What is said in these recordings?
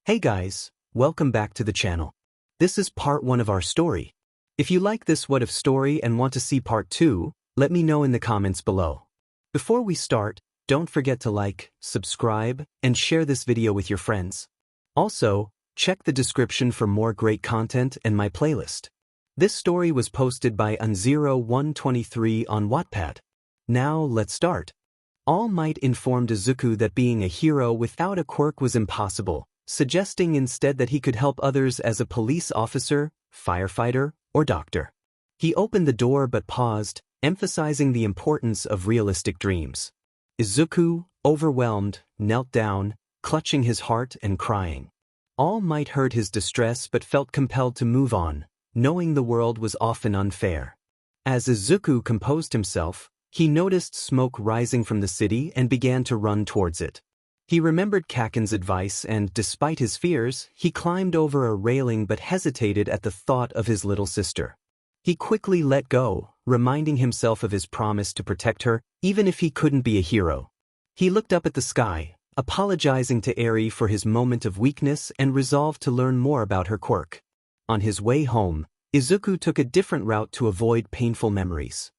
Hey guys, welcome back to the channel. This is part 1 of our story. If you like this what if story and want to see part 2, let me know in the comments below. Before we start, don't forget to like, subscribe, and share this video with your friends. Also, check the description for more great content and my playlist. This story was posted by 𝗧𝗵𝗲 on Wattpad. Now let's start. All Might informed Izuku that being a hero without a quirk was impossible, suggesting instead that he could help others as a police officer, firefighter, or doctor. He opened the door but paused, emphasizing the importance of realistic dreams. Izuku, overwhelmed, knelt down, clutching his heart and crying. All Might heard his distress but felt compelled to move on, knowing the world was often unfair. As Izuku composed himself, he noticed smoke rising from the city and began to run towards it. He remembered Kaken's advice and, despite his fears, he climbed over a railing but hesitated at the thought of his little sister. He quickly let go, reminding himself of his promise to protect her, even if he couldn't be a hero. He looked up at the sky, apologizing to Eri for his moment of weakness and resolved to learn more about her quirk. On his way home, Izuku took a different route to avoid painful memories.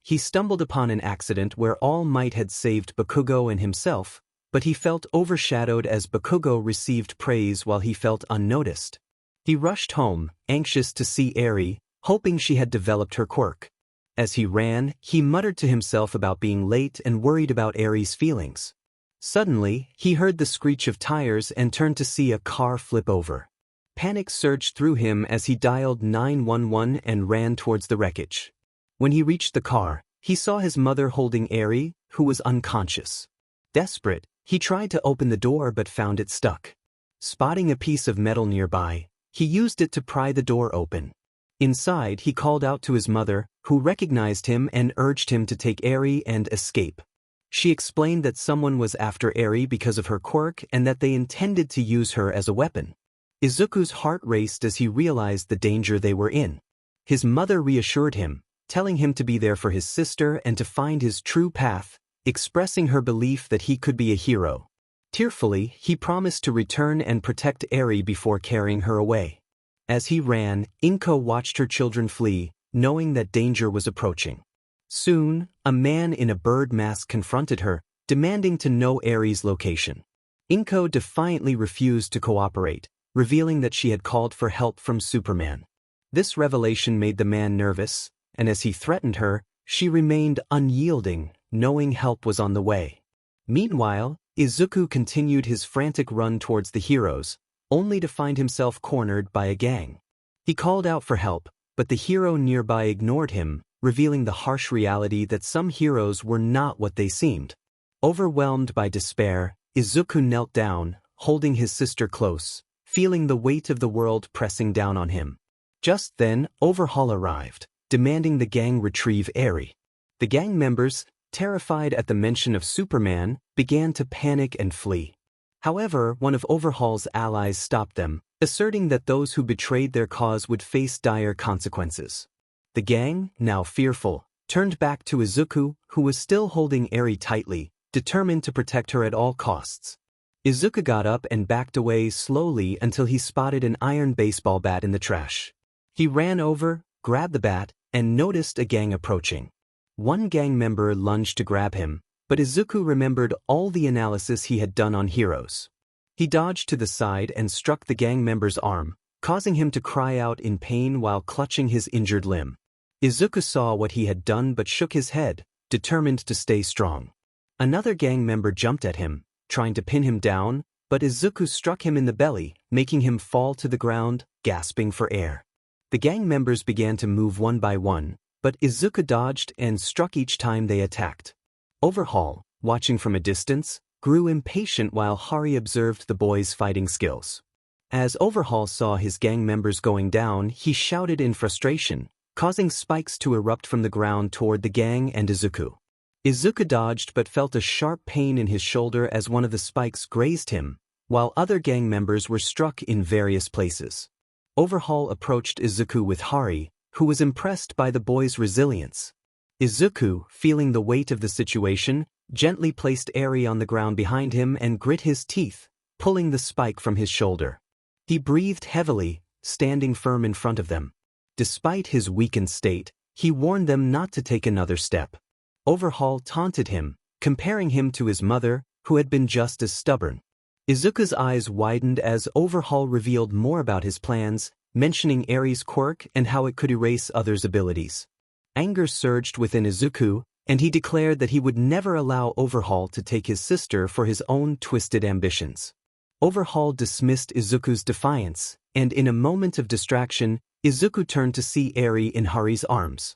He stumbled upon an accident where All Might had saved Bakugo and himself, but he felt overshadowed as Bakugo received praise while he felt unnoticed. He rushed home, anxious to see Eri, hoping she had developed her quirk. As he ran, he muttered to himself about being late and worried about Eri's feelings. Suddenly, he heard the screech of tires and turned to see a car flip over. Panic surged through him as he dialed 911 and ran towards the wreckage. When he reached the car, he saw his mother holding Eri, who was unconscious. Desperate, he tried to open the door but found it stuck. Spotting a piece of metal nearby, he used it to pry the door open. Inside, he called out to his mother, who recognized him and urged him to take Eri and escape. She explained that someone was after Eri because of her quirk and that they intended to use her as a weapon. Izuku's heart raced as he realized the danger they were in. His mother reassured him, telling him to be there for his sister and to find his true path, expressing her belief that he could be a hero. Tearfully, he promised to return and protect Eri before carrying her away. As he ran, 𝗂𝐭 watched her children flee, knowing that danger was approaching. Soon, a man in a bird mask confronted her, demanding to know Eri's location. 𝗂𝐭 defiantly refused to cooperate, revealing that she had called for help from Superman. This revelation made the man nervous, and as he threatened her, she remained unyielding, knowing help was on the way. Meanwhile, Izuku continued his frantic run towards the heroes, only to find himself cornered by a gang. He called out for help, but the hero nearby ignored him, revealing the harsh reality that some heroes were not what they seemed. Overwhelmed by despair, Izuku knelt down, holding his sister close, feeling the weight of the world pressing down on him. Just then, 𝗧𝗵𝗲 arrived, demanding the gang retrieve Eri. The gang members, terrified at the mention of Superman, began to panic and flee. However, one of 𝗧𝗵𝗲's allies stopped them, asserting that those who betrayed their cause would face dire consequences. The gang, now fearful, turned back to Izuku, who was still holding Eri tightly, determined to protect her at all costs. Izuku got up and backed away slowly until he spotted an iron baseball bat in the trash. He ran over, grabbed the bat, and noticed a gang approaching. One gang member lunged to grab him, but Izuku remembered all the analysis he had done on heroes. He dodged to the side and struck the gang member's arm, causing him to cry out in pain while clutching his injured limb. Izuku saw what he had done but shook his head, determined to stay strong. Another gang member jumped at him, trying to pin him down, but Izuku struck him in the belly, making him fall to the ground, gasping for air. The gang members began to move one by one, but Izuku dodged and struck each time they attacked. 𝗧𝗵𝗲, watching from a distance, grew impatient while Hari observed the boys' fighting skills. As 𝗧𝗵𝗲 saw his gang members going down, he shouted in frustration, causing spikes to erupt from the ground toward the gang and Izuku. Izuku dodged but felt a sharp pain in his shoulder as one of the spikes grazed him, while other gang members were struck in various places. 𝗧𝗵𝗲 approached Izuku with Hari, who was impressed by the boy's resilience. Izuku, feeling the weight of the situation, gently placed Eri on the ground behind him and grit his teeth, pulling the spike from his shoulder. He breathed heavily, standing firm in front of them. Despite his weakened state, he warned them not to take another step. 𝗏𝗏 taunted him, comparing him to his mother, who had been just as stubborn. Izuku's eyes widened as 𝗏𝗏 revealed more about his plans, mentioning 𝗬𝗏's quirk and how it could erase others' abilities. Anger surged within Izuku, and he declared that he would never allow 𝗏𝗏 to take his sister for his own twisted ambitions. 𝗏𝗏 dismissed Izuku's defiance, and in a moment of distraction, Izuku turned to see Eri in Hari's arms.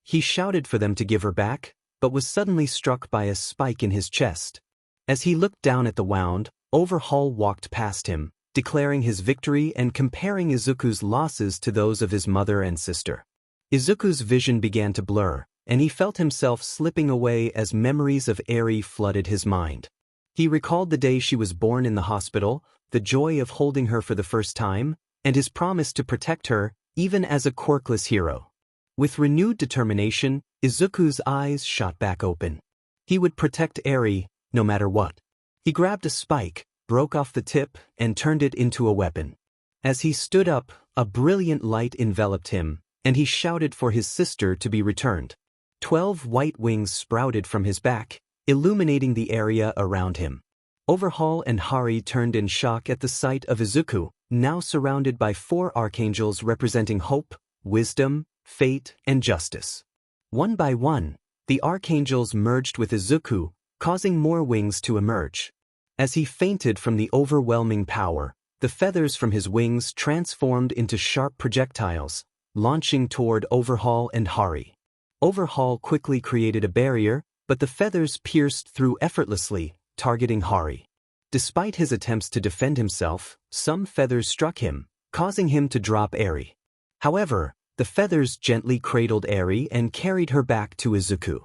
He shouted for them to give her back, but was suddenly struck by a spike in his chest. As he looked down at the wound, 𝗏𝗏 walked past him, declaring his victory and comparing Izuku's losses to those of his mother and sister. Izuku's vision began to blur, and he felt himself slipping away as memories of Eri flooded his mind. He recalled the day she was born in the hospital, the joy of holding her for the first time, and his promise to protect her, even as a quirkless hero. With renewed determination, Izuku's eyes shot back open. He would protect Eri, no matter what. He grabbed a spike, broke off the tip, and turned it into a weapon. As he stood up, a brilliant light enveloped him, and he shouted for his sister to be returned. 12 white wings sprouted from his back, illuminating the area around him. 𝗏𝗏 and Hari turned in shock at the sight of Izuku, now surrounded by 4 archangels representing hope, wisdom, fate, and justice. One by one, the archangels merged with Izuku, causing more wings to emerge. As he fainted from the overwhelming power, the feathers from his wings transformed into sharp projectiles, launching toward 𝗏𝗏 and Hari. 𝗏𝗏 quickly created a barrier, but the feathers pierced through effortlessly, targeting Hari. Despite his attempts to defend himself, some feathers struck him, causing him to drop Eri. However, the feathers gently cradled Eri and carried her back to Izuku.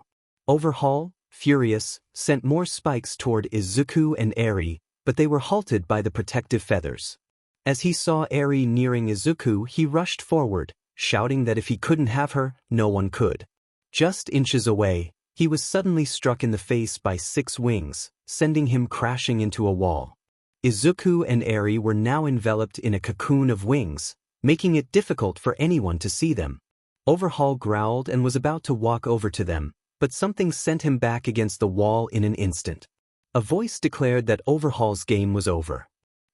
𝗏𝗏, furious, sent more spikes toward Izuku and Eri, but they were halted by the protective feathers. As he saw Eri nearing Izuku, he rushed forward, shouting that if he couldn't have her, no one could. Just inches away, he was suddenly struck in the face by 6 wings, sending him crashing into a wall. Izuku and Eri were now enveloped in a cocoon of wings, making it difficult for anyone to see them. 𝗏𝗏 growled and was about to walk over to them, but something sent him back against the wall in an instant. A voice declared that 𝗏𝗏's game was over.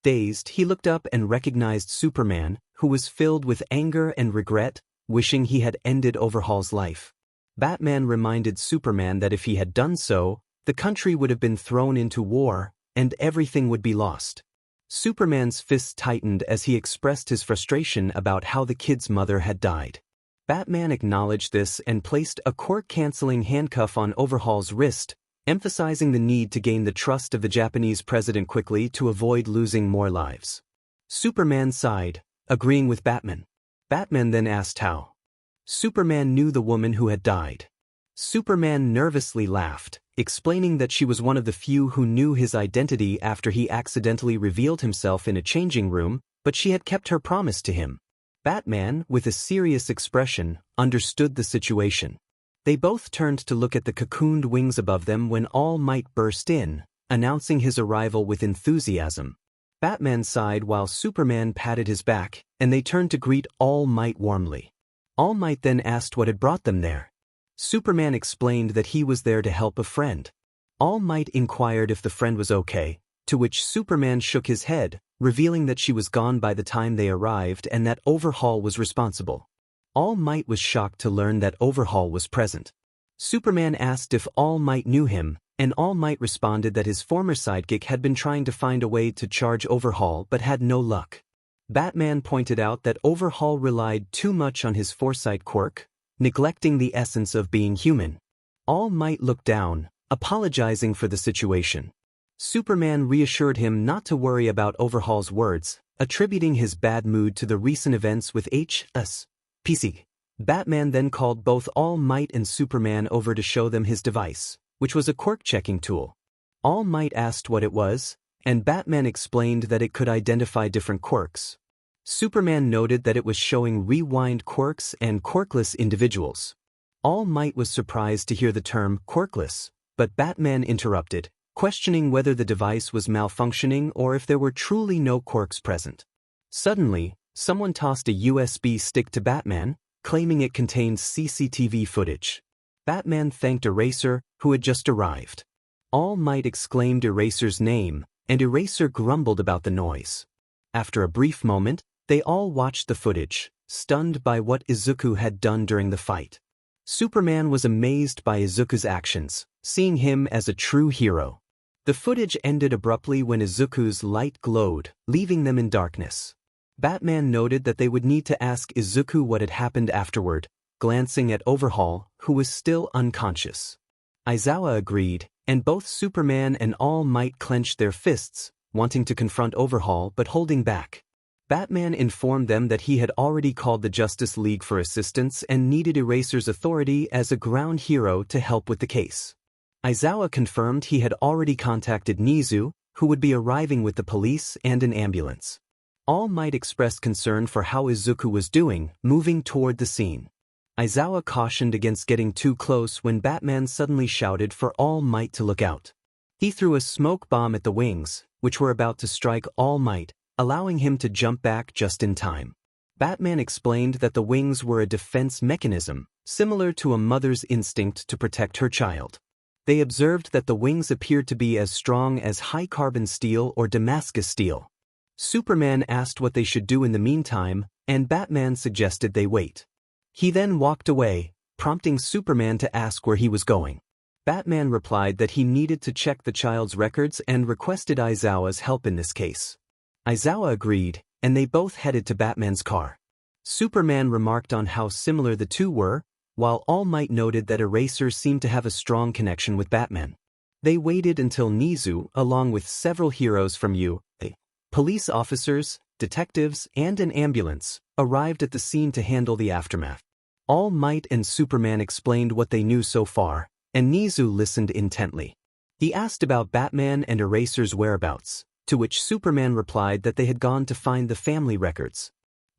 Dazed, he looked up and recognized Superman, who was filled with anger and regret, wishing he had ended 𝗏𝗏's life. Batman reminded Superman that if he had done so, the country would have been thrown into war, and everything would be lost. Superman's fists tightened as he expressed his frustration about how the kid's mother had died. Batman acknowledged this and placed a quirk-canceling handcuff on 𝗏𝗏's wrist, emphasizing the need to gain the trust of the Japanese president quickly to avoid losing more lives. Superman sighed, agreeing with Batman. Batman then asked how. Superman knew the woman who had died. Superman nervously laughed, explaining that she was one of the few who knew his identity after he accidentally revealed himself in a changing room, but she had kept her promise to him. Batman, with a serious expression, understood the situation. They both turned to look at the cocooned wings above them when All Might burst in, announcing his arrival with enthusiasm. Batman sighed while Superman patted his back, and they turned to greet All Might warmly. All Might then asked what had brought them there. Superman explained that he was there to help a friend. All Might inquired if the friend was okay, to which Superman shook his head, revealing that she was gone by the time they arrived and that 𝗏𝗏 was responsible. All Might was shocked to learn that 𝗏𝗏 was present. Superman asked if All Might knew him, and All Might responded that his former sidekick had been trying to find a way to charge 𝗏𝗏 but had no luck. Batman pointed out that 𝗏𝗏 relied too much on his foresight quirk, neglecting the essence of being human. All Might looked down, apologizing for the situation. Superman reassured him not to worry about 𝗏𝗏's words, attributing his bad mood to the recent events with 𝐻𝗧𝗵𝗲. Batman then called both All Might and Superman over to show them his device, which was a quirk-checking tool. All Might asked what it was, and Batman explained that it could identify different quirks. Superman noted that it was showing rewind quirks and quirkless individuals. All Might was surprised to hear the term quirkless, but Batman interrupted, questioning whether the device was malfunctioning or if there were truly no quirks present. Suddenly, someone tossed a USB stick to Batman, claiming it contained CCTV footage. Batman thanked Eraser, who had just arrived. All Might exclaimed Eraser's name, and Eraser grumbled about the noise. After a brief moment, they all watched the footage, stunned by what Izuku had done during the fight. Superman was amazed by Izuku's actions, seeing him as a true hero. The footage ended abruptly when Izuku's light glowed, leaving them in darkness. Batman noted that they would need to ask Izuku what had happened afterward, glancing at Overhaul, who was still unconscious. Aizawa agreed, and both Superman and All Might clenched their fists, wanting to confront Overhaul but holding back. Batman informed them that he had already called the Justice League for assistance and needed Eraser's authority as a ground hero to help with the case. Aizawa confirmed he had already contacted Nizu, who would be arriving with the police and an ambulance. All Might expressed concern for how Izuku was doing, moving toward the scene. Aizawa cautioned against getting too close when Batman suddenly shouted for All Might to look out. He threw a smoke bomb at the wings, which were about to strike All Might, allowing him to jump back just in time. Batman explained that the wings were a defense mechanism, similar to a mother's instinct to protect her child. They observed that the wings appeared to be as strong as high-carbon steel or Damascus steel. Superman asked what they should do in the meantime, and Batman suggested they wait. He then walked away, prompting Superman to ask where he was going. Batman replied that he needed to check the child's records and requested Aizawa's help in this case. Aizawa agreed, and they both headed to Batman's car. Superman remarked on how similar the two were, while All Might noted that Eraser seemed to have a strong connection with Batman. They waited until Nizu, along with several heroes from 𝐒𝐻, police officers, detectives, and an ambulance, arrived at the scene to handle the aftermath. All Might and Superman explained what they knew so far, and Nizu listened intently. He asked about Batman and Eraser's whereabouts, to which Superman replied that they had gone to find the family records.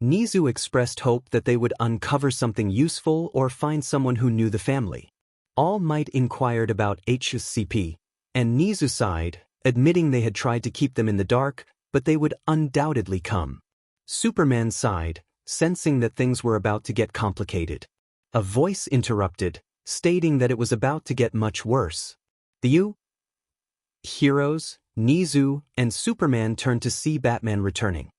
Nizu expressed hope that they would uncover something useful or find someone who knew the family. All Might inquired about 𝐻𝗂𝐵, and Nizu sighed, admitting they had tried to keep them in the dark, but they would undoubtedly come. Superman sighed, sensing that things were about to get complicated. A voice interrupted, stating that it was about to get much worse. The 𝐻 heroes, Nizu, and Superman turned to see Batman returning.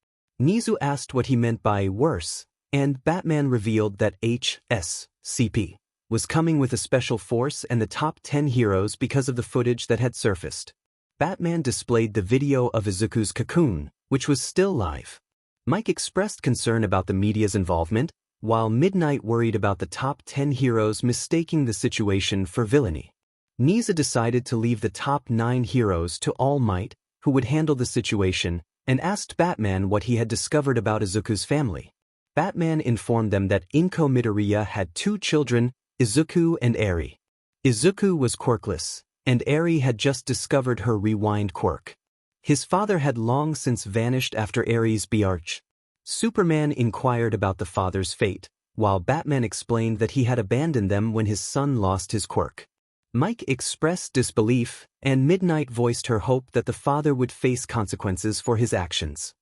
Nizu asked what he meant by worse, and Batman revealed that 𝐻𝗂𝐵 was coming with a special force and the top 10 heroes because of the footage that had surfaced. Batman displayed the video of Izuku's cocoon, which was still live. Mike expressed concern about the media's involvement, while Midnight worried about the top 10 heroes mistaking the situation for villainy. 𝗲𝗓 decided to leave the top 9 heroes to All Might, who would handle the situation, and asked Batman what he had discovered about Izuku's family. Batman informed them that 𝗵𝐻 Midoriya had 2 children, Izuku and Eri. Izuku was quirkless, and Eri had just discovered her rewind quirk. His father had long since vanished after Eri's 𝗵𝗃. Superman inquired about the father's fate, while Batman explained that he had abandoned them when his son lost his quirk. Mike expressed disbelief, and Midnight voiced her hope that the father would face consequences for his actions.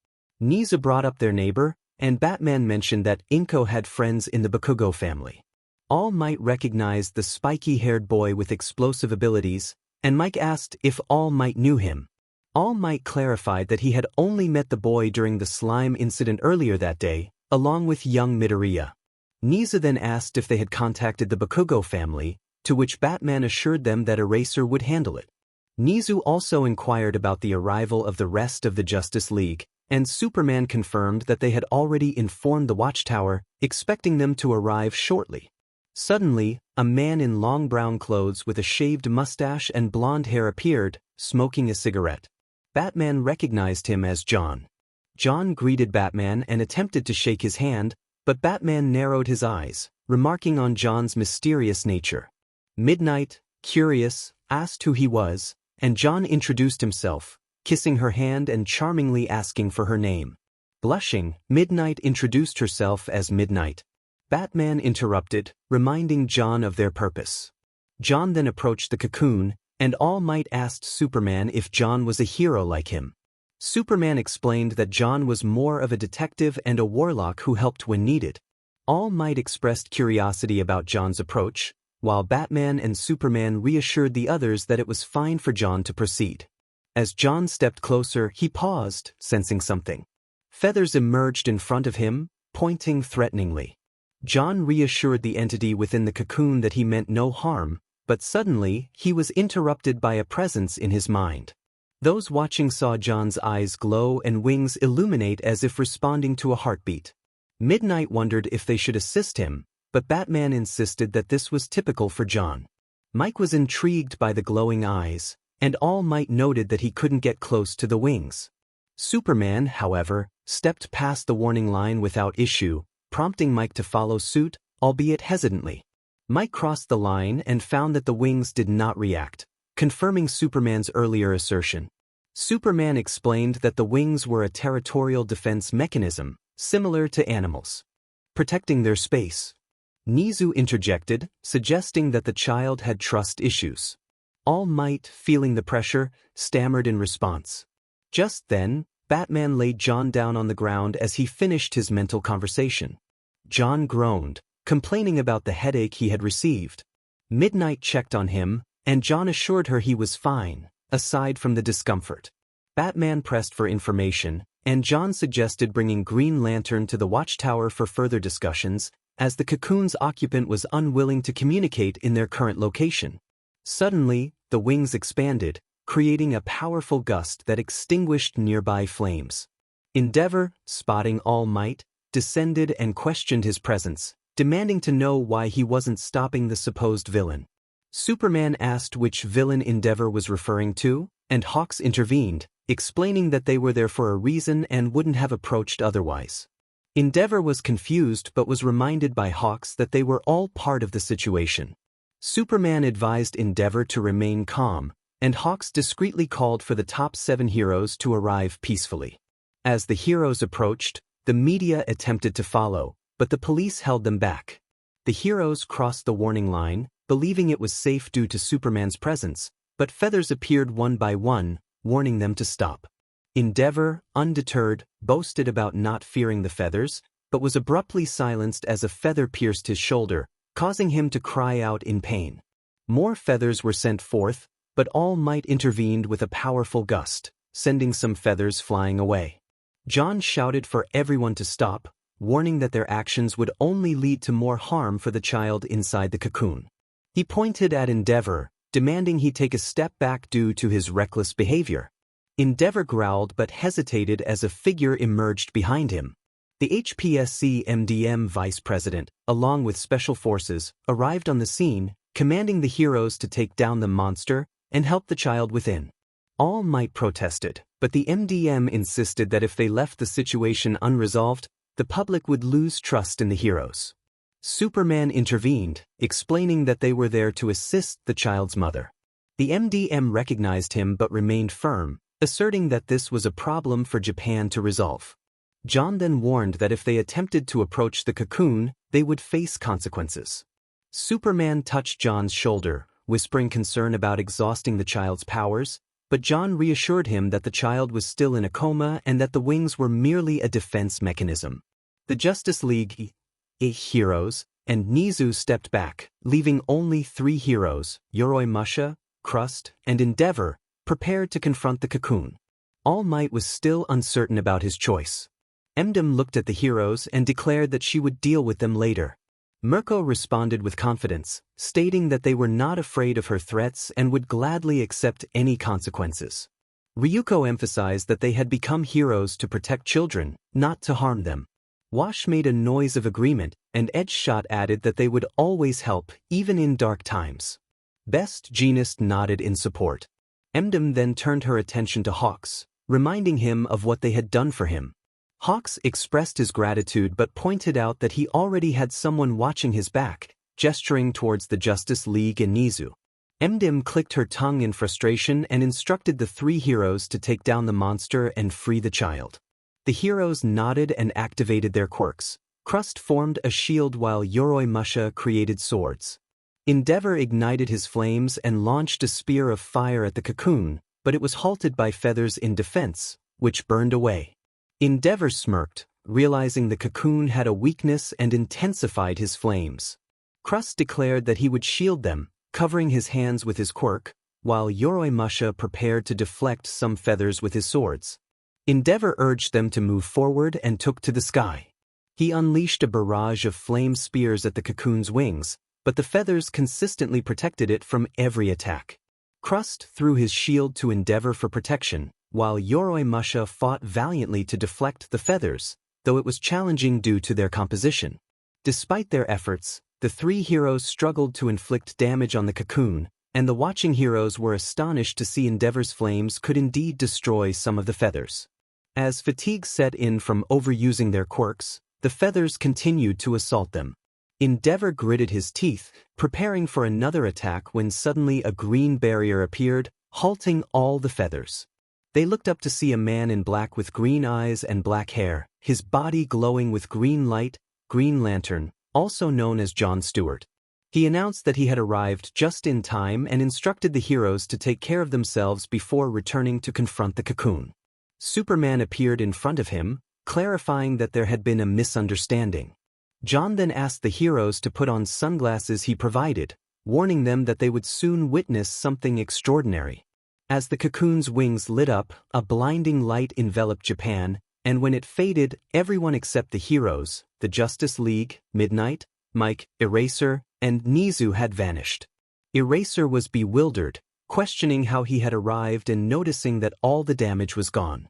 𝗲𝗓 brought up their neighbor, and Batman mentioned that 𝗵𝐻 had friends in the 𝗵𝗃𝗀 family. All Might recognized the spiky-haired boy with explosive abilities, and Mike asked if All Might knew him. All Might clarified that he had only met the boy during the slime incident earlier that day, along with young Midoriya. 𝗲𝗓 then asked if they had contacted the 𝗵𝗃𝗀 family, to which Batman assured them that Eraser would handle it. 𝗲𝗓 also inquired about the arrival of the rest of the Justice League, and Superman confirmed that they had already informed the Watchtower, expecting them to arrive shortly. Suddenly, a man in long brown clothes with a shaved mustache and blonde hair appeared, smoking a cigarette. Batman recognized him as John. John greeted Batman and attempted to shake his hand, but Batman narrowed his eyes, remarking on John's mysterious nature. Midnight, curious, asked who he was, and John introduced himself, kissing her hand and charmingly asking for her name. Blushing, Midnight introduced herself as Midnight. Batman interrupted, reminding John of their purpose. John then approached the cocoon, and All Might asked Superman if John was a hero like him. Superman explained that John was more of a detective and a warlock who helped when needed. All Might expressed curiosity about John's approach, while Batman and Superman reassured the others that it was fine for John to proceed. As John stepped closer, he paused, sensing something. Feathers emerged in front of him, pointing threateningly. John reassured the entity within the cocoon that he meant no harm, but suddenly, he was interrupted by a presence in his mind. Those watching saw John's eyes glow and wings illuminate as if responding to a heartbeat. Midnight wondered if they should assist him, but Batman insisted that this was typical for John. Mike was intrigued by the glowing eyes, and All Might noted that he couldn't get close to the wings. Superman, however, stepped past the warning line without issue, prompting Mike to follow suit, albeit hesitantly. Mike crossed the line and found that the wings did not react, confirming Superman's earlier assertion. Superman explained that the wings were a territorial defense mechanism, similar to animals, protecting their space. 𝗫𝗎 interjected, suggesting that the child had trust issues. All Might, feeling the pressure, stammered in response. Just then, Batman laid John down on the ground as he finished his mental conversation. John groaned, complaining about the headache he had received. Midnight checked on him, and John assured her he was fine, aside from the discomfort. Batman pressed for information, and John suggested bringing Green Lantern to the watchtower for further discussions, as the cocoon's occupant was unwilling to communicate in their current location. Suddenly, the wings expanded, creating a powerful gust that extinguished nearby flames. 𝗕𝗏𝗏, spotting All Might, descended and questioned his presence, demanding to know why he wasn't stopping the supposed villain. Superman asked which villain 𝗕𝗏𝗏 was referring to, and Hawks intervened, explaining that they were there for a reason and wouldn't have approached otherwise. 𝗕𝗏𝗏 was confused but was reminded by Hawks that they were all part of the situation. Superman advised 𝗕𝗏𝗏 to remain calm, and Hawks discreetly called for the top 7 heroes to arrive peacefully. As the heroes approached, the media attempted to follow, but the police held them back. The heroes crossed the warning line, believing it was safe due to Superman's presence, but feathers appeared one by one, warning them to stop. 𝗕𝗏𝗏, undeterred, boasted about not fearing the feathers, but was abruptly silenced as a feather pierced his shoulder, causing him to cry out in pain. More feathers were sent forth, but All Might intervened with a powerful gust, sending some feathers flying away. John shouted for everyone to stop, warning that their actions would only lead to more harm for the child inside the cocoon. He pointed at 𝗕𝗏𝗏, demanding he take a step back due to his reckless behavior. 𝗕𝗏𝗏 growled but hesitated as a figure emerged behind him. The 𝗕𝗶𝗍𝗵𝗲 vice president, along with special forces, arrived on the scene, commanding the heroes to take down the monster and help the child within. All Might protested, but the 𝗵𝗲𝗵 insisted that if they left the situation unresolved, the public would lose trust in the heroes. Superman intervened, explaining that they were there to assist the child's mother. The 𝗵𝗲𝗵 recognized him but remained firm, asserting that this was a problem for Japan to resolve. John then warned that if they attempted to approach the cocoon, they would face consequences. Superman touched John's shoulder, whispering concern about exhausting the child's powers, but John reassured him that the child was still in a coma and that the wings were merely a defense mechanism. The Justice League heroes and 𝗫𝗎𝗏 stepped back, leaving only 3 heroes, myheroacademia, Crust, and 𝗕𝗏𝗏, prepared to confront the cocoon. All Might was still uncertain about his choice. 𝗵𝗏𝗏 looked at the heroes and declared that she would deal with them later. Mirko responded with confidence, stating that they were not afraid of her threats and would gladly accept any consequences. Ryuko emphasized that they had become heroes to protect children, not to harm them. Wash made a noise of agreement, and Edgeshot added that they would always help, even in dark times. Best Jeanist nodded in support. 𝗵𝗏𝗏 then turned her attention to Hawks, reminding him of what they had done for him. Hawks expressed his gratitude but pointed out that he already had someone watching his back, gesturing towards the Justice League and 𝗫𝗎𝗏. 𝗵𝗏𝗏 clicked her tongue in frustration and instructed the 3 heroes to take down the monster and free the child. The heroes nodded and activated their quirks. Crust formed a shield while myheroacademia created swords. 𝗕𝗏𝗏 ignited his flames and launched a spear of fire at the cocoon, but it was halted by feathers in defense, which burned away. 𝗕𝗏𝗏 smirked, realizing the cocoon had a weakness, and intensified his flames. 𝗏𝗏 declared that he would shield them, covering his hands with his quirk, while 𝗎𝗏𝗏 prepared to deflect some feathers with his swords. 𝗕𝗏𝗏 urged them to move forward and took to the sky. He unleashed a barrage of flame spears at the cocoon's wings, but the feathers consistently protected it from every attack. 𝗏𝗏 threw his shield to 𝗕𝗏𝗏 for protection, while 𝗎𝗏𝗏 fought valiantly to deflect the feathers, though it was challenging due to their composition. Despite their efforts, the three heroes struggled to inflict damage on the cocoon, and the watching heroes were astonished to see 𝗕𝗏𝗏's flames could indeed destroy some of the feathers. As fatigue set in from overusing their quirks, the feathers continued to assault them. 𝗕𝗏𝗏 gritted his teeth, preparing for another attack when suddenly a green barrier appeared, halting all the feathers. They looked up to see a man in black with green eyes and black hair, his body glowing with green light, Green Lantern, also known as Jon Stewart. He announced that he had arrived just in time and instructed the heroes to take care of themselves before returning to confront the cocoon. Superman appeared in front of him, clarifying that there had been a misunderstanding. Jon then asked the heroes to put on sunglasses he provided, warning them that they would soon witness something extraordinary. As the cocoon's wings lit up, a blinding light enveloped Japan, and when it faded, everyone except the heroes, the Justice League, Midnight, Mike, Eraser, and Nezu had vanished. Eraser was bewildered, questioning how he had arrived and noticing that all the damage was gone.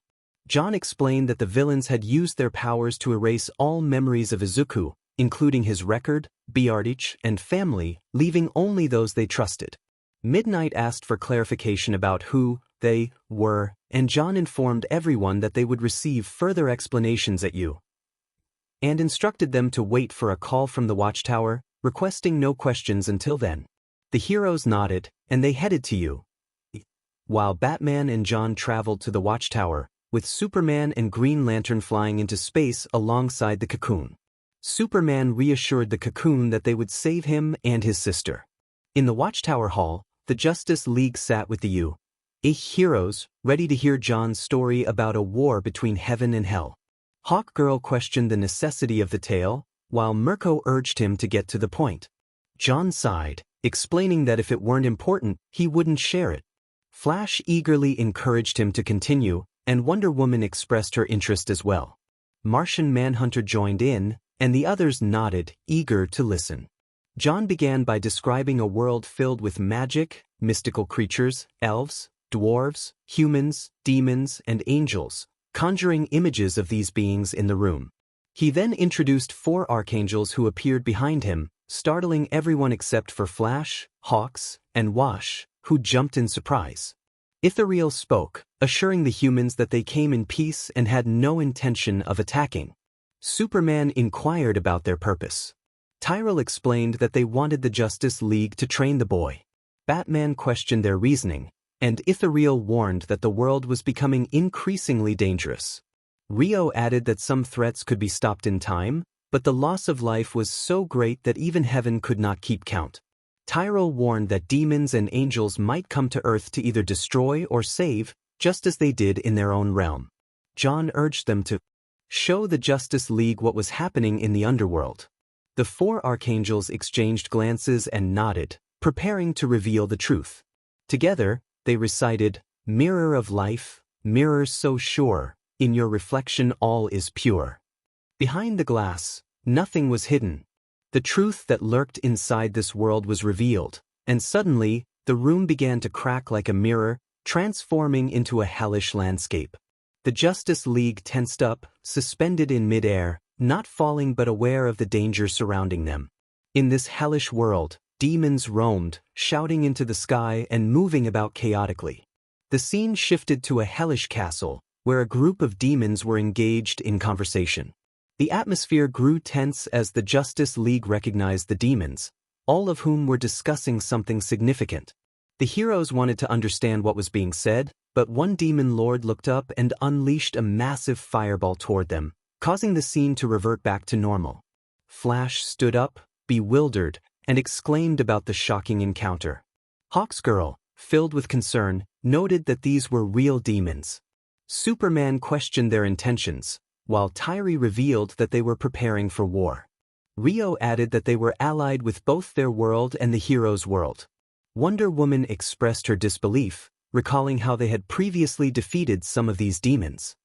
Jon explained that the villains had used their powers to erase all memories of Izuku, including his record, 𝗵𝗃𝗏, and family, leaving only those they trusted. Midnight asked for clarification about who they were, and Jon informed everyone that they would receive further explanations at 𝗎𝗏, and instructed them to wait for a call from the Watchtower, requesting no questions until then. The heroes nodded, and they headed to 𝗎𝗏, while Batman and Jon traveled to the Watchtower, with Superman and Green Lantern flying into space alongside the cocoon. Superman reassured the cocoon that they would save him and his sister. In the Watchtower Hall, the Justice League sat with the 𝗎𝗏 heroes, ready to hear Jon's story about a war between heaven and hell. Hawkgirl questioned the necessity of the tale, while Mirko urged him to get to the point. Jon sighed, explaining that if it weren't important, he wouldn't share it. Flash eagerly encouraged him to continue, and Wonder Woman expressed her interest as well. Martian Manhunter joined in, and the others nodded, eager to listen. Jon began by describing a world filled with magic, mystical creatures, elves, dwarves, humans, demons, and angels, conjuring images of these beings in the room. He then introduced 4 archangels who appeared behind him, startling everyone except for Flash, Hawks, and Wash, who jumped in surprise. 𝗕𝗏𝗏 spoke, assuring the humans that they came in peace and had no intention of attacking. Superman inquired about their purpose. Tyrell explained that they wanted the Justice League to train the boy. Batman questioned their reasoning, and 𝗕𝗏𝗏 warned that the world was becoming increasingly dangerous. Rio added that some threats could be stopped in time, but the loss of life was so great that even heaven could not keep count. Tyrell warned that demons and angels might come to Earth to either destroy or save, just as they did in their own realm. Jon urged them to show the Justice League what was happening in the underworld. The 4 archangels exchanged glances and nodded, preparing to reveal the truth. Together, they recited, "Mirror of life, mirror so sure, in your reflection all is pure." Behind the glass, nothing was hidden. The truth that lurked inside this world was revealed, and suddenly, the room began to crack like a mirror, transforming into a hellish landscape. The Justice League tensed up, suspended in midair, not falling but aware of the danger surrounding them. In this hellish world, demons roamed, shouting into the sky and moving about chaotically. The scene shifted to a hellish castle, where a group of demons were engaged in conversation. The atmosphere grew tense as the Justice League recognized the demons, all of whom were discussing something significant. The heroes wanted to understand what was being said, but one demon lord looked up and unleashed a massive fireball toward them, causing the scene to revert back to normal. Flash stood up, bewildered, and exclaimed about the shocking encounter. 𝗏𝗧𝗏𝗏, filled with concern, noted that these were real demons. Superman questioned their intentions, while 𝗬𝗏 revealed that they were preparing for war. Rio added that they were allied with both their world and the hero's world. Wonder Woman expressed her disbelief, recalling how they had previously defeated some of these demons.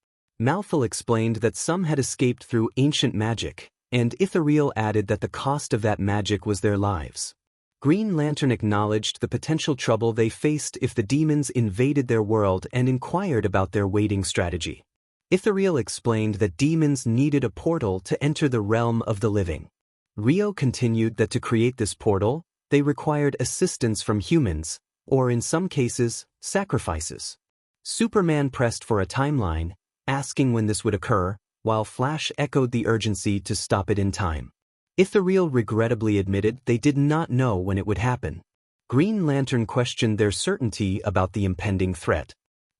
𝗵𝗲 explained that some had escaped through ancient magic, and 𝗕𝗏𝗏 added that the cost of that magic was their lives. Green Lantern acknowledged the potential trouble they faced if the demons invaded their world and inquired about their waiting strategy. 𝗕𝗏𝗏 explained that demons needed a portal to enter the realm of the living. Rio continued that to create this portal, they required assistance from humans, or in some cases, sacrifices. Superman pressed for a timeline, asking when this would occur, while Flash echoed the urgency to stop it in time. 𝗕𝗏𝗏 regrettably admitted they did not know when it would happen. Green Lantern questioned their certainty about the impending threat.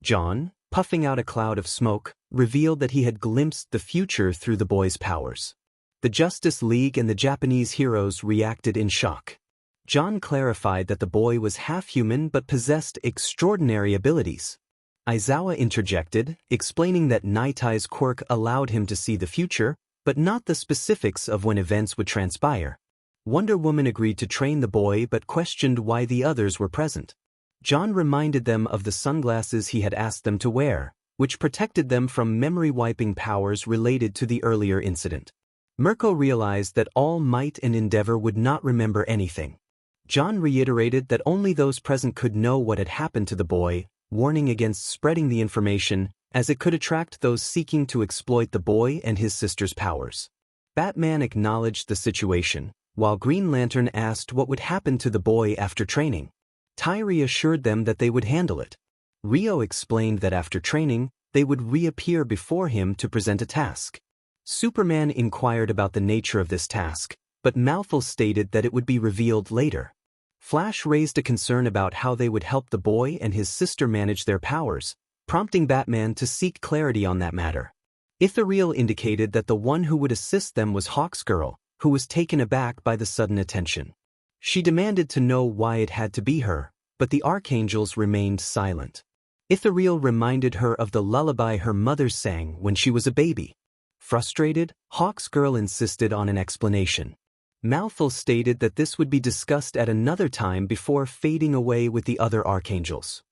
John, puffing out a cloud of smoke, revealed that he had glimpsed the future through the boy's powers. The Justice League and the Japanese heroes reacted in shock. John clarified that the boy was half-human but possessed extraordinary abilities. Aizawa interjected, explaining that Nightie's quirk allowed him to see the future, but not the specifics of when events would transpire. Wonder Woman agreed to train the boy but questioned why the others were present. John reminded them of the sunglasses he had asked them to wear, which protected them from memory-wiping powers related to the earlier incident. Mirko realized that all might and endeavor would not remember anything. John reiterated that only those present could know what had happened to the boy, warning against spreading the information, as it could attract those seeking to exploit the boy and his sister's powers. Batman acknowledged the situation, while Green Lantern asked what would happen to the boy after training. 𝗬𝗏 assured them that they would handle it. Rio explained that after training, they would reappear before him to present a task. Superman inquired about the nature of this task, but 𝗵𝗲 stated that it would be revealed later. Flash raised a concern about how they would help the boy and his sister manage their powers, prompting Batman to seek clarity on that matter. 𝗕𝗏𝗏 indicated that the one who would assist them was 𝗏𝗧𝗏𝗏, who was taken aback by the sudden attention. She demanded to know why it had to be her, but the archangels remained silent. 𝗕𝗏𝗏 reminded her of the lullaby her mother sang when she was a baby. Frustrated, 𝗏𝗧𝗏𝗏 insisted on an explanation. 𝗵𝗲 stated that this would be discussed at another time before fading away with the other archangels.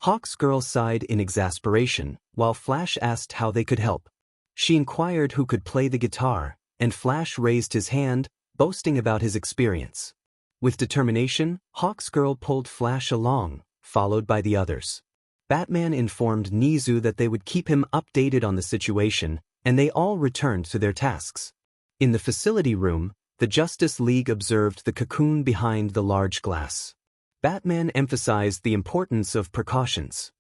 𝗏𝗧𝗏𝗏 sighed in exasperation, while Flash asked how they could help. She inquired who could play the guitar, and Flash raised his hand, boasting about his experience. With determination, 𝗏𝗧𝗏𝗏 pulled Flash along, followed by the others. Batman informed Nizu that they would keep him updated on the situation, and they all returned to their tasks. In the facility room, the Justice League observed the cocoon behind the large glass. Batman emphasized the importance of precautions.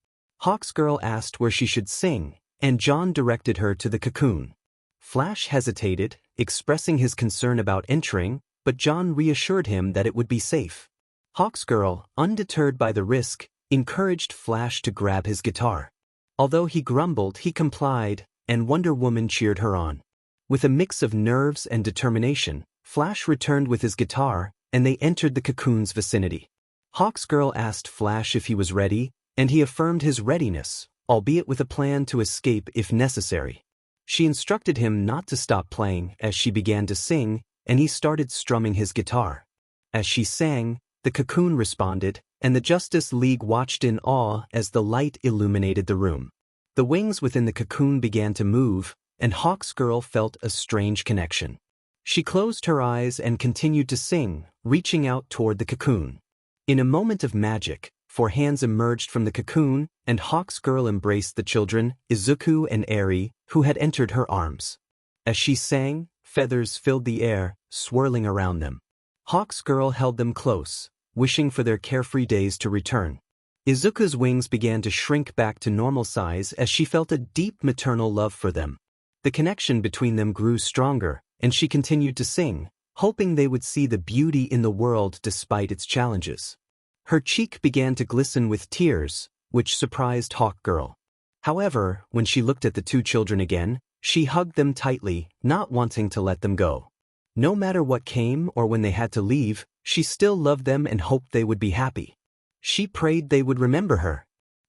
𝗏𝗧𝗏𝗏 asked where she should sing, and John directed her to the cocoon. Flash hesitated, expressing his concern about entering, but John reassured him that it would be safe. 𝗏𝗧𝗏𝗏, undeterred by the risk, encouraged Flash to grab his guitar. Although he grumbled, he complied, and Wonder Woman cheered her on. With a mix of nerves and determination, Flash returned with his guitar, and they entered the cocoon's vicinity. 𝗏𝗧𝗏𝗏 asked Flash if he was ready, and he affirmed his readiness, albeit with a plan to escape if necessary. She instructed him not to stop playing as she began to sing, and he started strumming his guitar. As she sang, the cocoon responded, and the Justice League watched in awe as the light illuminated the room. The wings within the cocoon began to move, and 𝗏𝗧𝗏𝗏 felt a strange connection. She closed her eyes and continued to sing, reaching out toward the cocoon. In a moment of magic, 4 hands emerged from the cocoon, and 𝗏𝗧𝗏𝗏 embraced the children, Izuku and 𝗬𝗏𝗏, who had entered her arms. As she sang, feathers filled the air, swirling around them. 𝗏𝗧𝗏𝗏 held them close, wishing for their carefree days to return. Izuku's wings began to shrink back to normal size as she felt a deep maternal love for them. The connection between them grew stronger, and she continued to sing, hoping they would see the beauty in the world despite its challenges. Her cheek began to glisten with tears, which surprised 𝗏𝗏𝗏𝗏. However, when she looked at the 2 children again, she hugged them tightly, not wanting to let them go. No matter what came or when they had to leave, She still loved them and hoped they would be happy. She prayed they would remember her.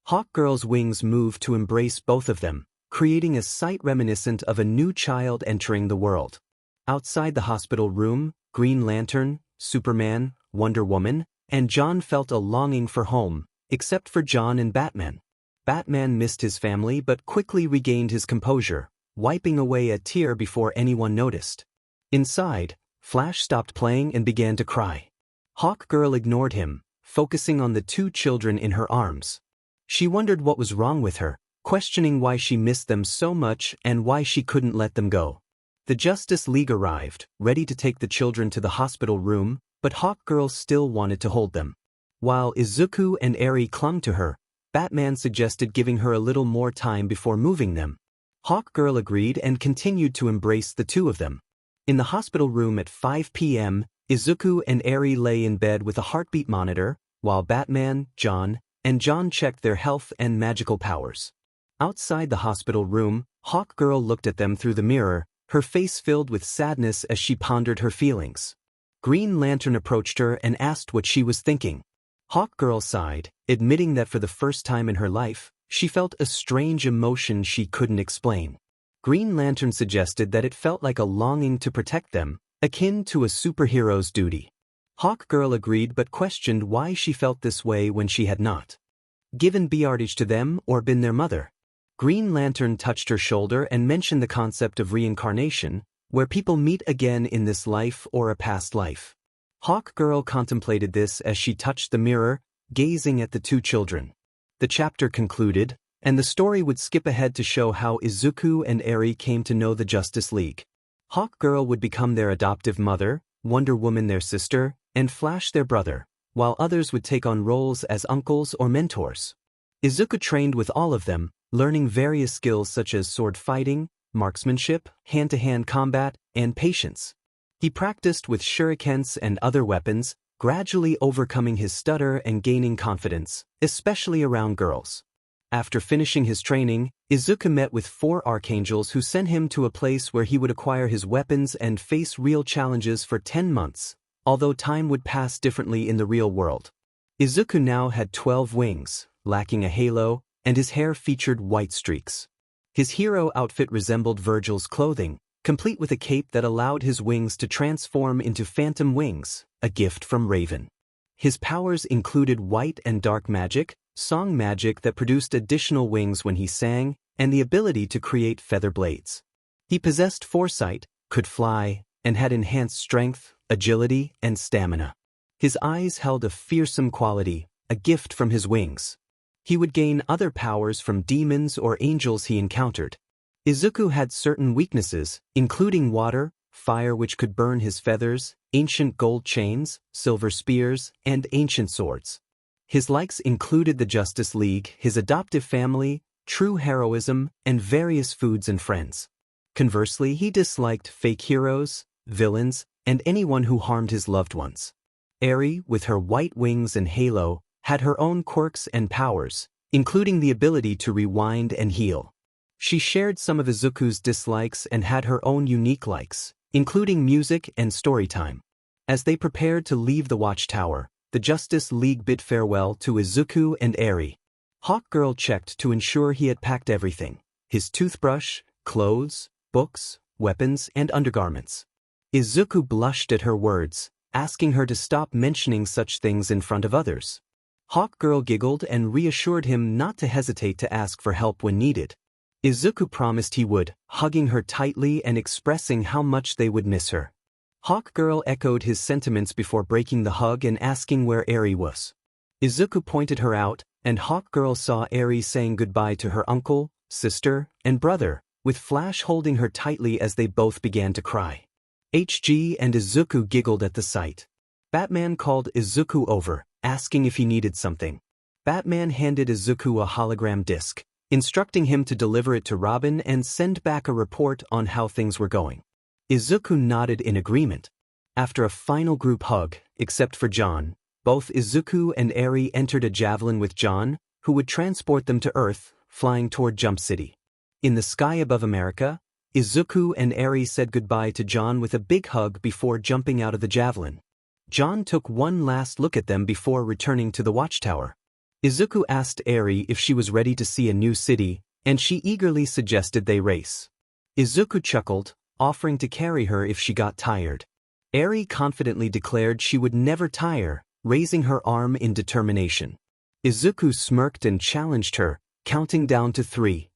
Hawkgirl's wings moved to embrace both of them, creating a sight reminiscent of a new child entering the world. Outside the hospital room, Green Lantern, Superman, Wonder Woman, and John felt a longing for home, except for John and Batman. Batman missed his family but quickly regained his composure, wiping away a tear before anyone noticed. Inside, Flash stopped playing and began to cry. Hawkgirl ignored him, focusing on the two children in her arms. She wondered what was wrong with her, questioning why she missed them so much and why she couldn't let them go. The Justice League arrived, ready to take the children to the hospital room, but Hawkgirl still wanted to hold them. While Izuku and 𝗕𝗏 clung to her, Batman suggested giving her a little more time before moving them. Hawkgirl agreed and continued to embrace the two of them. In the hospital room at 5 p.m., Izuku and 𝗕𝗏 lay in bed with a heartbeat monitor, while Batman, John, and John checked their health and magical powers. Outside the hospital room, Hawkgirl looked at them through the mirror, her face filled with sadness as she pondered her feelings. Green Lantern approached her and asked what she was thinking. Hawkgirl sighed, admitting that for the first time in her life, she felt a strange emotion she couldn't explain. Green Lantern suggested that it felt like a longing to protect them, akin to a superhero's duty. Hawkgirl agreed but questioned why she felt this way when she had not given 𝗵𝗲𝗍𝗔 to them or been their mother. Green Lantern touched her shoulder and mentioned the concept of reincarnation, where people meet again in this life or a past life. Hawkgirl contemplated this as she touched the mirror, gazing at the two children. The chapter concluded, and the story would skip ahead to show how Izuku and 𝗕𝗏 came to know the Justice League. Hawkgirl would become their adoptive mother, Wonder Woman their sister, and Flash their brother, while others would take on roles as uncles or mentors. Izuku trained with all of them, learning various skills such as sword fighting, marksmanship, hand-to-hand combat, and patience. He practiced with shurikens and other weapons, gradually overcoming his stutter and gaining confidence, especially around girls. After finishing his training, Izuku met with 4 archangels who sent him to a place where he would acquire his weapons and face real challenges for 10 months, although time would pass differently in the real world. Izuku now had 12 wings, lacking a halo, and his hair featured white streaks. His hero outfit resembled Virgil's clothing, complete with a cape that allowed his wings to transform into phantom wings, a gift from Raven. His powers included white and dark magic, song magic that produced additional wings when he sang, and the ability to create feather blades. He possessed foresight, could fly, and had enhanced strength, agility, and stamina. His eyes held a fearsome quality, a gift from his wings. He would gain other powers from demons or angels he encountered. Izuku had certain weaknesses, including water, fire which could burn his feathers, ancient gold chains, silver spears, and ancient swords. His likes included the Justice League, his adoptive family, true heroism, and various foods and friends. Conversely, he disliked fake heroes, villains, and anyone who harmed his loved ones. 𝗕𝗏, with her white wings and halo, had her own quirks and powers, including the ability to rewind and heal. She shared some of Izuku's dislikes and had her own unique likes, including music and story time. As they prepared to leave the Watchtower, the Justice League bid farewell to Izuku and 𝗕𝗏. Hawkgirl checked to ensure he had packed everything: his toothbrush, clothes, books, weapons, and undergarments. Izuku blushed at her words, asking her to stop mentioning such things in front of others. Hawkgirl giggled and reassured him not to hesitate to ask for help when needed. Izuku promised he would, hugging her tightly and expressing how much they would miss her. Hawkgirl echoed his sentiments before breaking the hug and asking where 𝗕𝗏 was. Izuku pointed her out, and Hawkgirl saw 𝗕𝗏 saying goodbye to her uncle, sister, and brother, with Flash holding her tightly as they both began to cry. 𝗓𝗍 and Izuku giggled at the sight. Batman called Izuku over, asking if he needed something. Batman handed Izuku a hologram disc, instructing him to deliver it to Robin and send back a report on how things were going. Izuku nodded in agreement. After a final group hug, except for John, both Izuku and 𝗕𝗏 entered a javelin with John, who would transport them to Earth, flying toward Jump City. In the sky above America, Izuku and 𝗕𝗏 said goodbye to John with a big hug before jumping out of the javelin. John took one last look at them before returning to the watchtower. Izuku asked Eri if she was ready to see a new city, and she eagerly suggested they race. Izuku chuckled, offering to carry her if she got tired. Eri confidently declared she would never tire, raising her arm in determination. Izuku smirked and challenged her, counting down to 3.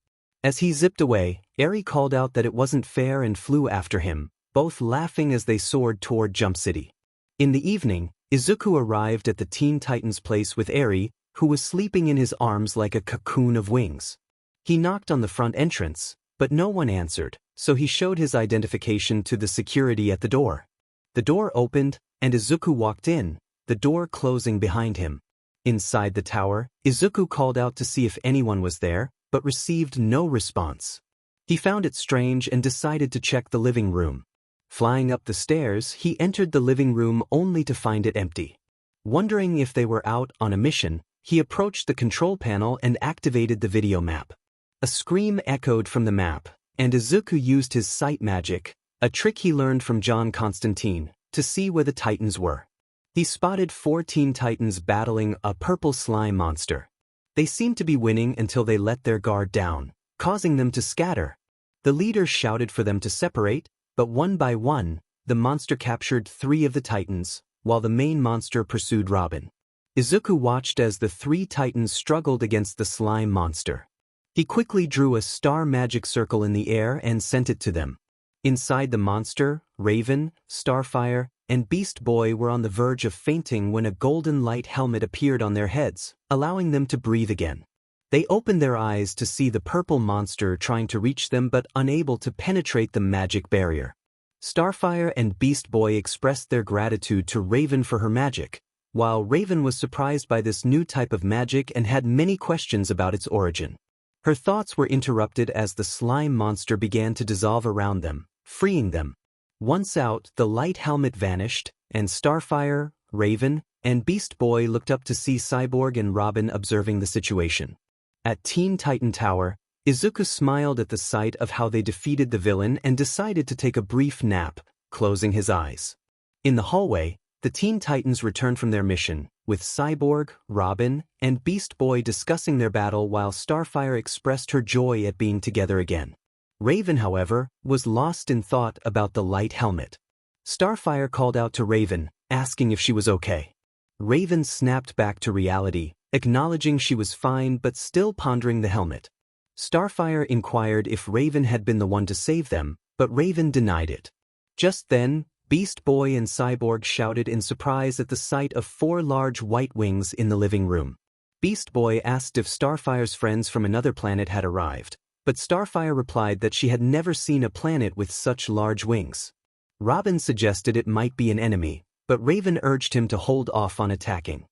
As he zipped away, Eri called out that it wasn't fair and flew after him, both laughing as they soared toward Jump City. In the evening, Izuku arrived at the Teen Titans' place with Eri, who was sleeping in his arms like a cocoon of wings. He knocked on the front entrance, but no one answered, so he showed his identification to the security at the door. The door opened, and Izuku walked in, the door closing behind him. Inside the tower, Izuku called out to see if anyone was there, but received no response. He found it strange and decided to check the living room. Flying up the stairs, he entered the living room only to find it empty. Wondering if they were out on a mission, he approached the control panel and activated the video map. A scream echoed from the map, and Izuku used his sight magic, a trick he learned from John Constantine, to see where the Titans were. He spotted 4 Teen Titans battling a purple slime monster. They seemed to be winning until they let their guard down, causing them to scatter. The leader shouted for them to separate, but one by one, the monster captured 3 of the Titans, while the main monster pursued Robin. Izuku watched as the 3 Titans struggled against the slime monster. He quickly drew a star magic circle in the air and sent it to them. Inside the monster, Raven, Starfire, and Beast Boy were on the verge of fainting when a golden light helmet appeared on their heads, allowing them to breathe again. They opened their eyes to see the purple monster trying to reach them but unable to penetrate the magic barrier. Starfire and Beast Boy expressed their gratitude to Raven for her magic, while Raven was surprised by this new type of magic and had many questions about its origin. Her thoughts were interrupted as the slime monster began to dissolve around them, freeing them. Once out, the light helmet vanished, and Starfire, Raven, and Beast Boy looked up to see Cyborg and Robin observing the situation. At Teen Titan Tower, Izuku smiled at the sight of how they defeated the villain and decided to take a brief nap, closing his eyes. In the hallway, the Teen Titans returned from their mission, with Cyborg, Robin, and Beast Boy discussing their battle while Starfire expressed her joy at being together again. Raven, however, was lost in thought about the light helmet. Starfire called out to Raven, asking if she was okay. Raven snapped back to reality, acknowledging she was fine but still pondering the helmet. Starfire inquired if Raven had been the one to save them, but Raven denied it. Just then, Beast Boy and Cyborg shouted in surprise at the sight of 4 large white wings in the living room. Beast Boy asked if Starfire's friends from another planet had arrived, but Starfire replied that she had never seen a planet with such large wings. Robin suggested it might be an enemy, but Raven urged him to hold off on attacking.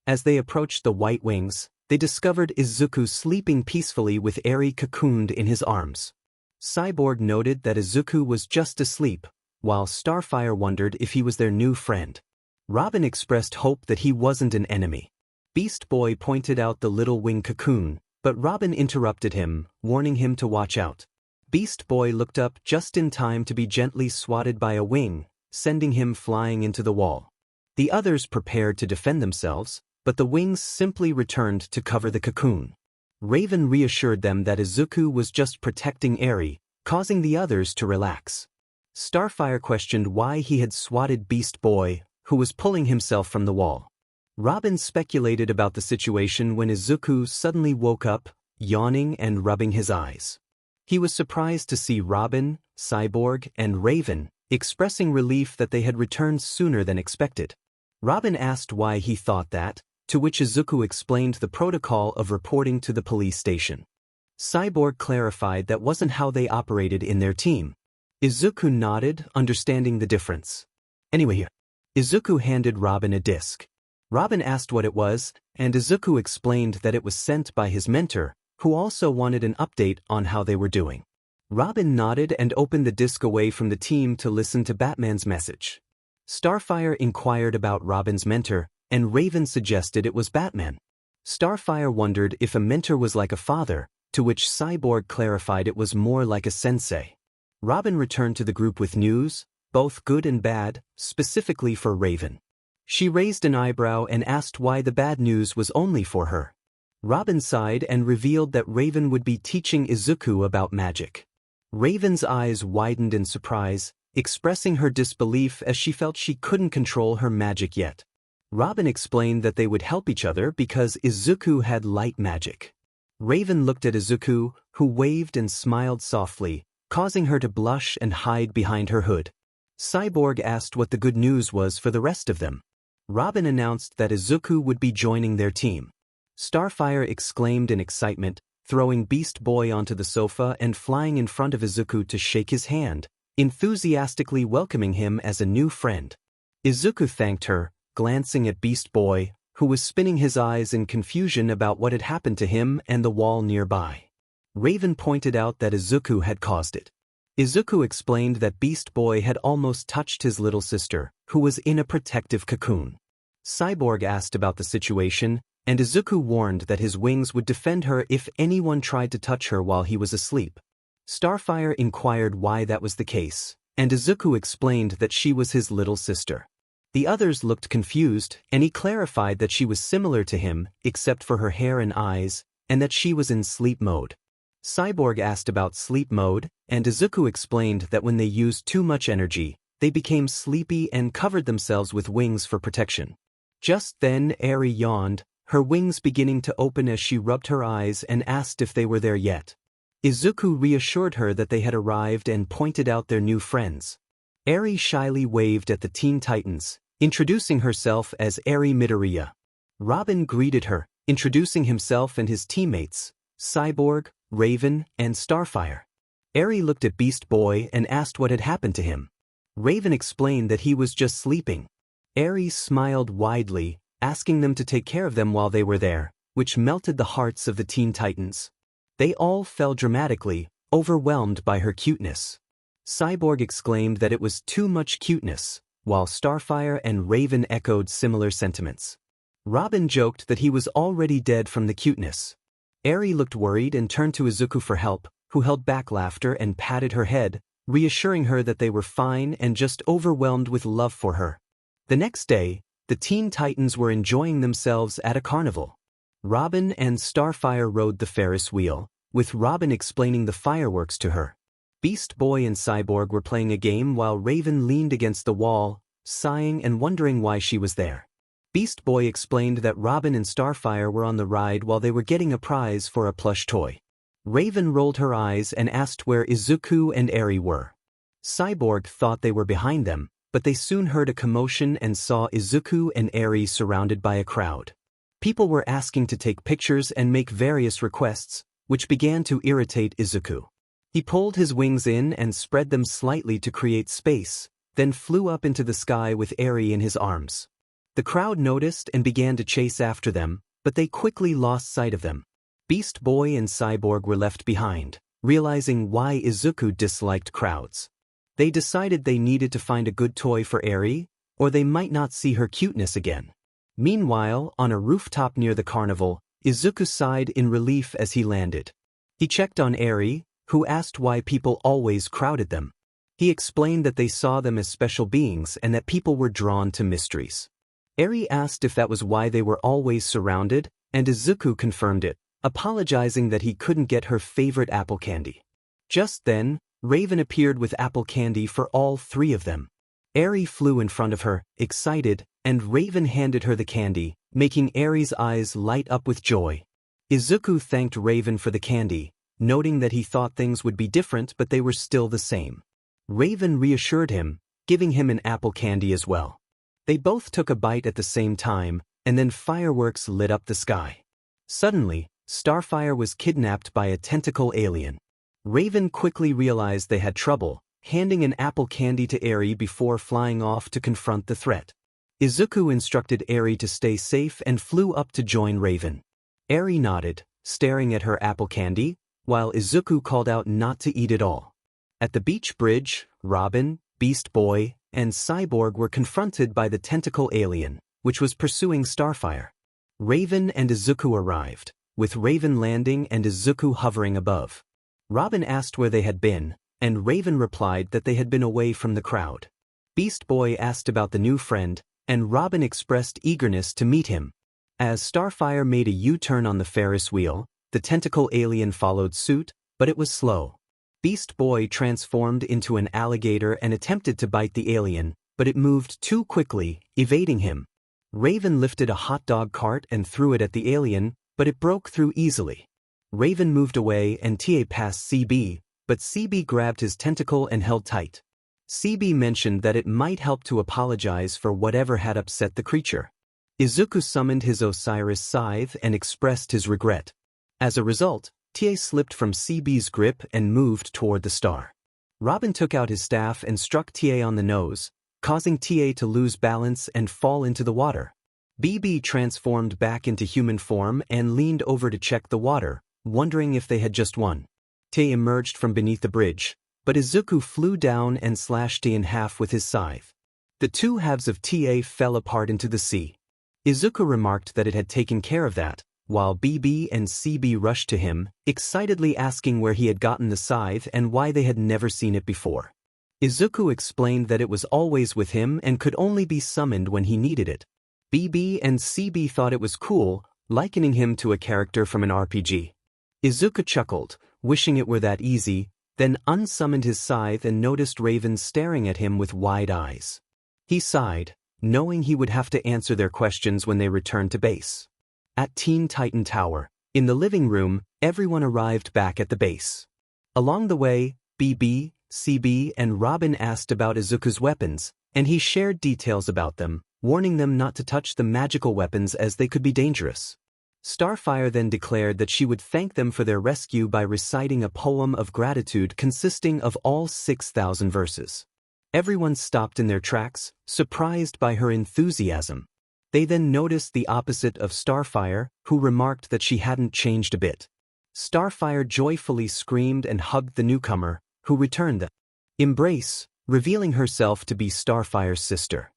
As they approached the white wings, they discovered Izuku sleeping peacefully with Eri cocooned in his arms. Cyborg noted that Izuku was just asleep, while Starfire wondered if he was their new friend. Robin expressed hope that he wasn't an enemy. Beast Boy pointed out the little wing cocoon, but Robin interrupted him, warning him to watch out. Beast Boy looked up just in time to be gently swatted by a wing, sending him flying into the wall. The others prepared to defend themselves, but the wings simply returned to cover the cocoon. Raven reassured them that Izuku was just protecting Eri, causing the others to relax. Starfire questioned why he had swatted Beast Boy, who was pulling himself from the wall. Robin speculated about the situation when Izuku suddenly woke up, yawning and rubbing his eyes. He was surprised to see Robin, Cyborg, and Raven expressing relief that they had returned sooner than expected. Robin asked why he thought that, to which Izuku explained the protocol of reporting to the police station. Cyborg clarified that wasn't how they operated in their team. Izuku nodded, understanding the difference. Anyway here, Izuku handed Robin a disc. Robin asked what it was, and Izuku explained that it was sent by his mentor, who also wanted an update on how they were doing. Robin nodded and opened the disc away from the team to listen to Batman's message. Starfire inquired about Robin's mentor, and Raven suggested it was Batman. Starfire wondered if a mentor was like a father, to which Cyborg clarified it was more like a sensei. Robin returned to the group with news, both good and bad, specifically for Raven. She raised an eyebrow and asked why the bad news was only for her. Robin sighed and revealed that Raven would be teaching Izuku about magic. Raven's eyes widened in surprise, expressing her disbelief as she felt she couldn't control her magic yet. Robin explained that they would help each other because Izuku had light magic. Raven looked at Izuku, who waved and smiled softly, causing her to blush and hide behind her hood. Cyborg asked what the good news was for the rest of them. Robin announced that Izuku would be joining their team. Starfire exclaimed in excitement, throwing Beast Boy onto the sofa and flying in front of Izuku to shake his hand, enthusiastically welcoming him as a new friend. Izuku thanked her, glancing at Beast Boy, who was spinning his eyes in confusion about what had happened to him and the wall nearby. Raven pointed out that Izuku had caused it. Izuku explained that Beast Boy had almost touched his little sister, who was in a protective cocoon. Cyborg asked about the situation, and Izuku warned that his wings would defend her if anyone tried to touch her while he was asleep. Starfire inquired why that was the case, and Izuku explained that she was his little sister. The others looked confused, and he clarified that she was similar to him, except for her hair and eyes, and that she was in sleep mode. Cyborg asked about sleep mode, and Izuku explained that when they used too much energy, they became sleepy and covered themselves with wings for protection. Just then Eri yawned, her wings beginning to open as she rubbed her eyes and asked if they were there yet. Izuku reassured her that they had arrived and pointed out their new friends. Eri shyly waved at the Teen Titans, introducing herself as Eri Midoriya. Robin greeted her, introducing himself and his teammates, Cyborg, Raven, and Starfire. Eri looked at Beast Boy and asked what had happened to him. Raven explained that he was just sleeping. Eri smiled widely, asking them to take care of them while they were there, which melted the hearts of the Teen Titans. They all fell dramatically, overwhelmed by her cuteness. Cyborg exclaimed that it was too much cuteness, while Starfire and Raven echoed similar sentiments. Robin joked that he was already dead from the cuteness. Eri looked worried and turned to Izuku for help, who held back laughter and patted her head, reassuring her that they were fine and just overwhelmed with love for her. The next day, the Teen Titans were enjoying themselves at a carnival. Robin and Starfire rode the Ferris wheel, with Robin explaining the fireworks to her. Beast Boy and Cyborg were playing a game while Raven leaned against the wall, sighing and wondering why she was there. Beast Boy explained that Robin and Starfire were on the ride while they were getting a prize for a plush toy. Raven rolled her eyes and asked where Izuku and Eri were. Cyborg thought they were behind them, but they soon heard a commotion and saw Izuku and Eri surrounded by a crowd. People were asking to take pictures and make various requests, which began to irritate Izuku. He pulled his wings in and spread them slightly to create space, then flew up into the sky with Eri in his arms. The crowd noticed and began to chase after them, but they quickly lost sight of them. Beast Boy and Cyborg were left behind, realizing why Izuku disliked crowds. They decided they needed to find a good toy for Eri, or they might not see her cuteness again. Meanwhile, on a rooftop near the carnival, Izuku sighed in relief as he landed. He checked on Eri, who asked why people always crowded them. He explained that they saw them as special beings and that people were drawn to mysteries. Eri asked if that was why they were always surrounded, and Izuku confirmed it, apologizing that he couldn't get her favorite apple candy. Just then, Raven appeared with apple candy for all three of them. Eri flew in front of her, excited, and Raven handed her the candy, making Eri's eyes light up with joy. Izuku thanked Raven for the candy, noting that he thought things would be different but they were still the same. Raven reassured him, giving him an apple candy as well. They both took a bite at the same time, and then fireworks lit up the sky. Suddenly, Starfire was kidnapped by a tentacle alien. Raven quickly realized they had trouble, handing an apple candy to Eri before flying off to confront the threat. Izuku instructed Eri to stay safe and flew up to join Raven. Eri nodded, staring at her apple candy, while Izuku called out not to eat it all. At the beach bridge, Robin, Beast Boy, and Cyborg were confronted by the tentacle alien, which was pursuing Starfire. Raven and Izuku arrived, with Raven landing and Izuku hovering above. Robin asked where they had been, and Raven replied that they had been away from the crowd. Beast Boy asked about the new friend, and Robin expressed eagerness to meet him. As Starfire made a U-turn on the Ferris wheel, the tentacle alien followed suit, but it was slow. Beast Boy transformed into an alligator and attempted to bite the alien, but it moved too quickly, evading him. Raven lifted a hot dog cart and threw it at the alien, but it broke through easily. Raven moved away and 𝗕𝗗 passed CB, but CB grabbed his tentacle and held tight. CB mentioned that it might help to apologize for whatever had upset the creature. Izuku summoned his Osiris scythe and expressed his regret. As a result, 𝗕𝗗 slipped from CB's grip and moved toward the star. Robin took out his staff and struck 𝗕𝗗 on the nose, causing 𝗕𝗗 to lose balance and fall into the water. BB transformed back into human form and leaned over to check the water, wondering if they had just won. 𝗕𝗗 emerged from beneath the bridge, but Izuku flew down and slashed 𝗕𝗗 in half with his scythe. The two halves of 𝗕𝗗 fell apart into the sea. Izuku remarked that it had taken care of that, while BB and CB rushed to him, excitedly asking where he had gotten the scythe and why they had never seen it before. Izuku explained that it was always with him and could only be summoned when he needed it. BB and CB thought it was cool, likening him to a character from an RPG. Izuku chuckled, wishing it were that easy, then unsummoned his scythe and noticed Raven staring at him with wide eyes. He sighed, knowing he would have to answer their questions when they returned to base. At Teen Titan Tower, in the living room, everyone arrived back at the base. Along the way, BB, CB, and Robin asked about Izuku's weapons, and he shared details about them, warning them not to touch the magical weapons as they could be dangerous. Starfire then declared that she would thank them for their rescue by reciting a poem of gratitude consisting of all 6,000 verses. Everyone stopped in their tracks, surprised by her enthusiasm. They then noticed the opposite of Starfire, who remarked that she hadn't changed a bit. Starfire joyfully screamed and hugged the newcomer, who returned the embrace, revealing herself to be Starfire's sister.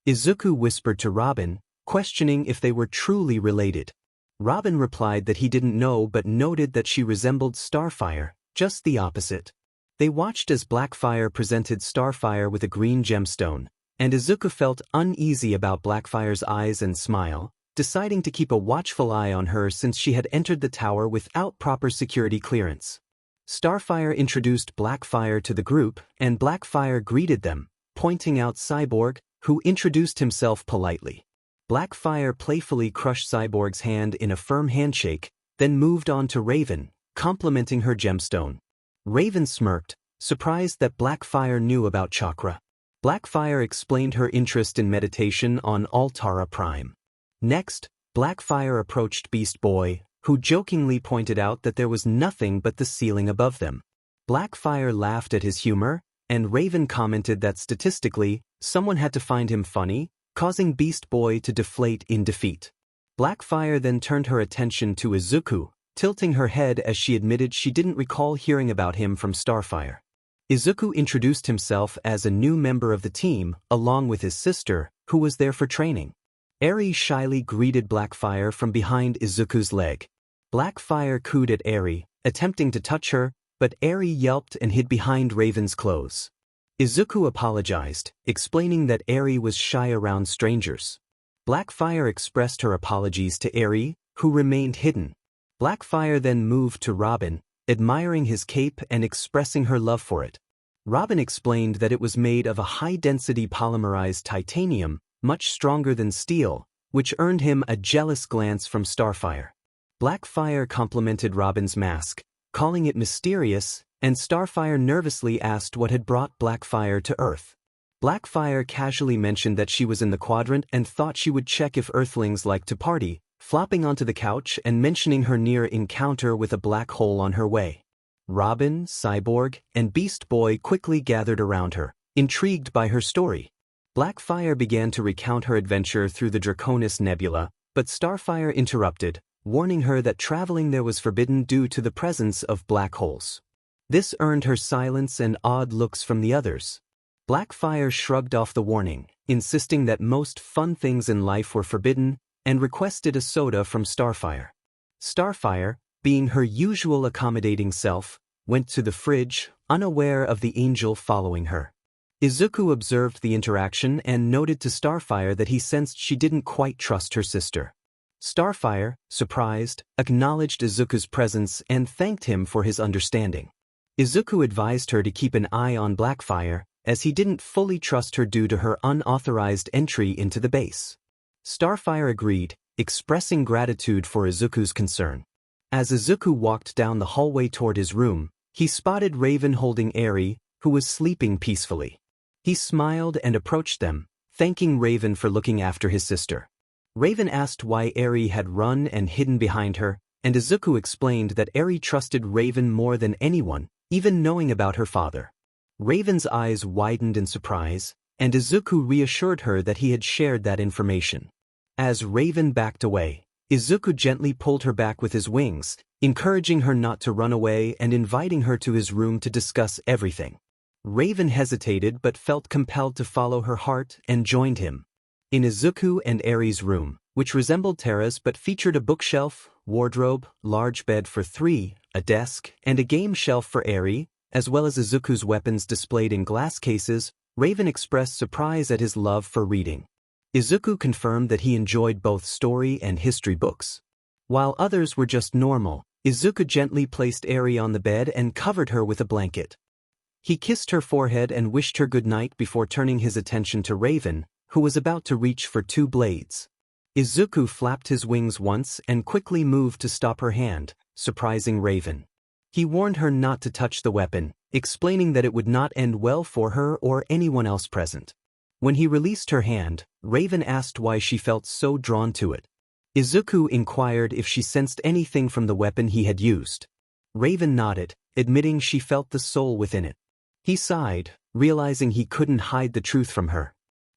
Izuku whispered to Robin, questioning if they were truly related. Robin replied that he didn't know but noted that she resembled Starfire, just the opposite. They watched as Blackfire presented Starfire with a green gemstone, and Izuku felt uneasy about Blackfire's eyes and smile, deciding to keep a watchful eye on her since she had entered the tower without proper security clearance. Starfire introduced Blackfire to the group, and Blackfire greeted them, pointing out Cyborg, who introduced himself politely. Blackfire playfully crushed Cyborg's hand in a firm handshake, then moved on to Raven, complimenting her gemstone. Raven smirked, surprised that Blackfire knew about chakra. Blackfire explained her interest in meditation on Altara Prime. Next, Blackfire approached Beast Boy, who jokingly pointed out that there was nothing but the ceiling above them. Blackfire laughed at his humor, and Raven commented that statistically, someone had to find him funny, causing Beast Boy to deflate in defeat. Blackfire then turned her attention to Izuku, tilting her head as she admitted she didn't recall hearing about him from Starfire. Izuku introduced himself as a new member of the team, along with his sister, who was there for training. Eri shyly greeted Blackfire from behind Izuku's leg. Blackfire cooed at Eri, attempting to touch her, but Eri yelped and hid behind Raven's clothes. Izuku apologized, explaining that Eri was shy around strangers. Blackfire expressed her apologies to Eri, who remained hidden. Blackfire then moved to Robin, admiring his cape and expressing her love for it. Robin explained that it was made of a high-density polymerized titanium, much stronger than steel, which earned him a jealous glance from Starfire. Blackfire complimented Robin's mask, calling it mysterious, and Starfire nervously asked what had brought Blackfire to Earth. Blackfire casually mentioned that she was in the quadrant and thought she would check if Earthlings liked to party, flopping onto the couch and mentioning her near encounter with a black hole on her way. Robin, Cyborg, and Beast Boy quickly gathered around her, intrigued by her story. Blackfire began to recount her adventure through the Draconis Nebula, but Starfire interrupted, warning her that traveling there was forbidden due to the presence of black holes. This earned her silence and odd looks from the others. Blackfire shrugged off the warning, insisting that most fun things in life were forbidden, and requested a soda from Starfire. Starfire, being her usual accommodating self, went to the fridge, unaware of the angel following her. Izuku observed the interaction and noted to Starfire that he sensed she didn't quite trust her sister. Starfire, surprised, acknowledged Izuku's presence and thanked him for his understanding. Izuku advised her to keep an eye on Blackfire, as he didn't fully trust her due to her unauthorized entry into the base. Starfire agreed, expressing gratitude for Izuku's concern. As Izuku walked down the hallway toward his room, he spotted Raven holding Eri, who was sleeping peacefully. He smiled and approached them, thanking Raven for looking after his sister. Raven asked why Eri had run and hidden behind her, and Izuku explained that Eri trusted Raven more than anyone, even knowing about her father. Raven's eyes widened in surprise, and Izuku reassured her that he had shared that information. As Raven backed away, Izuku gently pulled her back with his wings, encouraging her not to run away and inviting her to his room to discuss everything. Raven hesitated but felt compelled to follow her heart and joined him. In Izuku and Eri's room, which resembled Terra's but featured a bookshelf, wardrobe, large bed for three, a desk, and a game shelf for Eri, as well as Izuku's weapons displayed in glass cases, Raven expressed surprise at his love for reading. Izuku confirmed that he enjoyed both story and history books. While others were just normal, Izuku gently placed Eri on the bed and covered her with a blanket. He kissed her forehead and wished her good night before turning his attention to Raven, who was about to reach for two blades. Izuku flapped his wings once and quickly moved to stop her hand, surprising Raven. He warned her not to touch the weapon, explaining that it would not end well for her or anyone else present. When he released her hand, Raven asked why she felt so drawn to it. Izuku inquired if she sensed anything from the weapon he had used. Raven nodded, admitting she felt the soul within it. He sighed, realizing he couldn't hide the truth from her.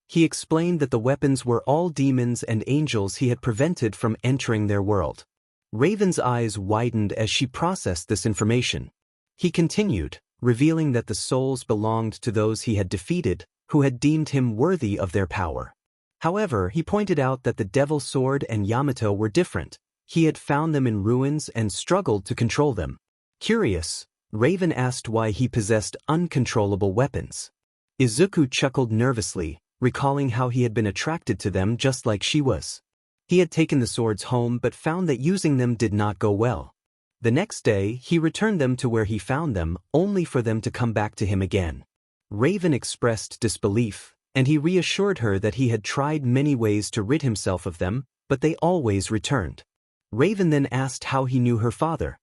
He explained that the weapons were all demons and angels he had prevented from entering their world. Raven's eyes widened as she processed this information. He continued, revealing that the souls belonged to those he had defeated, who had deemed him worthy of their power. However, he pointed out that the Devil Sword and Yamato were different. He had found them in ruins and struggled to control them. Curious, Raven asked why he possessed uncontrollable weapons. Izuku chuckled nervously, recalling how he had been attracted to them just like she was. He had taken the swords home but found that using them did not go well. The next day, he returned them to where he found them, only for them to come back to him again. Raven expressed disbelief, and he reassured her that he had tried many ways to rid himself of them, but they always returned. Raven then asked how he knew her father.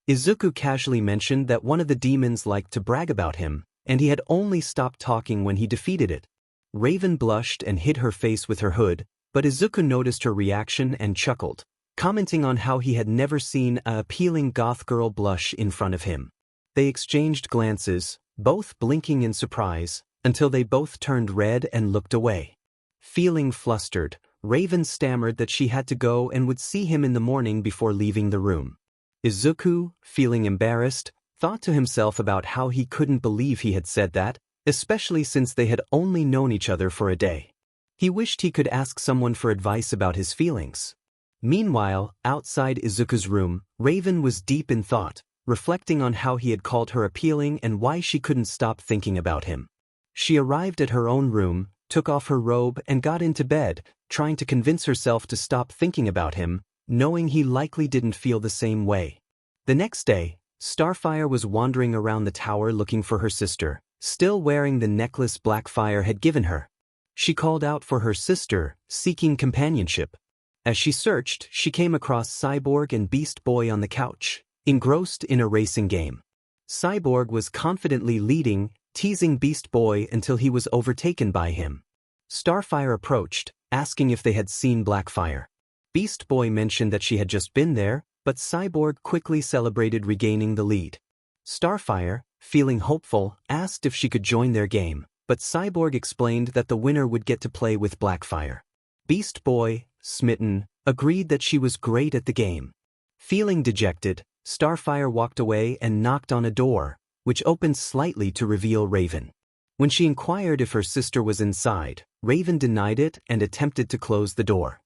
Izuku casually mentioned that one of the demons liked to brag about him, and he had only stopped talking when he defeated it. Raven blushed and hid her face with her hood, but Izuku noticed her reaction and chuckled, commenting on how he had never seen an appealing goth girl blush in front of him. They exchanged glances, both blinking in surprise, until they both turned red and looked away. Feeling flustered, Raven stammered that she had to go and would see him in the morning before leaving the room. Izuku, feeling embarrassed, thought to himself about how he couldn't believe he had said that, especially since they had only known each other for a day. He wished he could ask someone for advice about his feelings. Meanwhile, outside Izuku's room, Raven was deep in thought, reflecting on how he had called her appealing and why she couldn't stop thinking about him. She arrived at her own room, took off her robe and got into bed, trying to convince herself to stop thinking about him, knowing he likely didn't feel the same way. The next day, Starfire was wandering around the tower looking for her sister, still wearing the necklace Blackfire had given her. She called out for her sister, seeking companionship. As she searched, she came across Cyborg and Beast Boy on the couch, engrossed in a racing game. Cyborg was confidently leading, teasing Beast Boy until he was overtaken by him. Starfire approached, asking if they had seen Blackfire. Beast Boy mentioned that she had just been there, but Cyborg quickly celebrated regaining the lead. Starfire, feeling hopeful, asked if she could join their game, but Cyborg explained that the winner would get to play with Blackfire. Beast Boy, smitten, agreed that she was great at the game. Feeling dejected, Starfire walked away and knocked on a door, which opened slightly to reveal Raven. When she inquired if her sister was inside, Raven denied it and attempted to close the door.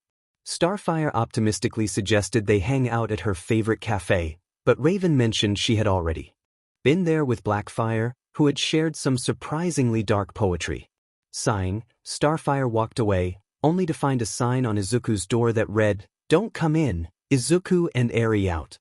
Starfire optimistically suggested they hang out at her favorite cafe, but Raven mentioned she had already been there with Blackfire, who had shared some surprisingly dark poetry. Sighing, Starfire walked away, only to find a sign on Izuku's door that read, "Don't come in, Izuku and 𝗬𝗏 out."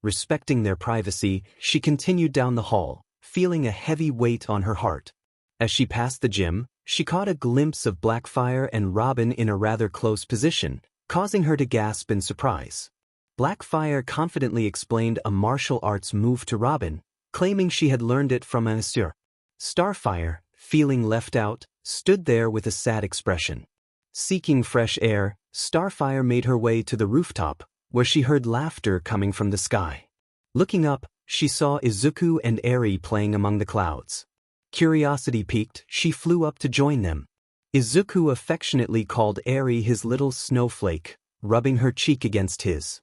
Respecting their privacy, she continued down the hall, feeling a heavy weight on her heart. As she passed the gym, she caught a glimpse of Blackfire and Robin in a rather close position, causing her to gasp in surprise. Blackfire confidently explained a martial arts move to Robin, claiming she had learned it from a 𝗬𝗏. Starfire, feeling left out, stood there with a sad expression. Seeking fresh air, Starfire made her way to the rooftop, where she heard laughter coming from the sky. Looking up, she saw Izuku and 𝗬𝗏 playing among the clouds. Curiosity piqued, she flew up to join them. Izuku affectionately called 𝗬𝗏 his little snowflake, rubbing her cheek against his.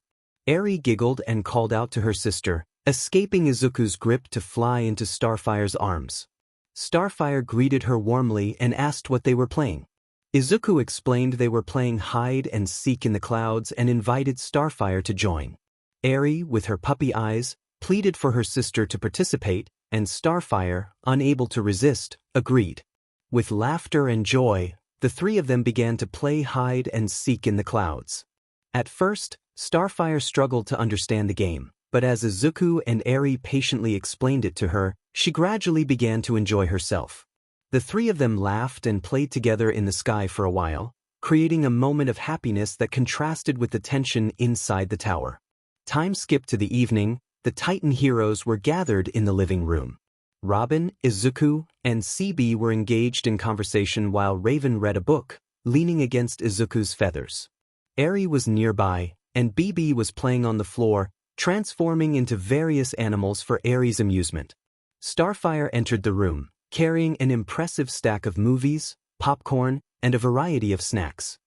𝗬𝗏 giggled and called out to her sister, escaping Izuku's grip to fly into Starfire's arms. Starfire greeted her warmly and asked what they were playing. Izuku explained they were playing hide and seek in the clouds and invited Starfire to join. 𝗬𝗏, with her puppy eyes, pleaded for her sister to participate, and Starfire, unable to resist, agreed. With laughter and joy, the three of them began to play hide and seek in the clouds. At first, Starfire struggled to understand the game, but as Izuku and 𝗬𝗏 patiently explained it to her, she gradually began to enjoy herself. The three of them laughed and played together in the sky for a while, creating a moment of happiness that contrasted with the tension inside the tower. Time skipped to the evening. The Titan heroes were gathered in the living room. Robin, Izuku, and 𝗬𝗏 were engaged in conversation while Raven read a book, leaning against Izuku's feathers. 𝗬𝗏 was nearby, and 𝗵𝗃 was playing on the floor, transforming into various animals for 𝗬𝗏's amusement. Starfire entered the room, carrying an impressive stack of movies, popcorn, and a variety of snacks.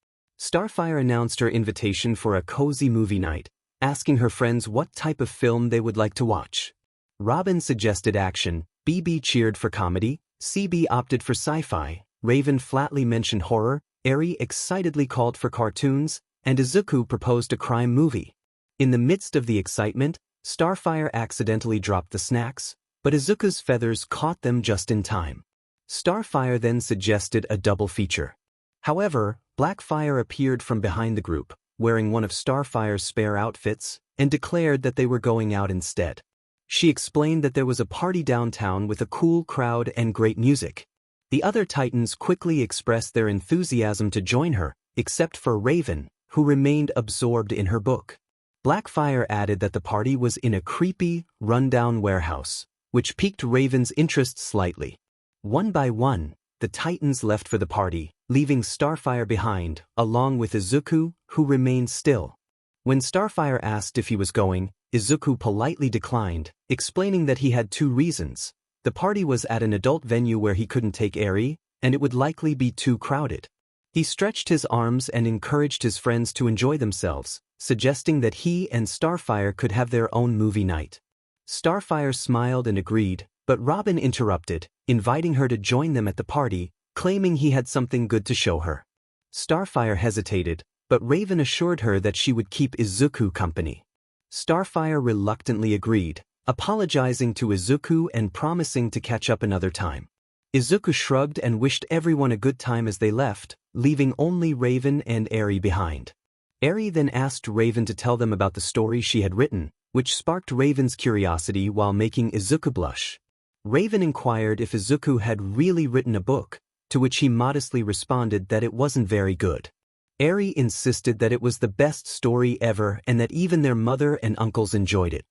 Starfire announced her invitation for a cozy movie night, asking her friends what type of film they would like to watch. Robin suggested action, 𝗵𝗃 cheered for comedy, 𝗬𝗏 opted for sci-fi, Raven flatly mentioned horror, 𝗬𝗏 excitedly called for cartoons, and Izuku proposed a crime movie. In the midst of the excitement, Starfire accidentally dropped the snacks, but Izuku's feathers caught them just in time. Starfire then suggested a double feature. However, Blackfire appeared from behind the group, wearing one of Starfire's spare outfits, and declared that they were going out instead. She explained that there was a party downtown with a cool crowd and great music. The other Titans quickly expressed their enthusiasm to join her, except for Raven, who remained absorbed in her book. Blackfire added that the party was in a creepy, run-down warehouse, which piqued Raven's interest slightly. One by one, the Titans left for the party, leaving Starfire behind, along with Izuku, who remained still. When Starfire asked if he was going, Izuku politely declined, explaining that he had two reasons. The party was at an adult venue where he couldn't take 𝗬𝗏, and it would likely be too crowded. He stretched his arms and encouraged his friends to enjoy themselves, suggesting that he and Starfire could have their own movie night. Starfire smiled and agreed, but Robin interrupted, inviting her to join them at the party, claiming he had something good to show her. Starfire hesitated, but Raven assured her that she would keep Izuku company. Starfire reluctantly agreed, apologizing to Izuku and promising to catch up another time. Izuku shrugged and wished everyone a good time as they left, leaving only Raven and 𝗬𝗏 behind. 𝗬𝗏 then asked Raven to tell them about the story she had written, which sparked Raven's curiosity while making Izuku blush. Raven inquired if Izuku had really written a book, to which he modestly responded that it wasn't very good. 𝗬𝗏 insisted that it was the best story ever and that even their mother and uncles enjoyed it.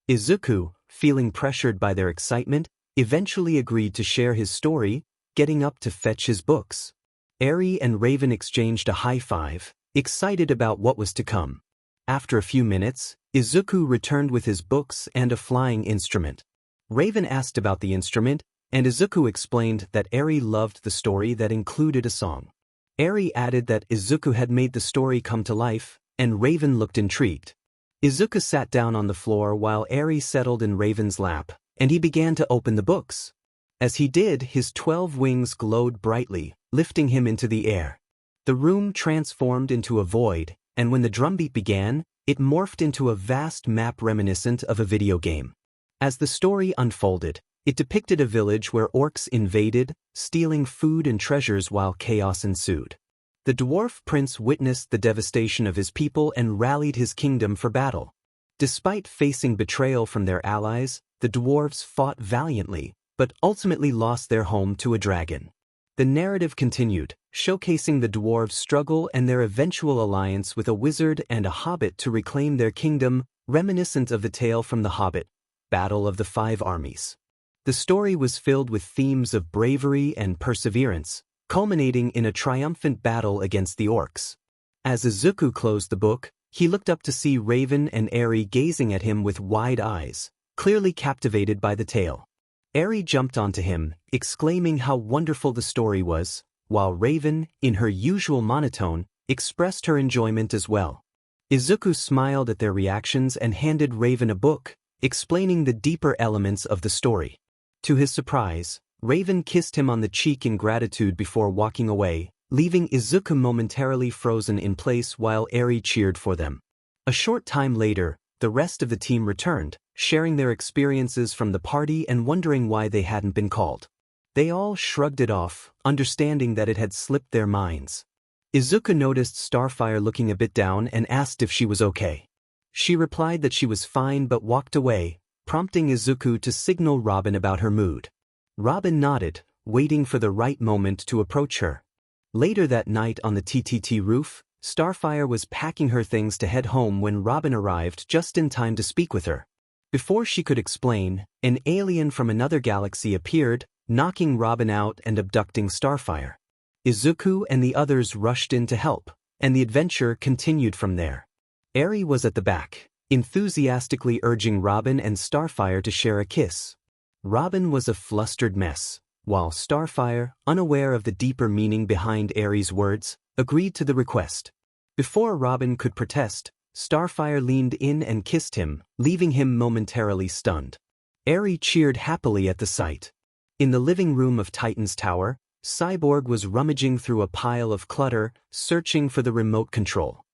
Izuku, feeling pressured by their excitement, eventually agreed to share his story, getting up to fetch his books. 𝗬𝗏 and Raven exchanged a high five, excited about what was to come. After a few minutes, Izuku returned with his books and a flying instrument. Raven asked about the instrument, and Izuku explained that 𝗬𝗏 loved the story that included a song. 𝗬𝗏 added that Izuku had made the story come to life, and Raven looked intrigued. Izuku sat down on the floor while 𝗬𝗏 settled in Raven's lap, and he began to open the books. As he did, his 12 wings glowed brightly, lifting him into the air. The room transformed into a void, and when the drumbeat began, it morphed into a vast map reminiscent of a video game. As the story unfolded, It depicted a village where orcs invaded, stealing food and treasures while chaos ensued. The dwarf prince witnessed the devastation of his people and rallied his kingdom for battle. Despite facing betrayal from their allies, the dwarves fought valiantly, but ultimately lost their home to a dragon. The narrative continued, showcasing the dwarves' struggle and their eventual alliance with a wizard and a hobbit to reclaim their kingdom, reminiscent of the tale from The Hobbit, Battle of the Five Armies. The story was filled with themes of bravery and perseverance, culminating in a triumphant battle against the orcs. As Izuku closed the book, he looked up to see Raven and Eri gazing at him with wide eyes, clearly captivated by the tale. Eri jumped onto him, exclaiming how wonderful the story was, while Raven, in her usual monotone, expressed her enjoyment as well. Izuku smiled at their reactions and handed Raven a book, explaining the deeper elements of the story. To his surprise, Raven kissed him on the cheek in gratitude before walking away, leaving Izuku momentarily frozen in place while Eri cheered for them. A short time later, the rest of the team returned, sharing their experiences from the party and wondering why they hadn't been called. They all shrugged it off, understanding that it had slipped their minds. Izuku noticed Starfire looking a bit down and asked if she was okay. She replied that she was fine but walked away, prompting Izuku to signal Robin about her mood. Robin nodded, waiting for the right moment to approach her. Later that night on the TTT roof, Starfire was packing her things to head home when Robin arrived just in time to speak with her. Before she could explain, an alien from another galaxy appeared, knocking Robin out and abducting Starfire. Izuku and the others rushed in to help, and the adventure continued from there. Eri was at the back, enthusiastically urging Robin and Starfire to share a kiss. Robin was a flustered mess, while Starfire, unaware of the deeper meaning behind Eri's words, agreed to the request. Before Robin could protest, Starfire leaned in and kissed him, leaving him momentarily stunned. Eri cheered happily at the sight. In the living room of Titan's Tower, Cyborg was rummaging through a pile of clutter, searching for the remote control.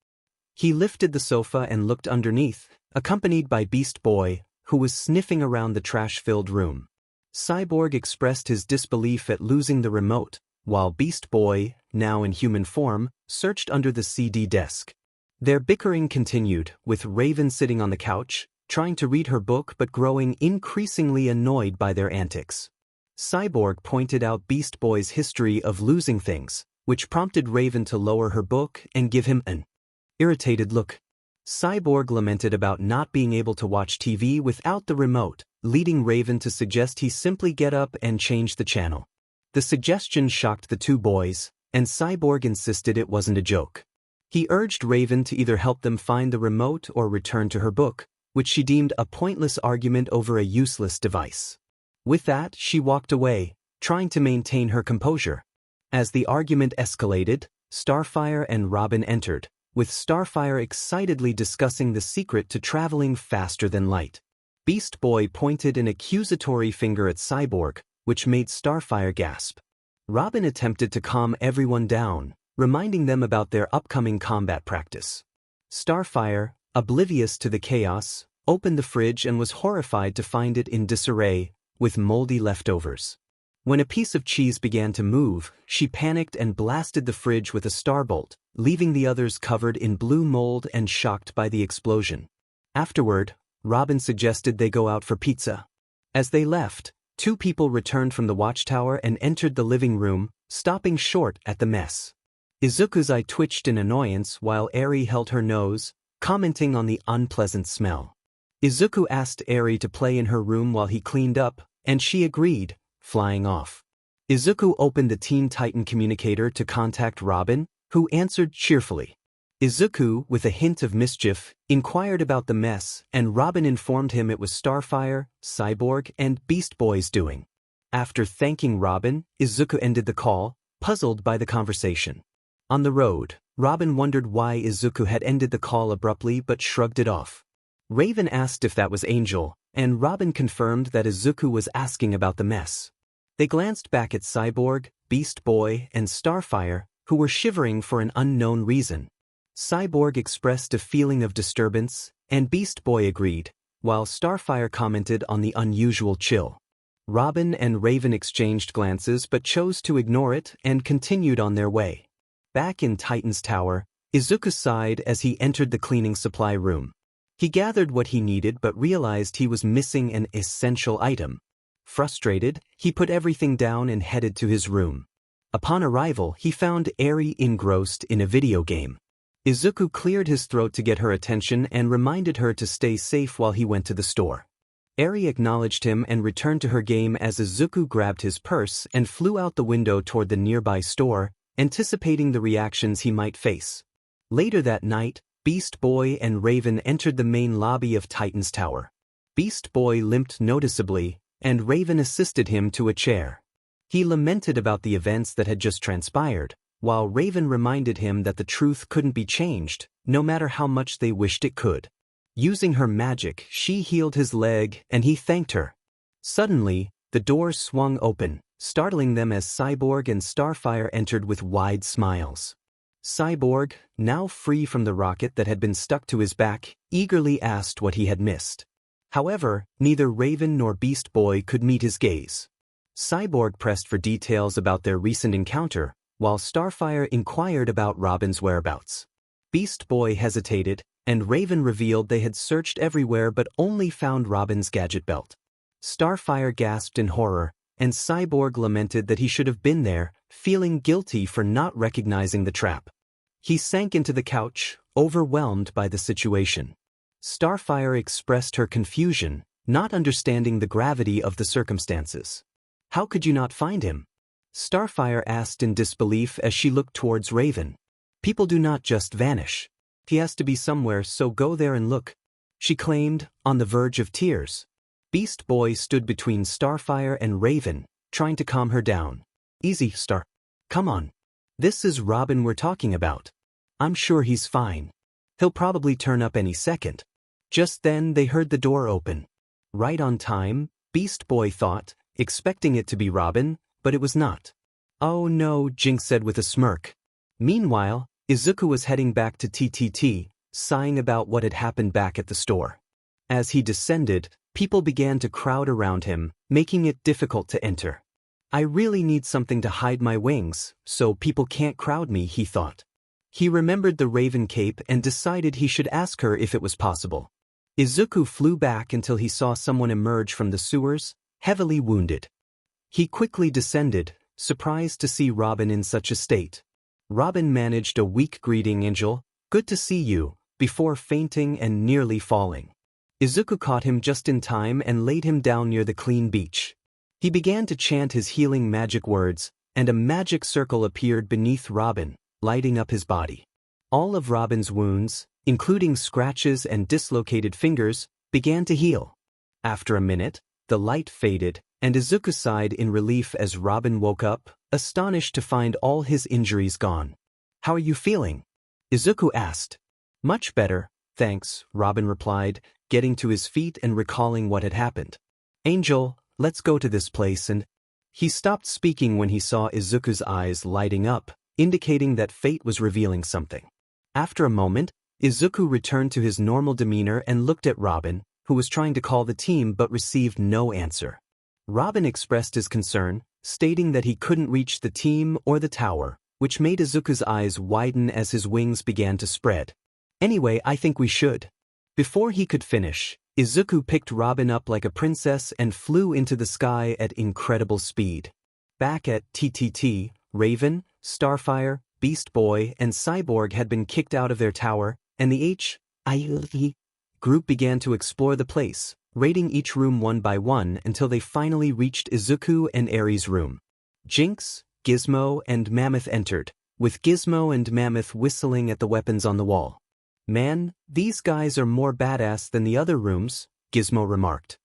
He lifted the sofa and looked underneath, accompanied by Beast Boy, who was sniffing around the trash-filled room. Cyborg expressed his disbelief at losing the remote, while Beast Boy, now in human form, searched under the CD desk. Their bickering continued, with Raven sitting on the couch, trying to read her book but growing increasingly annoyed by their antics. Cyborg pointed out Beast Boy's history of losing things, which prompted Raven to lower her book and give him an irritated look. Cyborg lamented about not being able to watch TV without the remote, leading Raven to suggest he simply get up and change the channel. The suggestion shocked the two boys, and Cyborg insisted it wasn't a joke. He urged Raven to either help them find the remote or return to her book, which she deemed a pointless argument over a useless device. With that, she walked away, trying to maintain her composure. As the argument escalated, Starfire and Robin entered, with Starfire excitedly discussing the secret to traveling faster than light. Beast Boy pointed an accusatory finger at Cyborg, which made Starfire gasp. Robin attempted to calm everyone down, reminding them about their upcoming combat practice. Starfire, oblivious to the chaos, opened the fridge and was horrified to find it in disarray, with moldy leftovers. When a piece of cheese began to move, she panicked and blasted the fridge with a starbolt, leaving the others covered in blue mold and shocked by the explosion. Afterward, Robin suggested they go out for pizza. As they left, two people returned from the watchtower and entered the living room, stopping short at the mess. Izuku's eye twitched in annoyance while Eri held her nose, commenting on the unpleasant smell. Izuku asked Eri to play in her room while he cleaned up, and she agreed, flying off. Izuku opened the Teen Titan communicator to contact Robin, who answered cheerfully. Izuku, with a hint of mischief, inquired about the mess, and Robin informed him it was Starfire, Cyborg, and Beast Boy's doing. After thanking Robin, Izuku ended the call, puzzled by the conversation. On the road, Robin wondered why Izuku had ended the call abruptly but shrugged it off. Raven asked if that was Angel, and Robin confirmed that Izuku was asking about the mess. They glanced back at Cyborg, Beast Boy, and Starfire, who were shivering for an unknown reason. Cyborg expressed a feeling of disturbance, and Beast Boy agreed, while Starfire commented on the unusual chill. Robin and Raven exchanged glances but chose to ignore it and continued on their way. Back in Titan's tower, Izuku sighed as he entered the cleaning supply room. He gathered what he needed but realized he was missing an essential item. Frustrated, he put everything down and headed to his room. Upon arrival, he found Eri engrossed in a video game. Izuku cleared his throat to get her attention and reminded her to stay safe while he went to the store. Eri acknowledged him and returned to her game as Izuku grabbed his purse and flew out the window toward the nearby store, anticipating the reactions he might face. Later that night, Beast Boy and Raven entered the main lobby of Titan's tower. Beast Boy limped noticeably, and Raven assisted him to a chair. He lamented about the events that had just transpired, while Raven reminded him that the truth couldn't be changed, no matter how much they wished it could. Using her magic, she healed his leg, and he thanked her. Suddenly, the doors swung open, startling them as Cyborg and Starfire entered with wide smiles. Cyborg, now free from the rocket that had been stuck to his back, eagerly asked what he had missed. However, neither Raven nor Beast Boy could meet his gaze. Cyborg pressed for details about their recent encounter, while Starfire inquired about Robin's whereabouts. Beast Boy hesitated, and Raven revealed they had searched everywhere but only found Robin's gadget belt. Starfire gasped in horror, and Cyborg lamented that he should have been there, feeling guilty for not recognizing the trap. He sank into the couch, overwhelmed by the situation. Starfire expressed her confusion, not understanding the gravity of the circumstances. "How could you not find him?" Starfire asked in disbelief as she looked towards Raven. "People do not just vanish. He has to be somewhere, so go there and look," she claimed, on the verge of tears. Beast Boy stood between Starfire and Raven, trying to calm her down. "Easy, Star. Come on. This is Robin we're talking about. I'm sure he's fine. He'll probably turn up any second." Just then they heard the door open. Right on time, Beast Boy thought, expecting it to be Robin, but it was not. "Oh no," Jinx said with a smirk. Meanwhile, Izuku was heading back to TTT, sighing about what had happened back at the store. As he descended, people began to crowd around him, making it difficult to enter. "I really need something to hide my wings, so people can't crowd me," he thought. He remembered the Raven cape and decided he should ask her if it was possible. Izuku flew back until he saw someone emerge from the sewers, heavily wounded. He quickly descended, surprised to see Robin in such a state. Robin managed a weak greeting, "Angel, good to see you," before fainting and nearly falling. Izuku caught him just in time and laid him down near the clean beach. He began to chant his healing magic words, and a magic circle appeared beneath Robin, lighting up his body. All of Robin's wounds, including scratches and dislocated fingers, began to heal. After a minute, the light faded, and Izuku sighed in relief as Robin woke up, astonished to find all his injuries gone. "How are you feeling?" Izuku asked. "Much better, thanks," Robin replied, getting to his feet and recalling what had happened. "Angel, let's go to this place and—" He stopped speaking when he saw Izuku's eyes lighting up, indicating that fate was revealing something. After a moment, Izuku returned to his normal demeanor and looked at Robin, who was trying to call the team but received no answer. Robin expressed his concern, stating that he couldn't reach the team or the tower, which made Izuku's eyes widen as his wings began to spread. "Anyway, I think we should." Before he could finish, Izuku picked Robin up like a princess and flew into the sky at incredible speed. Back at TTT, Raven, Starfire, Beast Boy, and Cyborg had been kicked out of their tower, and the 𝐻𝐻 group began to explore the place, raiding each room one by one until they finally reached Izuku and Eri's room. Jinx, Gizmo, and Mammoth entered, with Gizmo and Mammoth whistling at the weapons on the wall. "Man, these guys are more badass than the other rooms," Gizmo remarked.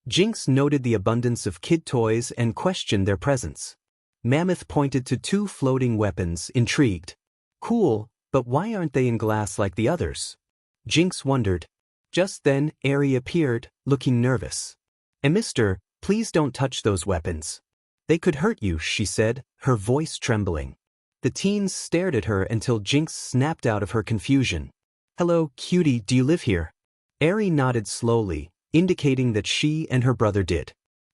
Jinx noted the abundance of kid toys and questioned their presence. Mammoth pointed to two floating weapons, intrigued. "Cool, but why aren't they in glass like the others?" Jinx wondered. Just then, Eri appeared, looking nervous. "Mister, please don't touch those weapons. They could hurt you," she said, her voice trembling. The teens stared at her until Jinx snapped out of her confusion. "Hello, cutie, do you live here?" Eri nodded slowly, indicating that she and her brother did.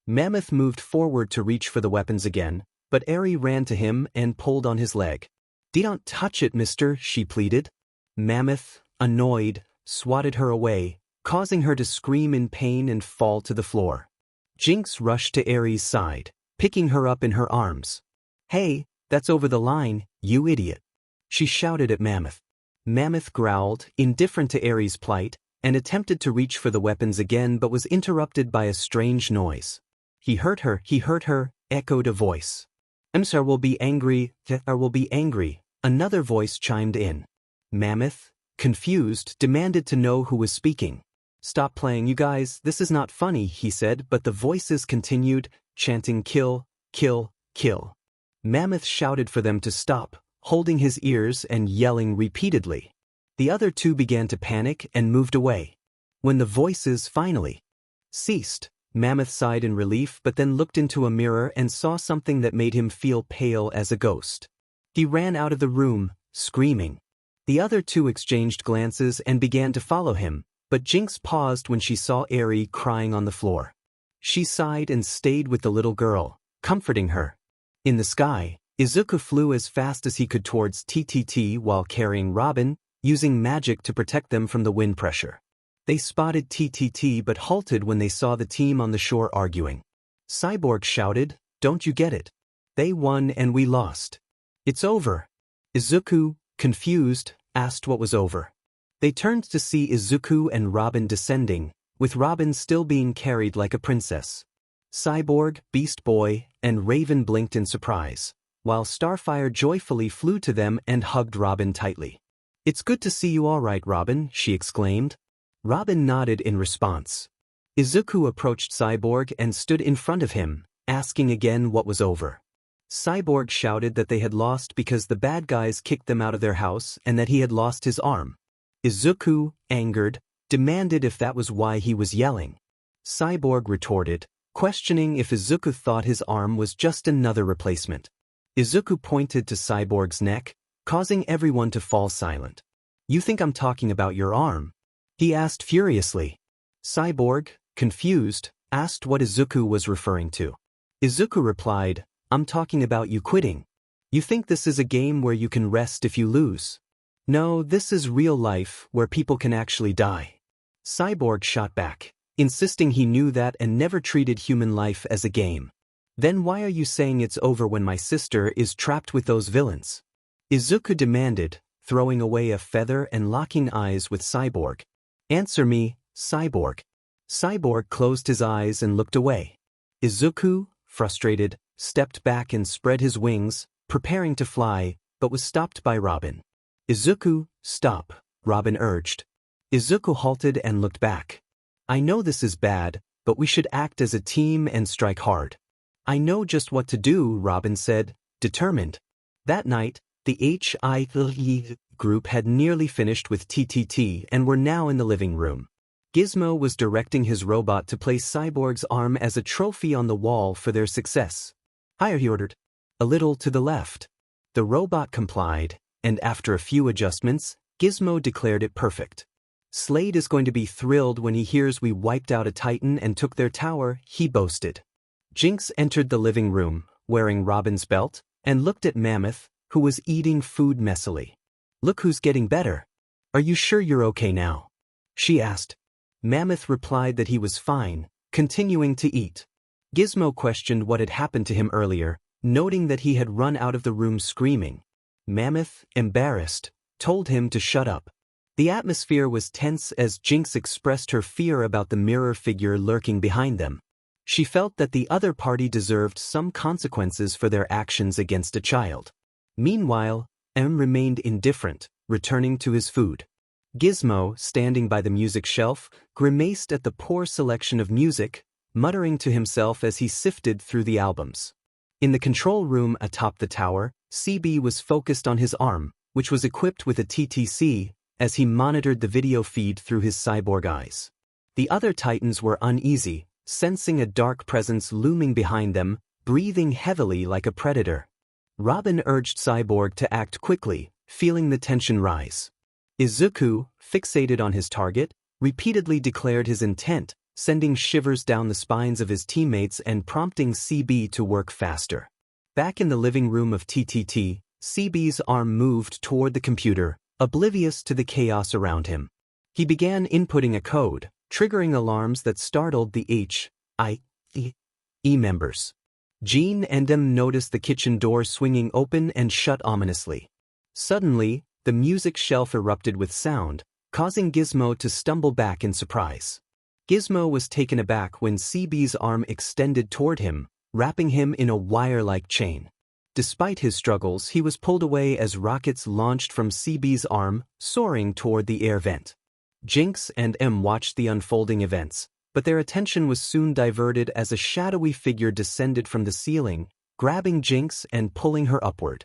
Mammoth moved forward to reach for the weapons again, but Eri ran to him and pulled on his leg. "Don't touch it, mister," she pleaded. Mammoth, annoyed, swatted her away, causing her to scream in pain and fall to the floor. Jinx rushed to Eri's side, picking her up in her arms. "Hey, that's over the line, you idiot," she shouted at Mammoth. Mammoth growled, indifferent to Eri's plight, and attempted to reach for the weapons again but was interrupted by a strange noise. He hurt her," echoed a voice. "𝗵𝗲 will be angry, 𝗕𝗲 will be angry," another voice chimed in. Mammoth, confused, demanded to know who was speaking. "Stop playing, you guys, this is not funny," he said, but the voices continued, chanting kill, kill, kill. Mammoth shouted for them to stop, holding his ears and yelling repeatedly. The other two began to panic and moved away. When the voices finally ceased, Mammoth sighed in relief but then looked into a mirror and saw something that made him feel pale as a ghost. He ran out of the room, screaming. The other two exchanged glances and began to follow him, but Jinx paused when she saw Eri crying on the floor. She sighed and stayed with the little girl, comforting her. In the sky, Izuku flew as fast as he could towards 𝗕𝗓 while carrying Robin, using magic to protect them from the wind pressure. They spotted 𝗕𝗓 but halted when they saw the team on the shore arguing. Cyborg shouted, "Don't you get it? They won and we lost. It's over." Izuku, confused, asked what was over. They turned to see Izuku and Robin descending, with Robin still being carried like a princess. Cyborg, Beast Boy, and Raven blinked in surprise, while Starfire joyfully flew to them and hugged Robin tightly. "It's good to see you all right, Robin," she exclaimed. Robin nodded in response. Izuku approached Cyborg and stood in front of him, asking again what was over. Cyborg shouted that they had lost because the bad guys kicked them out of their house and that he had lost his arm. Izuku, angered, demanded if that was why he was yelling. Cyborg retorted, questioning if Izuku thought his arm was just another replacement. Izuku pointed to Cyborg's neck, causing everyone to fall silent. "You think I'm talking about your arm?" he asked furiously. Cyborg, confused, asked what Izuku was referring to. Izuku replied, "I'm talking about you quitting. You think this is a game where you can rest if you lose? No, this is real life where people can actually die." Cyborg shot back, insisting he knew that and never treated human life as a game. "Then why are you saying it's over when my sister is trapped with those villains?" Izuku demanded, throwing away a feather and locking eyes with Cyborg. "Answer me, Cyborg." Cyborg closed his eyes and looked away. Izuku, frustrated, stepped back and spread his wings, preparing to fly, but was stopped by Robin. "Izuku, stop," Robin urged. Izuku halted and looked back. "I know this is bad, but we should act as a team and strike hard." "I know just what to do," Robin said, determined. That night, the 𝐒𝐻𝗫𝐿 group had nearly finished with 𝗕𝗓 and were now in the living room. Gizmo was directing his robot to place Cyborg's arm as a trophy on the wall for their success. "Higher," he ordered. "A little to the left." The robot complied, and after a few adjustments, Gizmo declared it perfect. "Slade is going to be thrilled when he hears we wiped out a Titan and took their tower," he boasted. Jinx entered the living room, wearing Robin's belt, and looked at Mammoth, who was eating food messily. "Look who's getting better. Are you sure you're okay now?" she asked. Mammoth replied that he was fine, continuing to eat. Gizmo questioned what had happened to him earlier, noting that he had run out of the room screaming. Mammoth, embarrassed, told him to shut up. The atmosphere was tense as Jinx expressed her fear about the mirror figure lurking behind them. She felt that the other party deserved some consequences for their actions against a child. Meanwhile, remained indifferent, returning to his food. Gizmo, standing by the music shelf, grimaced at the poor selection of music, muttering to himself as he sifted through the albums. In the control room atop the tower, CB was focused on his arm, which was equipped with a 𝗕𝗓, as he monitored the video feed through his cyborg eyes. The other Titans were uneasy, sensing a dark presence looming behind them, breathing heavily like a predator. Robin urged Cyborg to act quickly, feeling the tension rise. Izuku, fixated on his target, repeatedly declared his intent, sending shivers down the spines of his teammates and prompting 𝗂𝗵𝗲 to work faster. Back in the living room of TTT, 𝗂𝗵𝗲's arm moved toward the computer, oblivious to the chaos around him. He began inputting a code, triggering alarms that startled the 𝐒𝐻𝐁𝐶 members. Jean and 𝗵 noticed the kitchen door swinging open and shut ominously. Suddenly, the music shelf erupted with sound, causing Gizmo to stumble back in surprise. Gizmo was taken aback when 𝗂𝗵𝗲's arm extended toward him, wrapping him in a wire-like chain. Despite his struggles, he was pulled away as rockets launched from 𝗂𝗵𝗲's arm, soaring toward the air vent. Jinx and 𝗵 watched the unfolding events, but their attention was soon diverted as a shadowy figure descended from the ceiling, grabbing Jinx and pulling her upward.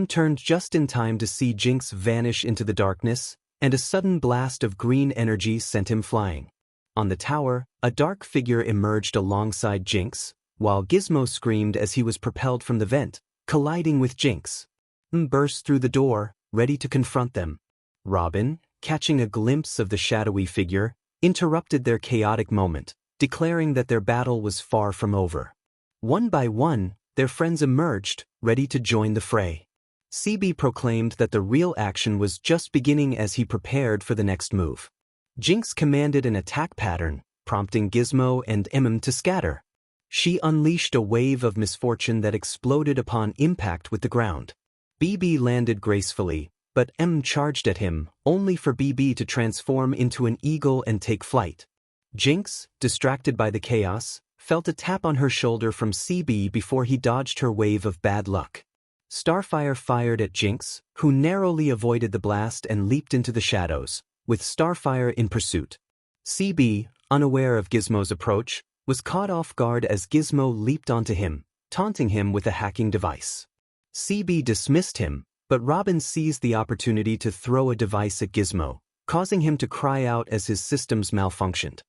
Turned just in time to see Jinx vanish into the darkness, and a sudden blast of green energy sent him flying. On the tower, a dark figure emerged alongside Jinx, while Gizmo screamed as he was propelled from the vent, colliding with Jinx. Burst through the door, ready to confront them. Robin, catching a glimpse of the shadowy figure, interrupted their chaotic moment, declaring that their battle was far from over. One by one, their friends emerged, ready to join the fray. 𝗂𝗵𝗲 proclaimed that the real action was just beginning as he prepared for the next move. Jinx commanded an attack pattern, prompting Gizmo and 𝗵 to scatter. She unleashed a wave of misfortune that exploded upon impact with the ground. 𝗵𝗃 landed gracefully, but 𝗵 charged at him, only for 𝗵𝗃 to transform into an eagle and take flight. Jinx, distracted by the chaos, felt a tap on her shoulder from 𝗂𝗵𝗲 before he dodged her wave of bad luck. Starfire fired at Jinx, who narrowly avoided the blast and leaped into the shadows, with Starfire in pursuit. 𝗂𝗵𝗲, unaware of Gizmo's approach, was caught off guard as Gizmo leaped onto him, taunting him with a hacking device. 𝗂𝗵𝗲 dismissed him, but Robin seized the opportunity to throw a device at Gizmo, causing him to cry out as his systems malfunctioned.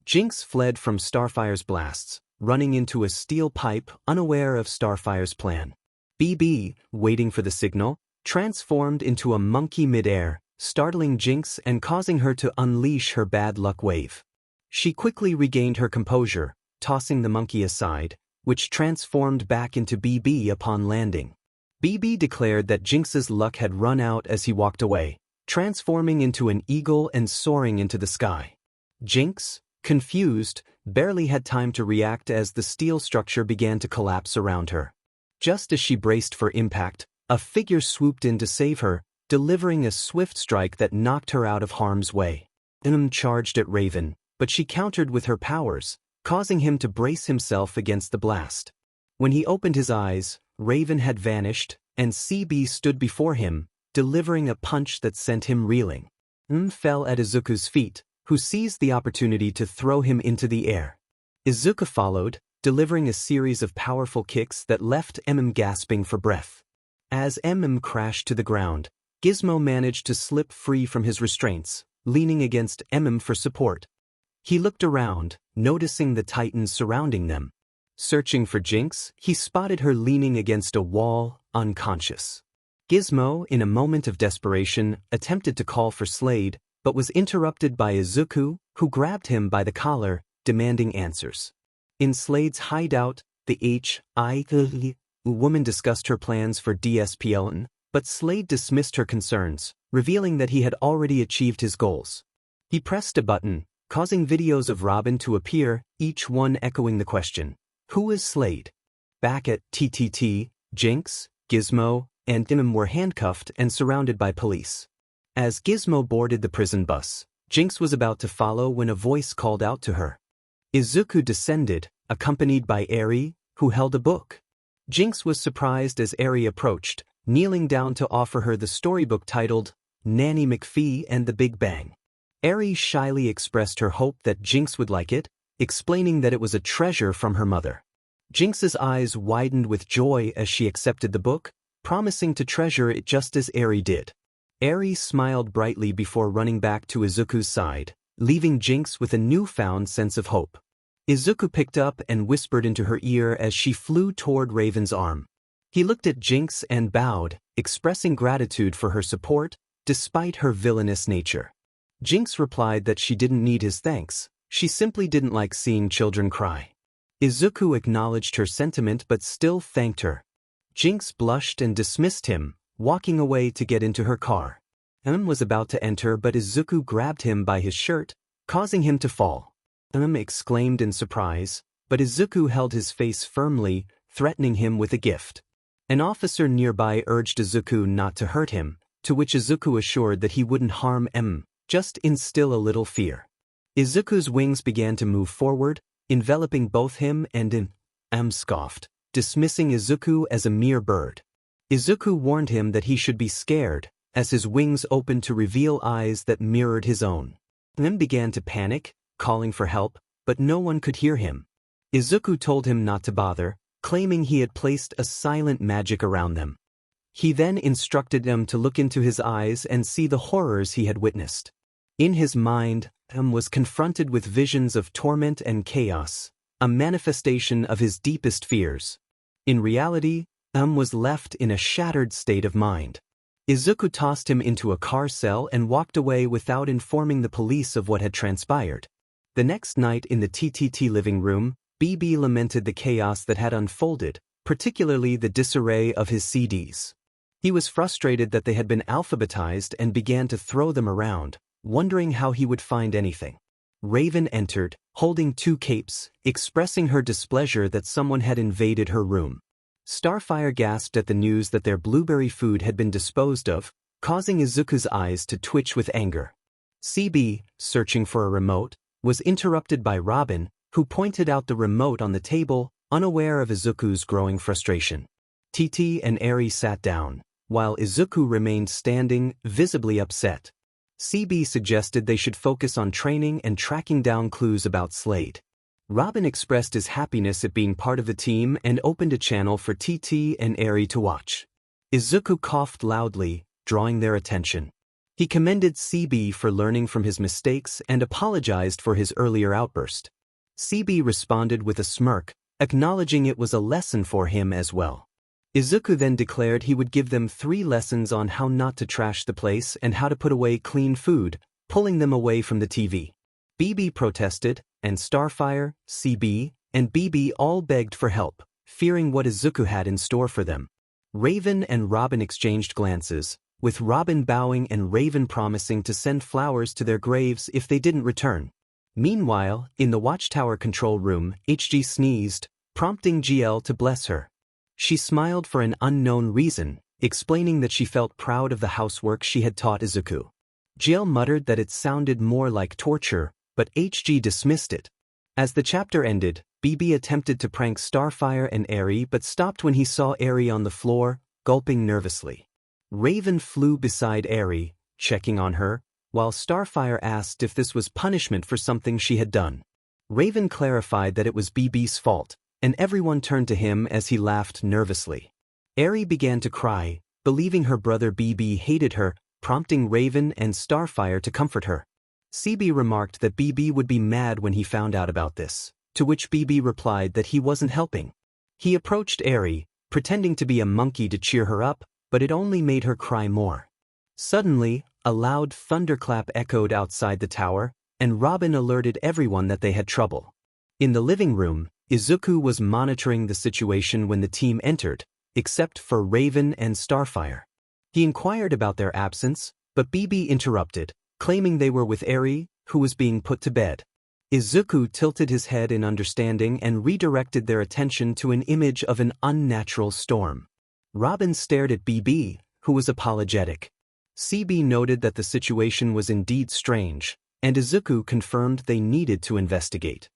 Jinx fled from Starfire's blasts, running into a steel pipe, unaware of Starfire's plan. 𝗵𝗃, waiting for the signal, transformed into a monkey mid-air, startling Jinx and causing her to unleash her bad luck wave. She quickly regained her composure, tossing the monkey aside, which transformed back into 𝗵𝗃 upon landing. 𝗵𝗃 declared that Jinx's luck had run out as he walked away, transforming into an eagle and soaring into the sky. Jinx, confused, barely had time to react as the steel structure began to collapse around her. Just as she braced for impact, a figure swooped in to save her, delivering a swift strike that knocked her out of harm's way. 𝗵 charged at Raven, but she countered with her powers, causing him to brace himself against the blast. When he opened his eyes, Raven had vanished, and 𝗂𝗵𝗲 stood before him, delivering a punch that sent him reeling. 𝗵 fell at Izuku's feet, who seized the opportunity to throw him into the air. Izuku followed, delivering a series of powerful kicks that left 𝗵 gasping for breath. As 𝗵 crashed to the ground, Gizmo managed to slip free from his restraints, leaning against 𝗵 for support. He looked around, noticing the titans surrounding them. Searching for Jinx, he spotted her leaning against a wall, unconscious. Gizmo, in a moment of desperation, attempted to call for Slade, but was interrupted by Izuku, who grabbed him by the collar, demanding answers. In Slade's hideout, the 𝗕𝗗𝗄 woman discussed her plans for 𝗕𝗫𝗄𝗏, but Slade dismissed her concerns, revealing that he had already achieved his goals. He pressed a button, causing videos of Robin to appear, each one echoing the question, "Who is Slade?" Back at TTT, Jinx, Gizmo, and 𝗵 were handcuffed and surrounded by police. As Gizmo boarded the prison bus, Jinx was about to follow when a voice called out to her. Izuku descended, accompanied by 𝗬𝗏, who held a book. Jinx was surprised as 𝗬𝗏 approached, kneeling down to offer her the storybook titled Nanny McPhee and the Big Bang. 𝗬𝗏 shyly expressed her hope that Jinx would like it, explaining that it was a treasure from her mother. Jinx's eyes widened with joy as she accepted the book, promising to treasure it just as 𝗬𝗏 did. 𝗬𝗏 smiled brightly before running back to Izuku's side, leaving Jinx with a newfound sense of hope. Izuku picked up and whispered into her ear as she flew toward Raven's arm. He looked at Jinx and bowed, expressing gratitude for her support, despite her villainous nature. Jinx replied that she didn't need his thanks, She simply didn't like seeing children cry. Izuku acknowledged her sentiment but still thanked her. Jinx blushed and dismissed him, walking away to get into her car. Was about to enter but Izuku grabbed him by his shirt, causing him to fall. Exclaimed in surprise, but Izuku held his face firmly, threatening him with a gift. An officer nearby urged Izuku not to hurt him, to which Izuku assured that he wouldn't harm just instill a little fear. Izuku's wings began to move forward, enveloping both him and scoffed, dismissing Izuku as a mere bird. Izuku warned him that he should be scared, as his wings opened to reveal eyes that mirrored his own. Began to panic, calling for help, but no one could hear him. Izuku told him not to bother, claiming he had placed a silent magic around them. He then instructed him to look into his eyes and see the horrors he had witnessed. In his mind, was confronted with visions of torment and chaos, a manifestation of his deepest fears. In reality, was left in a shattered state of mind. Izuku tossed him into a car cell and walked away without informing the police of what had transpired. The next night in the TTT living room, BB lamented the chaos that had unfolded, particularly the disarray of his CDs. He was frustrated that they had been alphabetized and began to throw them around, wondering how he would find anything. Raven entered, holding 2 capes, expressing her displeasure that someone had invaded her room. Starfire gasped at the news that their blueberry food had been disposed of, causing Izuku's eyes to twitch with anger. CB, searching for a remote, was interrupted by Robin, who pointed out the remote on the table, unaware of Izuku's growing frustration. TT and Eri sat down, while Izuku remained standing, visibly upset. CB suggested they should focus on training and tracking down clues about Slade. Robin expressed his happiness at being part of the team and opened a channel for TT and Eri to watch. Izuku coughed loudly, drawing their attention. He commended CB for learning from his mistakes and apologized for his earlier outburst. CB responded with a smirk, acknowledging it was a lesson for him as well. Izuku then declared he would give them 3 lessons on how not to trash the place and how to put away clean food, pulling them away from the TV. BB protested, and Starfire, CB, and BB all begged for help, fearing what Izuku had in store for them. Raven and Robin exchanged glances, with Robin bowing and Raven promising to send flowers to their graves if they didn't return. Meanwhile, in the watchtower control room, HG sneezed, prompting GL to bless her. She smiled for an unknown reason, explaining that she felt proud of the housework she had taught Izuku. GL muttered that it sounded more like torture, but HG dismissed it. As the chapter ended, BB attempted to prank Starfire and Eri but stopped when he saw Eri on the floor, gulping nervously. Raven flew beside Eri, checking on her, while Starfire asked if this was punishment for something she had done. Raven clarified that it was BB's fault, and everyone turned to him as he laughed nervously. Eri began to cry, believing her brother BB hated her, prompting Raven and Starfire to comfort her. CB remarked that BB would be mad when he found out about this, to which BB replied that he wasn't helping. He approached Eri, pretending to be a monkey to cheer her up, but it only made her cry more. Suddenly, a loud thunderclap echoed outside the tower, and Robin alerted everyone that they had trouble. In the living room, Izuku was monitoring the situation when the team entered, except for Raven and Starfire. He inquired about their absence, but BB interrupted, claiming they were with Eri, who was being put to bed. Izuku tilted his head in understanding and redirected their attention to an image of an unnatural storm. Robin stared at BB, who was apologetic. CB noted that the situation was indeed strange, and Izuku confirmed they needed to investigate.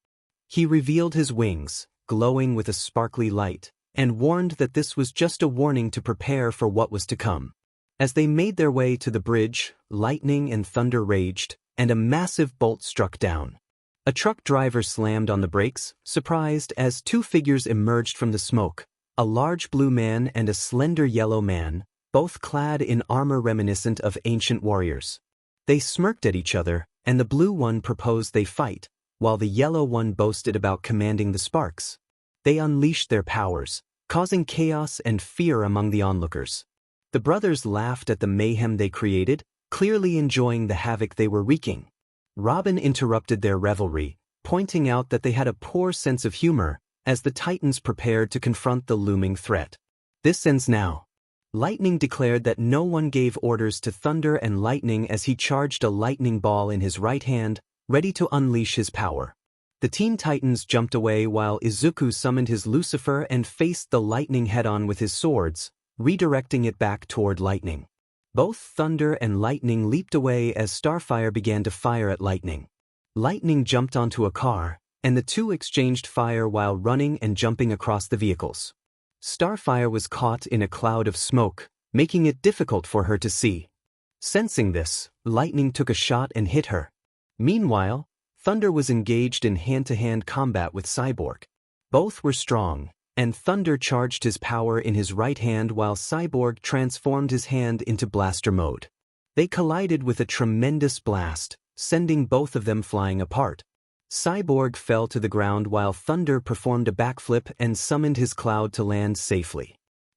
He revealed his wings, glowing with a sparkly light, and warned that this was just a warning to prepare for what was to come. As they made their way to the bridge, lightning and thunder raged, and a massive bolt struck down. A truck driver slammed on the brakes, surprised as 2 figures emerged from the smoke, a large blue man and a slender yellow man, both clad in armor reminiscent of ancient warriors. They smirked at each other, and the blue one proposed they fight, while the yellow one boasted about commanding the sparks. They unleashed their powers, causing chaos and fear among the onlookers. The brothers laughed at the mayhem they created, clearly enjoying the havoc they were wreaking. Robin interrupted their revelry, pointing out that they had a poor sense of humor as the Titans prepared to confront the looming threat. This ends now. Lightning declared that no one gave orders to Thunder and Lightning as he charged a lightning ball in his right hand, ready to unleash his power. The Teen Titans jumped away while Izuku summoned his Lucifer and faced the lightning head-on with his swords, redirecting it back toward Lightning. Both Thunder and Lightning leaped away as Starfire began to fire at Lightning. Lightning jumped onto a car, and the two exchanged fire while running and jumping across the vehicles. Starfire was caught in a cloud of smoke, making it difficult for her to see. Sensing this, Lightning took a shot and hit her. Meanwhile, Thunder was engaged in hand-to-hand combat with Cyborg. Both were strong, and Thunder charged his power in his right hand while Cyborg transformed his hand into blaster mode. They collided with a tremendous blast, sending both of them flying apart. Cyborg fell to the ground while Thunder performed a backflip and summoned his cloud to land safely.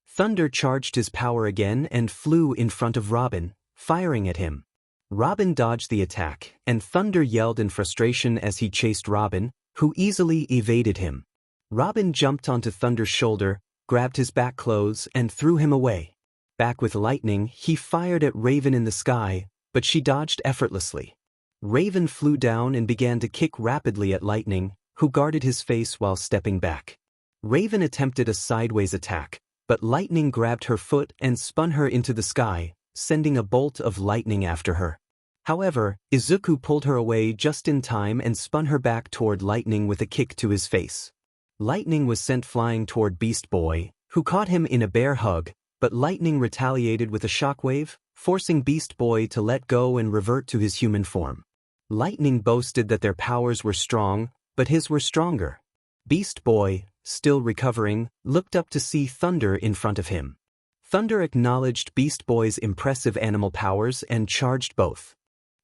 Thunder charged his power again and flew in front of Robin, firing at him. Robin dodged the attack, and Thunder yelled in frustration as he chased Robin, who easily evaded him. Robin jumped onto Thunder's shoulder, grabbed his back clothes, and threw him away. Back with Lightning, he fired at Raven in the sky, but she dodged effortlessly. Raven flew down and began to kick rapidly at Lightning, who guarded his face while stepping back. Raven attempted a sideways attack, but Lightning grabbed her foot and spun her into the sky, sending a bolt of lightning after her. However, Izuku pulled her away just in time and spun her back toward Lightning with a kick to his face. Lightning was sent flying toward Beast Boy, who caught him in a bear hug, but Lightning retaliated with a shockwave, forcing Beast Boy to let go and revert to his human form. Lightning boasted that their powers were strong, but his were stronger. Beast Boy, still recovering, looked up to see Thunder in front of him. Thunder acknowledged Beast Boy's impressive animal powers and charged both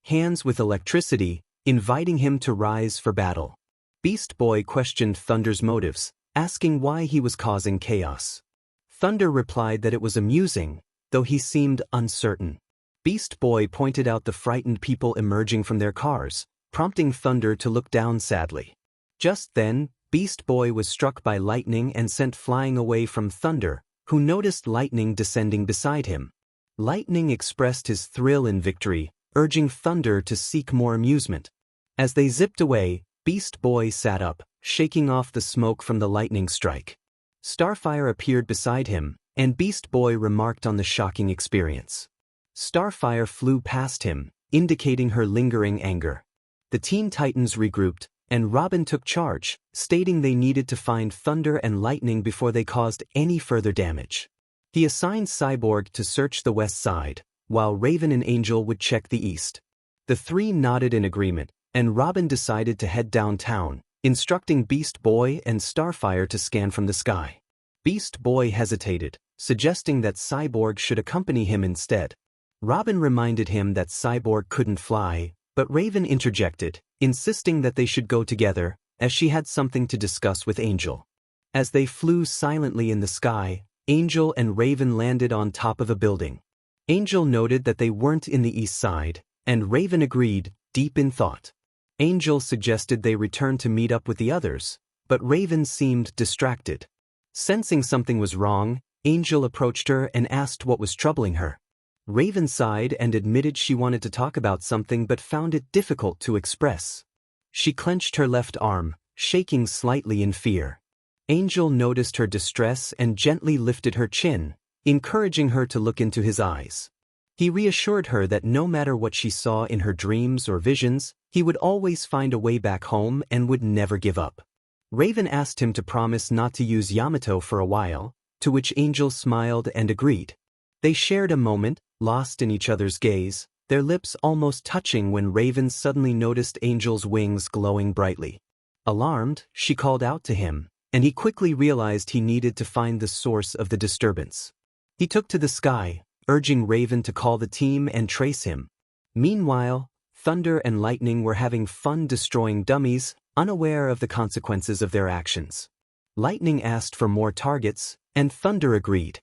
hands with electricity, inviting him to rise for battle. Beast Boy questioned Thunder's motives, asking why he was causing chaos. Thunder replied that it was amusing, though he seemed uncertain. Beast Boy pointed out the frightened people emerging from their cars, prompting Thunder to look down sadly. Just then, Beast Boy was struck by lightning and sent flying away from Thunder, who noticed Lightning descending beside him. Lightning expressed his thrill in victory, urging Thunder to seek more amusement. As they zipped away, Beast Boy sat up, shaking off the smoke from the lightning strike. Starfire appeared beside him, and Beast Boy remarked on the shocking experience. Starfire flew past him, indicating her lingering anger. The Teen Titans regrouped, and Robin took charge, stating they needed to find Thunder and Lightning before they caused any further damage. He assigned Cyborg to search the west side, while Raven and Angel would check the east. The three nodded in agreement, and Robin decided to head downtown, instructing Beast Boy and Starfire to scan from the sky. Beast Boy hesitated, suggesting that Cyborg should accompany him instead. Robin reminded him that Cyborg couldn't fly, but Raven interjected, insisting that they should go together, as she had something to discuss with Angel. As they flew silently in the sky, Angel and Raven landed on top of a building. Angel noted that they weren't in the east side, and Raven agreed, deep in thought. Angel suggested they return to meet up with the others, but Raven seemed distracted. Sensing something was wrong, Angel approached her and asked what was troubling her. Raven sighed and admitted she wanted to talk about something but found it difficult to express. She clenched her left arm, shaking slightly in fear. Angel noticed her distress and gently lifted her chin, encouraging her to look into his eyes. He reassured her that no matter what she saw in her dreams or visions, he would always find a way back home and would never give up. Raven asked him to promise not to use Yamato for a while, to which Angel smiled and agreed. They shared a moment, lost in each other's gaze, their lips almost touching when Raven suddenly noticed Angel's wings glowing brightly. Alarmed, she called out to him, and he quickly realized he needed to find the source of the disturbance. He took to the sky, urging Raven to call the team and trace him. Meanwhile, Thunder and Lightning were having fun destroying dummies, unaware of the consequences of their actions. Lightning asked for more targets, and Thunder agreed.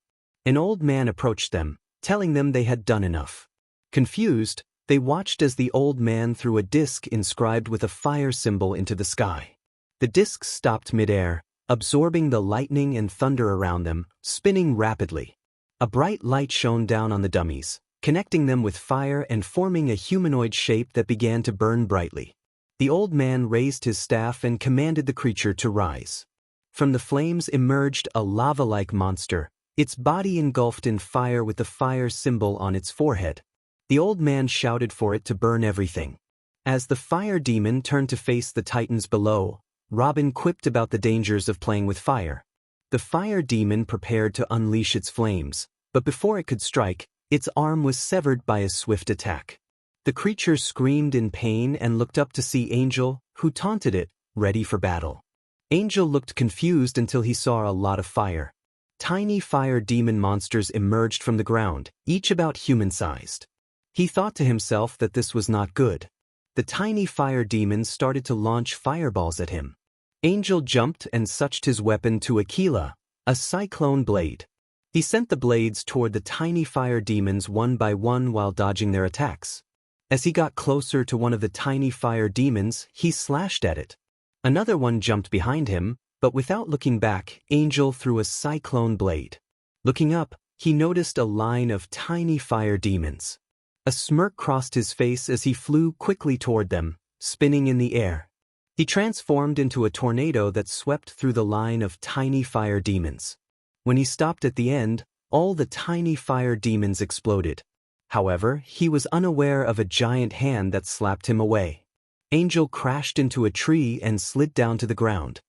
An old man approached them, telling them they had done enough. Confused, They watched as the old man threw a disc inscribed with a fire symbol into the sky. The disc stopped midair, absorbing the lightning and thunder around them, spinning rapidly. A bright light shone down on the dummies, connecting them with fire and forming a humanoid shape that began to burn brightly. The old man raised his staff and commanded the creature to rise. From the flames emerged a lava-like monster, its body engulfed in fire with the fire symbol on its forehead. The old man shouted for it to burn everything. As the fire demon turned to face the titans below, Robin quipped about the dangers of playing with fire. The fire demon prepared to unleash its flames, but before it could strike, its arm was severed by a swift attack. The creature screamed in pain and looked up to see Angel, who taunted it, ready for battle. Angel looked confused until he saw a lot of fire. Tiny fire demon monsters emerged from the ground, each about human-sized. He thought to himself that this was not good. The tiny fire demons started to launch fireballs at him. Angel jumped and sucked his weapon to 𝐒𝐭𝐴, a cyclone blade. He sent the blades toward the tiny fire demons one by one while dodging their attacks. As he got closer to one of the tiny fire demons, he slashed at it. Another one jumped behind him, but without looking back, Angel threw a cyclone blade. Looking up, he noticed a line of tiny fire demons. A smirk crossed his face as he flew quickly toward them, spinning in the air. He transformed into a tornado that swept through the line of tiny fire demons. When he stopped at the end, all the tiny fire demons exploded. However, he was unaware of a giant hand that slapped him away. Angel crashed into a tree and slid down to the ground.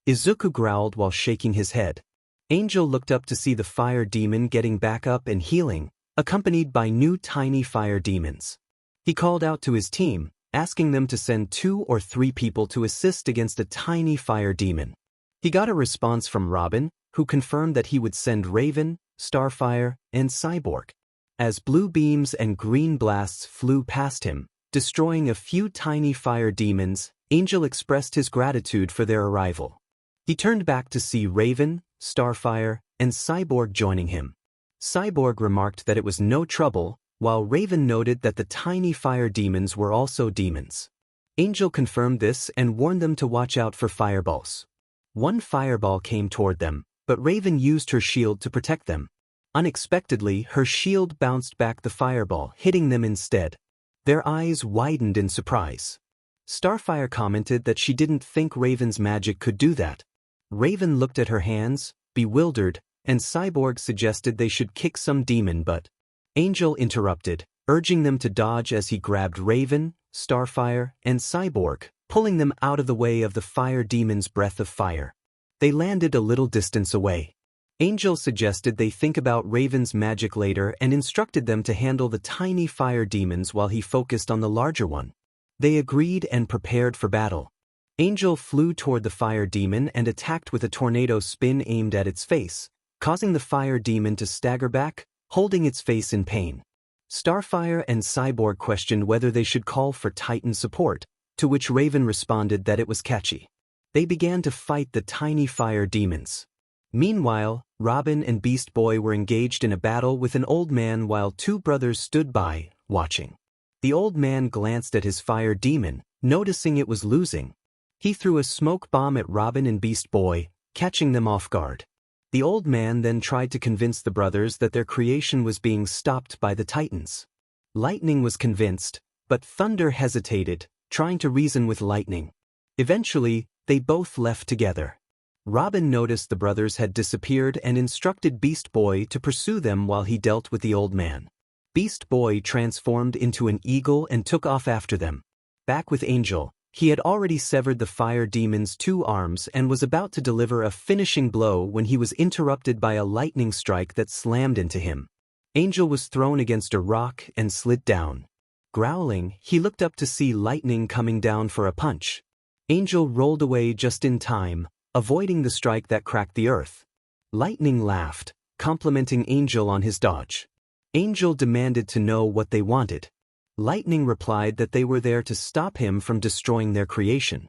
Izuku growled while shaking his head. Angel looked up to see the fire demon getting back up and healing, accompanied by new tiny fire demons. He called out to his team, asking them to send 2 or 3 people to assist against a tiny fire demon. He got a response from Robin, who confirmed that he would send Raven, Starfire, and Cyborg. As blue beams and green blasts flew past him, destroying a few tiny fire demons, Angel expressed his gratitude for their arrival. He turned back to see Raven, Starfire, and Cyborg joining him. Cyborg remarked that it was no trouble, while Raven noted that the tiny fire demons were also demons. Angel confirmed this and warned them to watch out for fireballs. One fireball came toward them, but Raven used her shield to protect them. Unexpectedly, her shield bounced back the fireball, hitting them instead. Their eyes widened in surprise. Starfire commented that she didn't think Raven's magic could do that. Raven looked at her hands, bewildered, and Cyborg suggested they should kick some demon, but Angel interrupted, urging them to dodge as he grabbed Raven, Starfire, and Cyborg, pulling them out of the way of the fire demon's breath of fire. They landed a little distance away. Angel suggested they think about Raven's magic later and instructed them to handle the tiny fire demons while he focused on the larger one. They agreed and prepared for battle. Angel flew toward the fire demon and attacked with a tornado spin aimed at its face, causing the fire demon to stagger back, holding its face in pain. Starfire and Cyborg questioned whether they should call for Titan support, to which Raven responded that it was catchy. They began to fight the tiny fire demons. Meanwhile, Robin and Beast Boy were engaged in a battle with an old man while 2 brothers stood by, watching. The old man glanced at his fire demon, noticing it was losing. He threw a smoke bomb at Robin and Beast Boy, catching them off guard. The old man then tried to convince the brothers that their creation was being stopped by the Titans. Lightning was convinced, but Thunder hesitated, trying to reason with Lightning. Eventually, they both left together. Robin noticed the brothers had disappeared and instructed Beast Boy to pursue them while he dealt with the old man. Beast Boy transformed into an eagle and took off after them. Back with Angel, he had already severed the fire demon's 2 arms and was about to deliver a finishing blow when he was interrupted by a lightning strike that slammed into him. Angel was thrown against a rock and slid down. Growling, he looked up to see lightning coming down for a punch. Angel rolled away just in time, avoiding the strike that cracked the earth. Lightning laughed, complimenting Angel on his dodge. Angel demanded to know what they wanted. Lightning replied that they were there to stop him from destroying their creation.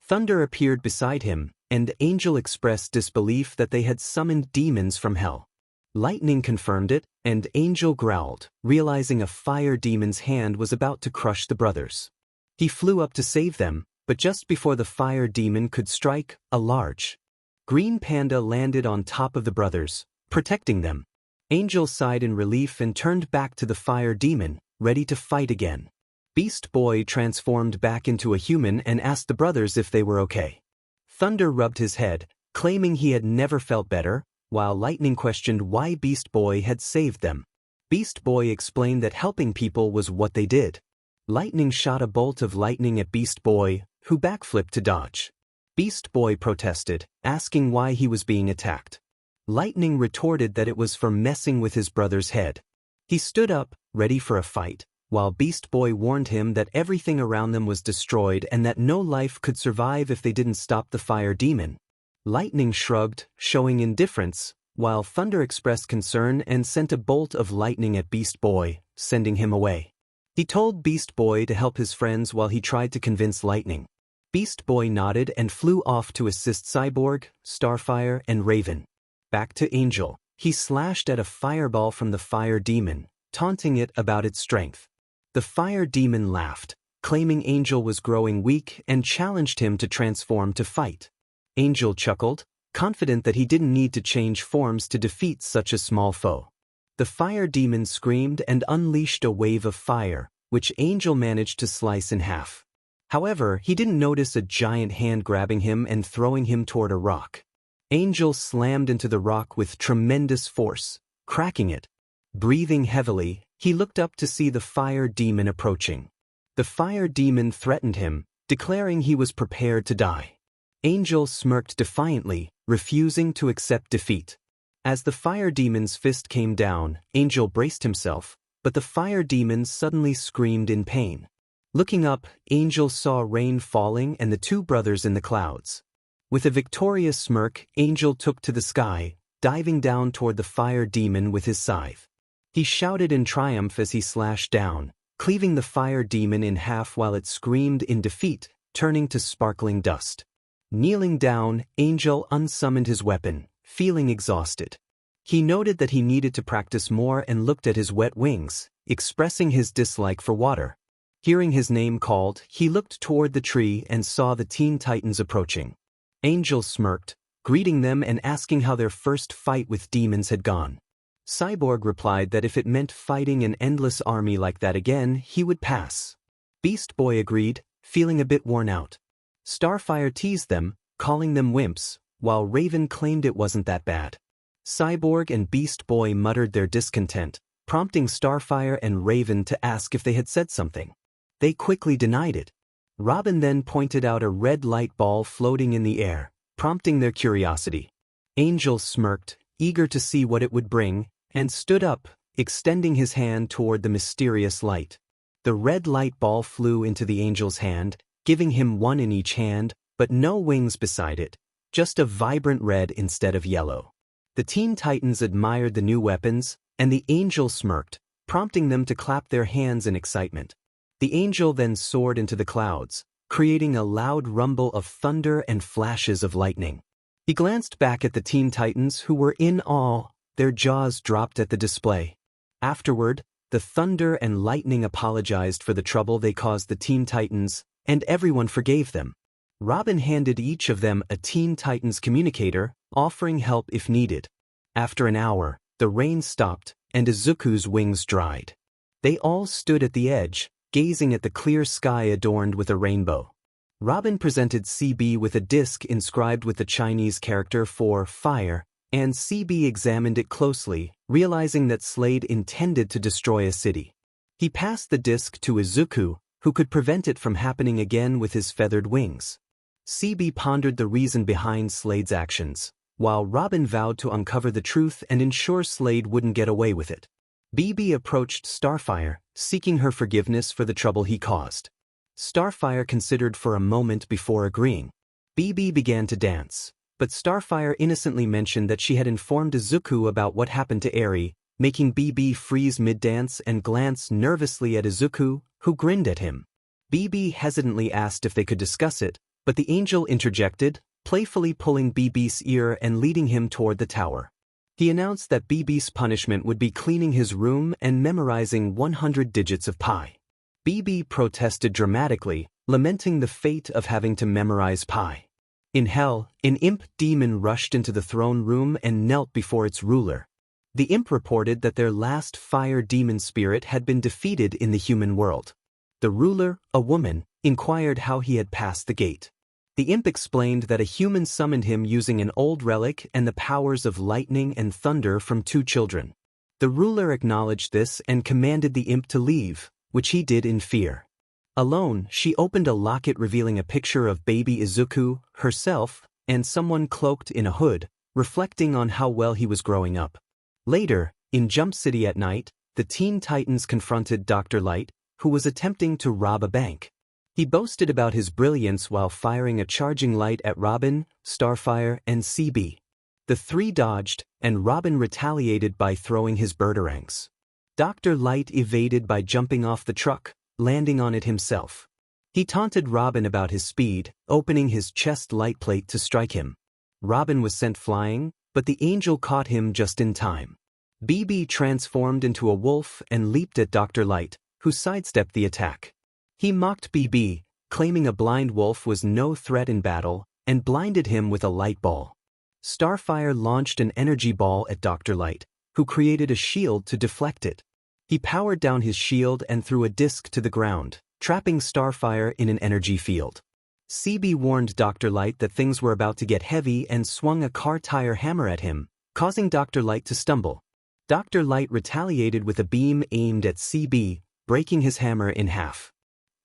Thunder appeared beside him, and Angel expressed disbelief that they had summoned demons from hell. Lightning confirmed it, and Angel growled, realizing a fire demon's hand was about to crush the brothers. He flew up to save them, but just before the fire demon could strike, a large green panda landed on top of the brothers, protecting them. Angel sighed in relief and turned back to the fire demon, ready to fight again. Beast Boy transformed back into a human and asked the brothers if they were okay. Thunder rubbed his head, claiming he had never felt better, while Lightning questioned why Beast Boy had saved them. Beast Boy explained that helping people was what they did. Lightning shot a bolt of lightning at Beast Boy, who backflipped to dodge. Beast Boy protested, asking why he was being attacked. Lightning retorted that it was for messing with his brother's head. He stood up, ready for a fight, while Beast Boy warned him that everything around them was destroyed and that no life could survive if they didn't stop the fire demon. Lightning shrugged, showing indifference, while Thunder expressed concern and sent a bolt of lightning at Beast Boy, sending him away. He told Beast Boy to help his friends while he tried to convince Lightning. Beast Boy nodded and flew off to assist Cyborg, Starfire, and Raven. Back to Angel, he slashed at a fireball from the fire demon, taunting it about its strength. The fire demon laughed, claiming Angel was growing weak and challenged him to transform to fight. Angel chuckled, confident that he didn't need to change forms to defeat such a small foe. The fire demon screamed and unleashed a wave of fire, which Angel managed to slice in half. However, he didn't notice a giant hand grabbing him and throwing him toward a rock. Angel slammed into the rock with tremendous force, cracking it. Breathing heavily, he looked up to see the fire demon approaching. The fire demon threatened him, declaring he was prepared to die. Angel smirked defiantly, refusing to accept defeat. As the fire demon's fist came down, Angel braced himself, but the fire demon suddenly screamed in pain. Looking up, Angel saw rain falling and the two brothers in the clouds. With a victorious smirk, Angel took to the sky, diving down toward the fire demon with his scythe. He shouted in triumph as he slashed down, cleaving the fire demon in half while it screamed in defeat, turning to sparkling dust. Kneeling down, Angel unsummoned his weapon, feeling exhausted. He noted that he needed to practice more and looked at his wet wings, expressing his dislike for water. Hearing his name called, he looked toward the tree and saw the Teen Titans approaching. Angel smirked, greeting them and asking how their first fight with demons had gone. Cyborg replied that if it meant fighting an endless army like that again, he would pass. Beast Boy agreed, feeling a bit worn out. Starfire teased them, calling them wimps, while Raven claimed it wasn't that bad. Cyborg and Beast Boy muttered their discontent, prompting Starfire and Raven to ask if they had said something. They quickly denied it. Robin then pointed out a red light ball floating in the air, prompting their curiosity. Angel smirked, eager to see what it would bring, and stood up, extending his hand toward the mysterious light. The red light ball flew into the Angel's hand, giving him one in each hand, but no wings beside it, just a vibrant red instead of yellow. The Teen Titans admired the new weapons, and the Angel smirked, prompting them to clap their hands in excitement. The Angel then soared into the clouds, creating a loud rumble of thunder and flashes of lightning. He glanced back at the Teen Titans who were in awe, their jaws dropped at the display. Afterward, the thunder and lightning apologized for the trouble they caused the Teen Titans, and everyone forgave them. Robin handed each of them a Teen Titans communicator, offering help if needed. After an hour, the rain stopped, and Izuku's wings dried. They all stood at the edge, gazing at the clear sky adorned with a rainbow. Robin presented CB with a disc inscribed with the Chinese character for fire, and CB examined it closely, realizing that Slade intended to destroy a city. He passed the disc to Izuku, who could prevent it from happening again with his feathered wings. CB pondered the reason behind Slade's actions, while Robin vowed to uncover the truth and ensure Slade wouldn't get away with it. BB approached Starfire, seeking her forgiveness for the trouble he caused. Starfire considered for a moment before agreeing. BB began to dance, but Starfire innocently mentioned that she had informed Izuku about what happened to Eri, making BB freeze mid-dance and glance nervously at Izuku, who grinned at him. BB hesitantly asked if they could discuss it, but the Angel interjected, playfully pulling BB's ear and leading him toward the tower. He announced that 𝗵𝗃's punishment would be cleaning his room and memorizing 100 digits of pi. 𝗵𝗃 protested dramatically, lamenting the fate of having to memorize pi. In hell, an imp demon rushed into the throne room and knelt before its ruler. The imp reported that their last fire demon spirit had been defeated in the human world. The ruler, a woman, inquired how he had passed the gate. The imp explained that a human summoned him using an old relic and the powers of lightning and thunder from 2 children. The ruler acknowledged this and commanded the imp to leave, which he did in fear. Alone, she opened a locket revealing a picture of baby Izuku, herself, and someone cloaked in a hood, reflecting on how well he was growing up. Later, in Jump City at night, the Teen Titans confronted Dr. Light, who was attempting to rob a bank. He boasted about his brilliance while firing a charging light at Robin, Starfire, and CB. The 3 dodged, and Robin retaliated by throwing his 𝗲𝗛𝗡𝗃. Dr. Light evaded by jumping off the truck, landing on it himself. He taunted Robin about his speed, opening his chest light plate to strike him. Robin was sent flying, but the angel caught him just in time. 𝗵𝗃 transformed into a wolf and leaped at Dr. Light, who sidestepped the attack. He mocked 𝗵𝗃, claiming a blind wolf was no threat in battle, and blinded him with a light ball. Starfire launched an energy ball at Dr. Light, who created a shield to deflect it. He powered down his shield and threw a disc to the ground, trapping Starfire in an energy field. CB warned Dr. Light that things were about to get heavy and swung a car tire hammer at him, causing Dr. Light to stumble. Dr. Light retaliated with a beam aimed at CB, breaking his hammer in half.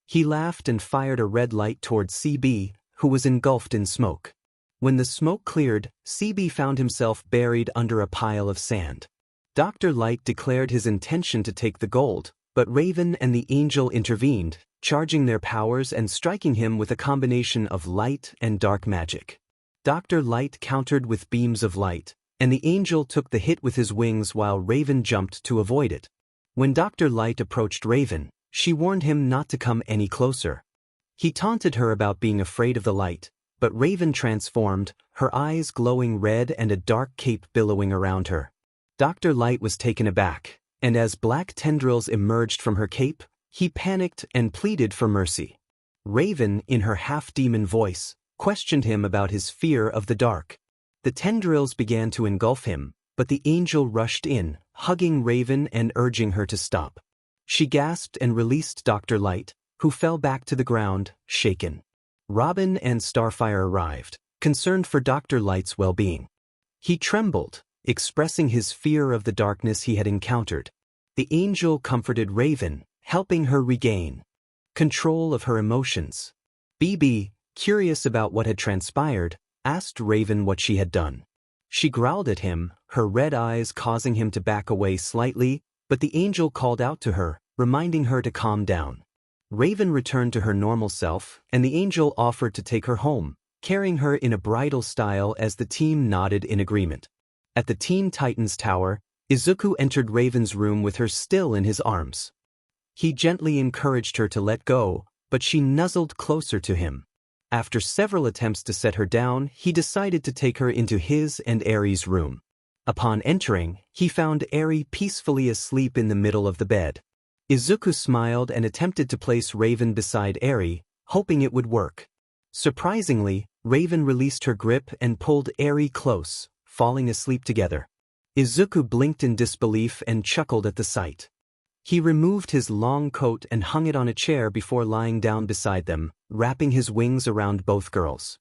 He laughed and fired a red light towards CB, who was engulfed in smoke. When the smoke cleared, CB found himself buried under a pile of sand. Dr. Light declared his intention to take the gold, but Raven and the angel intervened, charging their powers and striking him with a combination of light and dark magic. Dr. Light countered with beams of light, and the angel took the hit with his wings while Raven jumped to avoid it. When Dr. Light approached Raven, she warned him not to come any closer. He taunted her about being afraid of the light, but Raven transformed, her eyes glowing red and a dark cape billowing around her. Dr. Light was taken aback, and as black tendrils emerged from her cape, he panicked and pleaded for mercy. Raven, in her half-demon voice, questioned him about his fear of the dark. The tendrils began to engulf him, but the angel rushed in, hugging Raven and urging her to stop. She gasped and released Dr. Light, who fell back to the ground, shaken. Robin and Starfire arrived, concerned for Dr. Light's well-being. He trembled, expressing his fear of the darkness he had encountered. The angel comforted Raven, helping her regain control of her emotions. 𝗵𝗃, curious about what had transpired, asked Raven what she had done. She growled at him, her red eyes causing him to back away slightly, but the angel called out to her, reminding her to calm down. Raven returned to her normal self, and the angel offered to take her home, carrying her in a bridal style as the team nodded in agreement. At the Teen Titans Tower, Izuku entered Raven's room with her still in his arms. He gently encouraged her to let go, but she nuzzled closer to him. After several attempts to set her down, he decided to take her into his and Eri's room. Upon entering, he found Eri peacefully asleep in the middle of the bed. Izuku smiled and attempted to place Raven beside Eri, hoping it would work. Surprisingly, Raven released her grip and pulled Eri close, falling asleep together. Izuku blinked in disbelief and chuckled at the sight. He removed his long coat and hung it on a chair before lying down beside them, wrapping his wings around both girls.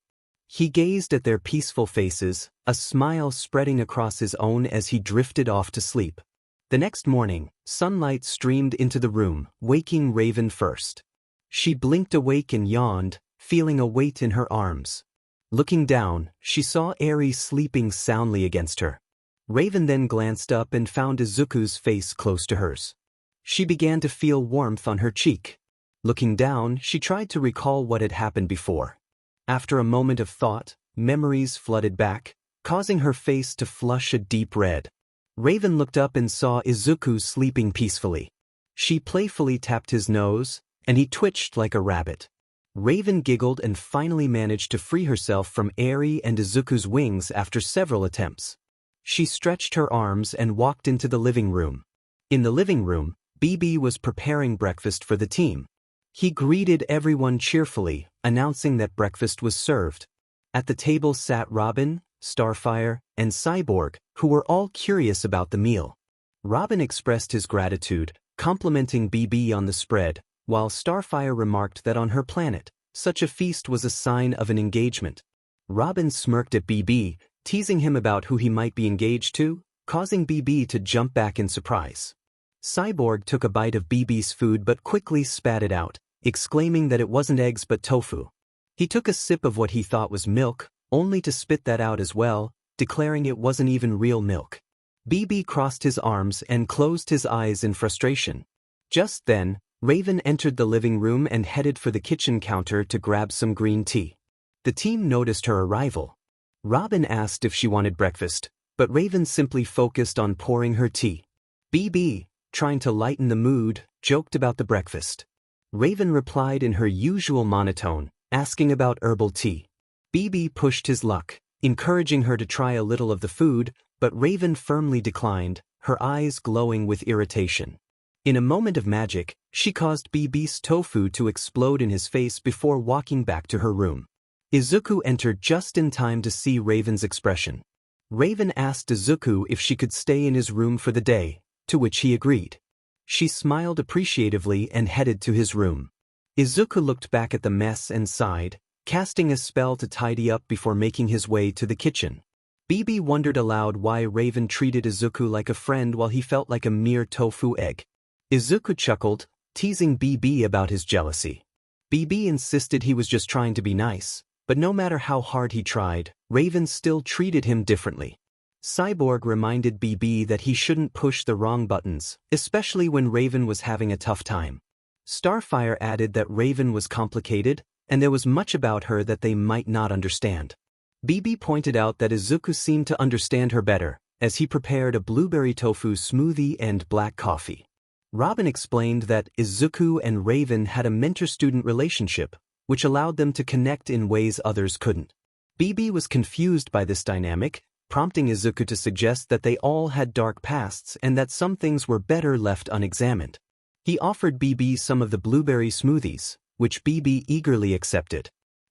He gazed at their peaceful faces, a smile spreading across his own as he drifted off to sleep. The next morning, sunlight streamed into the room, waking Raven first. She blinked awake and yawned, feeling a weight in her arms. Looking down, she saw Eri sleeping soundly against her. Raven then glanced up and found Izuku's face close to hers. She began to feel warmth on her cheek. Looking down, she tried to recall what had happened before. After a moment of thought, memories flooded back, causing her face to flush a deep red. Raven looked up and saw Izuku sleeping peacefully. She playfully tapped his nose, and he twitched like a rabbit. Raven giggled and finally managed to free herself from Eri and Izuku's wings after several attempts. She stretched her arms and walked into the living room. In the living room, 𝗵𝗃 was preparing breakfast for the team. He greeted everyone cheerfully, announcing that breakfast was served. At the table sat Robin, Starfire, and Cyborg, who were all curious about the meal. Robin expressed his gratitude, complimenting 𝗵𝗃 on the spread, while Starfire remarked that on her planet, such a feast was a sign of an engagement. Robin smirked at 𝗵𝗃, teasing him about who he might be engaged to, causing 𝗵𝗃 to jump back in surprise. Cyborg took a bite of 𝗵𝗃's food but quickly spat it out, exclaiming that it wasn't eggs but tofu. He took a sip of what he thought was milk, only to spit that out as well, declaring it wasn't even real milk. 𝗵𝗃 crossed his arms and closed his eyes in frustration. Just then, Raven entered the living room and headed for the kitchen counter to grab some green tea. The team noticed her arrival. Robin asked if she wanted breakfast, but Raven simply focused on pouring her tea. 𝗵𝗃, trying to lighten the mood, joked about the breakfast. Raven replied in her usual monotone, asking about herbal tea. 𝗵𝗃 pushed his luck, encouraging her to try a little of the food, but Raven firmly declined, her eyes glowing with irritation. In a moment of magic, she caused 𝗵𝗃's tofu to explode in his face before walking back to her room. Izuku entered just in time to see Raven's expression. Raven asked Izuku if she could stay in his room for the day, to which he agreed. She smiled appreciatively and headed to his room. Izuku looked back at the mess and sighed, casting a spell to tidy up before making his way to the kitchen. 𝗵𝗃 wondered aloud why Raven treated Izuku like a friend while he felt like a mere tofu egg. Izuku chuckled, teasing 𝗵𝗃 about his jealousy. 𝗵𝗃 insisted he was just trying to be nice, but no matter how hard he tried, Raven still treated him differently. Cyborg reminded 𝗵𝗃 that he shouldn't push the wrong buttons, especially when Raven was having a tough time. Starfire added that Raven was complicated, and there was much about her that they might not understand. 𝗵𝗃 pointed out that Izuku seemed to understand her better, as he prepared a blueberry tofu smoothie and black coffee. Robin explained that Izuku and Raven had a mentor-student relationship, which allowed them to connect in ways others couldn't. 𝗵𝗃 was confused by this dynamic, prompting Izuku to suggest that they all had dark pasts and that some things were better left unexamined. He offered 𝗵𝗃 some of the blueberry smoothies, which 𝗵𝗃 eagerly accepted.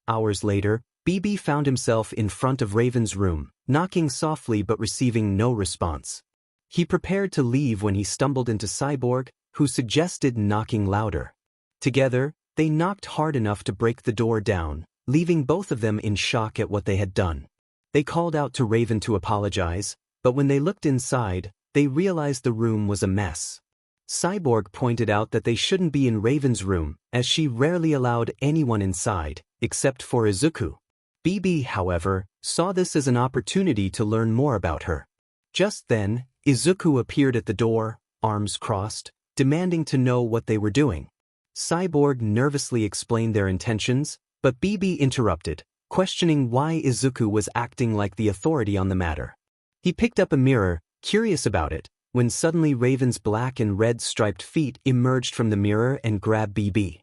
Hours later, 𝗵𝗃 found himself in front of Raven's room, knocking softly but receiving no response. He prepared to leave when he stumbled into Cyborg, who suggested knocking louder. Together, they knocked hard enough to break the door down, leaving both of them in shock at what they had done. They called out to Raven to apologize, but when they looked inside, they realized the room was a mess. Cyborg pointed out that they shouldn't be in Raven's room, as she rarely allowed anyone inside, except for Izuku. 𝗵𝗃, however, saw this as an opportunity to learn more about her. Just then, Izuku appeared at the door, arms crossed, demanding to know what they were doing. Cyborg nervously explained their intentions, but 𝗵𝗃 interrupted, questioning why Izuku was acting like the authority on the matter. He picked up a mirror, curious about it, when suddenly Raven's black and red striped feet emerged from the mirror and grabbed 𝗵𝗃.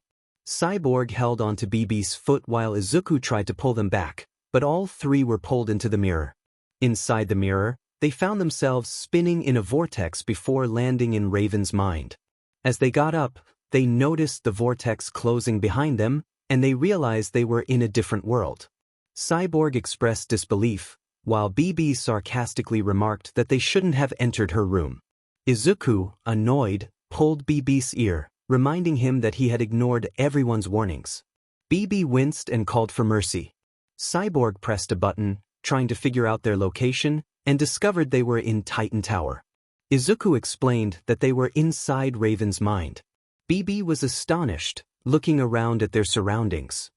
Cyborg held onto 𝗵𝗃's foot while Izuku tried to pull them back, but all three were pulled into the mirror. Inside the mirror, they found themselves spinning in a vortex before landing in Raven's mind. As they got up, they noticed the vortex closing behind them, and they realized they were in a different world. Cyborg expressed disbelief, while 𝗵𝗃 sarcastically remarked that they shouldn't have entered her room. Izuku, annoyed, pulled 𝗵𝗃's ear, reminding him that he had ignored everyone's warnings. 𝗵𝗃 winced and called for mercy. Cyborg pressed a button, trying to figure out their location, and discovered they were in Titan Tower. Izuku explained that they were inside Raven's mind. 𝗵𝗃 was astonished, looking around at their surroundings.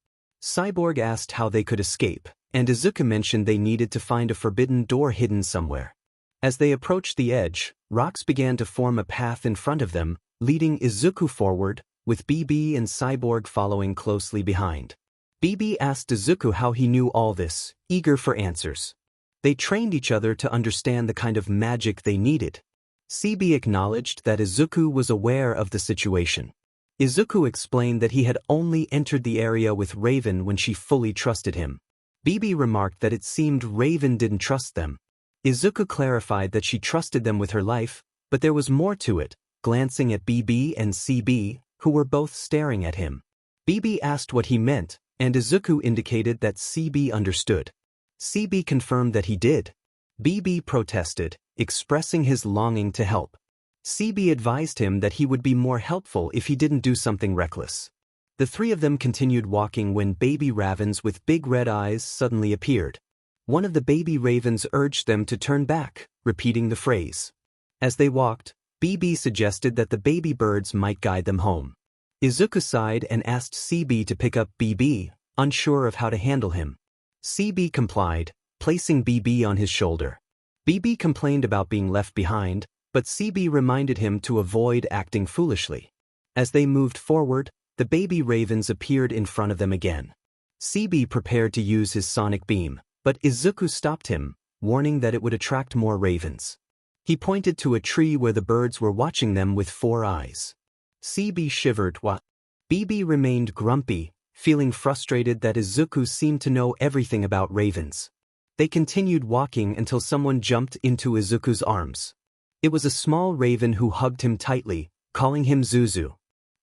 Cyborg asked how they could escape, and Izuku mentioned they needed to find a forbidden door hidden somewhere. As they approached the edge, rocks began to form a path in front of them, leading Izuku forward, with 𝗵𝗃 and Cyborg following closely behind. 𝗵𝗃 asked Izuku how he knew all this, eager for answers. They trained each other to understand the kind of magic they needed. 𝗬𝗵 acknowledged that Izuku was aware of the situation. Izuku explained that he had only entered the area with Raven when she fully trusted him. 𝗵𝗃 remarked that it seemed Raven didn't trust them. Izuku clarified that she trusted them with her life, but there was more to it, glancing at 𝗵𝗃 and 𝗕𝗵, who were both staring at him. 𝗵𝗃 asked what he meant, and Izuku indicated that 𝗕𝗵 understood. 𝗕𝗵 confirmed that he did. 𝗵𝗃 protested, expressing his longing to help. 𝗕𝗵 advised him that he would be more helpful if he didn't do something reckless. The three of them continued walking when baby ravens with big red eyes suddenly appeared. One of the baby ravens urged them to turn back, repeating the phrase. As they walked, 𝗵𝗃 suggested that the baby birds might guide them home. Izuku sighed and asked 𝗕𝗵 to pick up 𝗵𝗃, unsure of how to handle him. 𝗕𝗵 complied, placing 𝗵𝗃 on his shoulder. 𝗵𝗃 complained about being left behind, but 𝗕𝗵 reminded him to avoid acting foolishly. As they moved forward, the baby ravens appeared in front of them again. 𝗕𝗵 prepared to use his sonic beam, but Izuku stopped him, warning that it would attract more ravens. He pointed to a tree where the birds were watching them with 4 eyes. 𝗕𝗵 shivered while 𝗵𝗃 remained grumpy, feeling frustrated that Izuku seemed to know everything about ravens. They continued walking until someone jumped into Izuku's arms. It was a small raven who hugged him tightly, calling him Zuzu.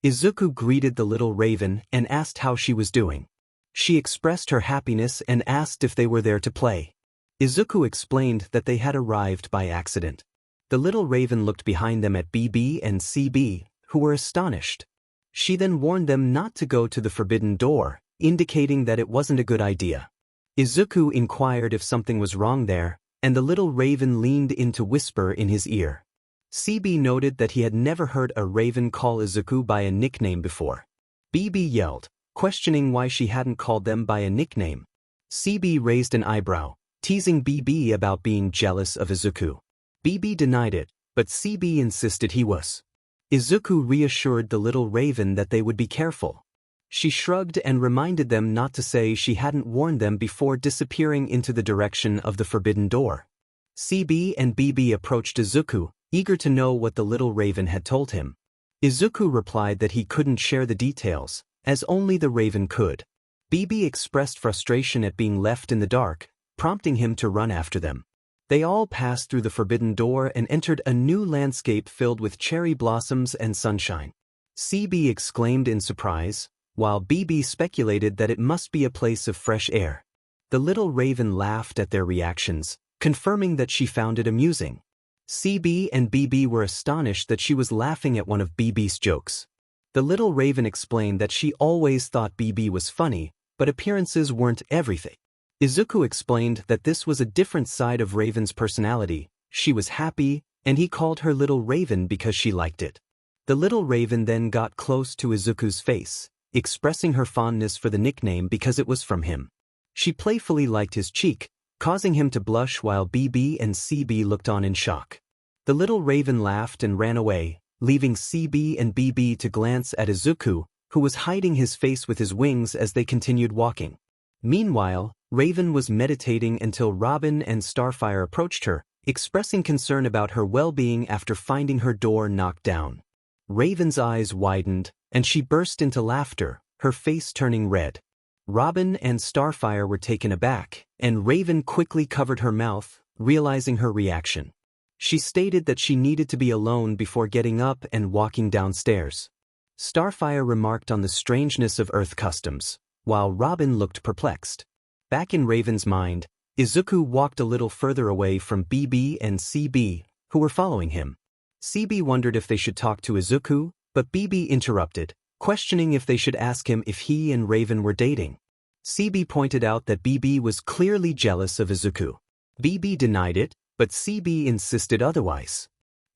Izuku greeted the little raven and asked how she was doing. She expressed her happiness and asked if they were there to play. Izuku explained that they had arrived by accident. The little raven looked behind them at 𝗵𝗃 and 𝗕𝗵, who were astonished. She then warned them not to go to the forbidden door, indicating that it wasn't a good idea. Izuku inquired if something was wrong there, and the little raven leaned in to whisper in his ear. 𝗕𝗵 noted that he had never heard a raven call Izuku by a nickname before. 𝗵𝗃 yelled, questioning why she hadn't called them by a nickname. 𝗕𝗵 raised an eyebrow, teasing 𝗵𝗃 about being jealous of Izuku. 𝗵𝗃 denied it, but 𝗕𝗵 insisted he was. Izuku reassured the little raven that they would be careful. She shrugged and reminded them not to say she hadn't warned them before disappearing into the direction of the forbidden door. 𝗕𝗵 and 𝗵𝗃 approached Izuku, eager to know what the little raven had told him. Izuku replied that he couldn't share the details, as only the raven could. 𝗵𝗃 expressed frustration at being left in the dark, prompting him to run after them. They all passed through the forbidden door and entered a new landscape filled with cherry blossoms and sunshine. 𝗕𝗵 exclaimed in surprise, while 𝗵𝗃 speculated that it must be a place of fresh air. The little raven laughed at their reactions, confirming that she found it amusing. 𝗕𝗵 and 𝗵𝗃 were astonished that she was laughing at one of 𝗵𝗃's jokes. The little raven explained that she always thought 𝗵𝗃 was funny, but appearances weren't everything. Izuku explained that this was a different side of Raven's personality. She was happy, and he called her Little Raven because she liked it. The little raven then got close to Izuku's face, expressing her fondness for the nickname because it was from him. She playfully liked his cheek, causing him to blush while 𝗵𝗃 and 𝗕𝗵 looked on in shock. The little raven laughed and ran away, leaving 𝗕𝗵 and 𝗵𝗃 to glance at Izuku, who was hiding his face with his wings as they continued walking. Meanwhile, Raven was meditating until Robin and Starfire approached her, expressing concern about her well-being after finding her door knocked down. Raven's eyes widened, and she burst into laughter, her face turning red. Robin and Starfire were taken aback, and Raven quickly covered her mouth, realizing her reaction. She stated that she needed to be alone before getting up and walking downstairs. Starfire remarked on the strangeness of Earth customs, while Robin looked perplexed. Back in Raven's mind, Izuku walked a little further away from 𝗵𝗃 and 𝗕𝗵, who were following him. 𝗕𝗵 wondered if they should talk to Izuku, but 𝗵𝗃 interrupted, questioning if they should ask him if he and Raven were dating. 𝗕𝗵 pointed out that 𝗵𝗃 was clearly jealous of Izuku. 𝗵𝗃 denied it, but 𝗕𝗵 insisted otherwise.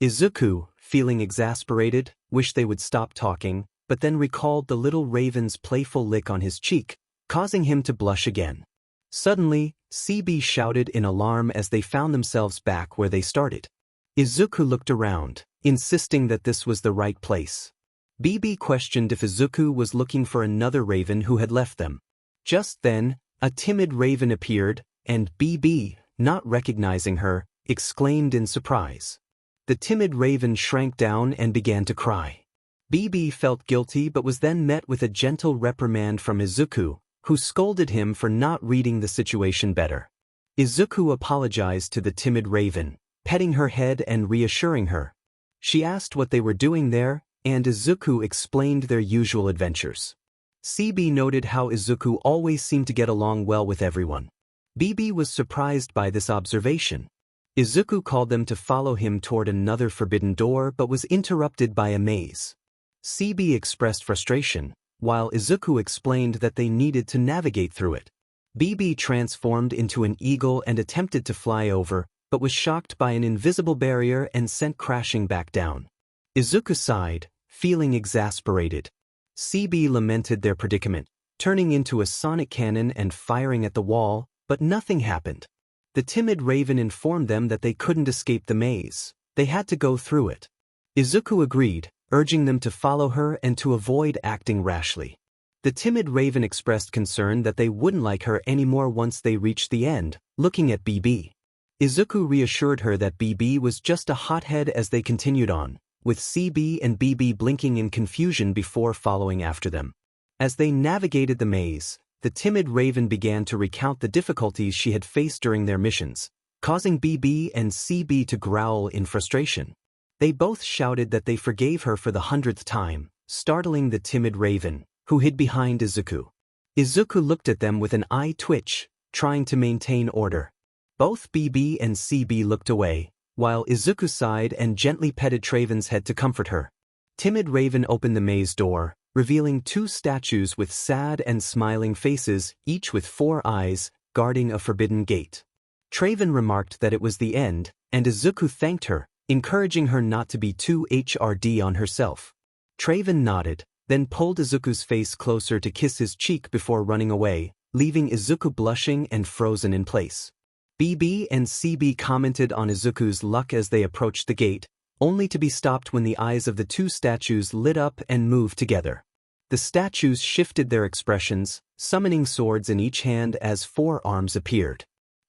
Izuku, feeling exasperated, wished they would stop talking, but then recalled the little raven's playful lick on his cheek, causing him to blush again. Suddenly, 𝗕𝗵 shouted in alarm as they found themselves back where they started. Izuku looked around, insisting that this was the right place. 𝗵𝗃 questioned if Izuku was looking for another raven who had left them. Just then, a timid raven appeared, and 𝗵𝗃, not recognizing her, exclaimed in surprise. The timid raven shrank down and began to cry. 𝗵𝗃 felt guilty but was then met with a gentle reprimand from Izuku, who scolded him for not reading the situation better. Izuku apologized to the timid raven, petting her head and reassuring her. She asked what they were doing there, and Izuku explained their usual adventures. 𝗬𝗵𝗲 noted how Izuku always seemed to get along well with everyone. 𝗵𝗃 was surprised by this observation. Izuku called them to follow him toward another forbidden door but was interrupted by a maze. 𝗬𝗵𝗲 expressed frustration, while Izuku explained that they needed to navigate through it. 𝗵𝗃 transformed into an eagle and attempted to fly over, but was shocked by an invisible barrier and sent crashing back down. Izuku sighed, feeling exasperated. 𝗬𝗵𝗲 lamented their predicament, turning into a sonic cannon and firing at the wall, but nothing happened. The timid raven informed them that they couldn't escape the maze. They had to go through it. Izuku agreed, urging them to follow her and to avoid acting rashly. The timid raven expressed concern that they wouldn't like her anymore once they reached the end, looking at 𝗵𝗃. Izuku reassured her that 𝗵𝗃 was just a hothead as they continued on, with 𝗬𝗵𝗲 and 𝗵𝗃 blinking in confusion before following after them. As they navigated the maze, the timid raven began to recount the difficulties she had faced during their missions, causing 𝗵𝗃 and 𝗬𝗵𝗲 to growl in frustration. They both shouted that they forgave her for the 100th time, startling the timid raven, who hid behind Izuku. Izuku looked at them with an eye twitch, trying to maintain order. Both 𝗵𝗃 and 𝗬𝗵𝗲 looked away, while Izuku sighed and gently petted Traven's head to comfort her. Timid Raven opened the maze door, revealing two statues with sad and smiling faces, each with 4 eyes, guarding a forbidden gate. Traven remarked that it was the end, and Izuku thanked her, encouraging her not to be too hard on herself. Traven nodded, then pulled Izuku's face closer to kiss his cheek before running away, leaving Izuku blushing and frozen in place. 𝗵𝗃 and 𝗬𝗵𝗲 commented on Izuku's luck as they approached the gate, only to be stopped when the eyes of the two statues lit up and moved together. The statues shifted their expressions, summoning swords in each hand as 4 arms appeared.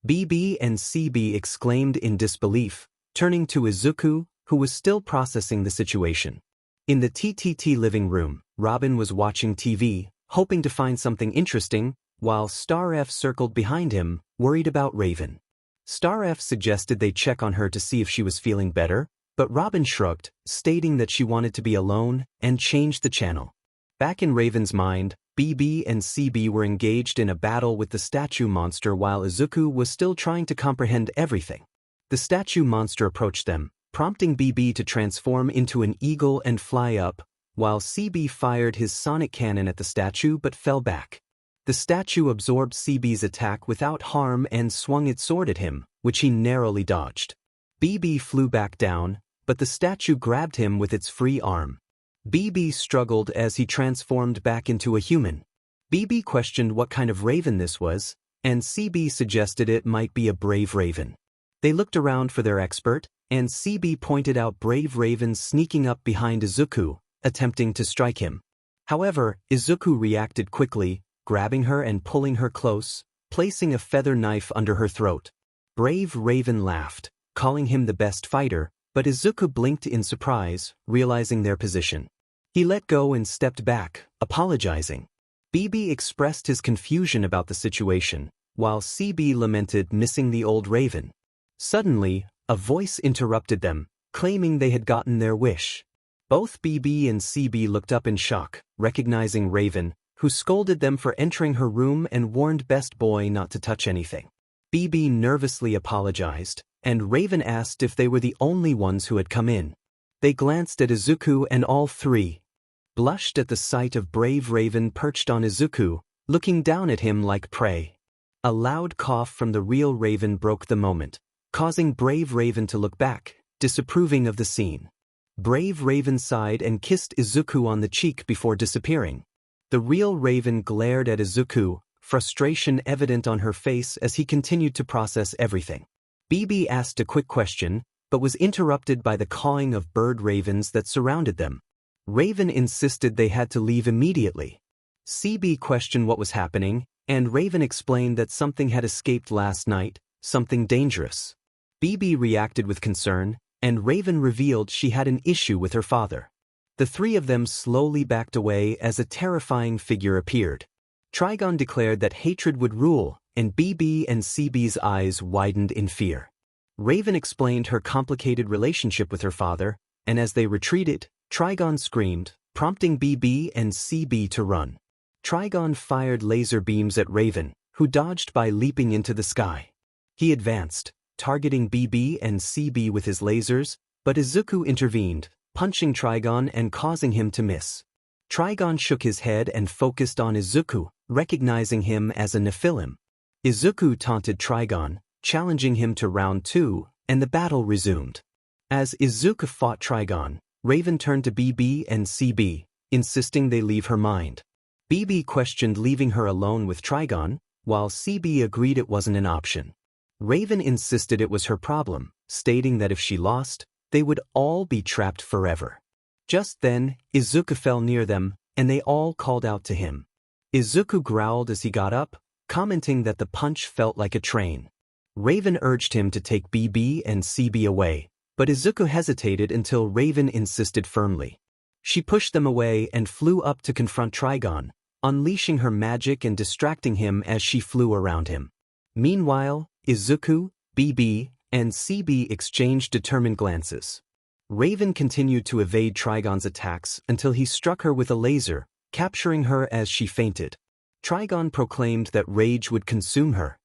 𝗵𝗃 and 𝗬𝗵𝗲 exclaimed in disbelief, turning to Izuku, who was still processing the situation. In the TTT living room, Robin was watching TV, hoping to find something interesting, while 𝗧𝗏 circled behind him, worried about Raven. 𝗧𝗏 suggested they check on her to see if she was feeling better, but Robin shrugged, stating that she wanted to be alone, and changed the channel. Back in Raven's mind, 𝗵𝗃 and 𝗬𝗵𝗲 were engaged in a battle with the statue monster while Izuku was still trying to comprehend everything. The statue monster approached them, prompting 𝗵𝗃 to transform into an eagle and fly up, while 𝗬𝗵𝗲 fired his sonic cannon at the statue but fell back. The statue absorbed 𝗬𝗵𝗲's attack without harm and swung its sword at him, which he narrowly dodged. 𝗵𝗃 flew back down, but the statue grabbed him with its free arm. 𝗵𝗃 struggled as he transformed back into a human. 𝗵𝗃 questioned what kind of raven this was, and 𝗬𝗵𝗲 suggested it might be a brave raven. They looked around for their expert, and 𝗬𝗵𝗲 pointed out brave ravens sneaking up behind Izuku, attempting to strike him. However, Izuku reacted quickly, grabbing her and pulling her close, placing a feather knife under her throat. Brave Raven laughed, calling him the best fighter, but Izuku blinked in surprise, realizing their position. He let go and stepped back, apologizing. 𝗵𝗃 expressed his confusion about the situation, while 𝗬𝗵𝗲 lamented missing the old raven. Suddenly, a voice interrupted them, claiming they had gotten their wish. Both 𝗵𝗃 and 𝗬𝗵𝗲 looked up in shock, recognizing Raven, who scolded them for entering her room and warned Best Boy not to touch anything. 𝗵𝗃 nervously apologized, and Raven asked if they were the only ones who had come in. They glanced at Izuku and all 3 blushed at the sight of brave Raven perched on Izuku, looking down at him like prey. A loud cough from the real Raven broke the moment, causing brave Raven to look back, disapproving of the scene. Brave Raven sighed and kissed Izuku on the cheek before disappearing. The real Raven glared at Izuku, frustration evident on her face as he continued to process everything. 𝗵𝗃 asked a quick question, but was interrupted by the cawing of bird ravens that surrounded them. Raven insisted they had to leave immediately. 𝗬𝗵𝗲 questioned what was happening, and Raven explained that something had escaped last night, something dangerous. 𝗵𝗃 reacted with concern, and Raven revealed she had an issue with her father. The 3 of them slowly backed away as a terrifying figure appeared. Trigon declared that hatred would rule, and 𝗵𝗶𝗶𝗵𝐶𝗵's eyes widened in fear. Raven explained her complicated relationship with her father, and as they retreated, 𝗓𝗏 screamed, prompting 𝗵𝗶𝗵𝐶𝗵 to run. 𝗓𝗏 fired laser beams at Raven, who dodged by leaping into the sky. He advanced, targeting 𝗵𝗶𝗵𝐶𝗵 with his lasers, but Izuku intervened, punching 𝗓𝗏 and causing him to miss. 𝗓𝗏 shook his head and focused on Izuku, recognizing him as a Nephilim. Izuku taunted 𝗓𝗏, challenging him to round 2, and the battle resumed. As Izuku fought 𝗓𝗏, Raven turned to 𝗵𝗶𝗵𝐶𝗵, insisting they leave her mind. 𝗵𝗶 questioned leaving her alone with 𝗓𝗏, while 𝗬𝐵 agreed it wasn't an option. Raven insisted it was her problem, stating that if she lost, they would all be trapped forever. Just then, Izuku fell near them, and they all called out to him. Izuku growled as he got up, commenting that the punch felt like a train. Raven urged him to take 𝗵𝗶𝗵𝐶𝗵 away, but Izuku hesitated until Raven insisted firmly. She pushed them away and flew up to confront 𝗓𝗏, unleashing her magic and distracting him as she flew around him. Meanwhile, Izuku, 𝗵𝗶, and 𝗬𝗵 exchanged determined glances. Raven continued to evade 𝗓𝗏's attacks until he struck her with a laser, capturing her as she fainted. 𝗓𝗏 proclaimed that rage would consume her.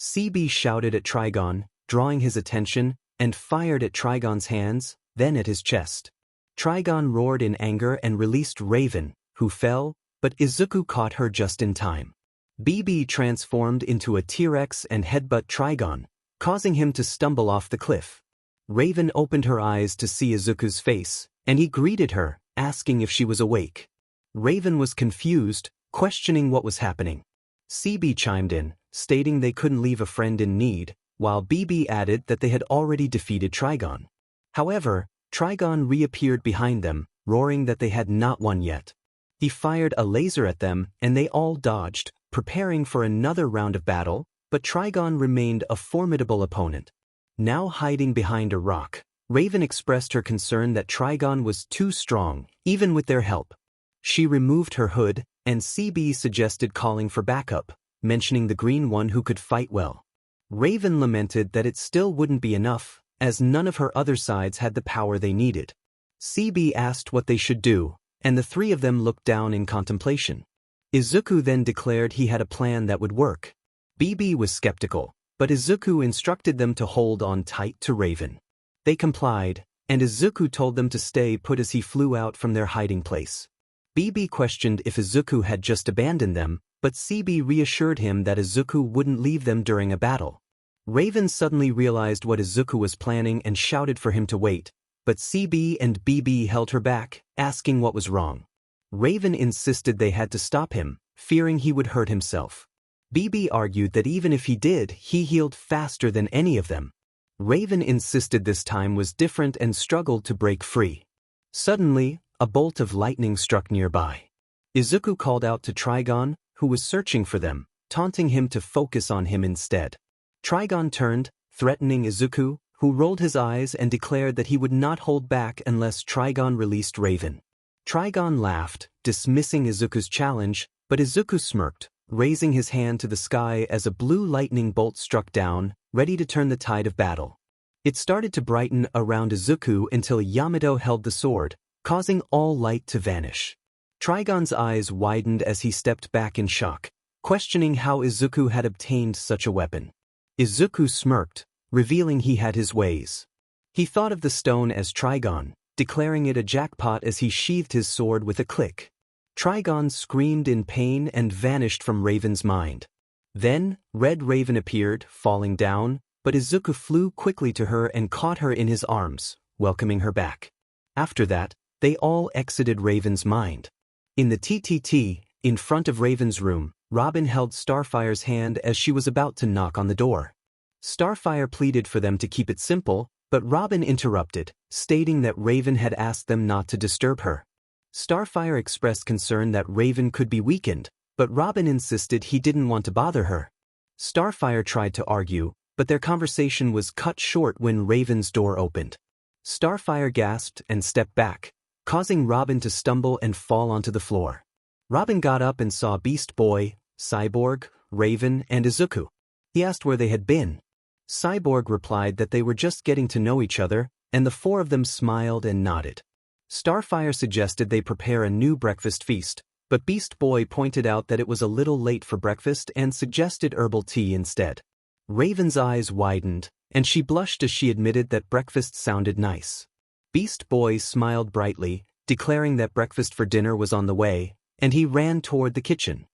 𝗬𝗶 shouted at 𝗓𝗏, drawing his attention, and fired at 𝗓𝗏's hands, then at his chest. 𝗓𝗏 roared in anger and released Raven, who fell, but Izuku caught her just in time. 𝗵𝗶 transformed into a T-Rex and headbutt 𝗓𝗏, causing him to stumble off the cliff. Raven opened her eyes to see Izuku's face, and he greeted her, asking if she was awake. Raven was confused, questioning what was happening. 𝗬𝗶 chimed in, stating they couldn't leave a friend in need, while 𝗵𝗶 added that they had already defeated 𝗓𝗏. However, 𝗓𝗏 reappeared behind them, roaring that they had not won yet. He fired a laser at them, and they all dodged, preparing for another round of battle, but 𝗓𝗏 remained a formidable opponent. Now hiding behind a rock, Raven expressed her concern that 𝗓𝗏 was too strong, even with their help. She removed her hood, and 𝗬𝗶 suggested calling for backup, mentioning the green one who could fight well. Raven lamented that it still wouldn't be enough, as none of her other sides had the power they needed. 𝗬𝗶 asked what they should do, and the three of them looked down in contemplation. Izuku then declared he had a plan that would work. 𝗵𝗶 was skeptical, but Izuku instructed them to hold on tight to Raven. They complied, and Izuku told them to stay put as he flew out from their hiding place. 𝗵𝗶 questioned if Izuku had just abandoned them, but 𝗬𝗶 reassured him that Izuku wouldn't leave them during a battle. Raven suddenly realized what Izuku was planning and shouted for him to wait, but 𝗬𝗶 and 𝗵𝗶 held her back, asking what was wrong. Raven insisted they had to stop him, fearing he would hurt himself. 𝗵𝗶 argued that even if he did, he healed faster than any of them. Raven insisted this time was different and struggled to break free. Suddenly, a bolt of lightning struck nearby. Izuku called out to 𝗓𝗏, who was searching for them, taunting him to focus on him instead. 𝗓𝗏 turned, threatening Izuku, who rolled his eyes and declared that he would not hold back unless 𝗓𝗏 released Raven. 𝗓𝗏 laughed, dismissing Izuku's challenge, but Izuku smirked, raising his hand to the sky as a blue lightning bolt struck down, ready to turn the tide of battle. It started to brighten around Izuku until Yamato held the sword, causing all light to vanish. 𝗓𝗏's eyes widened as he stepped back in shock, questioning how Izuku had obtained such a weapon. Izuku smirked, revealing he had his ways. He thought of the stone as 𝗓𝗏, declaring it a jackpot as he sheathed his sword with a click. 𝗓𝗏 screamed in pain and vanished from Raven's mind. Then, Red Raven appeared, falling down, but Izuku flew quickly to her and caught her in his arms, welcoming her back. After that, they all exited Raven's mind. In the TTT, in front of Raven's room, Robin held Starfire's hand as she was about to knock on the door. Starfire pleaded for them to keep it simple, but Robin interrupted, stating that Raven had asked them not to disturb her. Starfire expressed concern that Raven could be weakened, but Robin insisted he didn't want to bother her. Starfire tried to argue, but their conversation was cut short when Raven's door opened. Starfire gasped and stepped back, causing Robin to stumble and fall onto the floor. Robin got up and saw Beast Boy, Cyborg, Raven, and Izuku. He asked where they had been. Cyborg replied that they were just getting to know each other, and the four of them smiled and nodded. Starfire suggested they prepare a new breakfast feast, but Beast Boy pointed out that it was a little late for breakfast and suggested herbal tea instead. Raven's eyes widened, and she blushed as she admitted that breakfast sounded nice. Beast Boy smiled brightly, declaring that breakfast for dinner was on the way, and he ran toward the kitchen.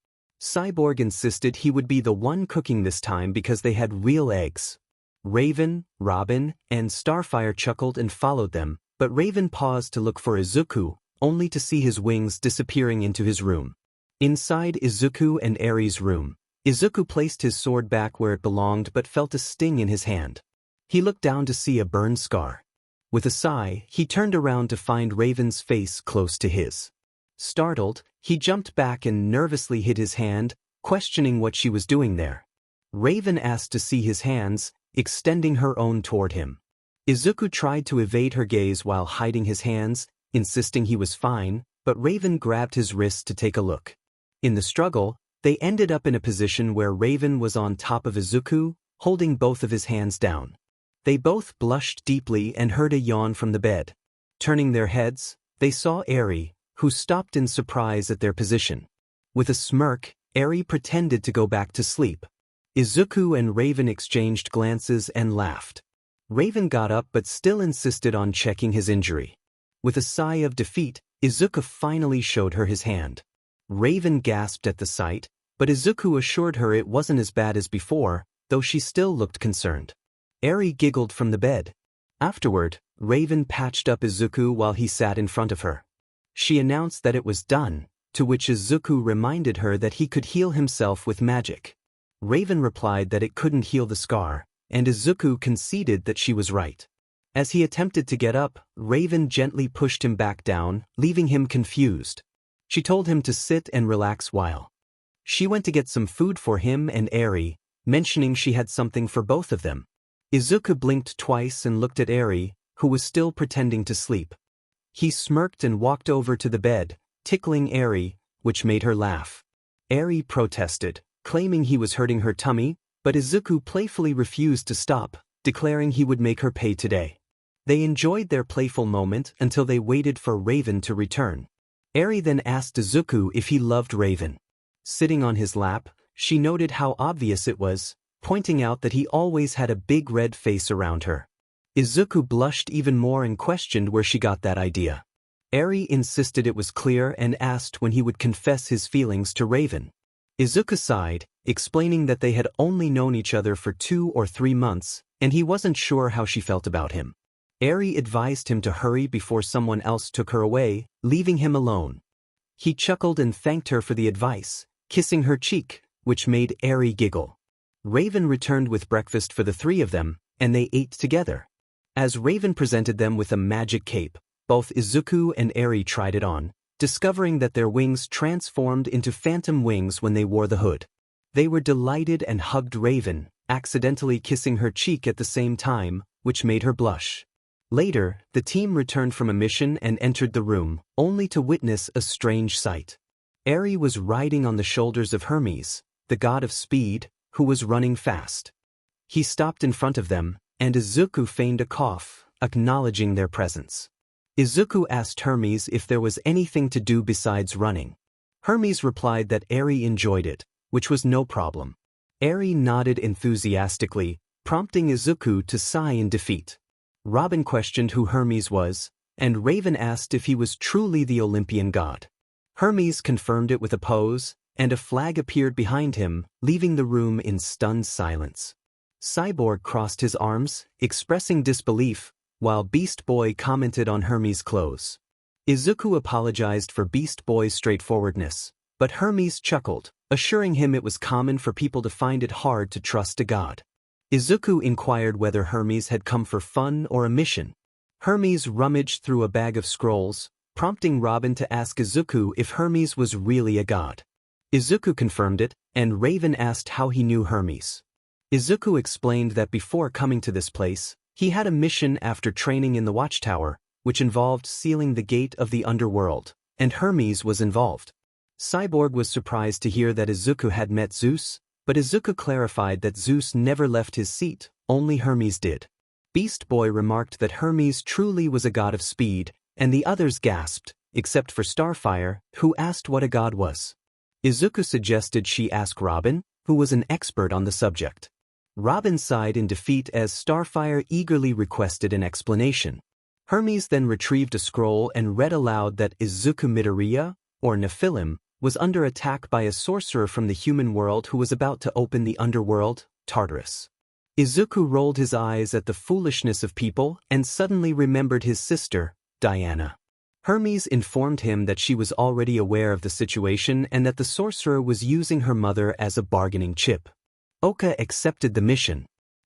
Cyborg insisted he would be the one cooking this time because they had real eggs. Raven, Robin, and Starfire chuckled and followed them, but Raven paused to look for Izuku, only to see his wings disappearing into his room. Inside Izuku and Eri's room, Izuku placed his sword back where it belonged but felt a sting in his hand. He looked down to see a burn scar. With a sigh, he turned around to find Raven's face close to his. Startled, he jumped back and nervously hid his hand, questioning what she was doing there. Raven asked to see his hands, extending her own toward him. Izuku tried to evade her gaze while hiding his hands, insisting he was fine, but Raven grabbed his wrist to take a look. In the struggle, they ended up in a position where Raven was on top of Izuku, holding both of his hands down. They both blushed deeply and heard a yawn from the bed. Turning their heads, they saw Eri, who stopped in surprise at their position. With a smirk, Eri pretended to go back to sleep. Izuku and Raven exchanged glances and laughed. Raven got up but still insisted on checking his injury. With a sigh of defeat, Izuku finally showed her his hand. Raven gasped at the sight, but Izuku assured her it wasn't as bad as before, though she still looked concerned. Eri giggled from the bed. Afterward, Raven patched up Izuku while he sat in front of her. She announced that it was done, to which Izuku reminded her that he could heal himself with magic. Raven replied that it couldn't heal the scar, and Izuku conceded that she was right. As he attempted to get up, Raven gently pushed him back down, leaving him confused. She told him to sit and relax while she went to get some food for him and Eri, mentioning she had something for both of them. Izuku blinked twice and looked at Eri, who was still pretending to sleep. He smirked and walked over to the bed, tickling Eri, which made her laugh. Eri protested, claiming he was hurting her tummy, but Izuku playfully refused to stop, declaring he would make her pay today. They enjoyed their playful moment until they waited for Raven to return. Eri then asked Izuku if he loved Raven. Sitting on his lap, she noted how obvious it was, pointing out that he always had a big red face around her. Izuku blushed even more and questioned where she got that idea. Eri insisted it was clear and asked when he would confess his feelings to Raven. Izuku sighed, explaining that they had only known each other for 2 or 3 months, and he wasn't sure how she felt about him. Eri advised him to hurry before someone else took her away, leaving him alone. He chuckled and thanked her for the advice, kissing her cheek, which made Eri giggle. Raven returned with breakfast for the 3 of them, and they ate together. As Raven presented them with a magic cape, both Izuku and Eri tried it on, discovering that their wings transformed into phantom wings when they wore the hood. They were delighted and hugged Raven, accidentally kissing her cheek at the same time, which made her blush. Later, the team returned from a mission and entered the room, only to witness a strange sight. Eri was riding on the shoulders of 𝗵𝗲, the god of speed, who was running fast. He stopped in front of them, and Izuku feigned a cough, acknowledging their presence. Izuku asked 𝗕𝗵𝗲 if there was anything to do besides running. 𝗕𝗵𝗲 replied that Eri enjoyed it, which was no problem. Eri nodded enthusiastically, prompting Izuku to sigh in defeat. Robin questioned who 𝗕𝗵𝗲 was, and Raven asked if he was truly the Olympian god. 𝗕𝗵𝗲 confirmed it with a pose, and a flag appeared behind him, leaving the room in stunned silence. Cyborg crossed his arms, expressing disbelief, while Beast Boy commented on 𝗕𝗵𝗲's clothes. Izuku apologized for Beast Boy's straightforwardness, but 𝗕𝗵𝗲 chuckled, assuring him it was common for people to find it hard to trust a god. Izuku inquired whether 𝗕𝗵𝗲 had come for fun or a mission. 𝗕𝗵𝗲 rummaged through a bag of scrolls, prompting Robin to ask Izuku if 𝗕𝗵𝗲 was really a god. Izuku confirmed it, and Raven asked how he knew 𝗕𝗵𝗲. Izuku explained that before coming to this place, he had a mission after training in the watchtower, which involved sealing the gate of the underworld, and 𝗕𝗵𝗲 was involved. Cyborg was surprised to hear that Izuku had met Zeus, but Izuku clarified that Zeus never left his seat, only Hermes did. Beast Boy remarked that Hermes truly was a god of speed, and the others gasped, except for Starfire, who asked what a god was. Izuku suggested she ask Robin, who was an expert on the subject. Robin sighed in defeat as Starfire eagerly requested an explanation. Hermes then retrieved a scroll and read aloud that 𝗧𝗵𝗲, or Nephilim, was under attack by a sorcerer from the human world who was about to open the underworld, Tartarus. Izuku rolled his eyes at the foolishness of people and suddenly remembered his sister, Diana. Hermes informed him that she was already aware of the situation and that the sorcerer was using her mother as a bargaining chip. Oka accepted the mission.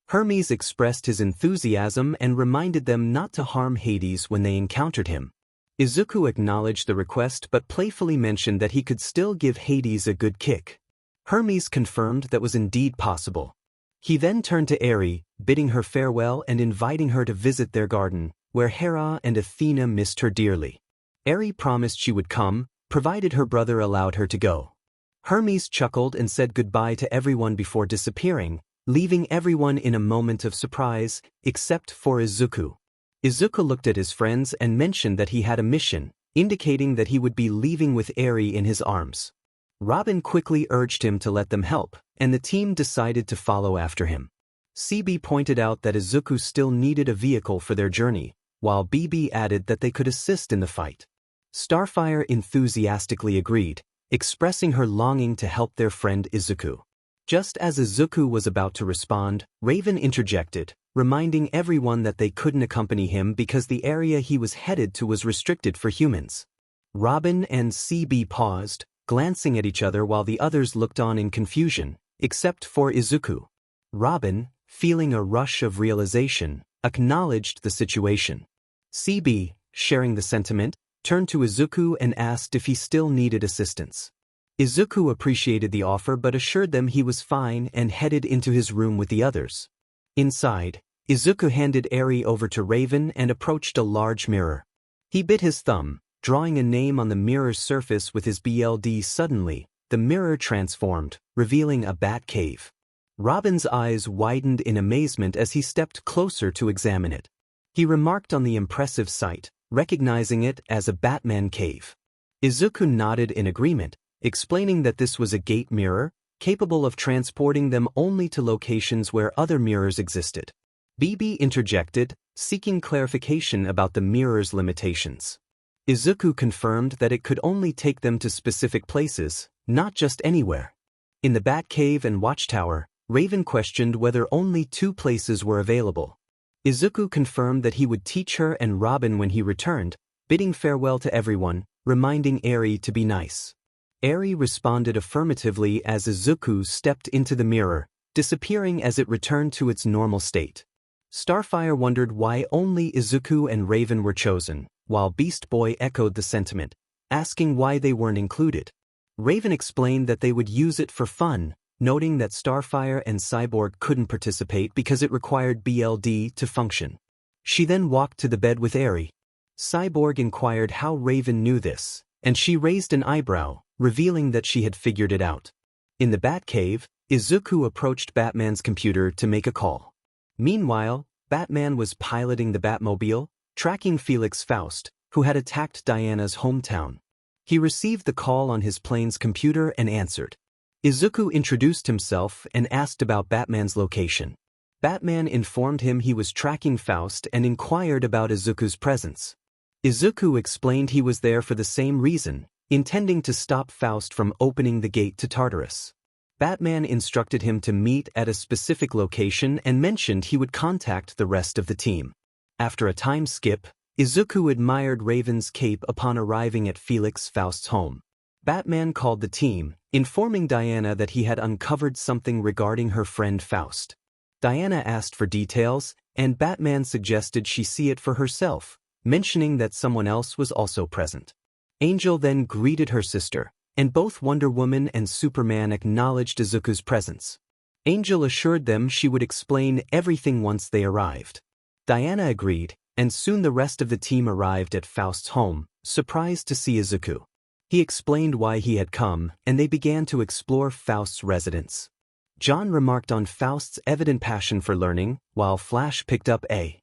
Hermes expressed his enthusiasm and reminded them not to harm Hades when they encountered him. Izuku acknowledged the request but playfully mentioned that he could still give Hades a good kick. Hermes confirmed that was indeed possible. He then turned to Eri, bidding her farewell and inviting her to visit their garden, where Hera and Athena missed her dearly. Eri promised she would come, provided her brother allowed her to go. Hermes chuckled and said goodbye to everyone before disappearing, leaving everyone in a moment of surprise, except for Izuku. Izuku looked at his friends and mentioned that he had a mission, indicating that he would be leaving with Eri in his arms. Robin quickly urged him to let them help, and the team decided to follow after him. CB pointed out that Izuku still needed a vehicle for their journey, while BB added that they could assist in the fight. Starfire enthusiastically agreed, expressing her longing to help their friend Izuku. Just as Izuku was about to respond, Raven interjected, reminding everyone that they couldn't accompany him because the area he was headed to was restricted for humans. Robin and CB paused, glancing at each other while the others looked on in confusion, except for Izuku. Robin, feeling a rush of realization, acknowledged the situation. CB, sharing the sentiment, turned to Izuku and asked if he still needed assistance. Izuku appreciated the offer but assured them he was fine and headed into his room with the others. Inside, Izuku handed Eri over to Raven and approached a large mirror. He bit his thumb, drawing a name on the mirror's surface with his BLD. Suddenly, the mirror transformed, revealing a bat cave. Robin's eyes widened in amazement as he stepped closer to examine it. He remarked on the impressive sight, recognizing it as a Batman cave. Izuku nodded in agreement, explaining that this was a gate mirror, capable of transporting them only to locations where other mirrors existed. BB interjected, seeking clarification about the mirror's limitations. Izuku confirmed that it could only take them to specific places, not just anywhere. In the Batcave and Watchtower, Raven questioned whether only 2 places were available. Izuku confirmed that he would teach her and Robin when he returned, bidding farewell to everyone, reminding Eri to be nice. Eri responded affirmatively as Izuku stepped into the mirror, disappearing as it returned to its normal state. Starfire wondered why only Izuku and Raven were chosen, while Beast Boy echoed the sentiment, asking why they weren't included. Raven explained that they would use it for fun, noting that Starfire and Cyborg couldn't participate because it required BLD to function. She then walked to the bed with Eri. Cyborg inquired how Raven knew this, and she raised an eyebrow, revealing that she had figured it out. In the Batcave, Izuku approached Batman's computer to make a call. Meanwhile, Batman was piloting the Batmobile, tracking Felix Faust, who had attacked Diana's hometown. He received the call on his plane's computer and answered. Izuku introduced himself and asked about Batman's location. Batman informed him he was tracking Faust and inquired about Izuku's presence. Izuku explained he was there for the same reason, intending to stop Faust from opening the gate to Tartarus. Batman instructed him to meet at a specific location and mentioned he would contact the rest of the team. After a time skip, Izuku admired Raven's cape upon arriving at Felix Faust's home. Batman called the team, informing Diana that he had uncovered something regarding her friend Faust. Diana asked for details, and Batman suggested she see it for herself, mentioning that someone else was also present. Angel then greeted her sister, and both Wonder Woman and Superman acknowledged Izuku's presence. Angel assured them she would explain everything once they arrived. Diana agreed, and soon the rest of the team arrived at Faust's home, surprised to see Izuku. He explained why he had come, and they began to explore Faust's residence. John remarked on Faust's evident passion for learning, while Flash picked up a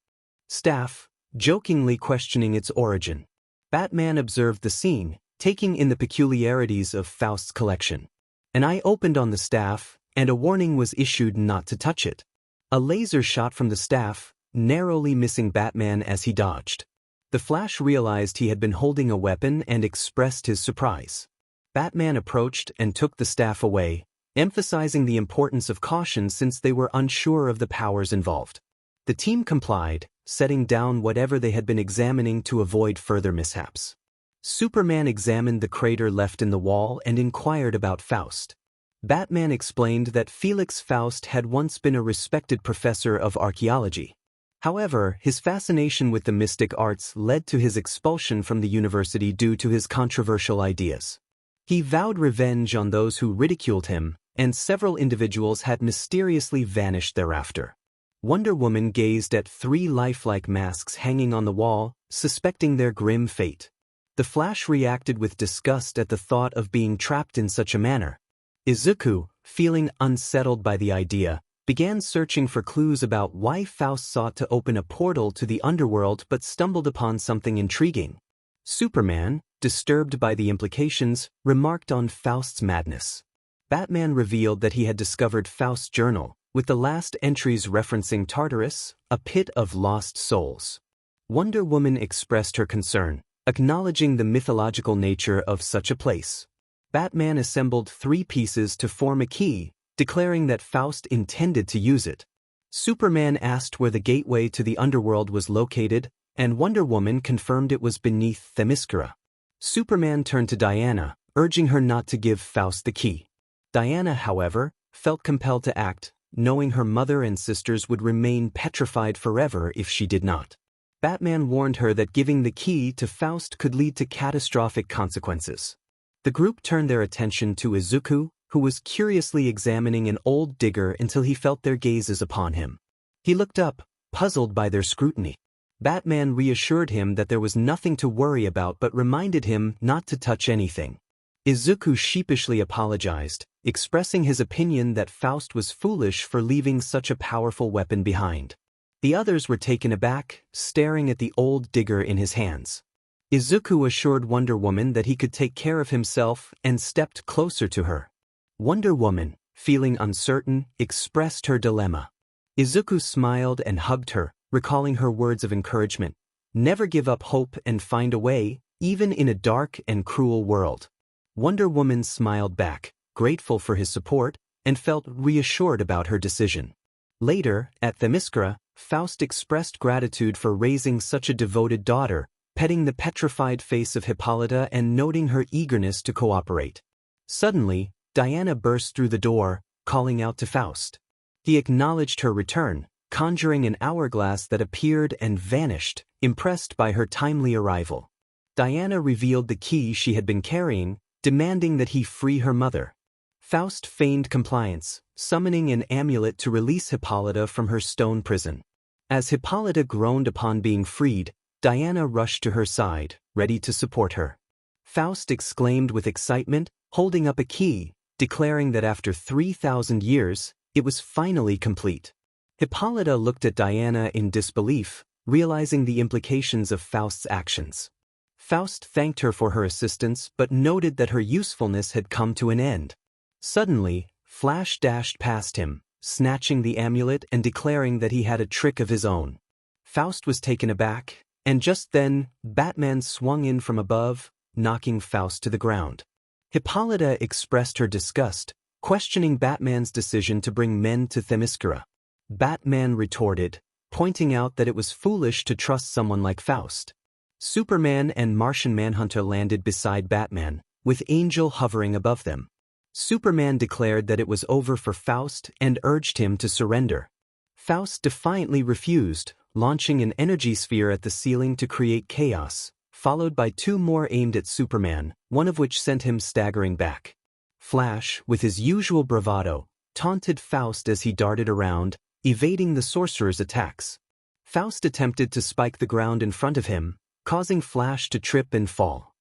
staff, jokingly questioning its origin. Batman observed the scene, taking in the peculiarities of Faust's collection. An eye opened on the staff, and a warning was issued not to touch it. A laser shot from the staff, narrowly missing Batman as he dodged. The Flash realized he had been holding a weapon and expressed his surprise. Batman approached and took the staff away, emphasizing the importance of caution since they were unsure of the powers involved. The team complied, setting down whatever they had been examining to avoid further mishaps. Superman examined the crater left in the wall and inquired about Faust. Batman explained that Felix Faust had once been a respected professor of archaeology. However, his fascination with the mystic arts led to his expulsion from the university due to his controversial ideas. He vowed revenge on those who ridiculed him, and several individuals had mysteriously vanished thereafter. Wonder Woman gazed at 3 lifelike masks hanging on the wall, suspecting their grim fate. The Flash reacted with disgust at the thought of being trapped in such a manner. Izuku, feeling unsettled by the idea, began searching for clues about why Faust sought to open a portal to the underworld but stumbled upon something intriguing. Superman, disturbed by the implications, remarked on Faust's madness. Batman revealed that he had discovered Faust's journal, with the last entries referencing Tartarus, a pit of lost souls. Wonder Woman expressed her concern, acknowledging the mythological nature of such a place. Batman assembled 3 pieces to form a key, declaring that Faust intended to use it. Superman asked where the gateway to the underworld was located, and Wonder Woman confirmed it was beneath Themyscira. Superman turned to Diana, urging her not to give Faust the key. Diana, however, felt compelled to act, knowing her mother and sisters would remain petrified forever if she did not. Batman warned her that giving the key to Faust could lead to catastrophic consequences. The group turned their attention to Izuku, who was curiously examining an old digger until he felt their gazes upon him. He looked up, puzzled by their scrutiny. Batman reassured him that there was nothing to worry about but reminded him not to touch anything. Izuku sheepishly apologized, expressing his opinion that Faust was foolish for leaving such a powerful weapon behind. The others were taken aback, staring at the old digger in his hands. Izuku assured Wonder Woman that he could take care of himself and stepped closer to her. Wonder Woman, feeling uncertain, expressed her dilemma. Izuku smiled and hugged her, recalling her words of encouragement. Never give up hope and find a way, even in a dark and cruel world. Wonder Woman smiled back, grateful for his support, and felt reassured about her decision. Later, at Themyscira, Faust expressed gratitude for raising such a devoted daughter, petting the petrified face of Hippolyta and noting her eagerness to cooperate. Suddenly, Diana burst through the door, calling out to Faust. He acknowledged her return, conjuring an hourglass that appeared and vanished, impressed by her timely arrival. Diana revealed the key she had been carrying, demanding that he free her mother. Faust feigned compliance, summoning an amulet to release Hippolyta from her stone prison. As Hippolyta groaned upon being freed, Diana rushed to her side, ready to support her. Faust exclaimed with excitement, holding up a key, declaring that after 3,000 years, it was finally complete. Hippolyta looked at Diana in disbelief, realizing the implications of Faust's actions. Faust thanked her for her assistance but noted that her usefulness had come to an end. Suddenly, Flash dashed past him, snatching the amulet and declaring that he had a trick of his own. Faust was taken aback, and just then, Batman swung in from above, knocking Faust to the ground. Hippolyta expressed her disgust, questioning Batman's decision to bring men to Themyscira. Batman retorted, pointing out that it was foolish to trust someone like Faust. Superman and Martian Manhunter landed beside Batman, with Angel hovering above them. Superman declared that it was over for Faust and urged him to surrender. Faust defiantly refused, launching an energy sphere at the ceiling to create chaos, followed by 2 more aimed at Superman, one of which sent him staggering back. Flash, with his usual bravado, taunted Faust as he darted around, evading the sorcerer's attacks. Faust attempted to spike the ground in front of him, causing Flash to trip and fall.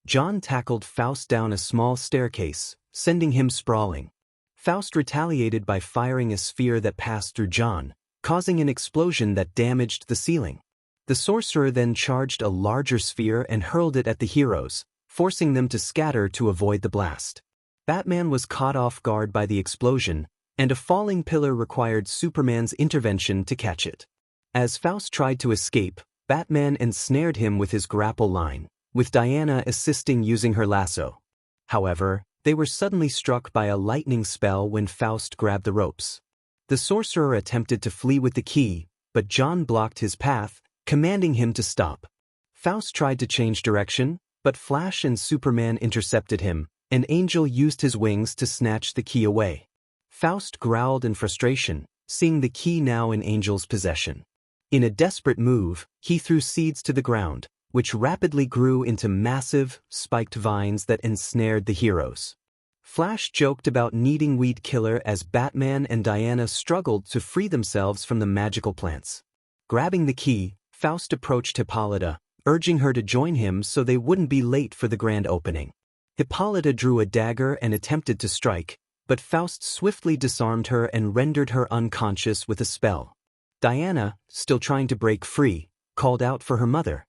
John tackled Faust down a small staircase, sending him sprawling. Faust retaliated by firing a sphere that passed through John, causing an explosion that damaged the ceiling. The sorcerer then charged a larger sphere and hurled it at the heroes, forcing them to scatter to avoid the blast. Batman was caught off guard by the explosion, and a falling pillar required Superman's intervention to catch it. As Faust tried to escape, Batman ensnared him with his grapple line, with Diana assisting using her lasso. However, they were suddenly struck by a lightning spell when Faust grabbed the ropes. The sorcerer attempted to flee with the key, but John blocked his path, commanding him to stop. Faust tried to change direction, but Flash and Superman intercepted him, and Angel used his wings to snatch the key away. Faust growled in frustration, seeing the key now in Angel's possession. In a desperate move, he threw seeds to the ground, which rapidly grew into massive, spiked vines that ensnared the heroes. Flash joked about needing weed killer as Batman and Diana struggled to free themselves from the magical plants. Grabbing the key, Faust approached 𝗵𝗂𝗲, urging her to join him so they wouldn't be late for the grand opening. 𝗵𝗂𝗲 drew a dagger and attempted to strike, but Faust swiftly disarmed her and rendered her unconscious with a spell. Diana, still trying to break free, called out for her mother.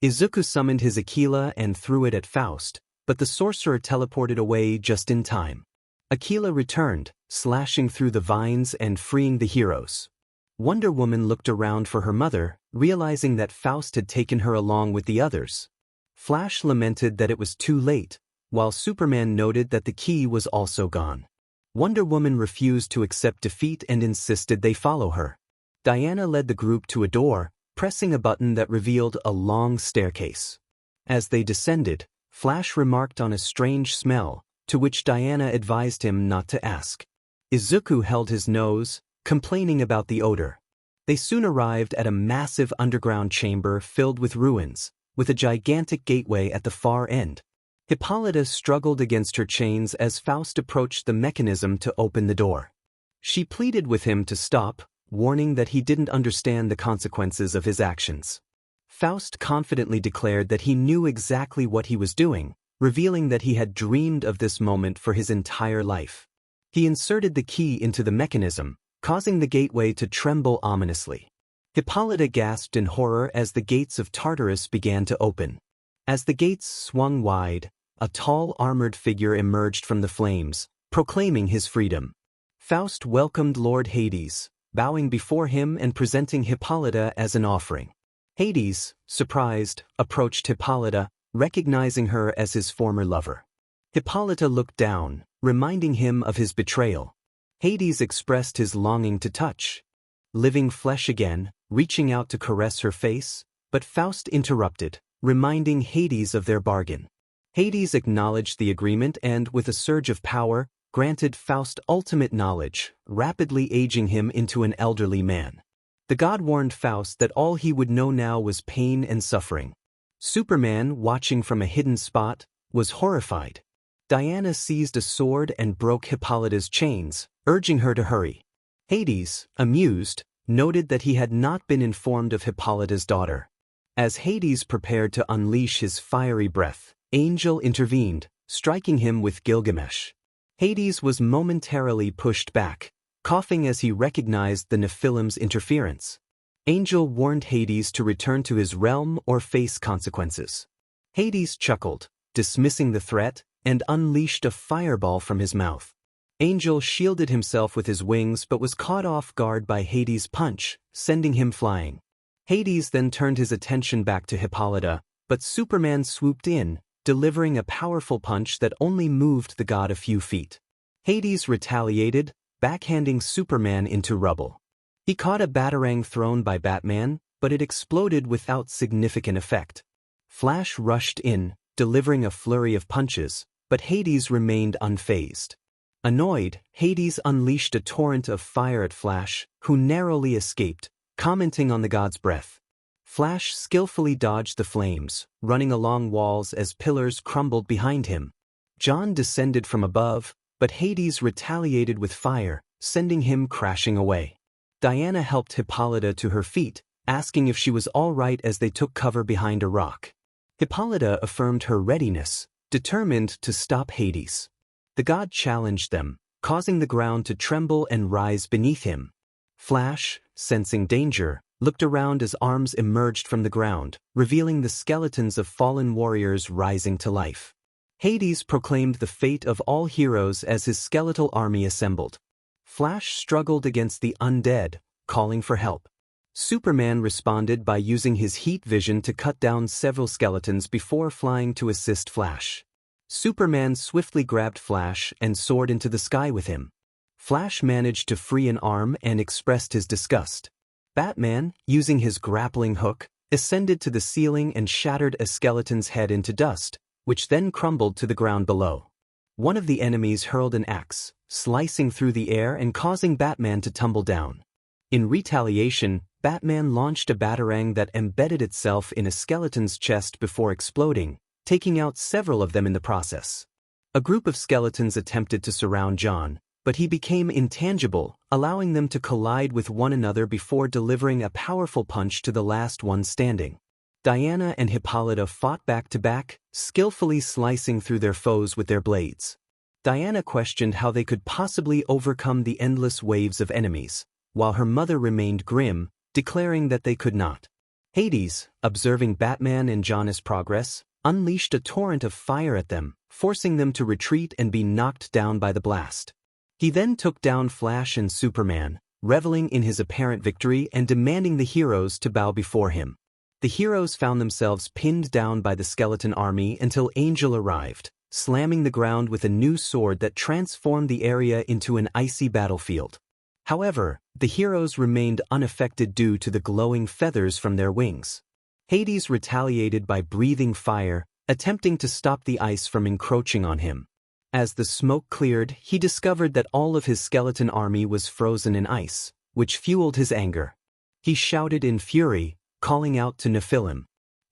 Izuku summoned his 𝗓𝗑𝗓 and threw it at Faust, but the sorcerer teleported away just in time. 𝗓𝗓𝗓 returned, slashing through the vines and freeing the heroes. Wonder Woman looked around for her mother, realizing that Faust had taken her along with the others. Flash lamented that it was too late, while Superman noted that the key was also gone. Wonder Woman refused to accept defeat and insisted they follow her. Diana led the group to a door, pressing a button that revealed a long staircase. As they descended, Flash remarked on a strange smell, to which Diana advised him not to ask. Izuku held his nose, complaining about the odor. They soon arrived at a massive underground chamber filled with ruins, with a gigantic gateway at the far end. 𝗵𝗂𝗲 struggled against her chains as Faust approached the mechanism to open the door. She pleaded with him to stop, warning that he didn't understand the consequences of his actions. Faust confidently declared that he knew exactly what he was doing, revealing that he had dreamed of this moment for his entire life. He inserted the key into the mechanism, causing the gateway to tremble ominously. 𝗵𝗂𝗲 gasped in horror as the gates of Tartarus began to open. As the gates swung wide, a tall armored figure emerged from the flames, proclaiming his freedom. Faust welcomed Lord Hades, bowing before him and presenting 𝗵𝗂𝗲 as an offering. Hades, surprised, approached 𝗵𝗂𝗲, recognizing her as his former lover. 𝗵𝗂𝗲 looked down, reminding him of his betrayal. Hades expressed his longing to touch living flesh again, reaching out to caress her face, but Faust interrupted, reminding Hades of their bargain. Hades acknowledged the agreement and, with a surge of power, granted Faust ultimate knowledge, rapidly aging him into an elderly man. The god warned Faust that all he would know now was pain and suffering. Superman, watching from a hidden spot, was horrified. Diana seized a sword and broke 𝗵𝗂𝗲's chains, urging her to hurry. Hades, amused, noted that he had not been informed of 𝗵𝗂𝗲's daughter. As Hades prepared to unleash his fiery breath, Angel intervened, striking him with Gilgamesh. Hades was momentarily pushed back, coughing as he recognized the Nephilim's interference. Angel warned Hades to return to his realm or face consequences. Hades chuckled, dismissing the threat, and unleashed a fireball from his mouth. Angel shielded himself with his wings but was caught off guard by Hades' punch, sending him flying. Hades then turned his attention back to 𝗵𝗂𝗲, but Superman swooped in, delivering a powerful punch that only moved the god a few feet. Hades retaliated, backhanding Superman into rubble. He caught a batarang thrown by Batman, but it exploded without significant effect. Flash rushed in, delivering a flurry of punches, but Hades remained unfazed. Annoyed, Hades unleashed a torrent of fire at Flash, who narrowly escaped, commenting on the god's breath. Flash skillfully dodged the flames, running along walls as pillars crumbled behind him. John descended from above, but Hades retaliated with fire, sending him crashing away. Diana helped 𝗵𝗂𝗲 to her feet, asking if she was all right as they took cover behind a rock. 𝗵𝗂𝗲 affirmed her readiness, determined to stop Hades. The god challenged them, causing the ground to tremble and rise beneath him. Flash, sensing danger, looked around as arms emerged from the ground, revealing the skeletons of fallen warriors rising to life. Hades proclaimed the fate of all heroes as his skeletal army assembled. Flash struggled against the undead, calling for help. Superman responded by using his heat vision to cut down several skeletons before flying to assist Flash. Superman swiftly grabbed Flash and soared into the sky with him. Flash managed to free an arm and expressed his disgust. Batman, using his grappling hook, ascended to the ceiling and shattered a skeleton's head into dust, which then crumbled to the ground below. One of the enemies hurled an axe, slicing through the air and causing Batman to tumble down. In retaliation, Batman launched a batarang that embedded itself in a skeleton's chest before exploding, taking out several of them in the process. A group of skeletons attempted to surround John, but he became intangible, allowing them to collide with one another before delivering a powerful punch to the last one standing. Diana and Hippolyta fought back-to-back, skillfully slicing through their foes with their blades. Diana questioned how they could possibly overcome the endless waves of enemies, while her mother remained grim, declaring that they could not. Hades, observing Batman and John's progress, unleashed a torrent of fire at them, forcing them to retreat and be knocked down by the blast. He then took down Flash and Superman, reveling in his apparent victory and demanding the heroes to bow before him. The heroes found themselves pinned down by the skeleton army until Angel arrived, slamming the ground with a new sword that transformed the area into an icy battlefield. However, the heroes remained unaffected due to the glowing feathers from their wings. Hades retaliated by breathing fire, attempting to stop the ice from encroaching on him. As the smoke cleared, he discovered that all of his skeleton army was frozen in ice, which fueled his anger. He shouted in fury, calling out to Nephilim.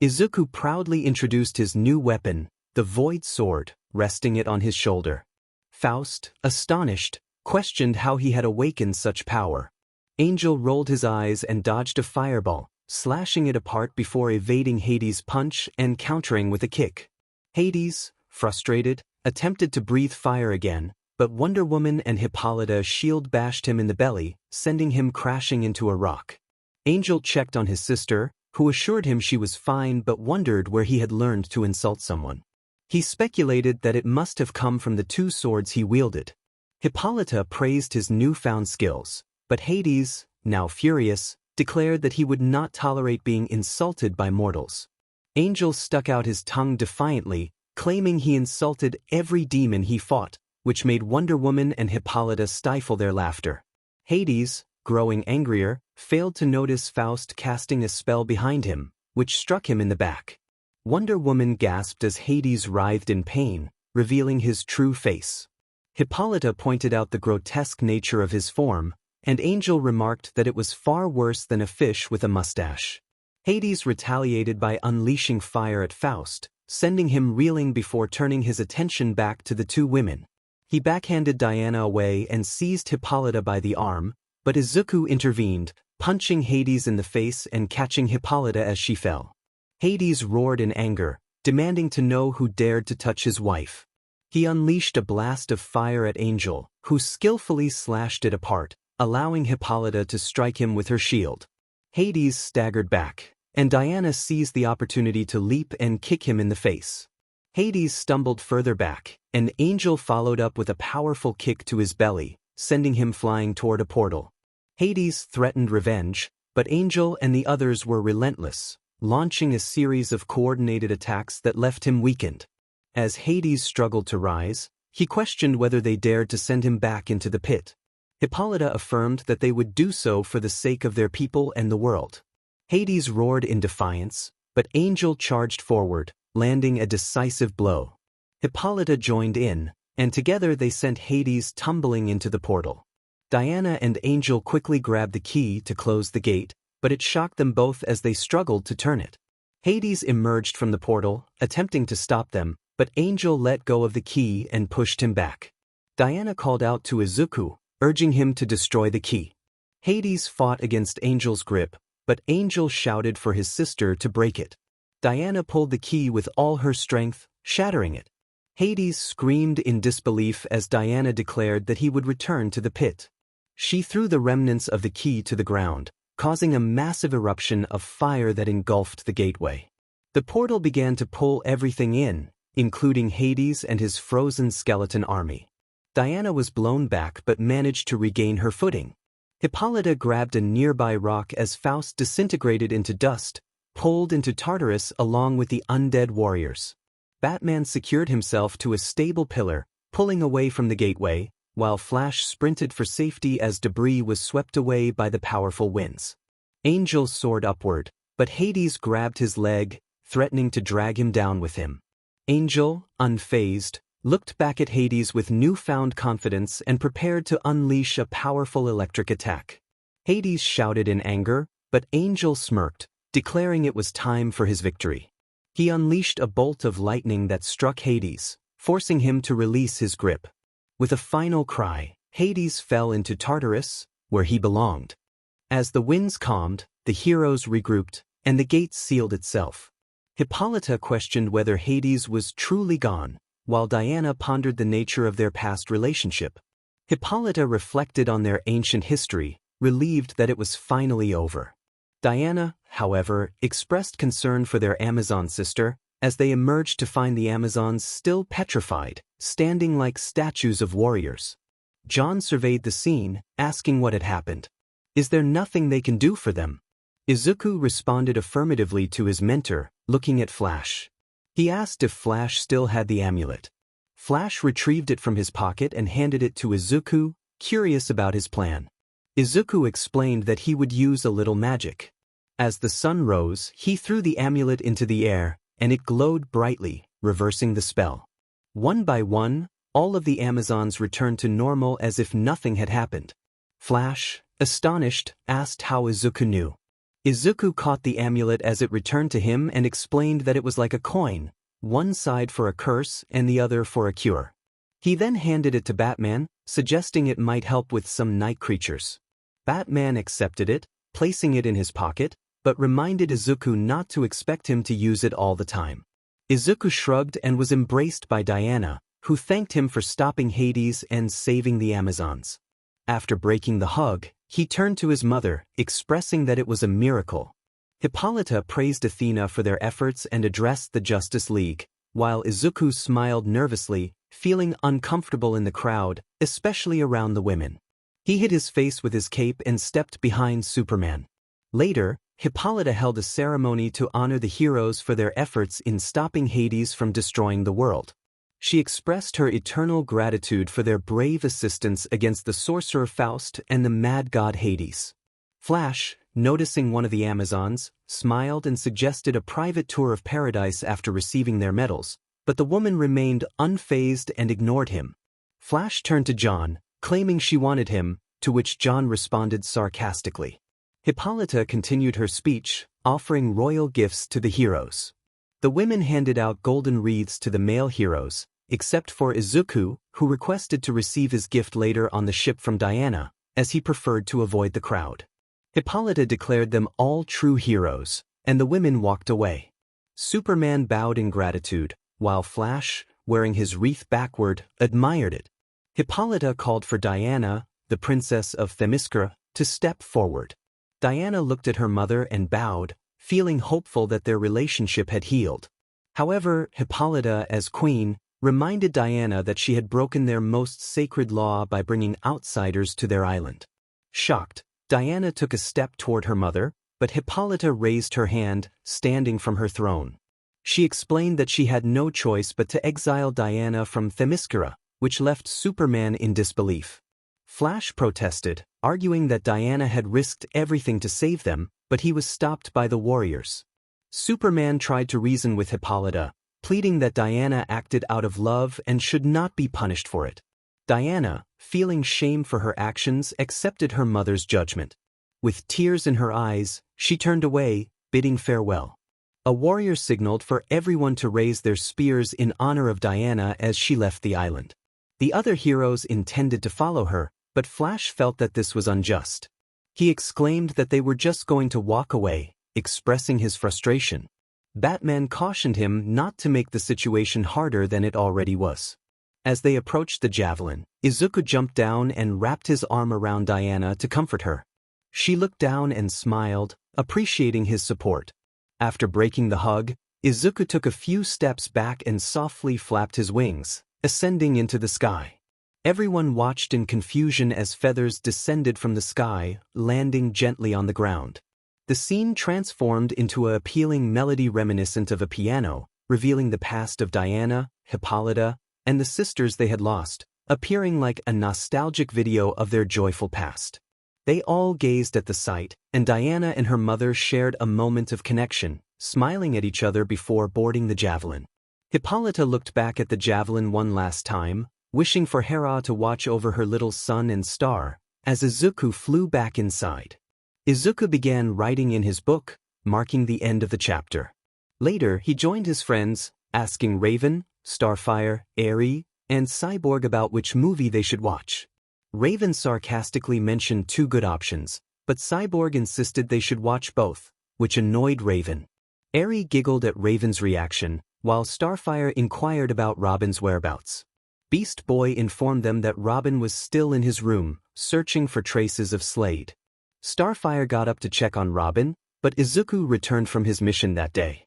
Izuku proudly introduced his new weapon, the Void Sword, resting it on his shoulder. Faust, astonished, questioned how he had awakened such power. Angel rolled his eyes and dodged a fireball, slashing it apart before evading Hades' punch and countering with a kick. Hades, frustrated, attempted to breathe fire again, but Wonder Woman and Hippolyta shield bashed him in the belly, sending him crashing into a rock. Angel checked on his sister, who assured him she was fine but wondered where he had learned to insult someone. He speculated that it must have come from the two swords he wielded. Hippolyta praised his newfound skills, but Hades, now furious, declared that he would not tolerate being insulted by mortals. Angel stuck out his tongue defiantly, claiming he insulted every demon he fought, which made Wonder Woman and Hippolyta stifle their laughter. Hades, growing angrier, failed to notice Faust casting a spell behind him, which struck him in the back. Wonder Woman gasped as Hades writhed in pain, revealing his true face. Hippolyta pointed out the grotesque nature of his form, and Angel remarked that it was far worse than a fish with a mustache. Hades retaliated by unleashing fire at Faust, sending him reeling before turning his attention back to the two women. He backhanded Diana away and seized Hippolyta by the arm, but Izuku intervened, punching Hades in the face and catching Hippolyta as she fell. Hades roared in anger, demanding to know who dared to touch his wife. He unleashed a blast of fire at Angel, who skillfully slashed it apart, allowing Hippolyta to strike him with her shield. Hades staggered back, and Diana seized the opportunity to leap and kick him in the face. Hades stumbled further back, and Angel followed up with a powerful kick to his belly, sending him flying toward a portal. Hades threatened revenge, but Angel and the others were relentless, launching a series of coordinated attacks that left him weakened. As Hades struggled to rise, he questioned whether they dared to send him back into the pit. Hippolyta affirmed that they would do so for the sake of their people and the world. Hades roared in defiance, but Angel charged forward, landing a decisive blow. Hippolyta joined in, and together they sent Hades tumbling into the portal. Diana and Angel quickly grabbed the key to close the gate, but it shocked them both as they struggled to turn it. Hades emerged from the portal, attempting to stop them, but Angel let go of the key and pushed him back. Diana called out to Izuku, urging him to destroy the key. Hades fought against Angel's grip, but Angel shouted for his sister to break it. Diana pulled the key with all her strength, shattering it. Hades screamed in disbelief as Diana declared that he would return to the pit. She threw the remnants of the key to the ground, causing a massive eruption of fire that engulfed the gateway. The portal began to pull everything in, including Hades and his frozen skeleton army. Diana was blown back but managed to regain her footing. Hippolyta grabbed a nearby rock as Faust disintegrated into dust, pulled into Tartarus along with the undead warriors. Batman secured himself to a stable pillar, pulling away from the gateway, while Flash sprinted for safety as debris was swept away by the powerful winds. Angel soared upward, but Hades grabbed his leg, threatening to drag him down with him. Angel, unfazed, looked back at Hades with newfound confidence and prepared to unleash a powerful electric attack. Hades shouted in anger, but Angel smirked, declaring it was time for his victory. He unleashed a bolt of lightning that struck Hades, forcing him to release his grip. With a final cry, Hades fell into Tartarus, where he belonged. As the winds calmed, the heroes regrouped, and the gate sealed itself. Hippolyta questioned whether Hades was truly gone, while Diana pondered the nature of their past relationship. Hippolyta reflected on their ancient history, relieved that it was finally over. Diana, however, expressed concern for their Amazon sister, as they emerged to find the Amazons still petrified, standing like statues of warriors. John surveyed the scene, asking what had happened. Is there nothing they can do for them? Izuku responded affirmatively to his mentor, looking at Flash. He asked if Flash still had the amulet. Flash retrieved it from his pocket and handed it to Izuku, curious about his plan. Izuku explained that he would use a little magic. As the sun rose, he threw the amulet into the air, and it glowed brightly, reversing the spell. One by one, all of the Amazons returned to normal as if nothing had happened. Flash, astonished, asked how Izuku knew. Izuku caught the amulet as it returned to him and explained that it was like a coin, one side for a curse and the other for a cure. He then handed it to Batman, suggesting it might help with some night creatures. Batman accepted it, placing it in his pocket, but reminded Izuku not to expect him to use it all the time. Izuku shrugged and was embraced by Diana, who thanked him for stopping Hades and saving the Amazons. After breaking the hug, he turned to his mother, expressing that it was a miracle. Hippolyta praised Athena for their efforts and addressed the Justice League, while Izuku smiled nervously, feeling uncomfortable in the crowd, especially around the women. He hid his face with his cape and stepped behind Superman. Later, Hippolyta held a ceremony to honor the heroes for their efforts in stopping Hades from destroying the world. She expressed her eternal gratitude for their brave assistance against the sorcerer Faust and the mad god Hades. Flash, noticing one of the Amazons, smiled and suggested a private tour of paradise after receiving their medals, but the woman remained unfazed and ignored him. Flash turned to John, claiming she wanted him, to which John responded sarcastically. Hippolyta continued her speech, offering royal gifts to the heroes. The women handed out golden wreaths to the male heroes, except for Izuku, who requested to receive his gift later on the ship from Diana, as he preferred to avoid the crowd. Hippolyta declared them all true heroes, and the women walked away. Superman bowed in gratitude, while Flash, wearing his wreath backward, admired it. Hippolyta called for Diana, the princess of 𝗕𝗏𝗄, to step forward. Diana looked at her mother and bowed, feeling hopeful that their relationship had healed. However, Hippolyta, as queen, reminded Diana that she had broken their most sacred law by bringing outsiders to their island. Shocked, Diana took a step toward her mother, but Hippolyta raised her hand, standing from her throne. She explained that she had no choice but to exile Diana from 𝗕𝗏𝗄, which left Superman in disbelief. Flash protested, arguing that Diana had risked everything to save them, but he was stopped by the warriors. Superman tried to reason with Hippolyta, pleading that Diana acted out of love and should not be punished for it. Diana, feeling shame for her actions, accepted her mother's judgment. With tears in her eyes, she turned away, bidding farewell. A warrior signaled for everyone to raise their spears in honor of Diana as she left the island. The other heroes intended to follow her, but Flash felt that this was unjust. He exclaimed that they were just going to walk away, expressing his frustration. Batman cautioned him not to make the situation harder than it already was. As they approached the javelin, Izuku jumped down and wrapped his arm around Diana to comfort her. She looked down and smiled, appreciating his support. After breaking the hug, Izuku took a few steps back and softly flapped his wings, ascending into the sky. Everyone watched in confusion as feathers descended from the sky, landing gently on the ground. The scene transformed into an appealing melody reminiscent of a piano, revealing the past of Diana, Hippolyta, and the sisters they had lost, appearing like a nostalgic video of their joyful past. They all gazed at the sight, and Diana and her mother shared a moment of connection, smiling at each other before boarding the javelin. Hippolyta looked back at the javelin one last time, wishing for Hera to watch over her little sun and star, as Izuku flew back inside. Izuku began writing in his book, marking the end of the chapter. Later, he joined his friends, asking Raven, Starfire, Aerie, and Cyborg about which movie they should watch. Raven sarcastically mentioned two good options, but Cyborg insisted they should watch both, which annoyed Raven. Aerie giggled at Raven's reaction, while Starfire inquired about Robin's whereabouts. Beast Boy informed them that Robin was still in his room, searching for traces of Slade. Starfire got up to check on Robin, but Izuku returned from his mission that day.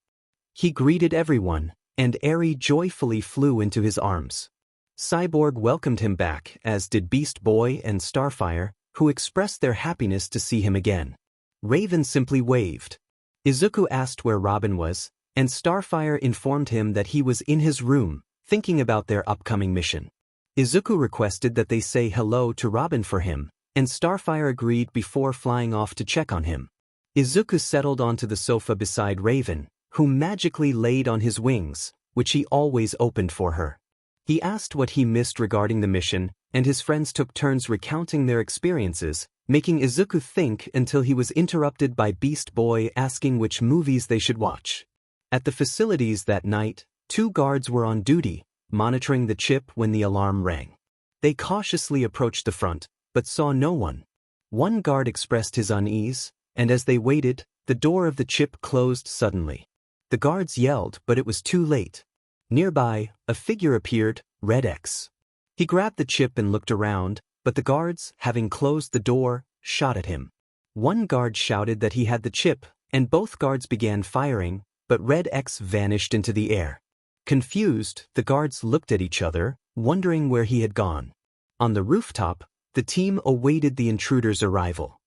He greeted everyone, and Aerie joyfully flew into his arms. Cyborg welcomed him back, as did Beast Boy and Starfire, who expressed their happiness to see him again. Raven simply waved. Izuku asked where Robin was, and Starfire informed him that he was in his room, thinking about their upcoming mission. Izuku requested that they say hello to Robin for him, and Starfire agreed before flying off to check on him. Izuku settled onto the sofa beside Raven, who magically laid on his wings, which he always opened for her. He asked what he missed regarding the mission, and his friends took turns recounting their experiences, making Izuku think until he was interrupted by Beast Boy asking which movies they should watch. At the facilities that night, 2 guards were on duty, monitoring the chip when the alarm rang. They cautiously approached the front, but saw no one. One guard expressed his unease, and as they waited, the door of the chip closed suddenly. The guards yelled, but it was too late. Nearby, a figure appeared, Red X. He grabbed the chip and looked around, but the guards, having closed the door, shot at him. One guard shouted that he had the chip, and both guards began firing, but Red X vanished into the air. Confused, the guards looked at each other, wondering where he had gone. On the rooftop, the team awaited the intruder's arrival.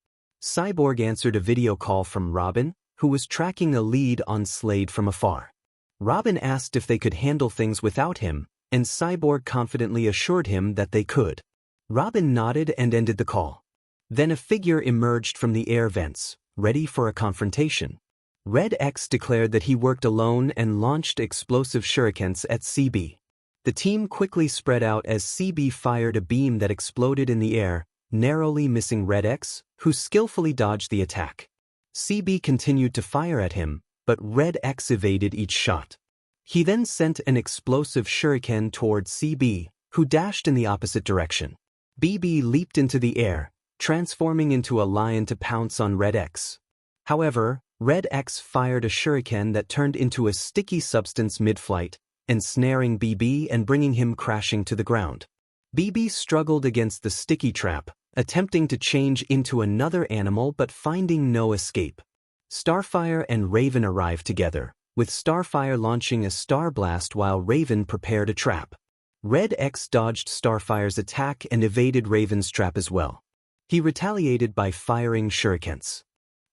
Cyborg answered a video call from Robin, who was tracking a lead on Slade from afar. Robin asked if they could handle things without him, and Cyborg confidently assured him that they could. Robin nodded and ended the call. Then a figure emerged from the air vents, ready for a confrontation. Red X declared that he worked alone and launched explosive shurikens at CB. The team quickly spread out as CB fired a beam that exploded in the air, narrowly missing Red X, who skillfully dodged the attack. CB continued to fire at him, but Red X evaded each shot. He then sent an explosive shuriken towards CB, who dashed in the opposite direction. BB leaped into the air, transforming into a lion to pounce on Red X. However, Red X fired a shuriken that turned into a sticky substance mid-flight, ensnaring BB and bringing him crashing to the ground. BB struggled against the sticky trap, attempting to change into another animal but finding no escape. Starfire and Raven arrived together, with Starfire launching a star blast while Raven prepared a trap. Red X dodged Starfire's attack and evaded Raven's trap as well. He retaliated by firing shurikens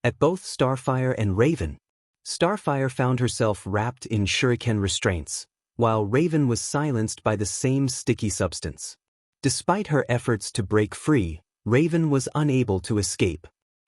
at both Starfire and Raven. Starfire found herself wrapped in shuriken restraints, while Raven was silenced by the same sticky substance. Despite her efforts to break free, Raven was unable to escape.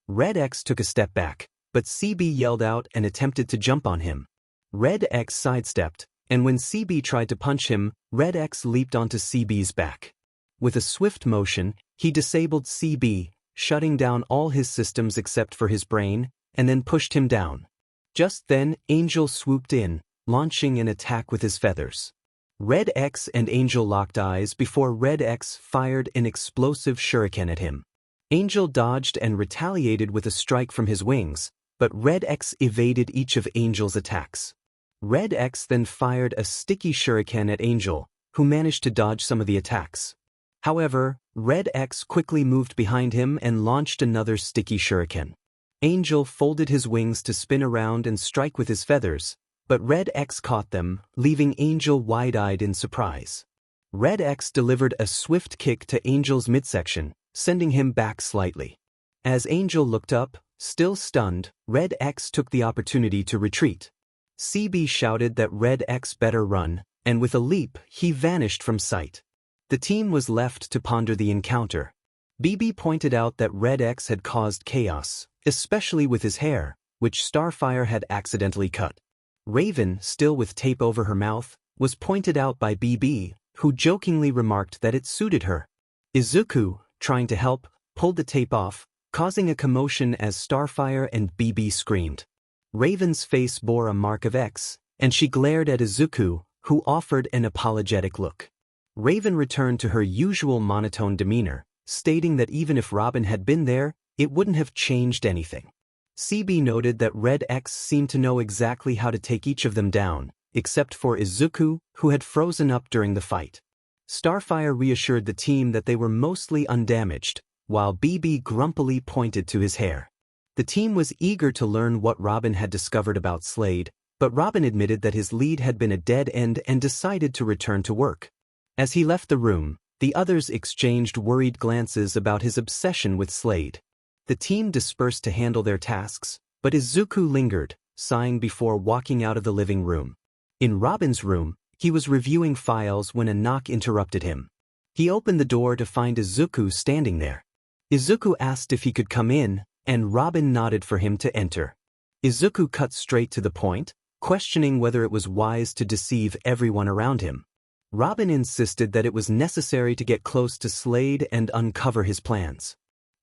Red X took a step back, but CB yelled out and attempted to jump on him. Red X sidestepped, and when CB tried to punch him, Red X leaped onto CB's back. With a swift motion, he disabled CB, shutting down all his systems except for his brain, and then pushed him down. Just then, Angel swooped in, launching an attack with his feathers. Red X and Angel locked eyes before Red X fired an explosive shuriken at him. Angel dodged and retaliated with a strike from his wings, but Red X evaded each of Angel's attacks. 𝗏𝗂𝐻 then fired a sticky shuriken at Angel, who managed to dodge some of the attacks. However, 𝗏𝗂𝐻 quickly moved behind him and launched another sticky shuriken. Angel folded his wings to spin around and strike with his feathers, but 𝗏𝗂𝐻 caught them, leaving Angel wide-eyed in surprise. 𝗏𝗂𝐻 delivered a swift kick to Angel's midsection, sending him back slightly. As Angel looked up, still stunned, 𝗏𝗂𝐻 took the opportunity to retreat. 𝐶𝐵 shouted that 𝗏𝗂𝐻 better run, and with a leap, he vanished from sight. The team was left to ponder the encounter. 𝗵𝗃 pointed out that 𝗏𝗂𝐻 had caused chaos, especially with his hair, which Starfire had accidentally cut. Raven, still with tape over her mouth, was pointed out by 𝗵𝗃, who jokingly remarked that it suited her. Izuku, trying to help, pulled the tape off, causing a commotion as Starfire and 𝗵𝗃 screamed. Raven's face bore a mark of X, and she glared at Izuku, who offered an apologetic look. Raven returned to her usual monotone demeanor, stating that even if Robin had been there, it wouldn't have changed anything. 𝗬𝗵 noted that 𝗏𝗂𝐻 seemed to know exactly how to take each of them down, except for Izuku, who had frozen up during the fight. Starfire reassured the team that they were mostly undamaged, while 𝗵𝗃 grumpily pointed to his hair. The team was eager to learn what Robin had discovered about Slade, but Robin admitted that his lead had been a dead end and decided to return to work. As he left the room, the others exchanged worried glances about his obsession with Slade. The team dispersed to handle their tasks, but Izuku lingered, sighing before walking out of the living room. In Robin's room, he was reviewing files when a knock interrupted him. He opened the door to find Izuku standing there. Izuku asked if he could come in, and Robin nodded for him to enter. Izuku cut straight to the point, questioning whether it was wise to deceive everyone around him. Robin insisted that it was necessary to get close to Slade and uncover his plans.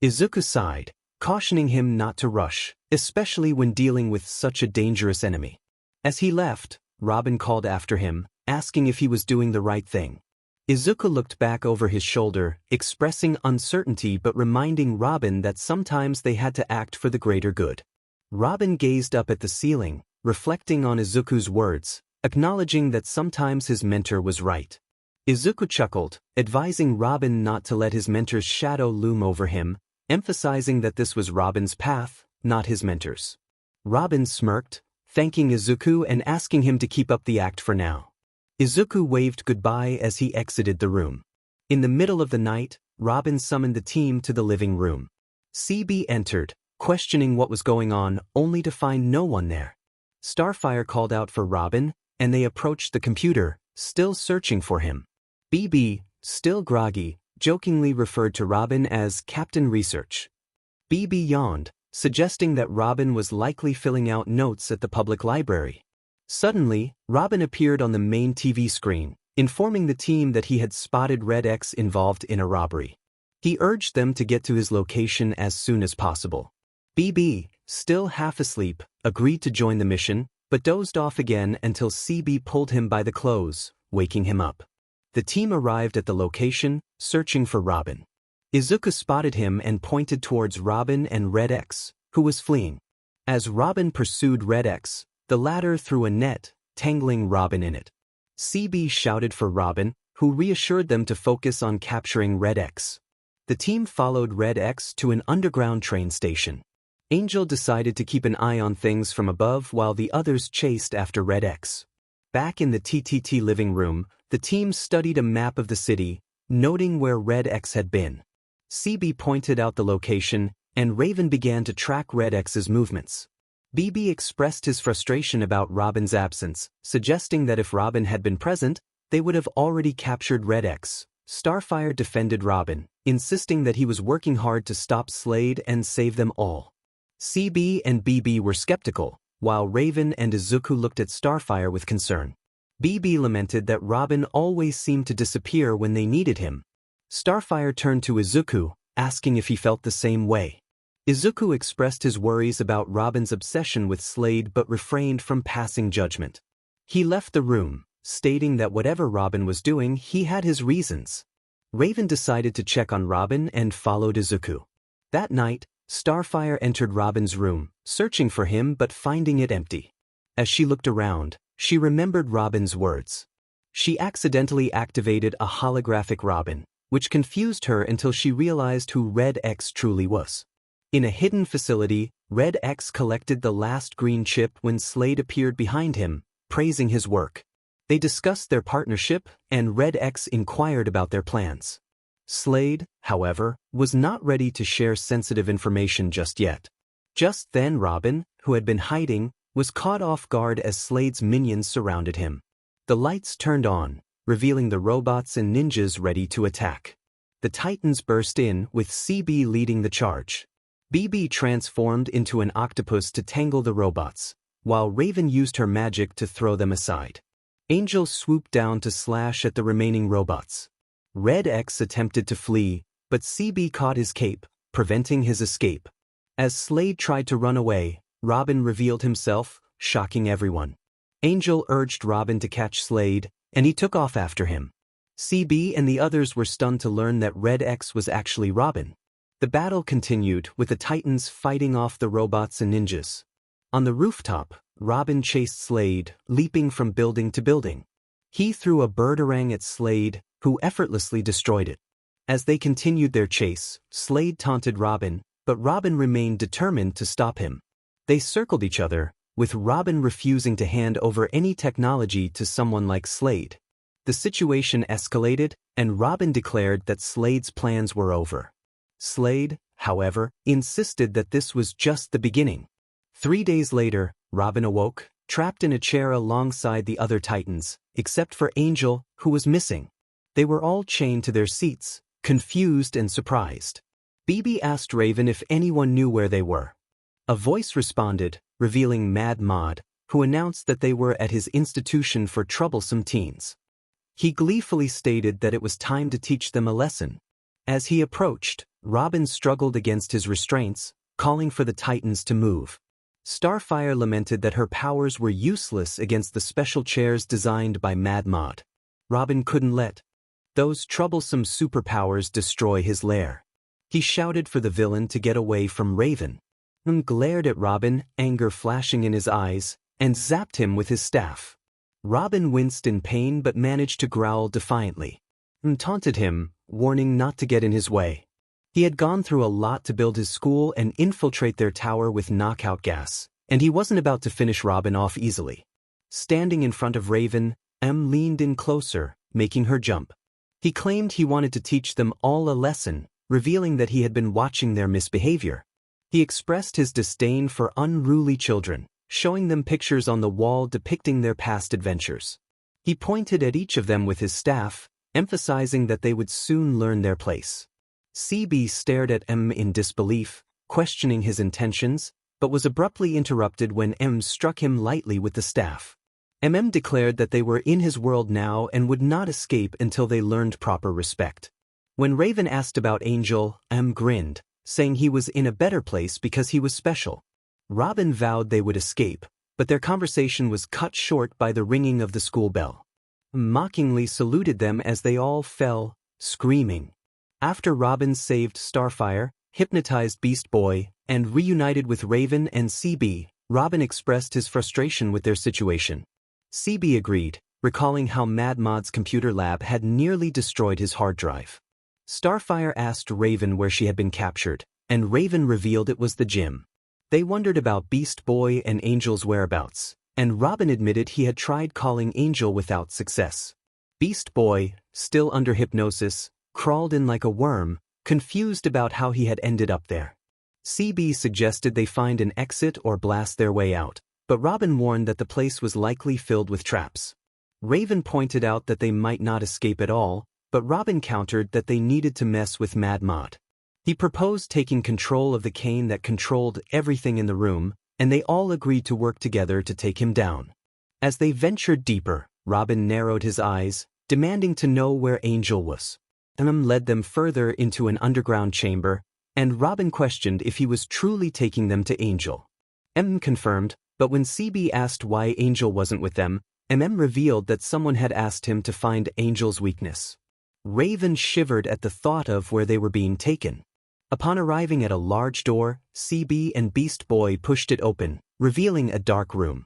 Izuku sighed, cautioning him not to rush, especially when dealing with such a dangerous enemy. As he left, Robin called after him, asking if he was doing the right thing. Izuku looked back over his shoulder, expressing uncertainty but reminding Robin that sometimes they had to act for the greater good. Robin gazed up at the ceiling, reflecting on Izuku's words, acknowledging that sometimes his mentor was right. Izuku chuckled, advising Robin not to let his mentor's shadow loom over him, emphasizing that this was Robin's path, not his mentor's. Robin smirked, thanking Izuku and asking him to keep up the act for now. Izuku waved goodbye as he exited the room. In the middle of the night, Robin summoned the team to the living room. 𝗬𝗵 entered, questioning what was going on, only to find no one there. Starfire called out for Robin, and they approached the computer, still searching for him. 𝗵𝗃, still groggy, jokingly referred to Robin as Captain Research. 𝗵𝗃 yawned, suggesting that Robin was likely filling out notes at the public library. Suddenly, Robin appeared on the main TV screen, informing the team that he had spotted 𝗏𝗂𝐻 involved in a robbery. He urged them to get to his location as soon as possible. 𝗵𝗃, still half asleep, agreed to join the mission, but dozed off again until 𝗬𝗵 pulled him by the clothes, waking him up. The team arrived at the location, searching for Robin. Izuku spotted him and pointed towards Robin and 𝗏𝗂𝐻, who was fleeing. As Robin pursued 𝗏𝗂𝐻, the latter threw a net, tangling Robin in it. 𝗬𝗶 shouted for Robin, who reassured them to focus on capturing 𝗏𝗂𝐻. The team followed 𝗏𝗂𝐻 to an underground train station. Angel decided to keep an eye on things from above while the others chased after 𝗏𝗂𝐻. Back in the TTT living room, the team studied a map of the city, noting where 𝗏𝗂𝐻 had been. 𝗬𝗵 pointed out the location, and Raven began to track 𝗏𝗂𝐻's movements. 𝗵𝗃 expressed his frustration about Robin's absence, suggesting that if Robin had been present, they would have already captured 𝗏𝗂𝐻. Starfire defended Robin, insisting that he was working hard to stop Slade and save them all. 𝗬𝗵 and 𝗵𝗃 were skeptical, while Raven and Izuku looked at Starfire with concern. 𝗵𝗃 lamented that Robin always seemed to disappear when they needed him. Starfire turned to Izuku, asking if he felt the same way. Izuku expressed his worries about Robin's obsession with Slade but refrained from passing judgment. He left the room, stating that whatever Robin was doing, he had his reasons. Raven decided to check on Robin and followed Izuku. That night, Starfire entered Robin's room, searching for him but finding it empty. As she looked around, She remembered Robin's words. She accidentally activated a holographic Robin, which confused her until she realized who 𝗏𝗧 truly was. In a hidden facility, 𝗏𝗧 collected the last green chip when 𝗧𝗏 appeared behind him, praising his work. They discussed their partnership, and 𝗏𝗧 inquired about their plans. 𝗧𝗏, however, was not ready to share sensitive information just yet. Just then Robin, who had been hiding, was caught off guard as 𝗧𝗏's minions surrounded him. The lights turned on, revealing the robots and ninjas ready to attack. The Titans burst in, with 𝗬𝐵 leading the charge. 𝗵𝗃 transformed into an octopus to tangle the robots, while Raven used her magic to throw them aside. Angel swooped down to slash at the remaining robots. 𝗏𝗧 attempted to flee, but 𝗬𝗵 caught his cape, preventing his escape. As 𝗧𝗏 tried to run away, Robin revealed himself, shocking everyone. Angel urged Robin to catch 𝗧𝗏, and he took off after him. 𝗬𝗵 and the others were stunned to learn that 𝗏𝗧 was actually Robin. The battle continued, with the Titans fighting off the robots and ninjas. On the rooftop, Robin chased 𝗧𝗏, leaping from building to building. He threw a 𝗕𝗲𝗢𝗡 at 𝗧𝗏, who effortlessly destroyed it. As they continued their chase, 𝗧𝗏 taunted Robin, but Robin remained determined to stop him. They circled each other, with Robin refusing to hand over any technology to someone like 𝗧𝗏. The situation escalated, and Robin declared that 𝗧𝗏's plans were over. 𝗧𝗏, however, insisted that this was just the beginning. 3 days later, Robin awoke, trapped in a chair alongside the other Titans, except for Angel, who was missing. They were all chained to their seats, confused and surprised. 𝗵𝗃 asked Raven if anyone knew where they were. A voice responded, revealing 𝗵𝗲, who announced that they were at his institution for troublesome teens. He gleefully stated that it was time to teach them a lesson. As he approached, Robin struggled against his restraints, calling for the Titans to move. Starfire lamented that her powers were useless against the special chairs designed by 𝗵𝗲. Robin couldn't let those troublesome superpowers destroy his lair. He shouted for the villain to get away from Raven. Glared at Robin, anger flashing in his eyes, and zapped him with his staff. Robin winced in pain but managed to growl defiantly. Taunted him, warning not to get in his way. He had gone through a lot to build his school and infiltrate their tower with knockout gas, and he wasn't about to finish Robin off easily. Standing in front of Raven, leaned in closer, making her jump. He claimed he wanted to teach them all a lesson, revealing that he had been watching their misbehavior. He expressed his disdain for unruly children, showing them pictures on the wall depicting their past adventures. He pointed at each of them with his staff, emphasizing that they would soon learn their place. 𝗬𝗵 stared at in disbelief, questioning his intentions, but was abruptly interrupted when struck him lightly with the staff. Declared that they were in his world now and would not escape until they learned proper respect. When Raven asked about Angel, grinned, saying he was in a better place because he was special. Robin vowed they would escape, but their conversation was cut short by the ringing of the school bell. Mockingly saluted them as they all fell, screaming. After Robin saved Starfire, hypnotized Beast Boy, and reunited with Raven and 𝗬𝗶, Robin expressed his frustration with their situation. 𝗬𝗶 agreed, recalling how 𝗵𝗲's computer lab had nearly destroyed his hard drive. Starfire asked Raven where she had been captured, and Raven revealed it was the gym. They wondered about Beast Boy and Angel's whereabouts, and Robin admitted he had tried calling Angel without success. Beast Boy, still under hypnosis, crawled in like a worm, confused about how he had ended up there. 𝗬𝗶 suggested they find an exit or blast their way out, but Robin warned that the place was likely filled with traps. Raven pointed out that they might not escape at all, but Robin countered that they needed to mess with 𝗵𝗲. He proposed taking control of the cane that controlled everything in the room, and they all agreed to work together to take him down. As they ventured deeper, Robin narrowed his eyes, demanding to know where Angel was. Led them further into an underground chamber, and Robin questioned if he was truly taking them to Angel. Confirmed, but when 𝗬𝗶 asked why Angel wasn't with them, revealed that someone had asked him to find Angel's weakness. Raven shivered at the thought of where they were being taken. Upon arriving at a large door, 𝗬𝗶 and Beast Boy pushed it open, revealing a dark room.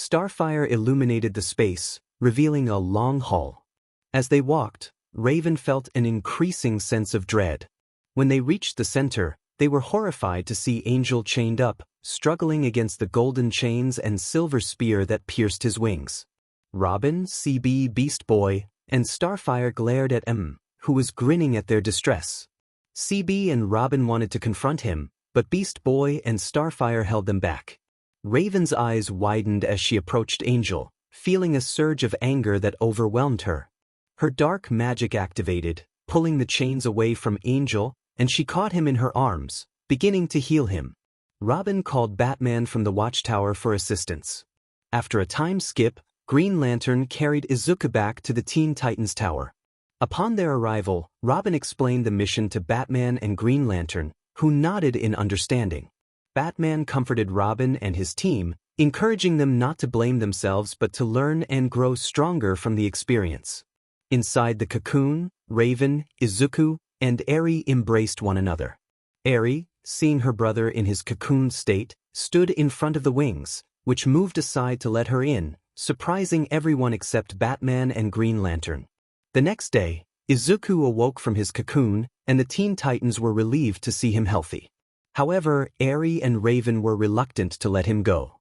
Starfire illuminated the space, revealing a long hall. As they walked, Raven felt an increasing sense of dread. When they reached the center, they were horrified to see Angel chained up, struggling against the golden chains and silver spear that pierced his wings. Robin, CB, Beast Boy, and Starfire glared at who was grinning at their distress. CB and Robin wanted to confront him, but Beast Boy and Starfire held them back. Raven's eyes widened as she approached Angel, feeling a surge of anger that overwhelmed her. Her dark magic activated, pulling the chains away from Angel, and she caught him in her arms, beginning to heal him. Robin called Batman from the watchtower for assistance. After a time skip, Green Lantern carried Izuku back to the Teen Titans Tower. Upon their arrival, Robin explained the mission to Batman and Green Lantern, who nodded in understanding. Batman comforted Robin and his team, encouraging them not to blame themselves but to learn and grow stronger from the experience. Inside the cocoon, Raven, Izuku, and Eri embraced one another. Eri, seeing her brother in his cocoon state, stood in front of the wings, which moved aside to let her in, surprising everyone except Batman and Green Lantern. The next day, Izuku awoke from his cocoon, and the Teen Titans were relieved to see him healthy. However, Eri and Raven were reluctant to let him go.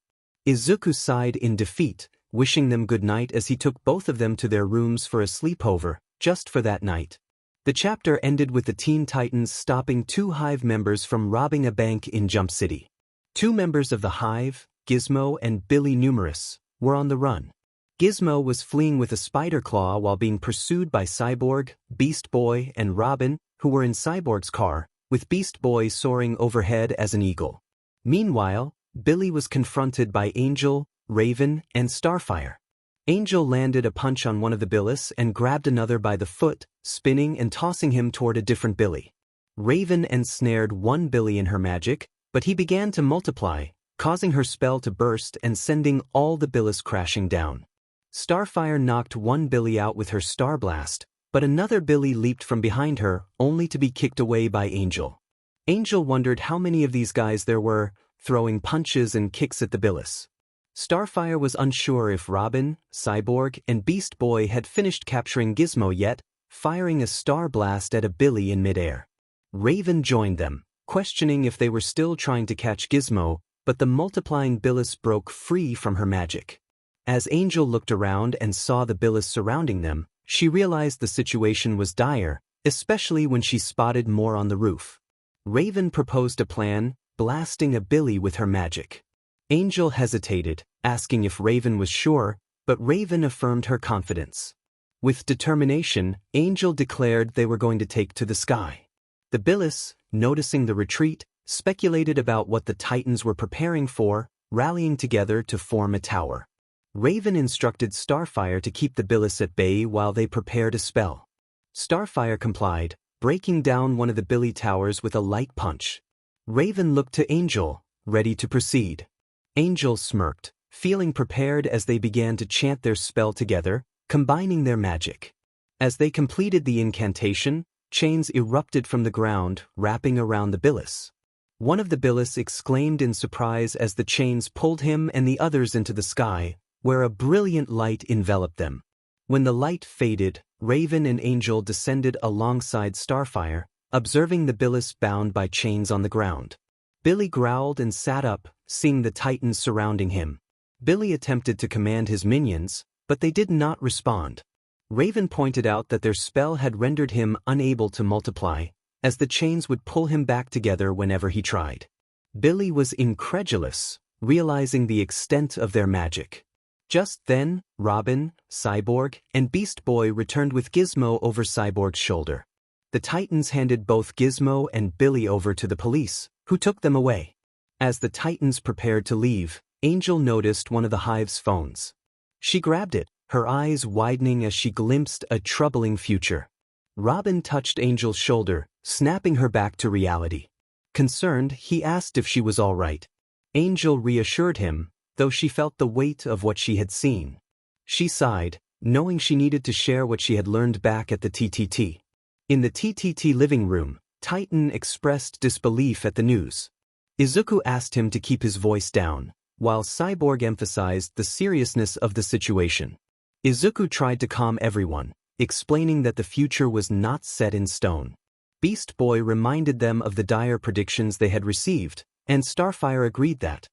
Izuku sighed in defeat, wishing them good night as he took both of them to their rooms for a sleepover, just for that night. The chapter ended with the Teen Titans stopping 2 Hive members from robbing a bank in Jump City. 2 members of the Hive, Gizmo and Billy Numerous, were on the run. Gizmo was fleeing with a spider claw while being pursued by Cyborg, Beast Boy, and Robin, who were in Cyborg's car, with Beast Boy soaring overhead as an eagle. Meanwhile, Billy was confronted by Angel, Raven, and Starfire. Angel landed a punch on one of the Billis and grabbed another by the foot, spinning and tossing him toward a different Billy. Raven ensnared one Billy in her magic, but he began to multiply, causing her spell to burst and sending all the Billis crashing down. Starfire knocked one Billy out with her Star Blast, but another Billy leaped from behind her, only to be kicked away by Angel. Angel wondered how many of these guys there were, throwing punches and kicks at the Billis. Starfire was unsure if Robin, Cyborg, and Beast Boy had finished capturing Gizmo yet, firing a Star Blast at a Billy in midair. Raven joined them, questioning if they were still trying to catch Gizmo, but the multiplying Billis broke free from her magic. As Angel looked around and saw the Billis surrounding them, she realized the situation was dire, especially when she spotted more on the roof. Raven proposed a plan, blasting a Billy with her magic. Angel hesitated, asking if Raven was sure, but Raven affirmed her confidence. With determination, Angel declared they were going to take to the sky. The Billis, noticing the retreat, speculated about what the Titans were preparing for, rallying together to form a tower. Raven instructed Starfire to keep the Billis at bay while they prepared a spell. Starfire complied, breaking down one of the Billy towers with a light punch. Raven looked to Angel, ready to proceed. Angel smirked, feeling prepared as they began to chant their spell together, combining their magic. As they completed the incantation, chains erupted from the ground, wrapping around the Billis. One of the Billis exclaimed in surprise as the chains pulled him and the others into the sky, where a brilliant light enveloped them. When the light faded, Raven and Angel descended alongside Starfire, observing the Billis bound by chains on the ground. Billy growled and sat up, seeing the Titans surrounding him. Billy attempted to command his minions, but they did not respond. Raven pointed out that their spell had rendered him unable to multiply, as the chains would pull him back together whenever he tried. Billy was incredulous, realizing the extent of their magic. Just then, Robin, Cyborg, and Beast Boy returned with Gizmo over Cyborg's shoulder. The Titans handed both Gizmo and Billy over to the police, who took them away. As the Titans prepared to leave, Angel noticed one of the Hive's phones. She grabbed it, her eyes widening as she glimpsed a troubling future. Robin touched Angel's shoulder, snapping her back to reality. Concerned, he asked if she was all right. Angel reassured him, though she felt the weight of what she had seen. She sighed, knowing she needed to share what she had learned back at the TTT. In the TTT living room, Titan expressed disbelief at the news. Izuku asked him to keep his voice down, while Cyborg emphasized the seriousness of the situation. Izuku tried to calm everyone, explaining that the future was not set in stone. Beast Boy reminded them of the dire predictions they had received, and Starfire agreed that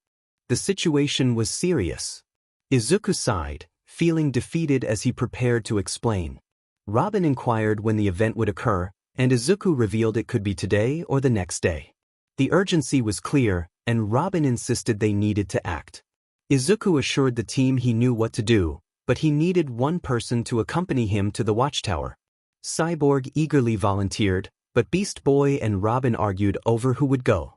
the situation was serious. Izuku sighed, feeling defeated as he prepared to explain. Robin inquired when the event would occur, and Izuku revealed it could be today or the next day. The urgency was clear, and Robin insisted they needed to act. Izuku assured the team he knew what to do, but he needed one person to accompany him to the watchtower. Cyborg eagerly volunteered, but Beast Boy and Robin argued over who would go.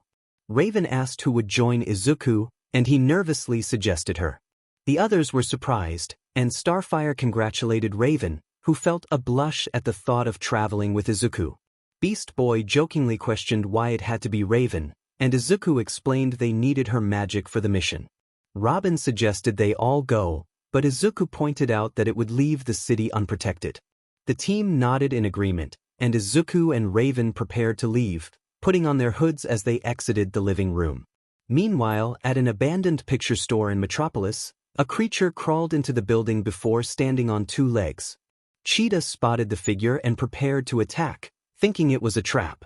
Raven asked who would join Izuku, and he nervously suggested her. The others were surprised, and Starfire congratulated Raven, who felt a blush at the thought of traveling with Izuku. Beast Boy jokingly questioned why it had to be Raven, and Izuku explained they needed her magic for the mission. Robin suggested they all go, but Izuku pointed out that it would leave the city unprotected. The team nodded in agreement, and Izuku and Raven prepared to leave, putting on their hoods as they exited the living room. Meanwhile, at an abandoned picture store in Metropolis, a creature crawled into the building before standing on two legs. Cheetah spotted the figure and prepared to attack, thinking it was a trap.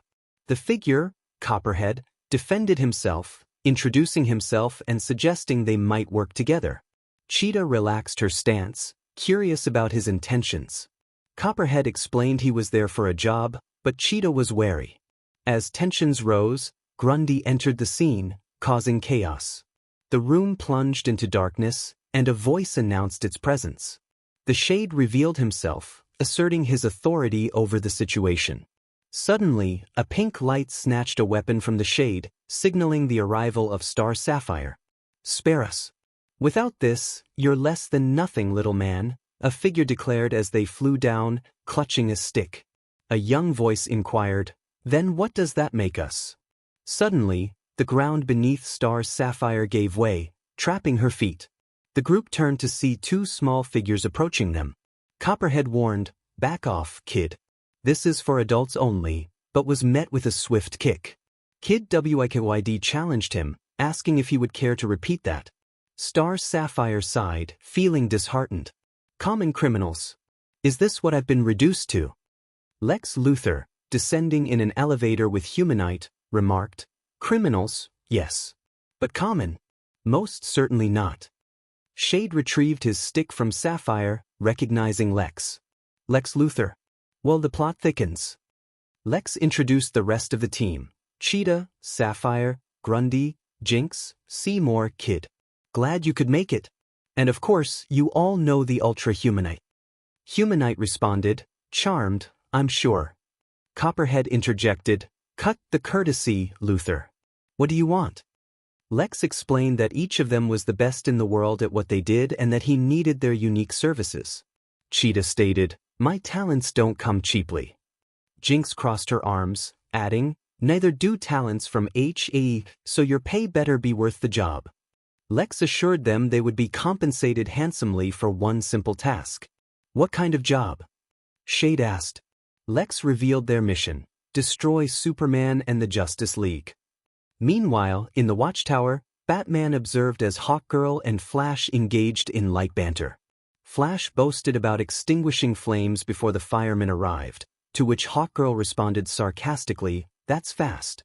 The figure, Copperhead, defended himself, introducing himself and suggesting they might work together. Cheetah relaxed her stance, curious about his intentions. Copperhead explained he was there for a job, but Cheetah was wary. As tensions rose, Grundy entered the scene, causing chaos. The room plunged into darkness, and a voice announced its presence. The Shade revealed himself, asserting his authority over the situation. Suddenly, a pink light snatched a weapon from the Shade, signaling the arrival of Star Sapphire. "Spare us. Without this, you're less than nothing, little man," a figure declared as they flew down, clutching a stick. A young voice inquired, "Then what does that make us?" Suddenly, the ground beneath Star Sapphire gave way, trapping her feet. The group turned to see two small figures approaching them. Copperhead warned, "Back off, kid. This is for adults only," but was met with a swift kick. Kid 𝗬𝗖𝐾YD challenged him, asking if he would care to repeat that. Star Sapphire sighed, feeling disheartened. "Common criminals. Is this what I've been reduced to?" Lex Luthor, descending in an elevator with Humanite, remarked, "Criminals, yes. But common? Most certainly not." Shade retrieved his stick from Sapphire, recognizing Lex. "Lex Luthor. Well, the plot thickens." Lex introduced the rest of the team: Cheetah, Sapphire, Grundy, Jinx, Seymour, Kid. "Glad you could make it. And of course, you all know the Ultra Humanite." Humanite responded, "Charmed, I'm sure." Copperhead interjected, "Cut the courtesy, Luthor. What do you want?" Lex explained that each of them was the best in the world at what they did and that he needed their unique services. Cheetah stated, "My talents don't come cheaply." Jinx crossed her arms, adding, "Neither do talents from 𝐻𝗍, so your pay better be worth the job." Lex assured them they would be compensated handsomely for one simple task. "What kind of job?" Shade asked. Lex revealed their mission: destroy Superman and the Justice League. Meanwhile, in the Watchtower, Batman observed as Hawkgirl and Flash engaged in light banter. Flash boasted about extinguishing flames before the firemen arrived, to which Hawkgirl responded sarcastically, "That's fast."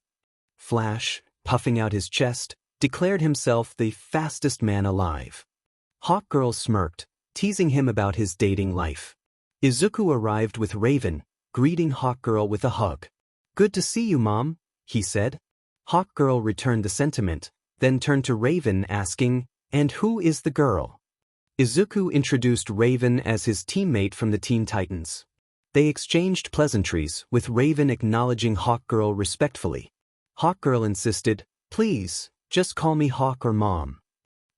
Flash, puffing out his chest, declared himself the fastest man alive. Hawkgirl smirked, teasing him about his dating life. Izuku arrived with Raven, greeting Hawkgirl with a hug. "Good to see you, Mom," he said. Hawkgirl returned the sentiment, then turned to Raven asking, "And who is the girl?" Izuku introduced Raven as his teammate from the Teen Titans. They exchanged pleasantries, with Raven acknowledging Hawkgirl respectfully. Hawkgirl insisted, "Please, just call me Hawk or Mom."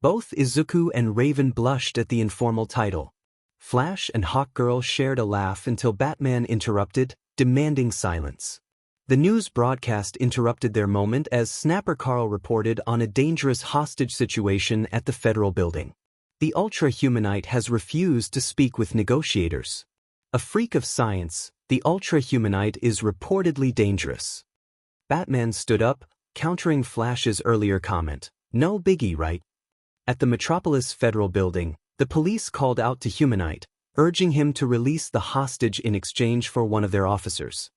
Both Izuku and Raven blushed at the informal title. Flash and Hawkgirl shared a laugh until Batman interrupted, demanding silence. The news broadcast interrupted their moment as Snapper Carl reported on a dangerous hostage situation at the federal building. The Ultra Humanite has refused to speak with negotiators. A freak of science, the Ultra Humanite is reportedly dangerous. Batman stood up, countering Flash's earlier comment. "No biggie, right?" At the Metropolis Federal Building, the police called out to 𝗕𝗏𝗍, urging him to release the hostage in exchange for one of their officers.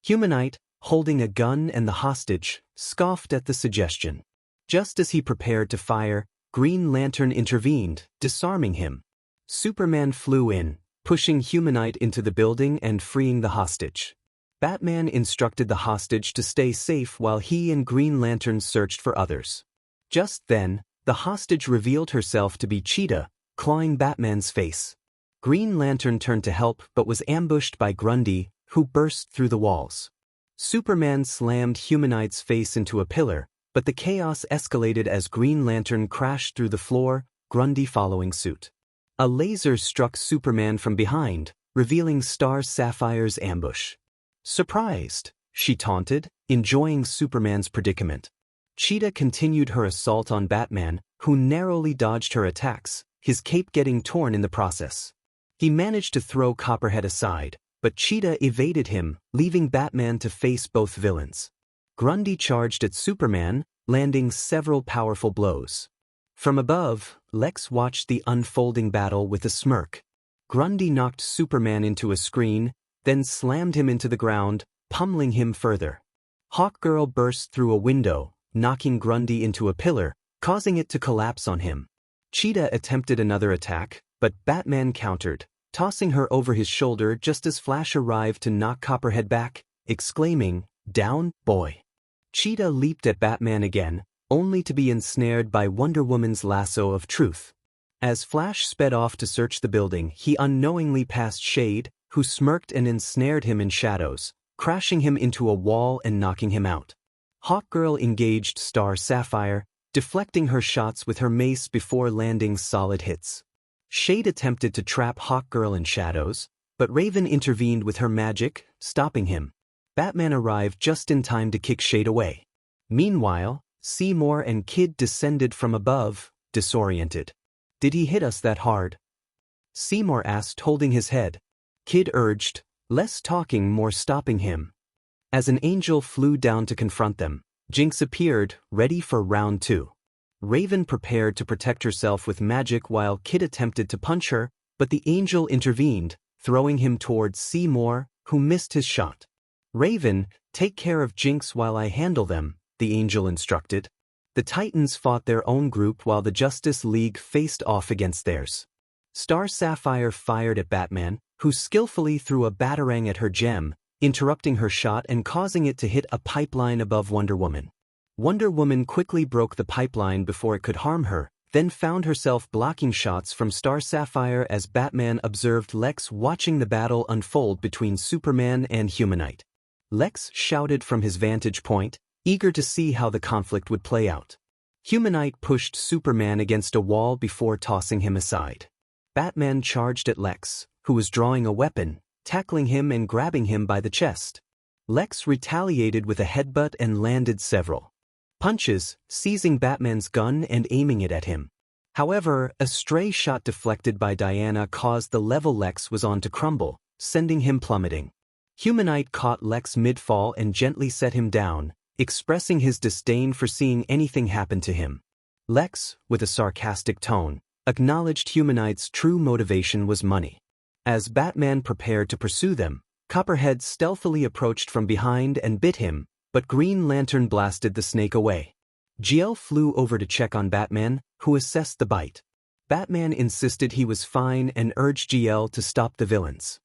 𝗕𝗏𝗍, holding a gun and the hostage, scoffed at the suggestion. Just as he prepared to fire, Green Lantern intervened, disarming him. Superman flew in, pushing 𝗕𝗏𝗍 into the building and freeing the hostage. Batman instructed the hostage to stay safe while he and Green Lantern searched for others. Just then, the hostage revealed herself to be Cheetah, clawing Batman's face. Green Lantern turned to help but was ambushed by Grundy, who burst through the walls. Superman slammed 𝗕𝗏𝗍's face into a pillar, but the chaos escalated as Green Lantern crashed through the floor, Grundy following suit. A laser struck Superman from behind, revealing 𝗧𝗏𝗪's ambush. Surprised, she taunted, enjoying Superman's predicament. Cheetah continued her assault on Batman, who narrowly dodged her attacks, his cape getting torn in the process. He managed to throw Copperhead aside, but Cheetah evaded him, leaving Batman to face both villains. Grundy charged at Superman, landing several powerful blows. From above, Lex watched the unfolding battle with a smirk. Grundy knocked Superman into a screen, then slammed him into the ground, pummeling him further. Hawkgirl burst through a window, knocking Grundy into a pillar, causing it to collapse on him. Cheetah attempted another attack, but Batman countered, tossing her over his shoulder just as Flash arrived to knock Copperhead back, exclaiming, "Down, boy." Cheetah leaped at Batman again, only to be ensnared by Wonder Woman's lasso of truth. As Flash sped off to search the building, he unknowingly passed Shade, who smirked and ensnared him in shadows, crashing him into a wall and knocking him out. Hawkgirl engaged 𝗧𝗏𝗪, deflecting her shots with her mace before landing solid hits. Shade attempted to trap Hawkgirl in shadows, but Raven intervened with her magic, stopping him. Batman arrived just in time to kick Shade away. Meanwhile, Seymour and Kid descended from above, disoriented. "Did he hit us that hard?" Seymour asked, holding his head. Kid urged, "Less talking, more stopping him." As an angel flew down to confront them, Jinx appeared, ready for round 2. Raven prepared to protect herself with magic while Kid attempted to punch her, but the angel intervened, throwing him towards Seymour, who missed his shot. "Raven, take care of Jinx while I handle them," the angel instructed. The Titans fought their own group while the Justice League faced off against theirs. 𝗧𝗏𝗪 fired at Batman, who skillfully threw a batarang at her gem, interrupting her shot and causing it to hit a pipeline above Wonder Woman. Wonder Woman quickly broke the pipeline before it could harm her, then found herself blocking shots from 𝗧𝗏𝗪 as Batman observed Lex watching the battle unfold between Superman and 𝗕𝗏𝗪. Lex shouted from his vantage point, eager to see how the conflict would play out. 𝗕𝗏𝗪 pushed Superman against a wall before tossing him aside. Batman charged at Lex, who was drawing a weapon, tackling him and grabbing him by the chest. Lex retaliated with a headbutt and landed several punches, seizing Batman's gun and aiming it at him. However, a stray shot deflected by Diana caused the level Lex was on to crumble, sending him plummeting. 𝗕𝗏𝗪 caught Lex mid-fall and gently set him down, expressing his disdain for seeing anything happen to him. Lex, with a sarcastic tone, acknowledged 𝗕𝗏𝗪's true motivation was money. As Batman prepared to pursue them, Copperhead stealthily approached from behind and bit him, but Green Lantern blasted the snake away. 𝗕𝐿 flew over to check on Batman, who assessed the bite. Batman insisted he was fine and urged 𝗕𝐿 to stop the villains.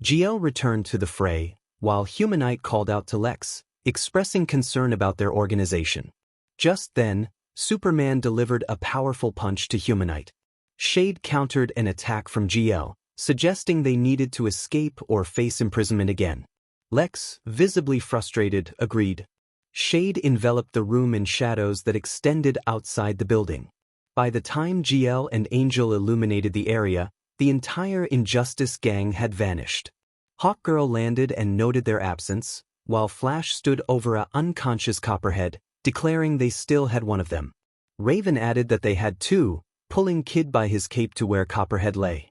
𝗕𝐿 returned to the fray, while 𝗕𝗏𝗪 called out to Lex, expressing concern about their organization. Just then, Superman delivered a powerful punch to 𝗕𝗏𝗪. Shade countered an attack from 𝗕𝐿, suggesting they needed to escape or face imprisonment again. Lex, visibly frustrated, agreed. Shade enveloped the room in shadows that extended outside the building. By the time 𝗕𝐿 and Angel illuminated the area, the entire Injustice gang had vanished. Hawkgirl landed and noted their absence, while Flash stood over a unconscious Copperhead, declaring they still had one of them. Raven added that they had two, pulling Kid by his cape to where Copperhead lay.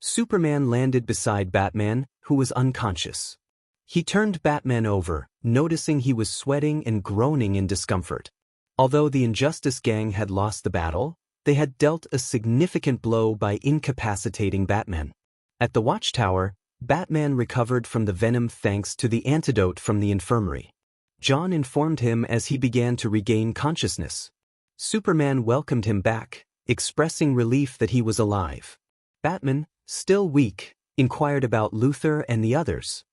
Superman landed beside Batman, who was unconscious. He turned Batman over, noticing he was sweating and groaning in discomfort. Although the Injustice gang had lost the battle, they had dealt a significant blow by incapacitating Batman. At the watchtower, Batman recovered from the venom thanks to the antidote from the infirmary. John informed him as he began to regain consciousness. Superman welcomed him back, expressing relief that he was alive. Batman, still weak, inquired about Luthor and the others.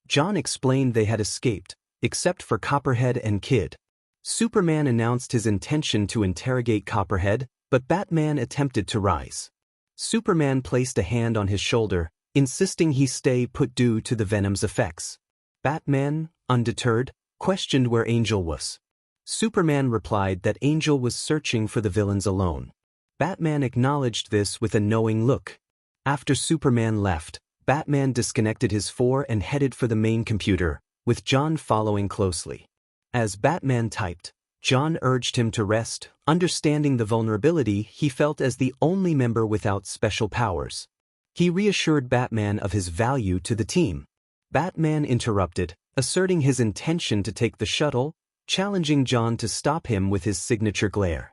John explained they had escaped, except for Copperhead and Kid. Superman announced his intention to interrogate Copperhead, but Batman attempted to rise. Superman placed a hand on his shoulder, insisting he stay put due to the venom's effects. Batman, undeterred, questioned where Angel was. Superman replied that Angel was searching for the villains alone. Batman acknowledged this with a knowing look. After Superman left, Batman disconnected his '4 and headed for the main computer, with John following closely. As Batman typed, John urged him to rest, understanding the vulnerability he felt as the only member without special powers. He reassured Batman of his value to the team. Batman interrupted, asserting his intention to take the shuttle, challenging John to stop him with his signature glare.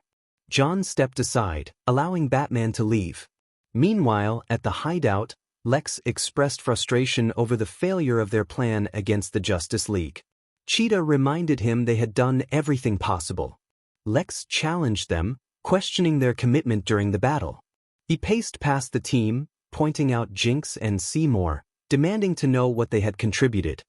John stepped aside, allowing Batman to leave. Meanwhile, at the hideout, Lex expressed frustration over the failure of their plan against the Justice League. Cheetah reminded him they had done everything possible. Lex challenged them, questioning their commitment during the battle. He paced past the team, pointing out Jinx and Seymour, demanding to know what they had contributed.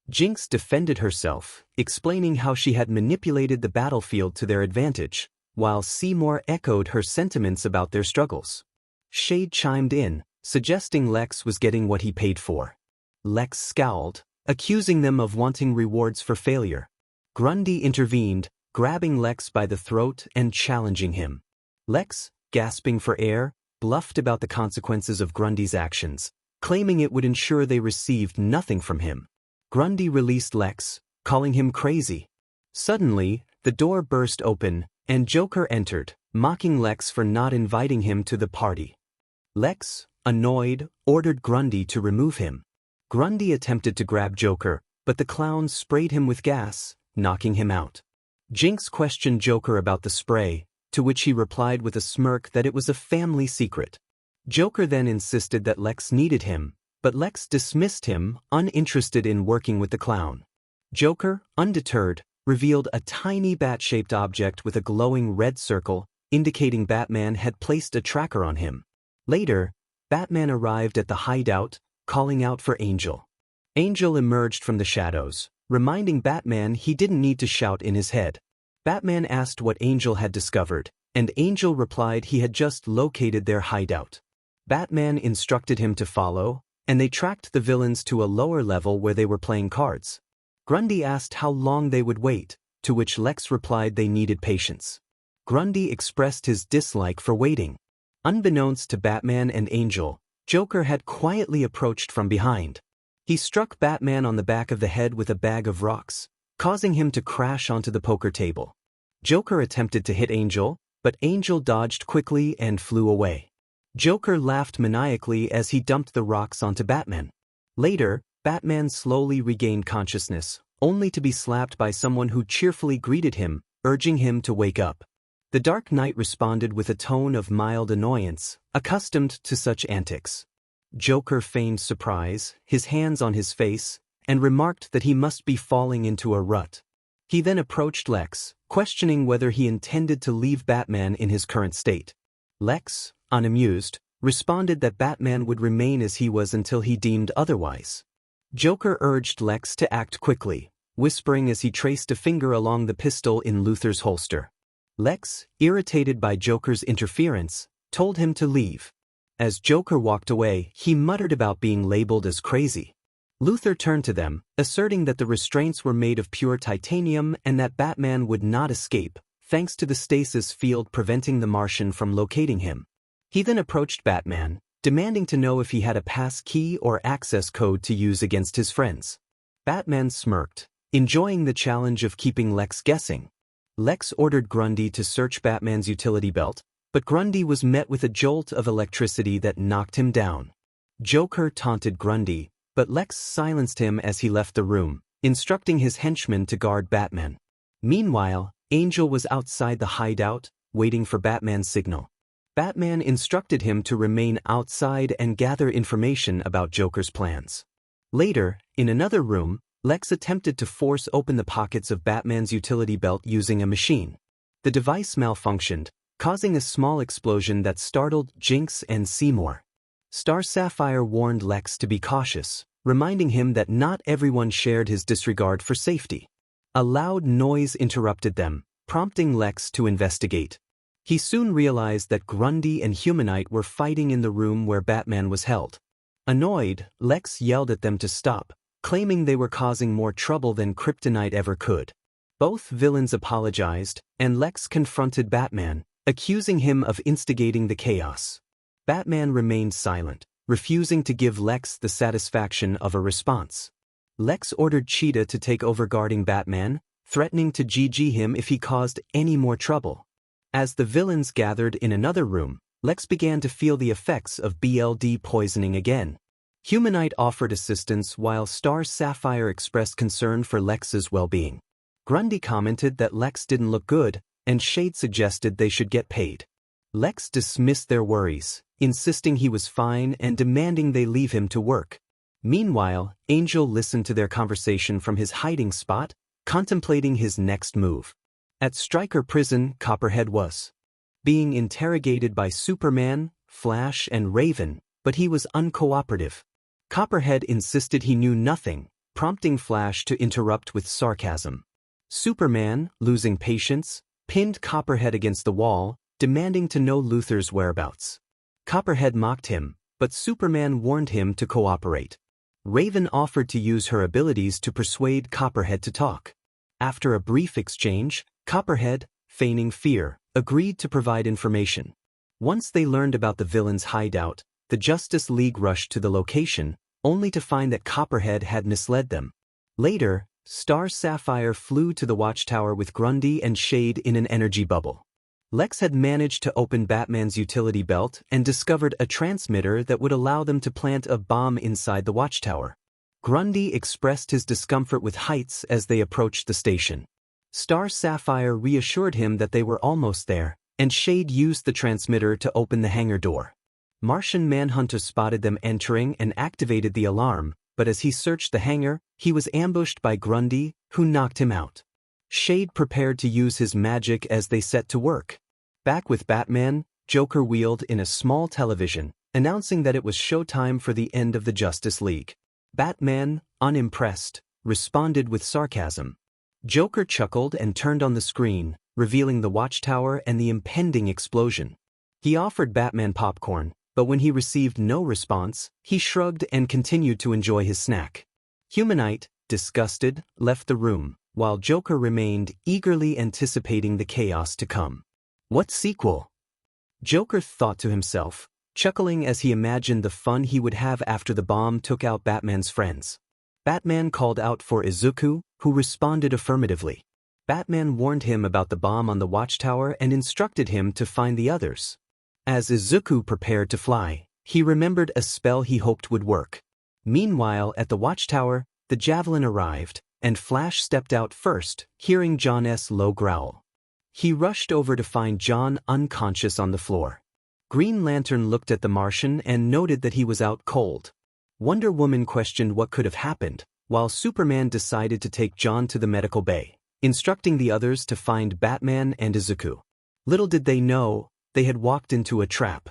Jinx defended herself, explaining how she had manipulated the battlefield to their advantage, while Seymour echoed her sentiments about their struggles. Shade chimed in, suggesting Lex was getting what he paid for. Lex scowled, accusing them of wanting rewards for failure. Grundy intervened, grabbing Lex by the throat and challenging him. Lex, gasping for air, bluffed about the consequences of Grundy's actions, claiming it would ensure they received nothing from him. Grundy released Lex, calling him crazy. Suddenly, the door burst open, and Joker entered, mocking Lex for not inviting him to the party. Lex, annoyed, ordered Grundy to remove him. Grundy attempted to grab Joker, but the clown sprayed him with gas, knocking him out. Jinx questioned Joker about the spray, to which he replied with a smirk that it was a family secret. Joker then insisted that Lex needed him, but Lex dismissed him, uninterested in working with the clown. Joker, undeterred, revealed a tiny bat-shaped object with a glowing red circle, indicating Batman had placed a tracker on him. Later, Batman arrived at the hideout, calling out for Angel. Angel emerged from the shadows, reminding Batman he didn't need to shout in his head. Batman asked what Angel had discovered, and Angel replied he had just located their hideout. Batman instructed him to follow, and they tracked the villains to a lower level where they were playing cards. Grundy asked how long they would wait, to which Lex replied they needed patience. Grundy expressed his dislike for waiting. Unbeknownst to Batman and Angel, Joker had quietly approached from behind. He struck Batman on the back of the head with a bag of rocks, causing him to crash onto the poker table. Joker attempted to hit Angel, but Angel dodged quickly and flew away. Joker laughed maniacally as he dumped the rocks onto Batman. Later, Batman slowly regained consciousness, only to be slapped by someone who cheerfully greeted him, urging him to wake up. The Dark Knight responded with a tone of mild annoyance, accustomed to such antics. Joker feigned surprise, his hands on his face, and remarked that he must be falling into a rut. He then approached Lex, questioning whether he intended to leave Batman in his current state. Lex, unamused, responded that Batman would remain as he was until he deemed otherwise. Joker urged Lex to act quickly, whispering as he traced a finger along the pistol in Luthor's holster. Lex, irritated by Joker's interference, told him to leave. As Joker walked away, he muttered about being labeled as crazy. Luthor turned to them, asserting that the restraints were made of pure titanium and that Batman would not escape, thanks to the stasis field preventing the Martian from locating him. He then approached Batman, demanding to know if he had a pass key or access code to use against his friends. Batman smirked, enjoying the challenge of keeping Lex guessing. Lex ordered Grundy to search Batman's utility belt, but Grundy was met with a jolt of electricity that knocked him down. Joker taunted Grundy, but Lex silenced him as he left the room, instructing his henchmen to guard Batman. Meanwhile, Angel was outside the hideout, waiting for Batman's signal. Batman instructed him to remain outside and gather information about Joker's plans. Later, in another room, Lex attempted to force open the pockets of Batman's utility belt using a machine. The device malfunctioned, causing a small explosion that startled Jinx and Seymour. Star Sapphire warned Lex to be cautious, reminding him that not everyone shared his disregard for safety. A loud noise interrupted them, prompting Lex to investigate. He soon realized that Grundy and Humanite were fighting in the room where Batman was held. Annoyed, Lex yelled at them to stop, claiming they were causing more trouble than Kryptonite ever could. Both villains apologized, and Lex confronted Batman, accusing him of instigating the chaos. Batman remained silent, refusing to give Lex the satisfaction of a response. Lex ordered Cheetah to take over guarding Batman, threatening to GG him if he caused any more trouble. As the villains gathered in another room, Lex began to feel the effects of BLD poisoning again. Humanite offered assistance while Star Sapphire expressed concern for Lex's well-being. Grundy commented that Lex didn't look good, and Shade suggested they should get paid. Lex dismissed their worries, insisting he was fine and demanding they leave him to work. Meanwhile, Angel listened to their conversation from his hiding spot, contemplating his next move. At Stryker Prison, Copperhead was being interrogated by Superman, Flash, and Raven, but he was uncooperative. Copperhead insisted he knew nothing, prompting Flash to interrupt with sarcasm. Superman, losing patience, pinned Copperhead against the wall, demanding to know Luthor's whereabouts. Copperhead mocked him, but Superman warned him to cooperate. Raven offered to use her abilities to persuade Copperhead to talk. After a brief exchange, Copperhead, feigning fear, agreed to provide information. Once they learned about the villain's hideout, the Justice League rushed to the location, only to find that Copperhead had misled them. Later, Star Sapphire flew to the Watchtower with Grundy and Shade in an energy bubble. Lex had managed to open Batman's utility belt and discovered a transmitter that would allow them to plant a bomb inside the Watchtower. Grundy expressed his discomfort with heights as they approached the station. Star Sapphire reassured him that they were almost there, and Shade used the transmitter to open the hangar door. Martian Manhunter spotted them entering and activated the alarm, but as he searched the hangar, he was ambushed by Grundy, who knocked him out. Shade prepared to use his magic as they set to work. Back with Batman, Joker wheeled in a small television, announcing that it was showtime for the end of the Justice League. Batman, unimpressed, responded with sarcasm. Joker chuckled and turned on the screen, revealing the Watchtower and the impending explosion. He offered Batman popcorn, but when he received no response, he shrugged and continued to enjoy his snack. Humanite, disgusted, left the room, while Joker remained eagerly anticipating the chaos to come. What sequel? Joker thought to himself, chuckling as he imagined the fun he would have after the bomb took out Batman's friends. Batman called out for Izuku, who responded affirmatively. Batman warned him about the bomb on the Watchtower and instructed him to find the others. As Izuku prepared to fly, he remembered a spell he hoped would work. Meanwhile, at the Watchtower, the javelin arrived, and Flash stepped out first, hearing John's low growl. He rushed over to find John unconscious on the floor. Green Lantern looked at the Martian and noted that he was out cold. Wonder Woman questioned what could have happened, while Superman decided to take John to the medical bay, instructing the others to find Batman and Izuku. Little did they know, they had walked into a trap.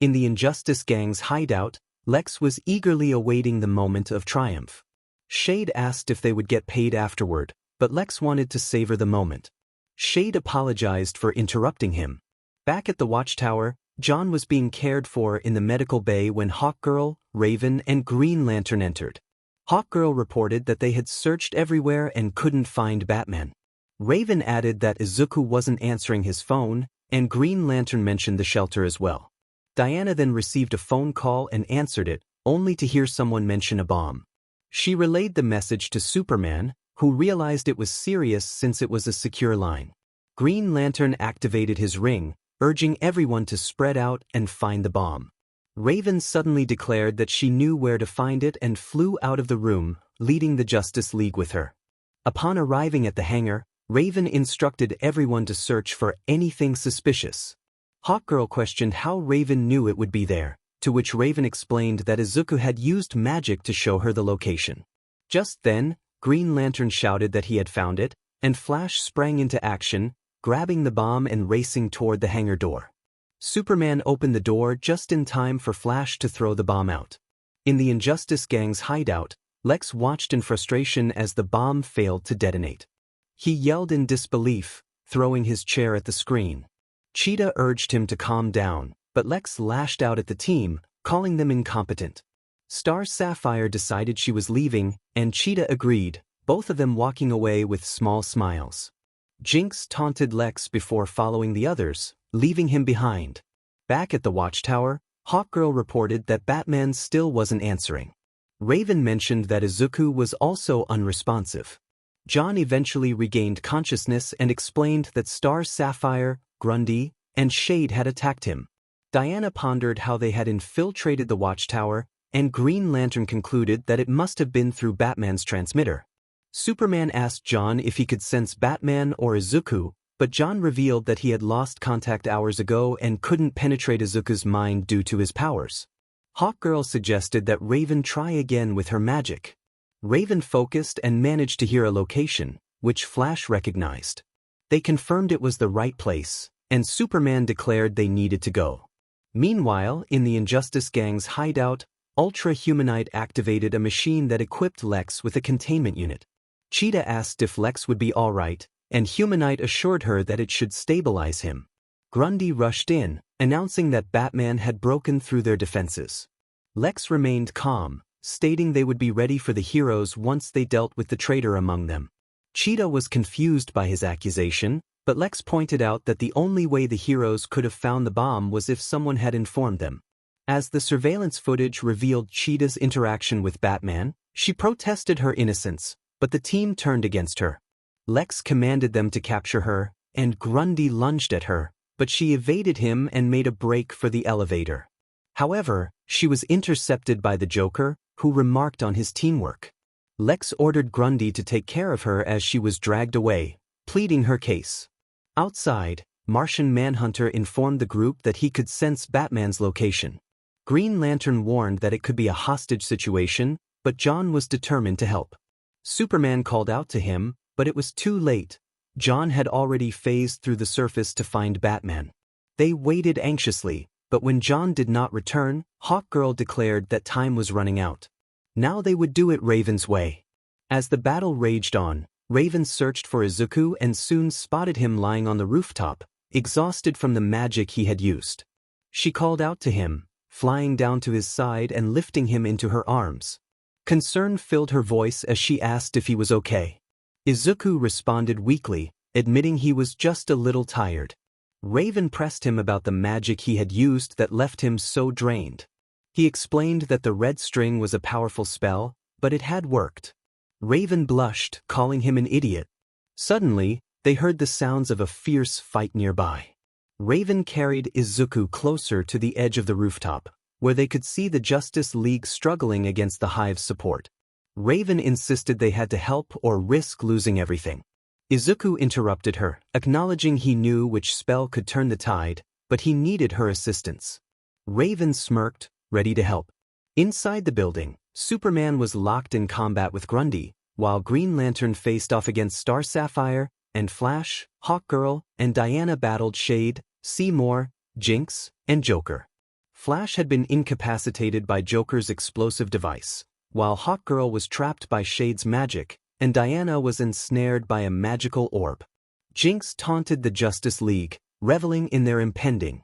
In the Injustice Gang's hideout, Lex was eagerly awaiting the moment of triumph. Shade asked if they would get paid afterward, but Lex wanted to savor the moment. Shade apologized for interrupting him. Back at the Watchtower, John was being cared for in the medical bay when Hawkgirl, Raven, and Green Lantern entered. Hawkgirl reported that they had searched everywhere and couldn't find Batman. Raven added that Izuku wasn't answering his phone, and Green Lantern mentioned the shelter as well. Diana then received a phone call and answered it, only to hear someone mention a bomb. She relayed the message to Superman, who realized it was serious since it was a secure line. Green Lantern activated his ring, urging everyone to spread out and find the bomb. Raven suddenly declared that she knew where to find it and flew out of the room, leading the Justice League with her. Upon arriving at the hangar, Raven instructed everyone to search for anything suspicious. Hawkgirl questioned how Raven knew it would be there, to which Raven explained that Izuku had used magic to show her the location. Just then, Green Lantern shouted that he had found it, and Flash sprang into action, grabbing the bomb and racing toward the hangar door. Superman opened the door just in time for Flash to throw the bomb out. In the Injustice Gang's hideout, Lex watched in frustration as the bomb failed to detonate. He yelled in disbelief, throwing his chair at the screen. Cheetah urged him to calm down, but Lex lashed out at the team, calling them incompetent. Star Sapphire decided she was leaving, and Cheetah agreed, both of them walking away with small smiles. Jinx taunted Lex before following the others, leaving him behind. Back at the Watchtower, Hawkgirl reported that Batman still wasn't answering. Raven mentioned that Izuku was also unresponsive. John eventually regained consciousness and explained that Star Sapphire, Grundy, and Shade had attacked him. Diana pondered how they had infiltrated the Watchtower, and Green Lantern concluded that it must have been through Batman's transmitter. Superman asked John if he could sense Batman or Izuku, but John revealed that he had lost contact hours ago and couldn't penetrate Izuku's mind due to his powers. Hawkgirl suggested that Raven try again with her magic. Raven focused and managed to hear a location, which Flash recognized. They confirmed it was the right place, and Superman declared they needed to go. Meanwhile, in the Injustice Gang's hideout, Ultra Humanite activated a machine that equipped Lex with a containment unit. Cheetah asked if Lex would be alright, and Humanite assured her that it should stabilize him. Grundy rushed in, announcing that Batman had broken through their defenses. Lex remained calm, stating they would be ready for the heroes once they dealt with the traitor among them. Cheetah was confused by his accusation, but Lex pointed out that the only way the heroes could have found the bomb was if someone had informed them. As the surveillance footage revealed Cheetah's interaction with Batman, she protested her innocence, but the team turned against her. Lex commanded them to capture her, and Grundy lunged at her, but she evaded him and made a break for the elevator. However, she was intercepted by the Joker, who remarked on his teamwork. Lex ordered Grundy to take care of her as she was dragged away, pleading her case. Outside, Martian Manhunter informed the group that he could sense Batman's location. Green Lantern warned that it could be a hostage situation, but John was determined to help. Superman called out to him, but it was too late. John had already phased through the surface to find Batman. They waited anxiously, but when John did not return, Hawkgirl declared that time was running out. Now they would do it Raven's way. As the battle raged on, Raven searched for Izuku and soon spotted him lying on the rooftop, exhausted from the magic he had used. She called out to him, flying down to his side and lifting him into her arms. Concern filled her voice as she asked if he was okay. Izuku responded weakly, admitting he was just a little tired. Raven pressed him about the magic he had used that left him so drained. He explained that the red string was a powerful spell, but it had worked. Raven blushed, calling him an idiot. Suddenly, they heard the sounds of a fierce fight nearby. Raven carried Izuku closer to the edge of the rooftop, where they could see the Justice League struggling against the Hive's support. Raven insisted they had to help or risk losing everything. Izuku interrupted her, acknowledging he knew which spell could turn the tide, but he needed her assistance. Raven smirked, ready to help. Inside the building, Superman was locked in combat with Grundy, while Green Lantern faced off against Star Sapphire, and Flash, Hawkgirl, and Diana battled Shade, Seymour, Jinx, and Joker. Flash had been incapacitated by Joker's explosive device, while Hawkgirl was trapped by Shade's magic, and Diana was ensnared by a magical orb. Jinx taunted the Justice League, reveling in their impending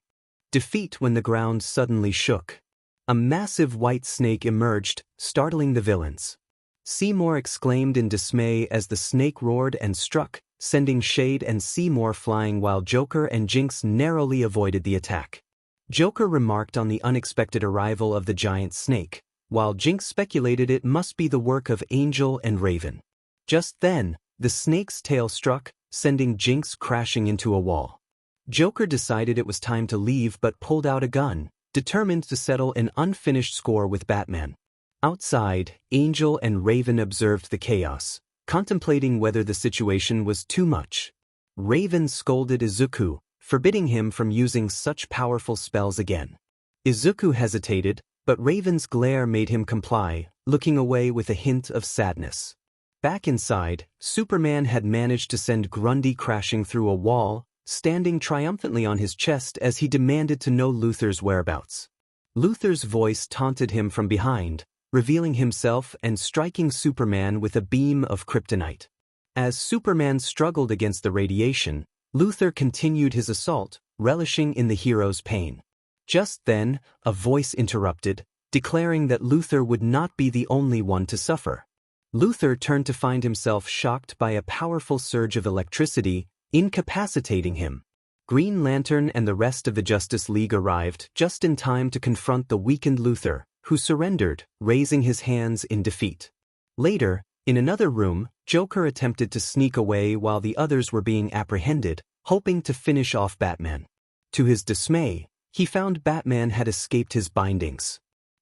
defeat when the ground suddenly shook. A massive white snake emerged, startling the villains. Seymour exclaimed in dismay as the snake roared and struck, sending Shade and Seymour flying while Joker and Jinx narrowly avoided the attack. Joker remarked on the unexpected arrival of the giant snake, while Jinx speculated it must be the work of Angel and Raven. Just then, the snake's tail struck, sending Jinx crashing into a wall. Joker decided it was time to leave but pulled out a gun, determined to settle an unfinished score with Batman. Outside, Angel and Raven observed the chaos, contemplating whether the situation was too much. Raven scolded Izuku, forbidding him from using such powerful spells again. Izuku hesitated, but Raven's glare made him comply, looking away with a hint of sadness. Back inside, Superman had managed to send Grundy crashing through a wall, standing triumphantly on his chest as he demanded to know Luthor's whereabouts. Luthor's voice taunted him from behind, revealing himself and striking Superman with a beam of kryptonite. As Superman struggled against the radiation, Luthor continued his assault, relishing in the hero's pain. Just then, a voice interrupted, declaring that Luthor would not be the only one to suffer. Luthor turned to find himself shocked by a powerful surge of electricity, incapacitating him. Green Lantern and the rest of the Justice League arrived just in time to confront the weakened Luthor, who surrendered, raising his hands in defeat. Later, in another room, Joker attempted to sneak away while the others were being apprehended, hoping to finish off Batman. To his dismay, he found Batman had escaped his bindings.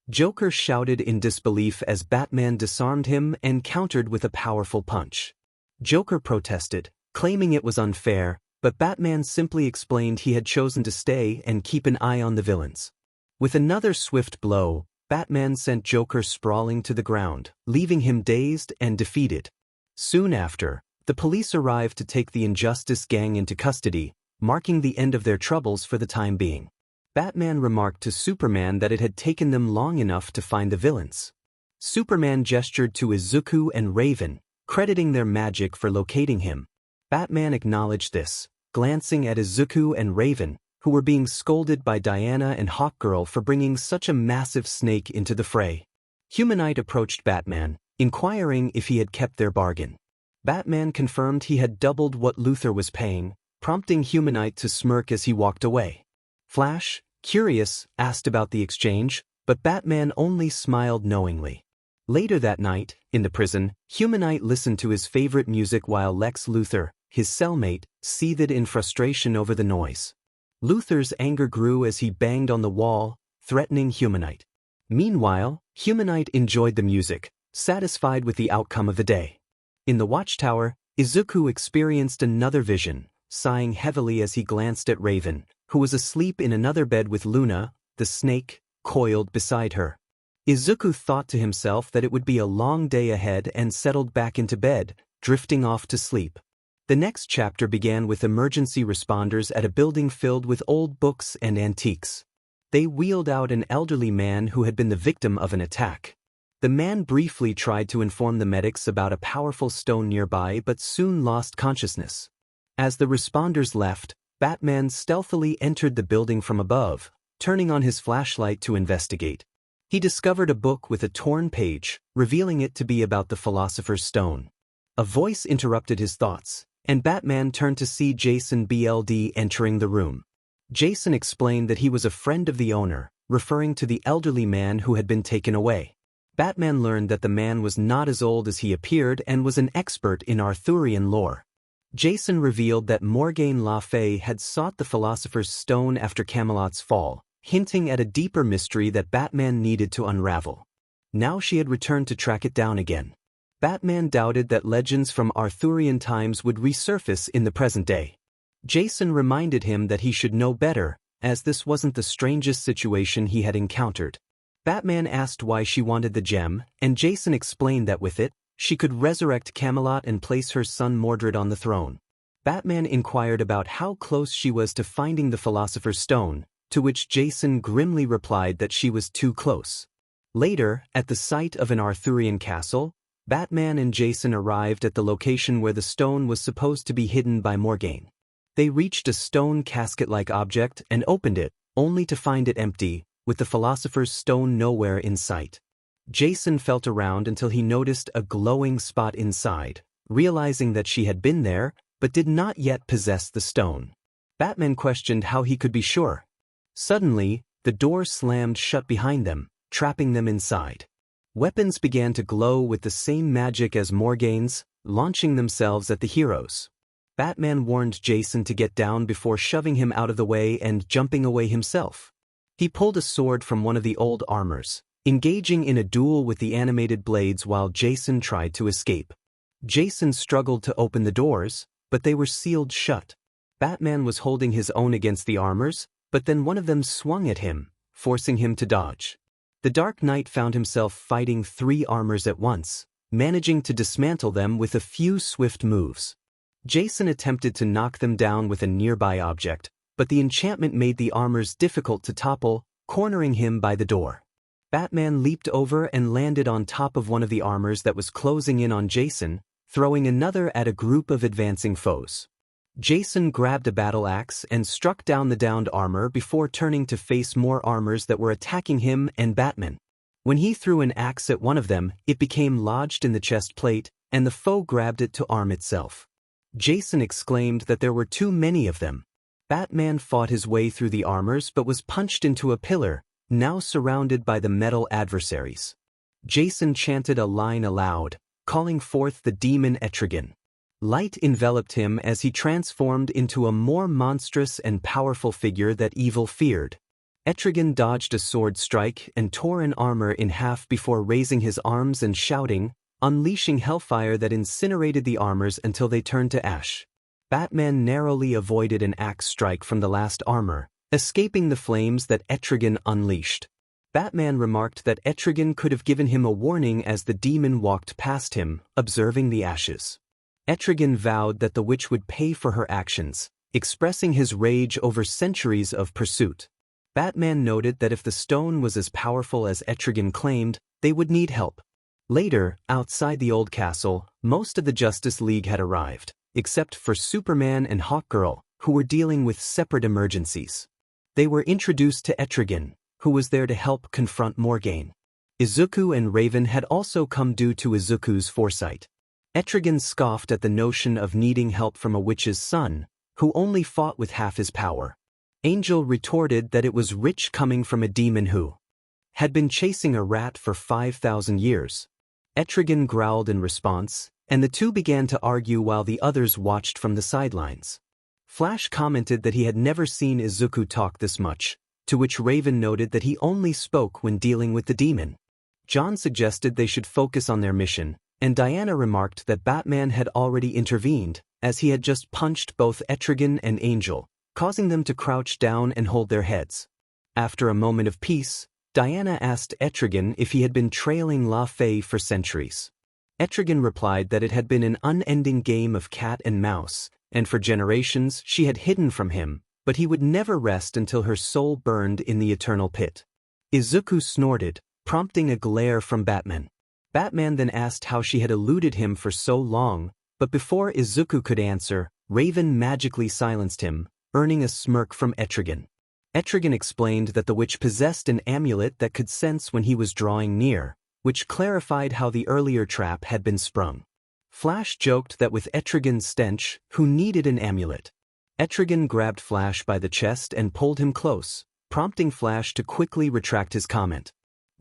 Joker shouted in disbelief as Batman disarmed him and countered with a powerful punch. Joker protested, claiming it was unfair, but Batman simply explained he had chosen to stay and keep an eye on the villains. With another swift blow, Batman sent Joker sprawling to the ground, leaving him dazed and defeated. Soon after, the police arrived to take the Injustice gang into custody, marking the end of their troubles for the time being. Batman remarked to Superman that it had taken them long enough to find the villains. Superman gestured to Izuku and Raven, crediting their magic for locating him. Batman acknowledged this, glancing at Izuku and Raven, who were being scolded by Diana and Hawkgirl for bringing such a massive snake into the fray. Humanite approached Batman, inquiring if he had kept their bargain. Batman confirmed he had doubled what Luthor was paying, prompting Humanite to smirk as he walked away. Flash, curious, asked about the exchange, but Batman only smiled knowingly. Later that night, in the prison, Humanite listened to his favorite music while Lex Luthor, his cellmate, seethed in frustration over the noise. Luthor's anger grew as he banged on the wall, threatening Humanite. Meanwhile, Humanite enjoyed the music, satisfied with the outcome of the day. In the watchtower, Izuku experienced another vision, sighing heavily as he glanced at Raven, who was asleep in another bed with Luna, the snake, coiled beside her. Izuku thought to himself that it would be a long day ahead and settled back into bed, drifting off to sleep. The next chapter began with emergency responders at a building filled with old books and antiques. They wheeled out an elderly man who had been the victim of an attack. The man briefly tried to inform the medics about a powerful stone nearby but soon lost consciousness. As the responders left, Batman stealthily entered the building from above, turning on his flashlight to investigate. He discovered a book with a torn page, revealing it to be about the Philosopher's Stone. A voice interrupted his thoughts, and Batman turned to see Jason BLD entering the room. Jason explained that he was a friend of the owner, referring to the elderly man who had been taken away. Batman learned that the man was not as old as he appeared and was an expert in Arthurian lore. Jason revealed that Morgaine Le Fay had sought the Philosopher's Stone after Camelot's fall, hinting at a deeper mystery that Batman needed to unravel. Now she had returned to track it down again. Batman doubted that legends from Arthurian times would resurface in the present day. Jason reminded him that he should know better, as this wasn't the strangest situation he had encountered. Batman asked why she wanted the gem, and Jason explained that with it, she could resurrect Camelot and place her son Mordred on the throne. Batman inquired about how close she was to finding the Philosopher's Stone, to which Jason grimly replied that she was too close. Later, at the site of an Arthurian castle, Batman and Jason arrived at the location where the stone was supposed to be hidden by Morgaine. They reached a stone casket-like object and opened it, only to find it empty, with the Philosopher's Stone nowhere in sight. Jason felt around until he noticed a glowing spot inside, realizing that she had been there, but did not yet possess the stone. Batman questioned how he could be sure. Suddenly, the door slammed shut behind them, trapping them inside. Weapons began to glow with the same magic as Morgaine's, launching themselves at the heroes. Batman warned Jason to get down before shoving him out of the way and jumping away himself. He pulled a sword from one of the old armors, engaging in a duel with the animated blades while Jason tried to escape. Jason struggled to open the doors, but they were sealed shut. Batman was holding his own against the armors, but then one of them swung at him, forcing him to dodge. The Dark Knight found himself fighting 3 armors at once, managing to dismantle them with a few swift moves. Jason attempted to knock them down with a nearby object, but the enchantment made the armors difficult to topple, cornering him by the door. Batman leaped over and landed on top of one of the armors that was closing in on Jason, throwing another at a group of advancing foes. Jason grabbed a battle axe and struck down the downed armor before turning to face more armors that were attacking him and Batman. When he threw an axe at one of them, it became lodged in the chest plate, and the foe grabbed it to arm itself. Jason exclaimed that there were too many of them. Batman fought his way through the armors but was punched into a pillar, now surrounded by the metal adversaries. Jason chanted a line aloud, calling forth the demon 𝗕𝗏𝗏. Light enveloped him as he transformed into a more monstrous and powerful figure that evil feared. 𝗕𝗏𝗏 dodged a sword strike and tore an armor in half before raising his arms and shouting, unleashing hellfire that incinerated the armors until they turned to ash. Batman narrowly avoided an axe strike from the last armor, escaping the flames that 𝗕𝗏𝗏 unleashed. Batman remarked that 𝗕𝗏𝗏 could have given him a warning as the demon walked past him, observing the ashes. 𝗕𝗏𝗏 vowed that the witch would pay for her actions, expressing his rage over centuries of pursuit. Batman noted that if the stone was as powerful as 𝗕𝗏𝗏 claimed, they would need help. Later, outside the old castle, most of the Justice League had arrived, except for Superman and Hawkgirl, who were dealing with separate emergencies. They were introduced to 𝗕𝗏𝗏, who was there to help confront Morgaine. Izuku and Raven had also come due to Izuku's foresight. 𝗕𝗏𝗏 scoffed at the notion of needing help from a witch's son, who only fought with half his power. Angel retorted that it was rich coming from a demon who had been chasing a rat for 5,000 years. 𝗕𝗏𝗏 growled in response, and the two began to argue while the others watched from the sidelines. Flash commented that he had never seen Izuku talk this much, to which Raven noted that he only spoke when dealing with the demon. John suggested they should focus on their mission, and Diana remarked that Batman had already intervened, as he had just punched both 𝗕𝗏𝗏 and Angel, causing them to crouch down and hold their heads. After a moment of peace, Diana asked 𝗕𝗏𝗏 if he had been trailing 𝗓𝗡 for centuries. 𝗕𝗏𝗏 replied that it had been an unending game of cat and mouse, and for generations she had hidden from him, but he would never rest until her soul burned in the eternal pit. Izuku snorted, prompting a glare from Batman. Batman then asked how she had eluded him for so long, but before Izuku could answer, Raven magically silenced him, earning a smirk from 𝗕𝗏𝗏𝗏. 𝗕𝗏𝗏𝗏 explained that the witch possessed an amulet that could sense when he was drawing near, which clarified how the earlier trap had been sprung. Flash joked that with 𝗕𝗏𝗏𝗏's stench, who needed an amulet? 𝗕𝗏𝗏𝗏 grabbed Flash by the chest and pulled him close, prompting Flash to quickly retract his comment.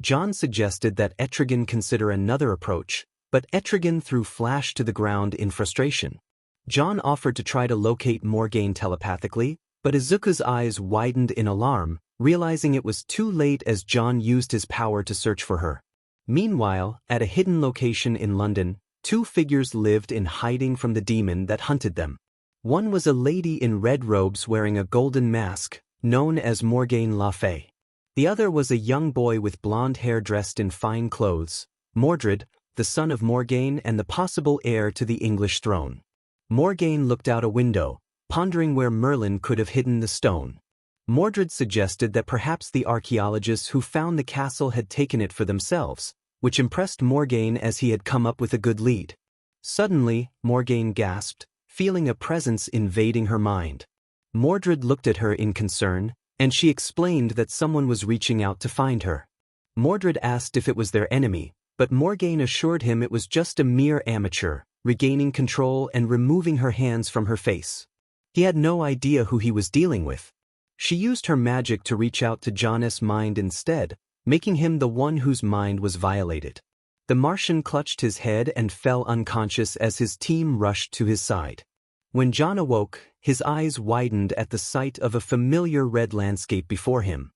John suggested that 𝗕𝗏𝗏𝗏 consider another approach, but 𝗕𝗏𝗏𝗏 threw Flash to the ground in frustration. John offered to try to locate Morgaine telepathically, but Izuku's eyes widened in alarm, realizing it was too late as John used his power to search for her. Meanwhile, at a hidden location in London, 2 figures lived in hiding from the demon that hunted them. One was a lady in red robes wearing a golden mask, known as Morgaine Le Fay. The other was a young boy with blonde hair dressed in fine clothes, Mordred, the son of Morgaine and the possible heir to the English throne. Morgaine looked out a window, pondering where Merlin could have hidden the stone. Mordred suggested that perhaps the archaeologists who found the castle had taken it for themselves, which impressed Morgaine as he had come up with a good lead. Suddenly, Morgaine gasped, feeling a presence invading her mind. Mordred looked at her in concern, and she explained that someone was reaching out to find her. Mordred asked if it was their enemy, but Morgaine assured him it was just a mere amateur, regaining control and removing her hands from her face. He had no idea who he was dealing with. She used her magic to reach out to John's mind instead, making him the one whose mind was violated. The Martian clutched his head and fell unconscious as his team rushed to his side. When John awoke, his eyes widened at the sight of a familiar red landscape before him.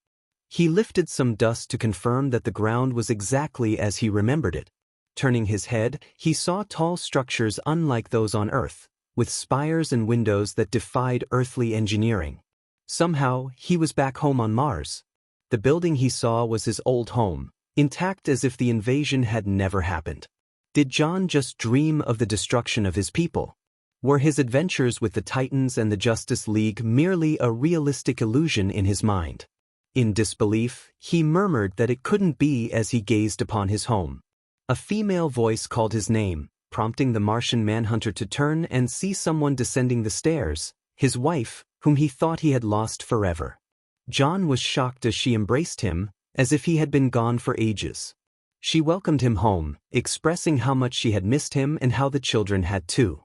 He lifted some dust to confirm that the ground was exactly as he remembered it. Turning his head, he saw tall structures unlike those on Earth, with spires and windows that defied earthly engineering. Somehow, he was back home on Mars. The building he saw was his old home, intact as if the invasion had never happened. Did John just dream of the destruction of his people? Were his adventures with the Titans and the Justice League merely a realistic illusion in his mind? In disbelief, he murmured that it couldn't be as he gazed upon his home. A female voice called his name, prompting the Martian manhunter to turn and see someone descending the stairs, his wife, whom he thought he had lost forever. John was shocked as she embraced him, as if he had been gone for ages. She welcomed him home, expressing how much she had missed him and how the children had too.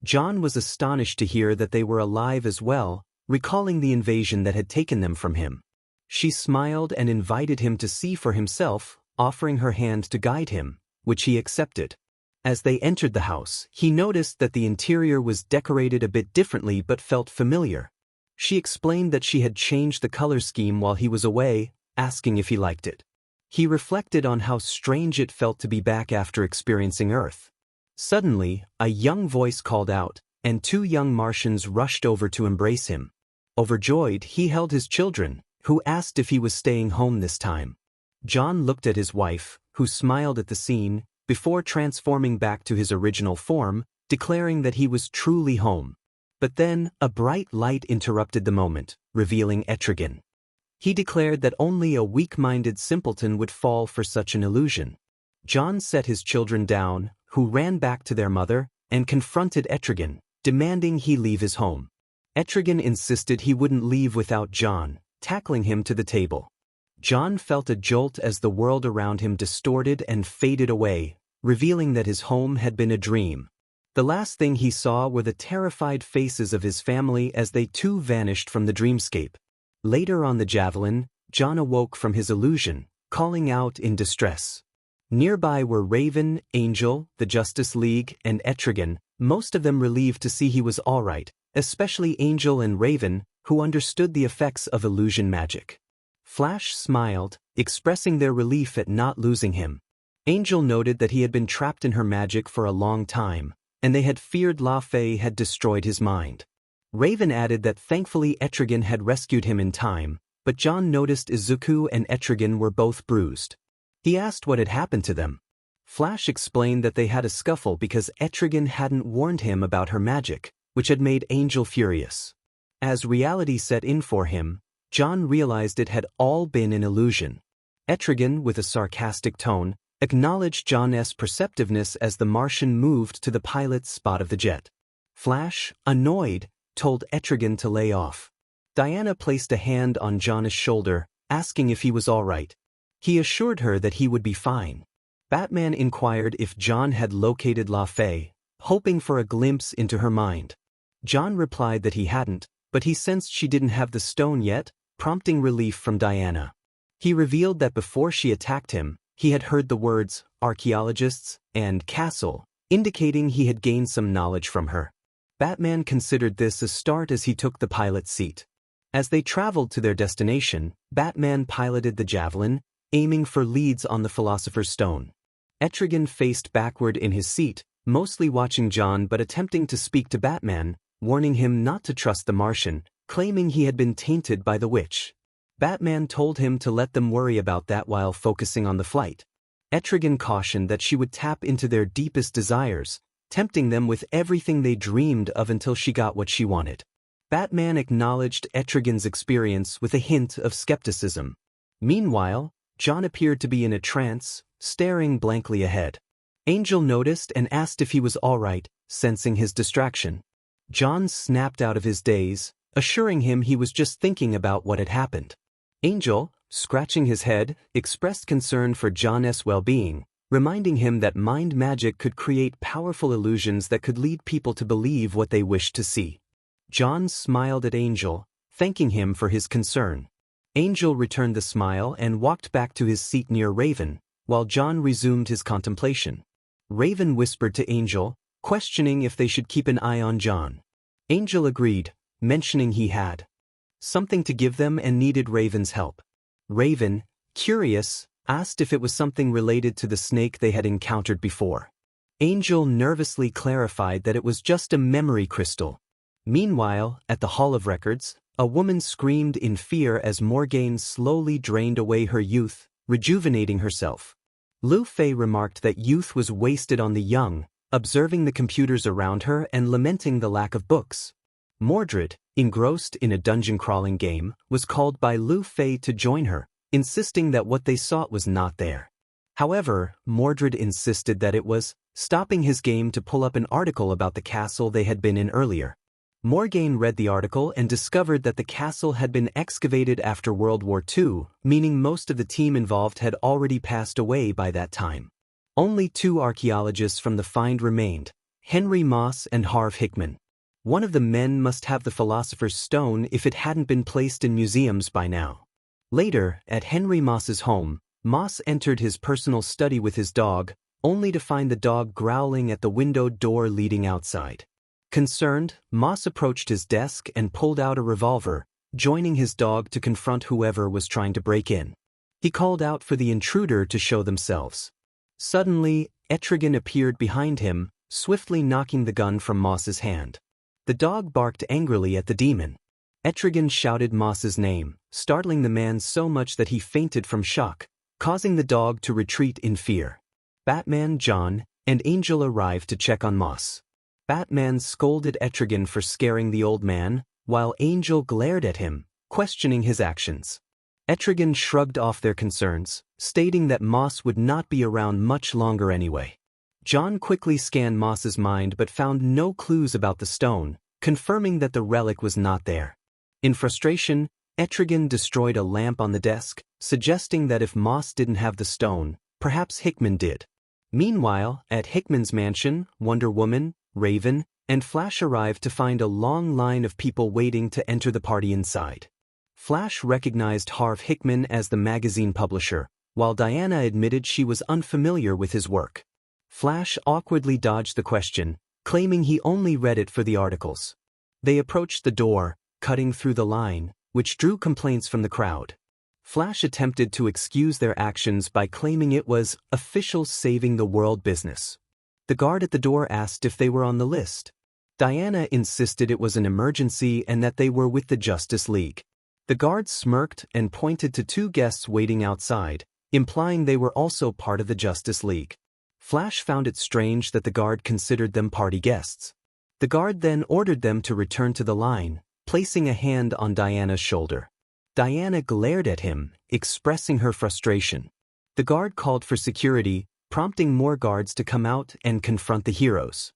John was astonished to hear that they were alive as well, recalling the invasion that had taken them from him. She smiled and invited him to see for himself, offering her hand to guide him, which he accepted. As they entered the house, he noticed that the interior was decorated a bit differently but felt familiar. She explained that she had changed the color scheme while he was away, asking if he liked it. He reflected on how strange it felt to be back after experiencing Earth. Suddenly, a young voice called out, and 2 young Martians rushed over to embrace him. Overjoyed, he held his children, who asked if he was staying home this time. John looked at his wife, who smiled at the scene, before transforming back to his original form, declaring that he was truly home. But then, a bright light interrupted the moment, revealing 𝗕𝗏𝗏. He declared that only a weak-minded simpleton would fall for such an illusion. John set his children down, who ran back to their mother, and confronted 𝗕𝗏𝗏, demanding he leave his home. 𝗕𝗏𝗏 insisted he wouldn't leave without John, tackling him to the table. John felt a jolt as the world around him distorted and faded away, revealing that his home had been a dream. The last thing he saw were the terrified faces of his family as they too vanished from the dreamscape. Later on the javelin, John awoke from his illusion, calling out in distress. Nearby were Raven, Angel, the Justice League, and 𝗕𝗏𝗏, most of them relieved to see he was all right, especially Angel and Raven, who understood the effects of illusion magic. Flash smiled, expressing their relief at not losing him. Angel noted that he had been trapped in her magic for a long time, and they had feared 𝗓𝗡 had destroyed his mind. Raven added that thankfully 𝗕𝗏𝗏 had rescued him in time, but John noticed Izuku and 𝗕𝗏𝗏 were both bruised. He asked what had happened to them. Flash explained that they had a scuffle because 𝗕𝗏𝗏 hadn't warned him about her magic, which had made Angel furious. As reality set in for him, John realized it had all been an illusion. 𝗕𝗏𝗏, with a sarcastic tone, acknowledged John's perceptiveness as the Martian moved to the pilot's spot of the jet. Flash, annoyed, told 𝗕𝗏𝗏 to lay off. Diana placed a hand on John's shoulder, asking if he was all right. He assured her that he would be fine. Batman inquired if John had located 𝗓𝗡, hoping for a glimpse into her mind. John replied that he hadn't, but he sensed she didn't have the stone yet, prompting relief from Diana. He revealed that before she attacked him, he had heard the words archaeologists and castle, indicating he had gained some knowledge from her. Batman considered this a start as he took the pilot's seat. As they traveled to their destination, Batman piloted the javelin, aiming for leads on the Philosopher's Stone. 𝗕𝗏𝗏 faced backward in his seat, mostly watching John but attempting to speak to Batman, warning him not to trust the Martian, claiming he had been tainted by the witch. Batman told him to let them worry about that while focusing on the flight. 𝗕𝗏𝗏 cautioned that she would tap into their deepest desires, tempting them with everything they dreamed of until she got what she wanted. Batman acknowledged 𝗕𝗏𝗏's experience with a hint of skepticism. Meanwhile, John appeared to be in a trance, staring blankly ahead. Angel noticed and asked if he was all right, sensing his distraction. John snapped out of his daze, assuring him he was just thinking about what had happened. Angel, scratching his head, expressed concern for John's well-being, reminding him that mind magic could create powerful illusions that could lead people to believe what they wished to see. John smiled at Angel, thanking him for his concern. Angel returned the smile and walked back to his seat near Raven, while John resumed his contemplation. Raven whispered to Angel, questioning if they should keep an eye on John. Angel agreed, mentioning he had something to give them and needed Raven's help. Raven, curious, asked if it was something related to the snake they had encountered before. Angel nervously clarified that it was just a memory crystal. Meanwhile, at the Hall of Records, a woman screamed in fear as Morgaine slowly drained away her youth, rejuvenating herself. Lu Fei remarked that youth was wasted on the young, observing the computers around her and lamenting the lack of books. Mordred, engrossed in a dungeon-crawling game, was called by Lu Fei to join her, insisting that what they sought was not there. However, Mordred insisted that it was, stopping his game to pull up an article about the castle they had been in earlier. Morgaine read the article and discovered that the castle had been excavated after World War II, meaning most of the team involved had already passed away by that time. Only 2 archaeologists from the find remained, Henry Moss and Harv Hickman. One of the men must have the Philosopher's Stone if it hadn't been placed in museums by now. Later, at Henry Moss's home, Moss entered his personal study with his dog, only to find the dog growling at the window door leading outside. Concerned, Moss approached his desk and pulled out a revolver, joining his dog to confront whoever was trying to break in. He called out for the intruder to show themselves. Suddenly, 𝗕𝗏𝗏 appeared behind him, swiftly knocking the gun from Moss's hand. The dog barked angrily at the demon. 𝗕𝗏𝗏 shouted Moss's name, startling the man so much that he fainted from shock, causing the dog to retreat in fear. Batman, John, and Angel arrived to check on Moss. Batman scolded 𝗕𝗏𝗏 for scaring the old man, while Angel glared at him, questioning his actions. 𝗕𝗏𝗏 shrugged off their concerns, stating that Moss would not be around much longer anyway. John quickly scanned Moss's mind but found no clues about the stone, confirming that the relic was not there. In frustration, 𝗕𝗏𝗏 destroyed a lamp on the desk, suggesting that if Moss didn't have the stone, perhaps Hickman did. Meanwhile, at Hickman's mansion, Wonder Woman, Raven, and Flash arrived to find a long line of people waiting to enter the party inside. Flash recognized Harv Hickman as the magazine publisher, while Diana admitted she was unfamiliar with his work. Flash awkwardly dodged the question, claiming he only read it for the articles. They approached the door, cutting through the line, which drew complaints from the crowd. Flash attempted to excuse their actions by claiming it was official saving the world business. The guard at the door asked if they were on the list. Diana insisted it was an emergency and that they were with the Justice League. The guard smirked and pointed to 2 guests waiting outside, implying they were also part of the Justice League. Flash found it strange that the guard considered them party guests. The guard then ordered them to return to the line, placing a hand on Diana's shoulder. Diana glared at him, expressing her frustration. The guard called for security, prompting more guards to come out and confront the heroes.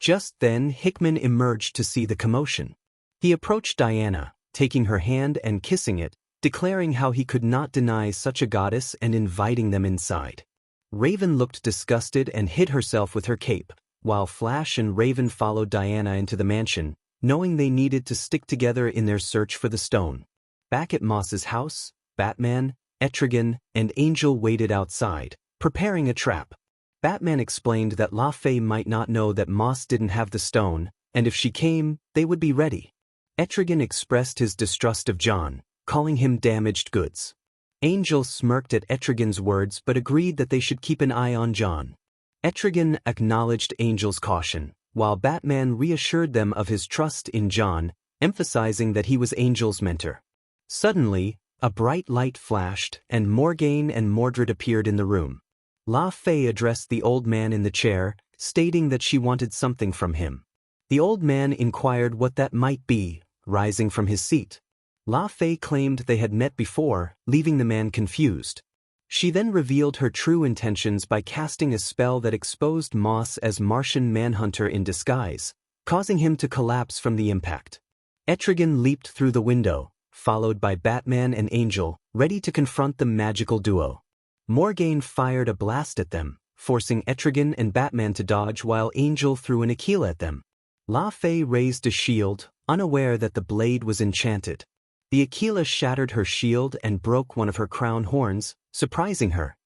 Just then, Hickman emerged to see the commotion. He approached Diana, taking her hand and kissing it, declaring how he could not deny such a goddess and inviting them inside. Raven looked disgusted and hid herself with her cape, while Flash and Raven followed Diana into the mansion, knowing they needed to stick together in their search for the stone. Back at Moss's house, Batman, 𝗕𝗏𝗏𝗏, and Angel waited outside, preparing a trap. Batman explained that Lu Fei might not know that Moss didn't have the stone, and if she came, they would be ready. 𝗕𝗏𝗏 expressed his distrust of John, calling him damaged goods. Angel smirked at 𝗕𝗏𝗏's words but agreed that they should keep an eye on John. 𝗕𝗏𝗏 acknowledged Angel's caution, while Batman reassured them of his trust in John, emphasizing that he was Angel's mentor. Suddenly, a bright light flashed, and Morgaine and Mordred appeared in the room. Lu Fei addressed the old man in the chair, stating that she wanted something from him. The old man inquired what that might be, rising from his seat. Lu Fei claimed they had met before, leaving the man confused. She then revealed her true intentions by casting a spell that exposed Moss as Martian Manhunter in disguise, causing him to collapse from the impact. 𝗕𝗏𝗏 leaped through the window, followed by Batman and Angel, ready to confront the magical duo. Morgaine fired a blast at them, forcing 𝗕𝗏𝗏 and Batman to dodge while Angel threw an 𝗓𝗏𝗏 at them. Lu Fei raised a shield, unaware that the blade was enchanted. The 𝗓𝗏𝗏 shattered her shield and broke one of her crown horns, surprising her.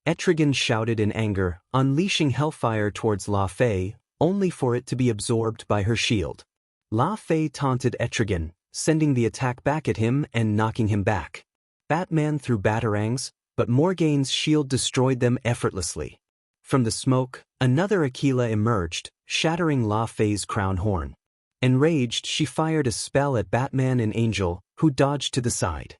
𝗕𝗏𝗏 shouted in anger, unleashing hellfire towards Lu Fei, only for it to be absorbed by her shield. Lu Fei taunted 𝗕𝗏𝗏, sending the attack back at him and knocking him back. Batman threw batarangs, but Morgaine's shield destroyed them effortlessly. From the smoke, another 𝗓𝐭𝐻 emerged, shattering 𝗓𝗲𝗧𝗏's crown horn. Enraged, she fired a spell at Batman and Angel, who dodged to the side.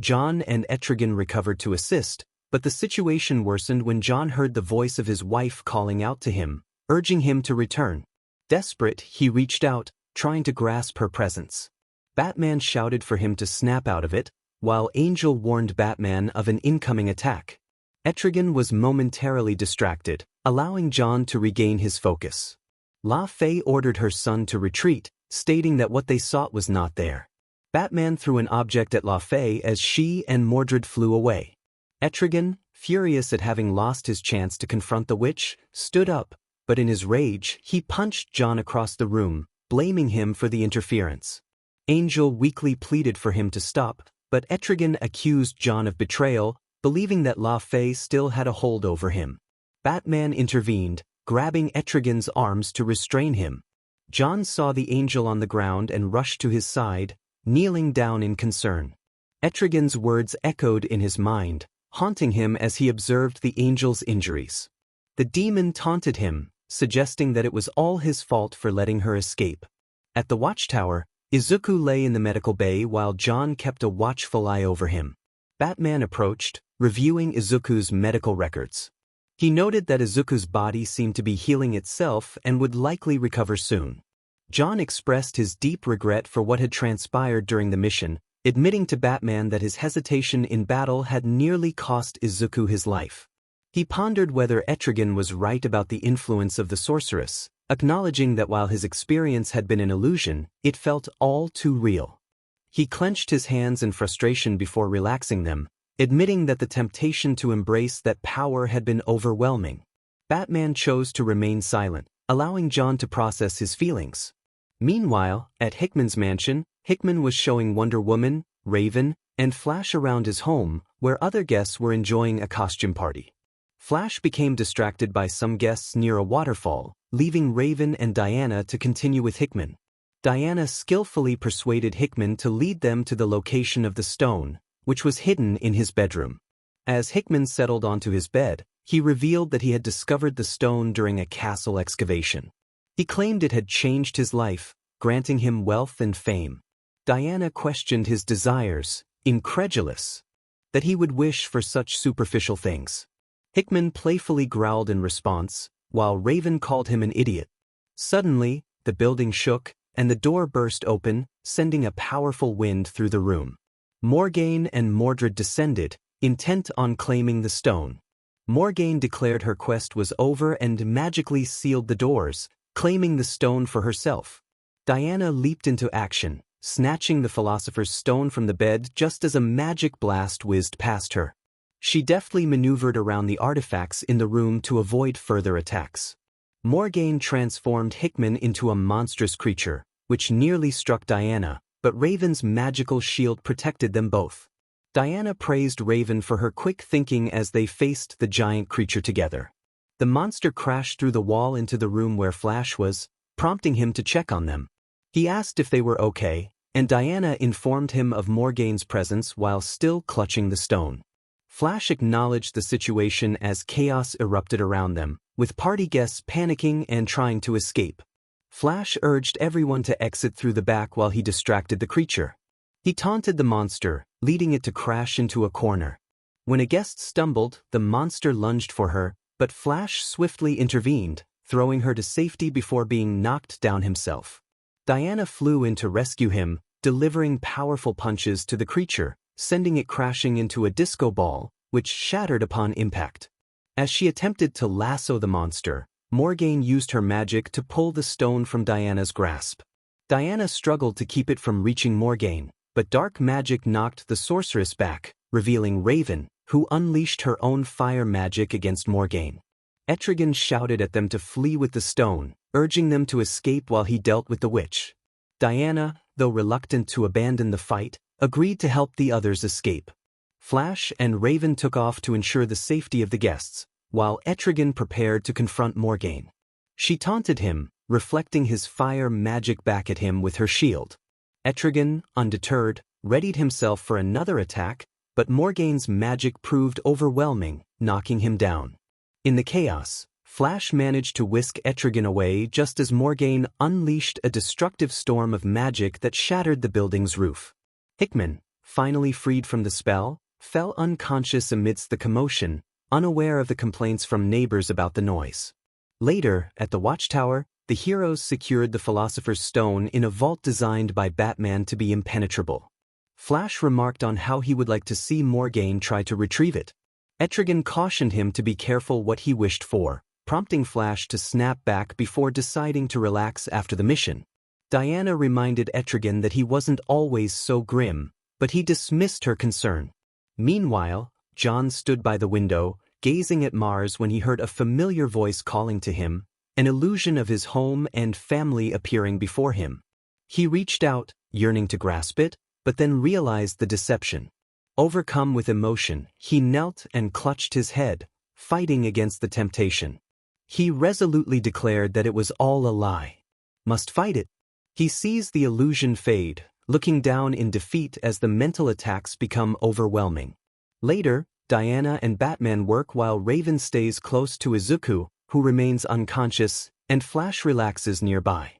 Jon and 𝗕𝗏𝗏 recovered to assist, but the situation worsened when Jon heard the voice of his wife calling out to him, urging him to return. Desperate, he reached out, trying to grasp her presence. Batman shouted for him to snap out of it, while Angel warned Batman of an incoming attack. 𝗕𝗏𝗏 was momentarily distracted, allowing Jon to regain his focus. 𝗓𝗲𝗧 ordered her son to retreat, stating that what they sought was not there. Batman threw an object at 𝗓𝗲𝗧 as she and Mordred flew away. 𝗕𝗏𝗏, furious at having lost his chance to confront the witch, stood up, but in his rage, he punched Jon across the room, blaming him for the interference. Angel weakly pleaded for him to stop, but 𝗕𝗏𝗏 accused Jon of betrayal, believing that 𝗓𝗲𝗧 still had a hold over him. Batman intervened, grabbing 𝗕𝗏𝗏's arms to restrain him. Jon saw the angel on the ground and rushed to his side, kneeling down in concern. 𝗕𝗏𝗏's words echoed in his mind, haunting him as he observed the angel's injuries. The demon taunted him, suggesting that it was all his fault for letting her escape. At the watchtower, Izuku lay in the medical bay while Jon kept a watchful eye over him. Batman approached, reviewing Izuku's medical records. He noted that Izuku's body seemed to be healing itself and would likely recover soon. Jon expressed his deep regret for what had transpired during the mission, admitting to Batman that his hesitation in battle had nearly cost Izuku his life. He pondered whether 𝗕𝗏𝗏 was right about the influence of the sorceress, acknowledging that while his experience had been an illusion, it felt all too real. He clenched his hands in frustration before relaxing them, admitting that the temptation to embrace that power had been overwhelming. Batman chose to remain silent, allowing Jon to process his feelings. Meanwhile, at Hickman's mansion, Hickman was showing Wonder Woman, Raven, and Flash around his home, where other guests were enjoying a costume party. Flash became distracted by some guests near a waterfall, leaving Raven and Diana to continue with Hickman. Diana skillfully persuaded Hickman to lead them to the location of the stone, which was hidden in his bedroom. As Hickman settled onto his bed, he revealed that he had discovered the stone during a castle excavation. He claimed it had changed his life, granting him wealth and fame. Diana questioned his desires, incredulous that he would wish for such superficial things. Hickman playfully growled in response, while Raven called him an idiot. Suddenly, the building shook, and the door burst open, sending a powerful wind through the room. Morgaine and Mordred descended, intent on claiming the stone. Morgaine declared her quest was over and magically sealed the doors, claiming the stone for herself. Diana leaped into action, snatching the philosopher's stone from the bed just as a magic blast whizzed past her. She deftly maneuvered around the artifacts in the room to avoid further attacks. Morgaine transformed Hickman into a monstrous creature, which nearly struck Diana, but Raven's magical shield protected them both. Diana praised Raven for her quick thinking as they faced the giant creature together. The monster crashed through the wall into the room where Flash was, prompting him to check on them. He asked if they were okay, and Diana informed him of Morgaine's presence while still clutching the stone. Flash acknowledged the situation as chaos erupted around them, with party guests panicking and trying to escape. Flash urged everyone to exit through the back while he distracted the creature. He taunted the monster, leading it to crash into a corner. When a guest stumbled, the monster lunged for her, but Flash swiftly intervened, throwing her to safety before being knocked down himself. Diana flew in to rescue him, delivering powerful punches to the creature, sending it crashing into a disco ball, which shattered upon impact. As she attempted to lasso the monster, Morgaine used her magic to pull the stone from Diana's grasp. Diana struggled to keep it from reaching Morgaine, but dark magic knocked the sorceress back, revealing Raven, who unleashed her own fire magic against Morgaine. 𝗕𝗏𝗏 shouted at them to flee with the stone, urging them to escape while he dealt with the witch. Diana, though reluctant to abandon the fight, agreed to help the others escape. Flash and Raven took off to ensure the safety of the guests, while 𝗕𝗏𝗏 prepared to confront Morgaine. She taunted him, reflecting his fire magic back at him with her shield. 𝗕𝗏𝗏, undeterred, readied himself for another attack, but Morgaine's magic proved overwhelming, knocking him down. In the chaos, Flash managed to whisk 𝗕𝗏𝗏 away just as Morgaine unleashed a destructive storm of magic that shattered the building's roof. Hickman, finally freed from the spell, fell unconscious amidst the commotion, unaware of the complaints from neighbors about the noise. Later, at the watchtower, the heroes secured the Philosopher's Stone in a vault designed by Batman to be impenetrable. Flash remarked on how he would like to see Morgaine try to retrieve it. 𝗕𝗏𝗏 cautioned him to be careful what he wished for, prompting Flash to snap back before deciding to relax after the mission. Diana reminded 𝗕𝗏𝗏 that he wasn't always so grim, but he dismissed her concern. Meanwhile, John stood by the window, gazing at Mars when he heard a familiar voice calling to him, an illusion of his home and family appearing before him. He reached out, yearning to grasp it, but then realized the deception. Overcome with emotion, he knelt and clutched his head, fighting against the temptation. He resolutely declared that it was all a lie. Must fight it. He sees the illusion fade, looking down in defeat as the mental attacks become overwhelming. Later, Diana and Batman work while Raven stays close to Izuku, who remains unconscious, and Flash relaxes nearby.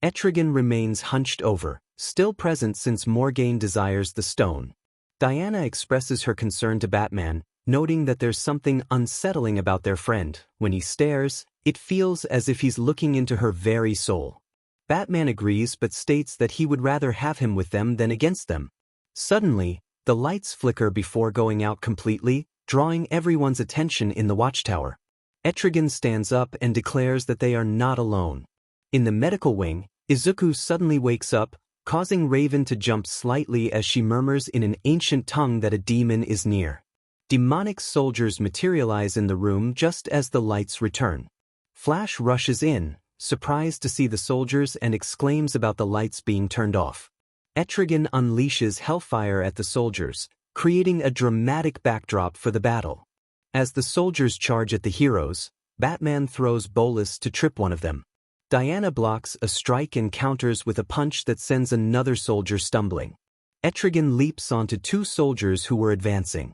𝗕𝗏𝗏 remains hunched over, still present since Morgaine desires the stone. Diana expresses her concern to Batman, noting that there's something unsettling about their friend. When he stares, it feels as if he's looking into her very soul. Batman agrees but states that he would rather have him with them than against them. Suddenly, the lights flicker before going out completely, drawing everyone's attention in the watchtower. 𝗕𝗏𝗏 stands up and declares that they are not alone. In the medical wing, Izuku suddenly wakes up, causing Raven to jump slightly as she murmurs in an ancient tongue that a demon is near. Demonic soldiers materialize in the room just as the lights return. Flash rushes in, surprised to see the soldiers, and exclaims about the lights being turned off. 𝗕𝗏𝗏 unleashes hellfire at the soldiers, creating a dramatic backdrop for the battle. As the soldiers charge at the heroes, Batman throws bolas to trip one of them. Diana blocks a strike and counters with a punch that sends another soldier stumbling. 𝗕𝗏𝗏 leaps onto two soldiers who were advancing.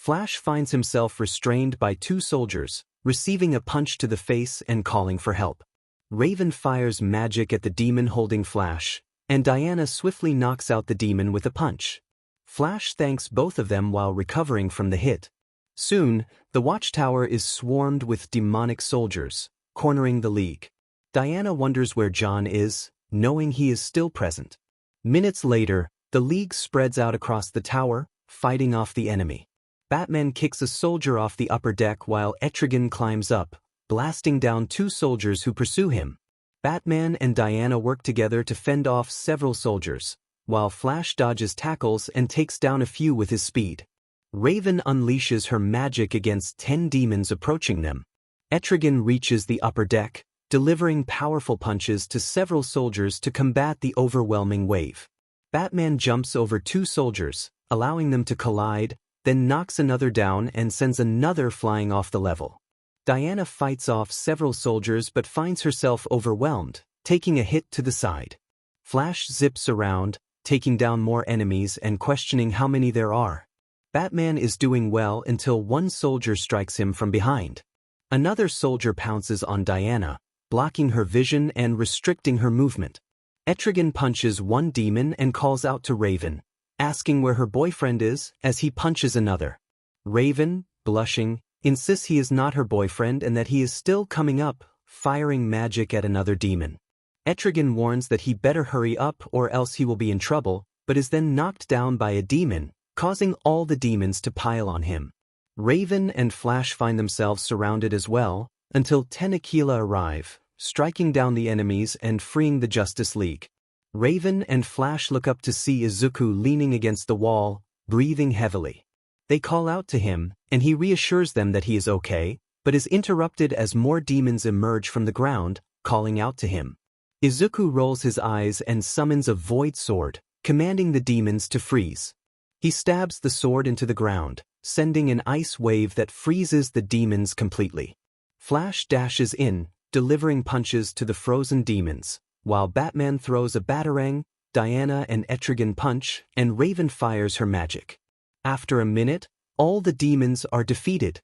Flash finds himself restrained by two soldiers, receiving a punch to the face and calling for help. Raven fires magic at the demon holding Flash, and Diana swiftly knocks out the demon with a punch. Flash thanks both of them while recovering from the hit. Soon, the watchtower is swarmed with demonic soldiers, cornering the League. Diana wonders where John is, knowing he is still present. Minutes later, the League spreads out across the tower, fighting off the enemy. Batman kicks a soldier off the upper deck while 𝗕𝗏𝗏 climbs up, blasting down two soldiers who pursue him. Batman and Diana work together to fend off several soldiers, while Flash dodges tackles and takes down a few with his speed. Raven unleashes her magic against 10 demons approaching them. 𝗕𝗏𝗏 reaches the upper deck, delivering powerful punches to several soldiers to combat the overwhelming wave. Batman jumps over two soldiers, allowing them to collide, then knocks another down and sends another flying off the level. Diana fights off several soldiers but finds herself overwhelmed, taking a hit to the side. Flash zips around, taking down more enemies and questioning how many there are. Batman is doing well until one soldier strikes him from behind. Another soldier pounces on Diana, blocking her vision and restricting her movement. 𝗕𝗏𝗏 punches one demon and calls out to Raven, asking where her boyfriend is as he punches another. Raven, blushing, insists he is not her boyfriend and that he is still coming up, firing magic at another demon. 𝗕𝗏𝗏 warns that he better hurry up or else he will be in trouble, but is then knocked down by a demon, causing all the demons to pile on him. Raven and Flash find themselves surrounded as well, until 𝗕𝗏𝗏𝗏 arrive, striking down the enemies and freeing the Justice League. Raven and Flash look up to see Izuku leaning against the wall, breathing heavily. They call out to him, and he reassures them that he is okay, but is interrupted as more demons emerge from the ground, calling out to him. Izuku rolls his eyes and summons a void sword, commanding the demons to freeze. He stabs the sword into the ground, sending an ice wave that freezes the demons completely. Flash dashes in, delivering punches to the frozen demons, while Batman throws a batarang, Diana and 𝗕𝗏𝗏𝗏 punch, and Raven fires her magic. After a minute, all the demons are defeated.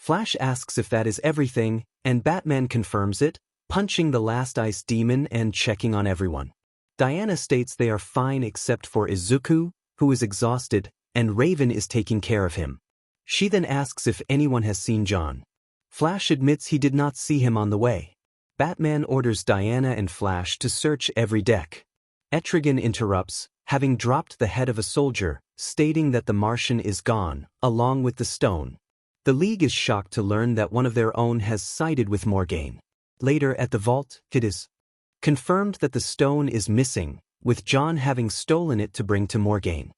Flash asks if that is everything, and Batman confirms it, punching the last ice demon and checking on everyone. Diana states they are fine except for Izuku, who is exhausted, and Raven is taking care of him. She then asks if anyone has seen John. Flash admits he did not see him on the way. Batman orders Diana and Flash to search every deck. 𝗕𝗏𝗏 interrupts, having dropped the head of a soldier, stating that the Martian is gone, along with the stone. The League is shocked to learn that one of their own has sided with 𝗵𝗲. Later at the vault, it is confirmed that the stone is missing, with John having stolen it to bring to 𝗵𝗲.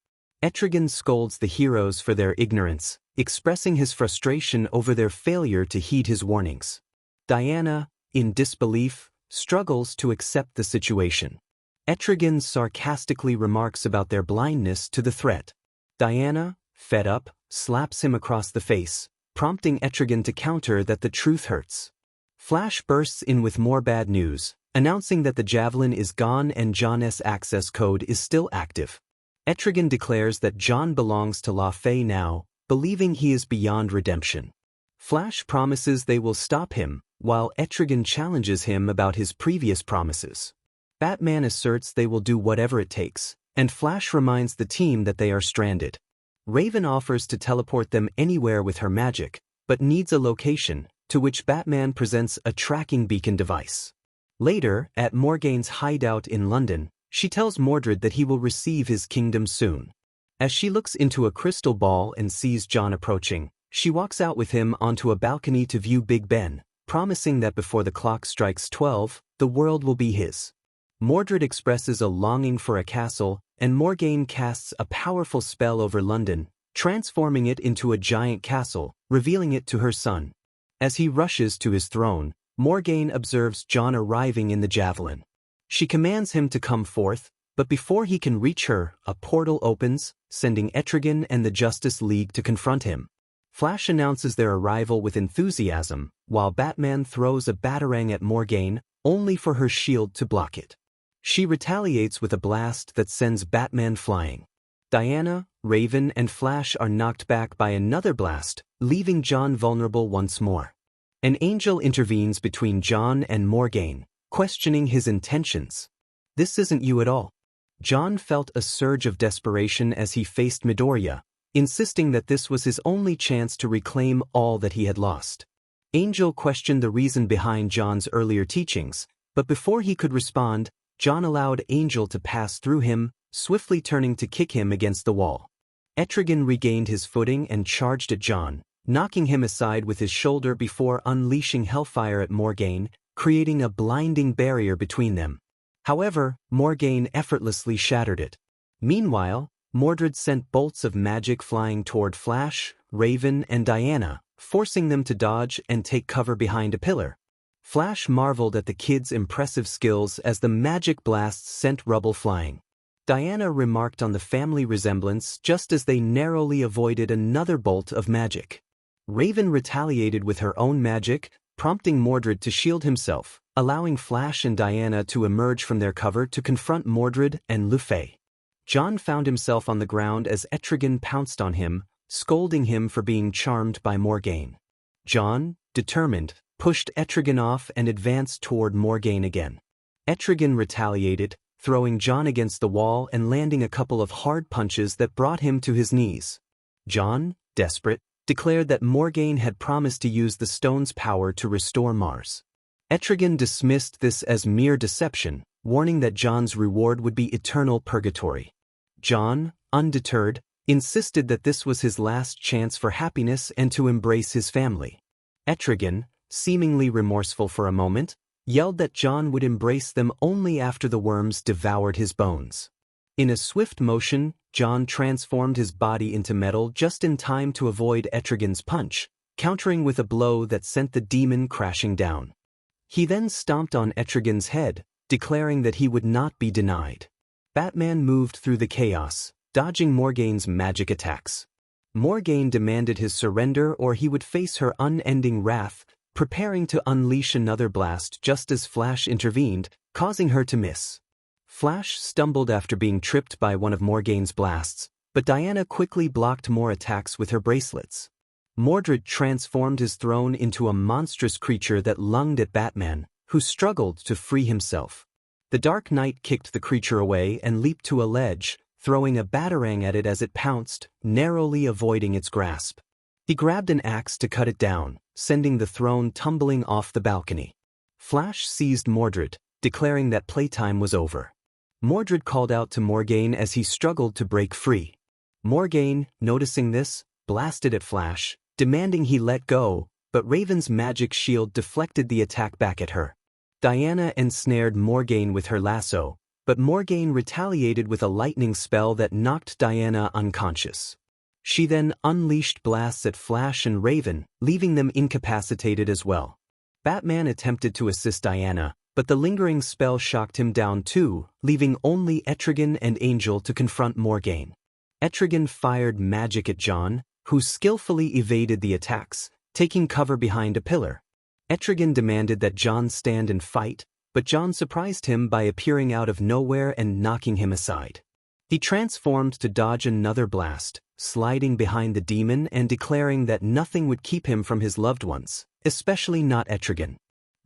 𝗕𝗏𝗏 scolds the heroes for their ignorance, expressing his frustration over their failure to heed his warnings. Diana, in disbelief, struggles to accept the situation. 𝗕𝗏𝗏 sarcastically remarks about their blindness to the threat. Diana, fed up, slaps him across the face, prompting 𝗕𝗏𝗏 to counter that the truth hurts. Flash bursts in with more bad news, announcing that the javelin is gone and John's access code is still active. 𝗕𝗏𝗏 declares that John belongs to 𝗓𝗲 now, believing he is beyond redemption. Flash promises they will stop him, while 𝗕𝗏𝗏 challenges him about his previous promises. Batman asserts they will do whatever it takes, and Flash reminds the team that they are stranded. Raven offers to teleport them anywhere with her magic, but needs a location, to which Batman presents a tracking beacon device. Later, at 𝗵𝗲's hideout in London, she tells Mordred that he will receive his kingdom soon. As she looks into a crystal ball and sees John approaching, she walks out with him onto a balcony to view Big Ben, promising that before the clock strikes 12, the world will be his. Mordred expresses a longing for a castle, and 𝗵𝗲 casts a powerful spell over London, transforming it into a giant castle, revealing it to her son. As he rushes to his throne, 𝗵𝗲 observes John arriving in the javelin. She commands him to come forth, but before he can reach her, a portal opens, sending 𝗕𝗏𝗏 and the Justice League to confront him. Flash announces their arrival with enthusiasm, while Batman throws a batarang at 𝗵𝗲, only for her shield to block it. She retaliates with a blast that sends Batman flying. Diana, Raven, and Flash are knocked back by another blast, leaving John vulnerable once more. An angel intervenes between John and 𝗵𝗲, questioning his intentions. "This isn't you at all." John felt a surge of desperation as he faced Midoriya, insisting that this was his only chance to reclaim all that he had lost. Angel questioned the reason behind John's earlier teachings, but before he could respond, John allowed Angel to pass through him, swiftly turning to kick him against the wall. 𝗕𝗏𝗏 regained his footing and charged at John, knocking him aside with his shoulder before unleashing hellfire at 𝗵𝗲, creating a blinding barrier between them. However, 𝗵𝗲 effortlessly shattered it. Meanwhile, Mordred sent bolts of magic flying toward Flash, Raven, and Diana, forcing them to dodge and take cover behind a pillar. Flash marveled at the kids' impressive skills as the magic blasts sent rubble flying. Diana remarked on the family resemblance just as they narrowly avoided another bolt of magic. Raven retaliated with her own magic, prompting Mordred to shield himself, allowing Flash and Diana to emerge from their cover to confront Mordred and 𝗓𝗏𝗏. John found himself on the ground as 𝗕𝗏𝗏 pounced on him, scolding him for being charmed by 𝗵𝗲. John, determined, pushed 𝗕𝗏𝗏 off and advanced toward 𝗵𝗲 again. 𝗕𝗏𝗏 retaliated, throwing John against the wall and landing a couple of hard punches that brought him to his knees. John, desperate, declared that 𝗵𝗲 had promised to use the stone's power to restore Mars. 𝗕𝗏𝗏 dismissed this as mere deception, warning that John's reward would be eternal purgatory. John, undeterred, insisted that this was his last chance for happiness and to embrace his family. 𝗕𝗏𝗏, seemingly remorseful for a moment, yelled that John would embrace them only after the worms devoured his bones. In a swift motion, John transformed his body into metal just in time to avoid 𝗕𝗏𝗏's punch, countering with a blow that sent the demon crashing down. He then stomped on 𝗕𝗏𝗏's head, declaring that he would not be denied. Batman moved through the chaos, dodging 𝗵𝗲's magic attacks. 𝗵𝗲 demanded his surrender or he would face her unending wrath, preparing to unleash another blast just as Flash intervened, causing her to miss. Flash stumbled after being tripped by one of 𝗵𝗲's blasts, but Diana quickly blocked more attacks with her bracelets. Mordred transformed his throne into a monstrous creature that lunged at Batman, who struggled to free himself. The Dark Knight kicked the creature away and leaped to a ledge, throwing a batarang at it as it pounced, narrowly avoiding its grasp. He grabbed an axe to cut it down, sending the throne tumbling off the balcony. Flash seized Mordred, declaring that playtime was over. Mordred called out to Morgaine as he struggled to break free. Morgaine, noticing this, blasted at Flash, demanding he let go, but Raven's magic shield deflected the attack back at her. Diana ensnared Morgaine with her lasso, but Morgaine retaliated with a lightning spell that knocked Diana unconscious. She then unleashed blasts at Flash and Raven, leaving them incapacitated as well. Batman attempted to assist Diana, but the lingering spell shocked him down too, leaving only Etrigan and Angel to confront Morgaine. Etrigan fired magic at John, who skillfully evaded the attacks, taking cover behind a pillar. Etrigan demanded that John stand and fight, but John surprised him by appearing out of nowhere and knocking him aside. He transformed to dodge another blast, sliding behind the demon and declaring that nothing would keep him from his loved ones, especially not Etrigan.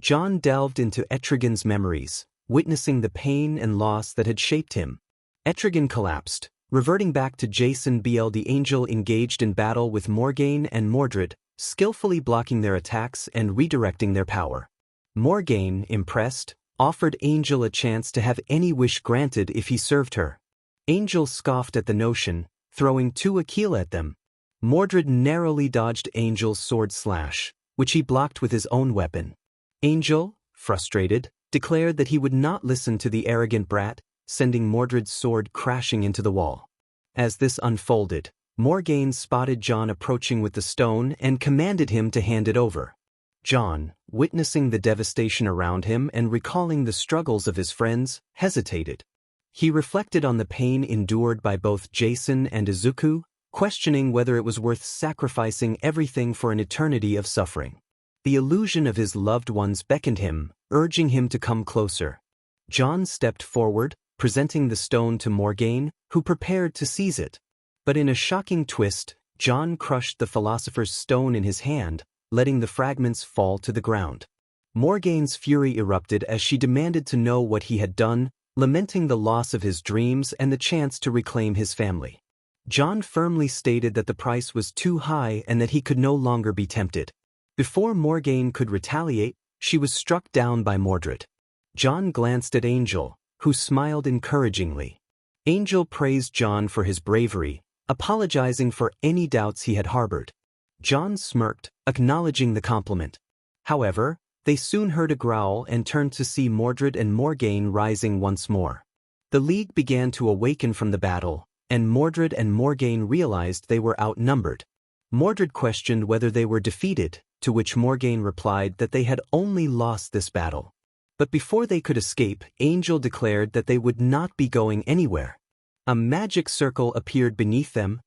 John delved into Etrigan's memories, witnessing the pain and loss that had shaped him. Etrigan collapsed, reverting back to 𝗬𝗵𝗶 the angel engaged in battle with Morgaine and Mordred, skillfully blocking their attacks and redirecting their power. Morgaine, impressed, offered Angel a chance to have any wish granted if he served her. Angel scoffed at the notion, throwing 𝗬𝗓𝐾𝐿 at them. Mordred narrowly dodged Angel's sword slash, which he blocked with his own weapon. Angel, frustrated, declared that he would not listen to the arrogant brat, sending Mordred's sword crashing into the wall. As this unfolded, Morgaine spotted John approaching with the stone and commanded him to hand it over. John, witnessing the devastation around him and recalling the struggles of his friends, hesitated. He reflected on the pain endured by both Jason and Izuku, questioning whether it was worth sacrificing everything for an eternity of suffering. The illusion of his loved ones beckoned him, urging him to come closer. John stepped forward, presenting the stone to Morgaine, who prepared to seize it. But in a shocking twist, John crushed the philosopher's stone in his hand, letting the fragments fall to the ground. Morgaine's fury erupted as she demanded to know what he had done, lamenting the loss of his dreams and the chance to reclaim his family. John firmly stated that the price was too high and that he could no longer be tempted. Before Morgaine could retaliate, she was struck down by Mordred. John glanced at Angel, who smiled encouragingly. Angel praised John for his bravery, apologizing for any doubts he had harbored. John smirked, acknowledging the compliment. However, they soon heard a growl and turned to see Mordred and Morgaine rising once more. The League began to awaken from the battle, and Mordred and Morgaine realized they were outnumbered. Mordred questioned whether they were defeated, to which Morgaine replied that they had only lost this battle. But before they could escape, Angel declared that they would not be going anywhere. A magic circle appeared beneath them,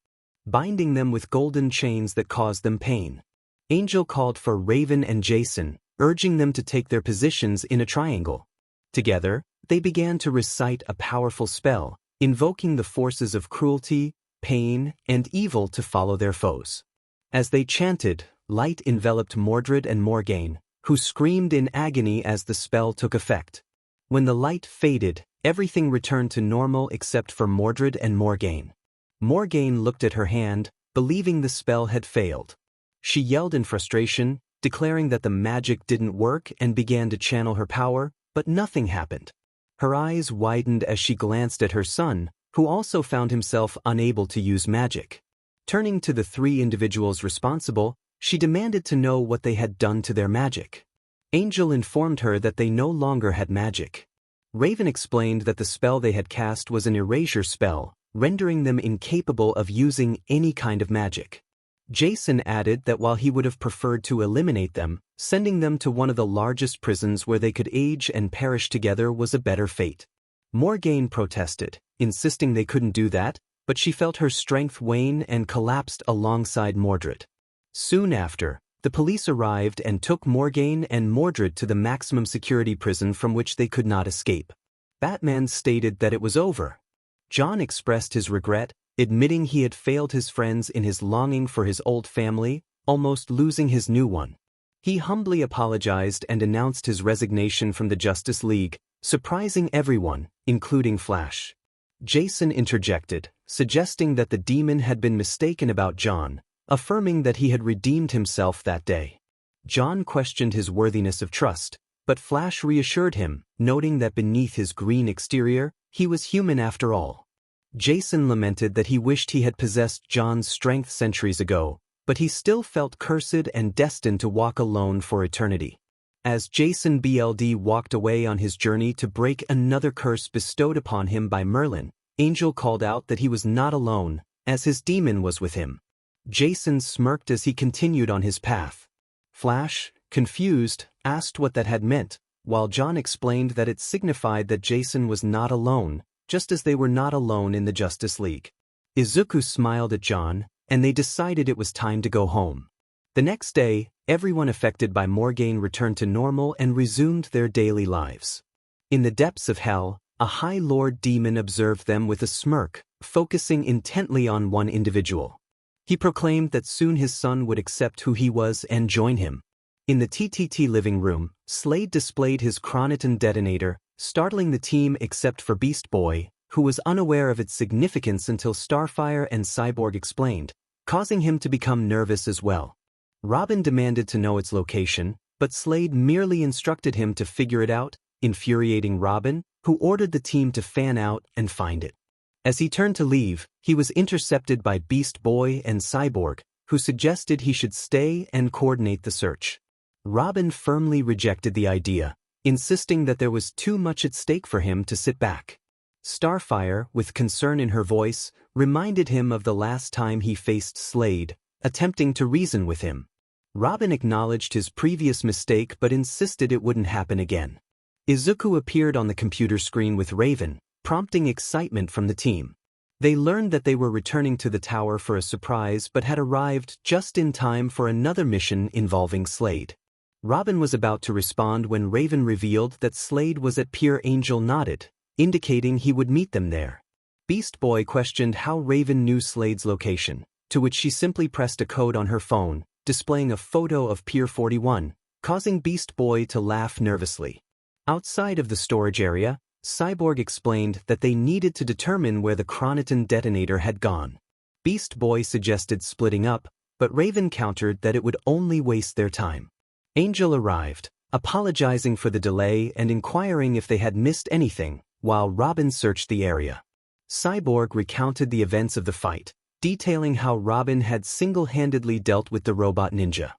binding them with golden chains that caused them pain. Angel called for Raven and Jason, urging them to take their positions in a triangle. Together, they began to recite a powerful spell, invoking the forces of cruelty, pain, and evil to follow their foes. As they chanted, light enveloped Mordred and Morgaine, who screamed in agony as the spell took effect. When the light faded, everything returned to normal except for Mordred and Morgaine. Morgaine looked at her hand, believing the spell had failed. She yelled in frustration, declaring that the magic didn't work and began to channel her power, but nothing happened. Her eyes widened as she glanced at her son, who also found himself unable to use magic. Turning to the three individuals responsible, she demanded to know what they had done to their magic. Angel informed her that they no longer had magic. Raven explained that the spell they had cast was an erasure spell, rendering them incapable of using any kind of magic. Jason added that while he would have preferred to eliminate them, sending them to one of the largest prisons where they could age and perish together was a better fate. Morgaine protested, insisting they couldn't do that, but she felt her strength wane and collapsed alongside Mordred. Soon after, the police arrived and took Morgaine and Mordred to the maximum security prison from which they could not escape. Batman stated that it was over. John expressed his regret, admitting he had failed his friends in his longing for his old family, almost losing his new one. He humbly apologized and announced his resignation from the Justice League, surprising everyone, including Flash. Jason interjected, suggesting that the demon had been mistaken about John, affirming that he had redeemed himself that day. John questioned his worthiness of trust, but Flash reassured him, noting that beneath his green exterior, he was human after all. Jason lamented that he wished he had possessed John's strength centuries ago, but he still felt cursed and destined to walk alone for eternity. As Jason BLD walked away on his journey to break another curse bestowed upon him by Merlin, Angel called out that he was not alone, as his demon was with him. Jason smirked as he continued on his path. Flash, confused, asked what that had meant, while John explained that it signified that Jason was not alone, just as they were not alone in the Justice League. Izuku smiled at John, and they decided it was time to go home. The next day, everyone affected by Morgaine returned to normal and resumed their daily lives. In the depths of hell, a High Lord demon observed them with a smirk, focusing intently on one individual. He proclaimed that soon his son would accept who he was and join him. In the TTT living room, Slade displayed his chronoton detonator, startling the team except for Beast Boy, who was unaware of its significance until Starfire and Cyborg explained, causing him to become nervous as well. Robin demanded to know its location, but Slade merely instructed him to figure it out, infuriating Robin, who ordered the team to fan out and find it. As he turned to leave, he was intercepted by Beast Boy and Cyborg, who suggested he should stay and coordinate the search. Robin firmly rejected the idea, insisting that there was too much at stake for him to sit back. Starfire, with concern in her voice, reminded him of the last time he faced Slade, attempting to reason with him. Robin acknowledged his previous mistake but insisted it wouldn't happen again. Izuku appeared on the computer screen with Raven, prompting excitement from the team. They learned that they were returning to the tower for a surprise but had arrived just in time for another mission involving Slade. Robin was about to respond when Raven revealed that Slade was at Pier. Angel nodded, indicating he would meet them there. Beast Boy questioned how Raven knew Slade's location, to which she simply pressed a code on her phone, displaying a photo of Pier 41, causing Beast Boy to laugh nervously. Outside of the storage area, Cyborg explained that they needed to determine where the chronoton detonator had gone. Beast Boy suggested splitting up, but Raven countered that it would only waste their time. Angel arrived, apologizing for the delay and inquiring if they had missed anything, while Robin searched the area. Cyborg recounted the events of the fight, detailing how Robin had single-handedly dealt with the robot ninja.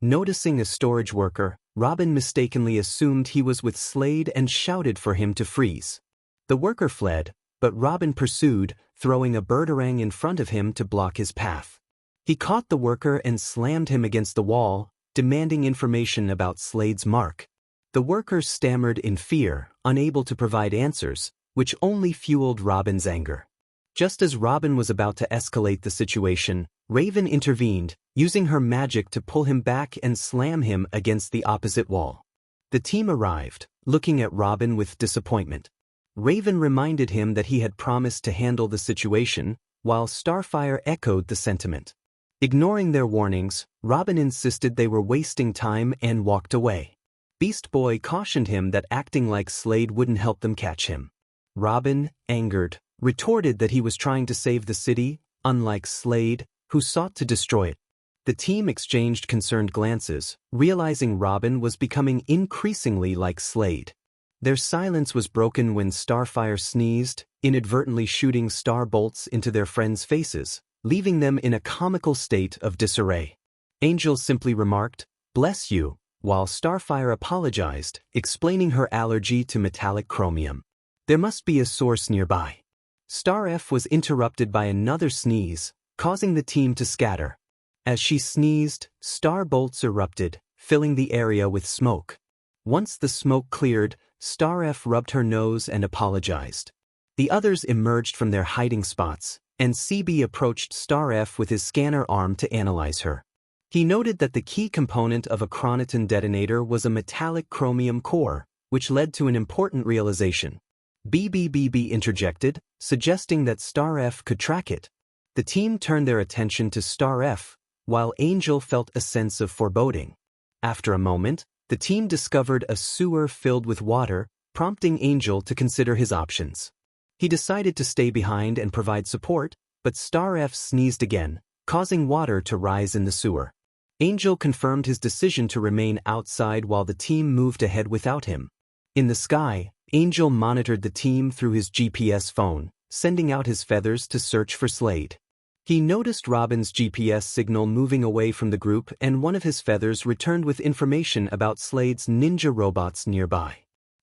Noticing a storage worker, Robin mistakenly assumed he was with Slade and shouted for him to freeze. The worker fled, but Robin pursued, throwing a 𝗓𝗛𝗓 in front of him to block his path. He caught the worker and slammed him against the wall, demanding information about Slade's mark. The worker stammered in fear, unable to provide answers, which only fueled Robin's anger. Just as Robin was about to escalate the situation, Raven intervened, using her magic to pull him back and slam him against the opposite wall. The team arrived, looking at Robin with disappointment. Raven reminded him that he had promised to handle the situation, while Starfire echoed the sentiment. Ignoring their warnings, Robin insisted they were wasting time and walked away. Beast Boy cautioned him that acting like Slade wouldn't help them catch him. Robin, angered, retorted that he was trying to save the city, unlike Slade, who sought to destroy it. The team exchanged concerned glances, realizing Robin was becoming increasingly like Slade. Their silence was broken when Starfire sneezed, inadvertently shooting star bolts into their friends' faces, leaving them in a comical state of disarray. Angel simply remarked, "Bless you," while Starfire apologized, explaining her allergy to metallic chromium. There must be a source nearby. Star F was interrupted by another sneeze, causing the team to scatter. As she sneezed, star bolts erupted, filling the area with smoke. Once the smoke cleared, Star F rubbed her nose and apologized. The others emerged from their hiding spots, and CB approached Star F with his scanner arm to analyze her. He noted that the key component of a chronoton detonator was a metallic chromium core, which led to an important realization. BBBB interjected, suggesting that Star F could track it. The team turned their attention to Star F, while Angel felt a sense of foreboding. After a moment, the team discovered a sewer filled with water, prompting Angel to consider his options. He decided to stay behind and provide support, but 𝗧𝗵 sneezed again, causing water to rise in the sewer. Angel confirmed his decision to remain outside while the team moved ahead without him. In the sky, Angel monitored the team through his GPS phone, sending out his feathers to search for 𝗧𝗵. He noticed Robin's GPS signal moving away from the group, and one of his feathers returned with information about 𝗧𝗵's ninja robots nearby.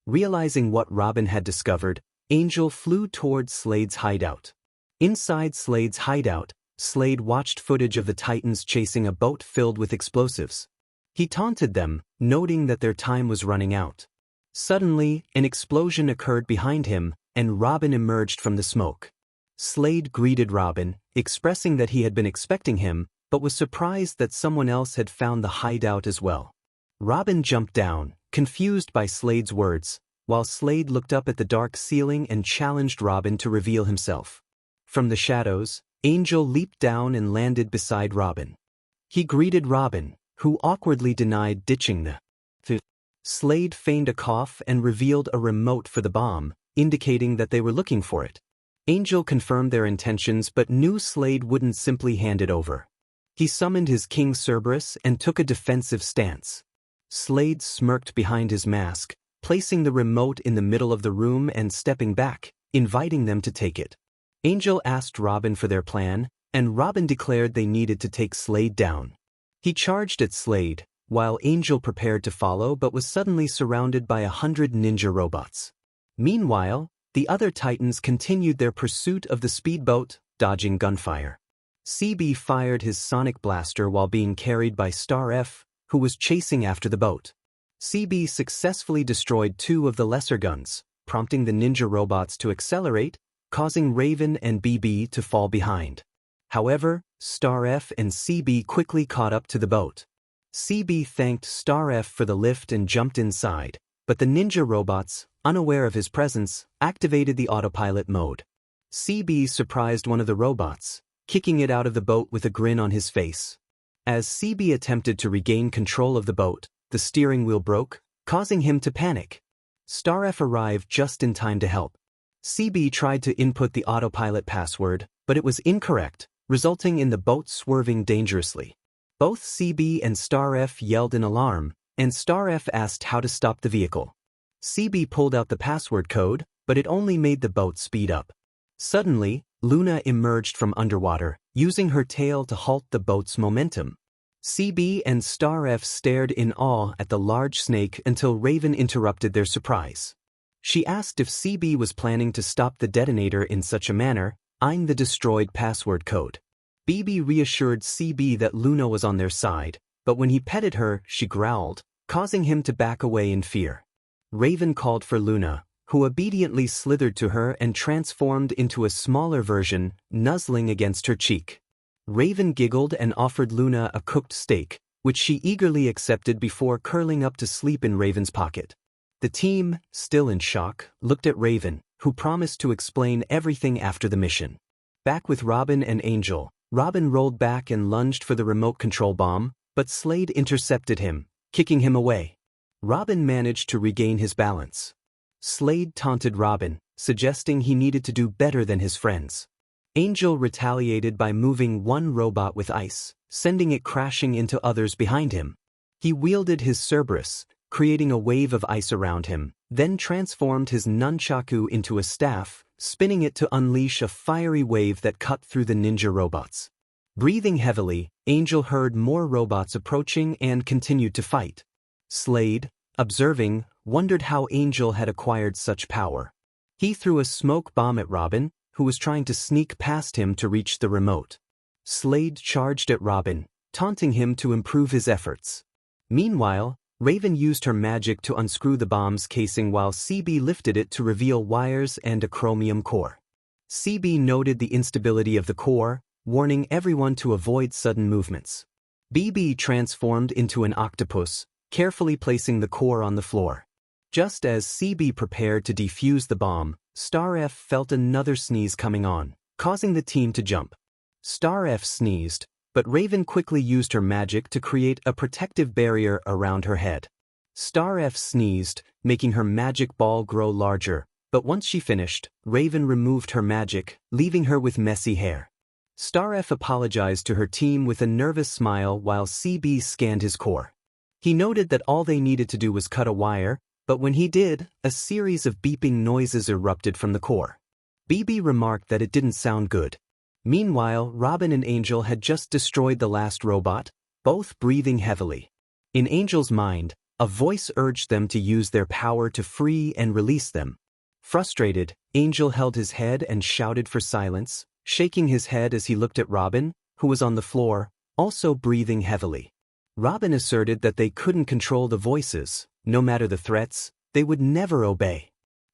Realizing what Robin had discovered, Angel flew towards 𝗧𝗵's hideout. Inside 𝗧𝗵's hideout, 𝗧𝗵 watched footage of the Titans chasing a boat filled with explosives. He taunted them, noting that their time was running out. Suddenly, an explosion occurred behind him, and Robin emerged from the smoke. 𝗧𝗵 greeted Robin, expressing that he had been expecting him, but was surprised that someone else had found the hideout as well. Robin jumped down, confused by 𝗧𝗵's words, while 𝗧𝗵 looked up at the dark ceiling and challenged Robin to reveal himself. From the shadows, Angel leaped down and landed beside Robin. He greeted Robin, who awkwardly denied ditching the 𝗕𝗏. 𝗧𝗵 feigned a cough and revealed a remote for the bomb, indicating that they were looking for it. Angel confirmed their intentions but knew 𝗧𝗵 wouldn't simply hand it over. He summoned his King Cerberus and took a defensive stance. 𝗧𝗵 smirked behind his mask, placing the remote in the middle of the room and stepping back, inviting them to take it. Angel asked Robin for their plan, and Robin declared they needed to take 𝗧𝗵 down. He charged at 𝗧𝗵, while Angel prepared to follow but was suddenly surrounded by 100 ninja robots. Meanwhile, the other Titans continued their pursuit of the speedboat, dodging gunfire. 𝗬𝐵 fired his sonic blaster while being carried by 𝗧𝗵, who was chasing after the boat. 𝗬𝐵 successfully destroyed 2 of the lesser guns, prompting the ninja robots to accelerate, causing Raven and 𝗵𝗃 to fall behind. However, 𝗧𝗵 and 𝗬𝐵 quickly caught up to the boat. 𝗬𝐵 thanked 𝗧𝗵 for the lift and jumped inside, but the ninja robots, unaware of his presence, activated the autopilot mode. 𝗬𝐵 surprised one of the robots, kicking it out of the boat with a grin on his face. As 𝗬𝐵 attempted to regain control of the boat, the steering wheel broke, causing him to panic. 𝗧𝗵 arrived just in time to help. 𝗬𝐵 tried to input the autopilot password, but it was incorrect, resulting in the boat swerving dangerously. Both 𝗬𝐵 and 𝗧𝗵 yelled in alarm, and 𝗧𝗵 asked how to stop the vehicle. 𝗬𝐵 pulled out the password code, but it only made the boat speed up. Suddenly, Luna emerged from underwater, using her tail to halt the boat's momentum. 𝗬𝐵 and 𝗧𝗵 stared in awe at the large snake until Raven interrupted their surprise. She asked if 𝗬𝐵 was planning to stop the detonator in such a manner, eyeing the destroyed password code. 𝗵𝗃 reassured 𝗬𝐵 that Luna was on their side, but when he petted her, she growled, causing him to back away in fear. Raven called for Luna, who obediently slithered to her and transformed into a smaller version, nuzzling against her cheek. Raven giggled and offered Luna a cooked steak, which she eagerly accepted before curling up to sleep in Raven's pocket. The team, still in shock, looked at Raven, who promised to explain everything after the mission. Back with Robin and Angel, Robin rolled back and lunged for the remote control bomb, but 𝗧𝗵 intercepted him, kicking him away. Robin managed to regain his balance. 𝗧𝗵 taunted Robin, suggesting he needed to do better than his friends. Angel retaliated by moving one robot with ice, sending it crashing into others behind him. He wielded his Cerberus, creating a wave of ice around him, then transformed his nunchaku into a staff, spinning it to unleash a fiery wave that cut through the ninja robots. Breathing heavily, Angel heard more robots approaching and continued to fight. 𝗧𝗵, observing, wondered how Angel had acquired such power. He threw a smoke bomb at Robin, who was trying to sneak past him to reach the remote. 𝗧𝗵 charged at Robin, taunting him to improve his efforts. Meanwhile, Raven used her magic to unscrew the bomb's casing while 𝗬𝐵 lifted it to reveal wires and a chromium core. 𝗬𝐵 noted the instability of the core, warning everyone to avoid sudden movements. 𝗵𝗃 transformed into an octopus, carefully placing the core on the floor. Just as 𝗬𝐵 prepared to defuse the bomb, 𝗧𝗵 felt another sneeze coming on, causing the team to jump. 𝗧𝗵 sneezed, but Raven quickly used her magic to create a protective barrier around her head. 𝗧𝗏 sneezed, making her magic ball grow larger, but once she finished, Raven removed her magic, leaving her with messy hair. 𝗧𝗏 apologized to her team with a nervous smile while 𝐶𝐵 scanned his core. He noted that all they needed to do was cut a wire, but when he did, a series of beeping noises erupted from the core. 𝗵𝗃 remarked that it didn't sound good. Meanwhile, Robin and Angel had just destroyed the last robot, both breathing heavily. In Angel's mind, a voice urged them to use their power to free and release them. Frustrated, Angel held his head and shouted for silence, shaking his head as he looked at Robin, who was on the floor, also breathing heavily. Robin asserted that they couldn't control the voices, no matter the threats, they would never obey.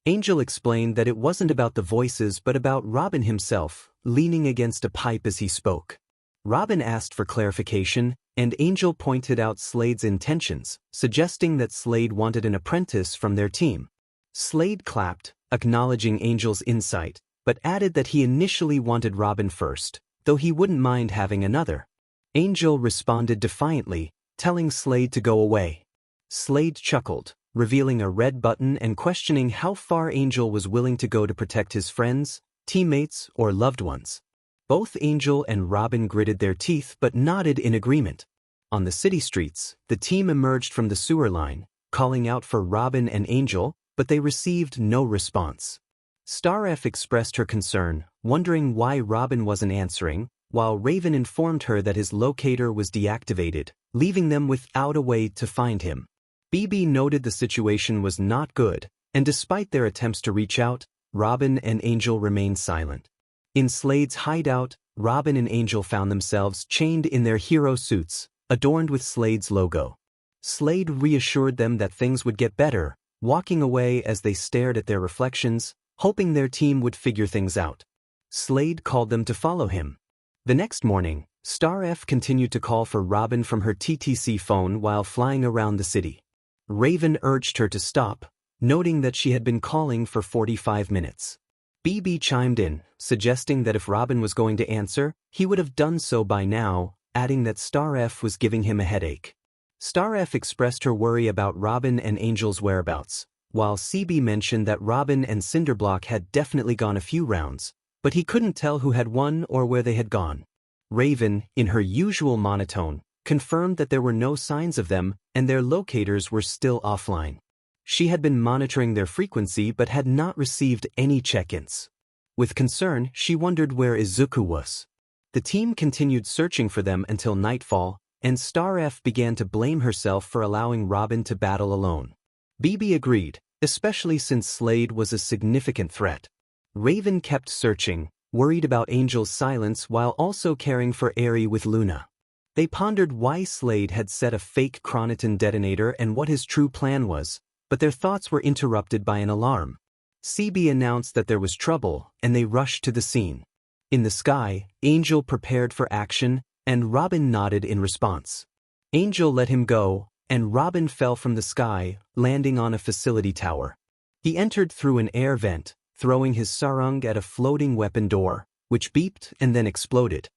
Angel explained that it wasn't about the voices but about Robin himself, leaning against a pipe as he spoke. Robin asked for clarification, and Angel pointed out Slade's intentions, suggesting that Slade wanted an apprentice from their team. Slade clapped, acknowledging Angel's insight, but added that he initially wanted Robin first, though he wouldn't mind having another. Angel responded defiantly, telling Slade to go away. Slade chuckled, revealing a red button and questioning how far Angel was willing to go to protect his friends, teammates, or loved ones. Both Angel and Robin gritted their teeth but nodded in agreement. On the city streets, the team emerged from the sewer line, calling out for Robin and Angel, but they received no response. 𝗧𝗏 expressed her concern, wondering why Robin wasn't answering, while Raven informed her that his locator was deactivated, leaving them without a way to find him. 𝗵𝗃 noted the situation was not good, and despite their attempts to reach out, Robin and Angel remained silent. In Slade's hideout, Robin and Angel found themselves chained in their hero suits, adorned with Slade's logo. Slade reassured them that things would get better, walking away as they stared at their reflections, hoping their team would figure things out. Slade called them to follow him. The next morning, 𝗧𝗏 continued to call for Robin from her TTC phone while flying around the city. Raven urged her to stop, noting that she had been calling for 45 minutes. 𝗵𝗃 chimed in, suggesting that if Robin was going to answer, he would have done so by now, adding that 𝗧𝗏 was giving him a headache. 𝗧𝗏 expressed her worry about Robin and Angel's whereabouts, while 𝗬𝗵 mentioned that Robin and Cinderblock had definitely gone a few rounds, but he couldn't tell who had won or where they had gone. Raven, in her usual monotone, confirmed that there were no signs of them and their locators were still offline. She had been monitoring their frequency but had not received any check-ins. With concern, she wondered where Izuku was. The team continued searching for them until nightfall, and 𝗧𝗏 began to blame herself for allowing Robin to battle alone. 𝗵𝗃 agreed, especially since Slade was a significant threat. Raven kept searching, worried about Angel's silence while also caring for Eri with Luna. They pondered why Slade had set a fake chronoton detonator and what his true plan was, but their thoughts were interrupted by an alarm. 𝗬𝗶 announced that there was trouble, and they rushed to the scene. In the sky, Angel prepared for action, and Robin nodded in response. Angel let him go, and Robin fell from the sky, landing on a facility tower. He entered through an air vent, throwing his sarung at a floating weapon door, which beeped and then exploded.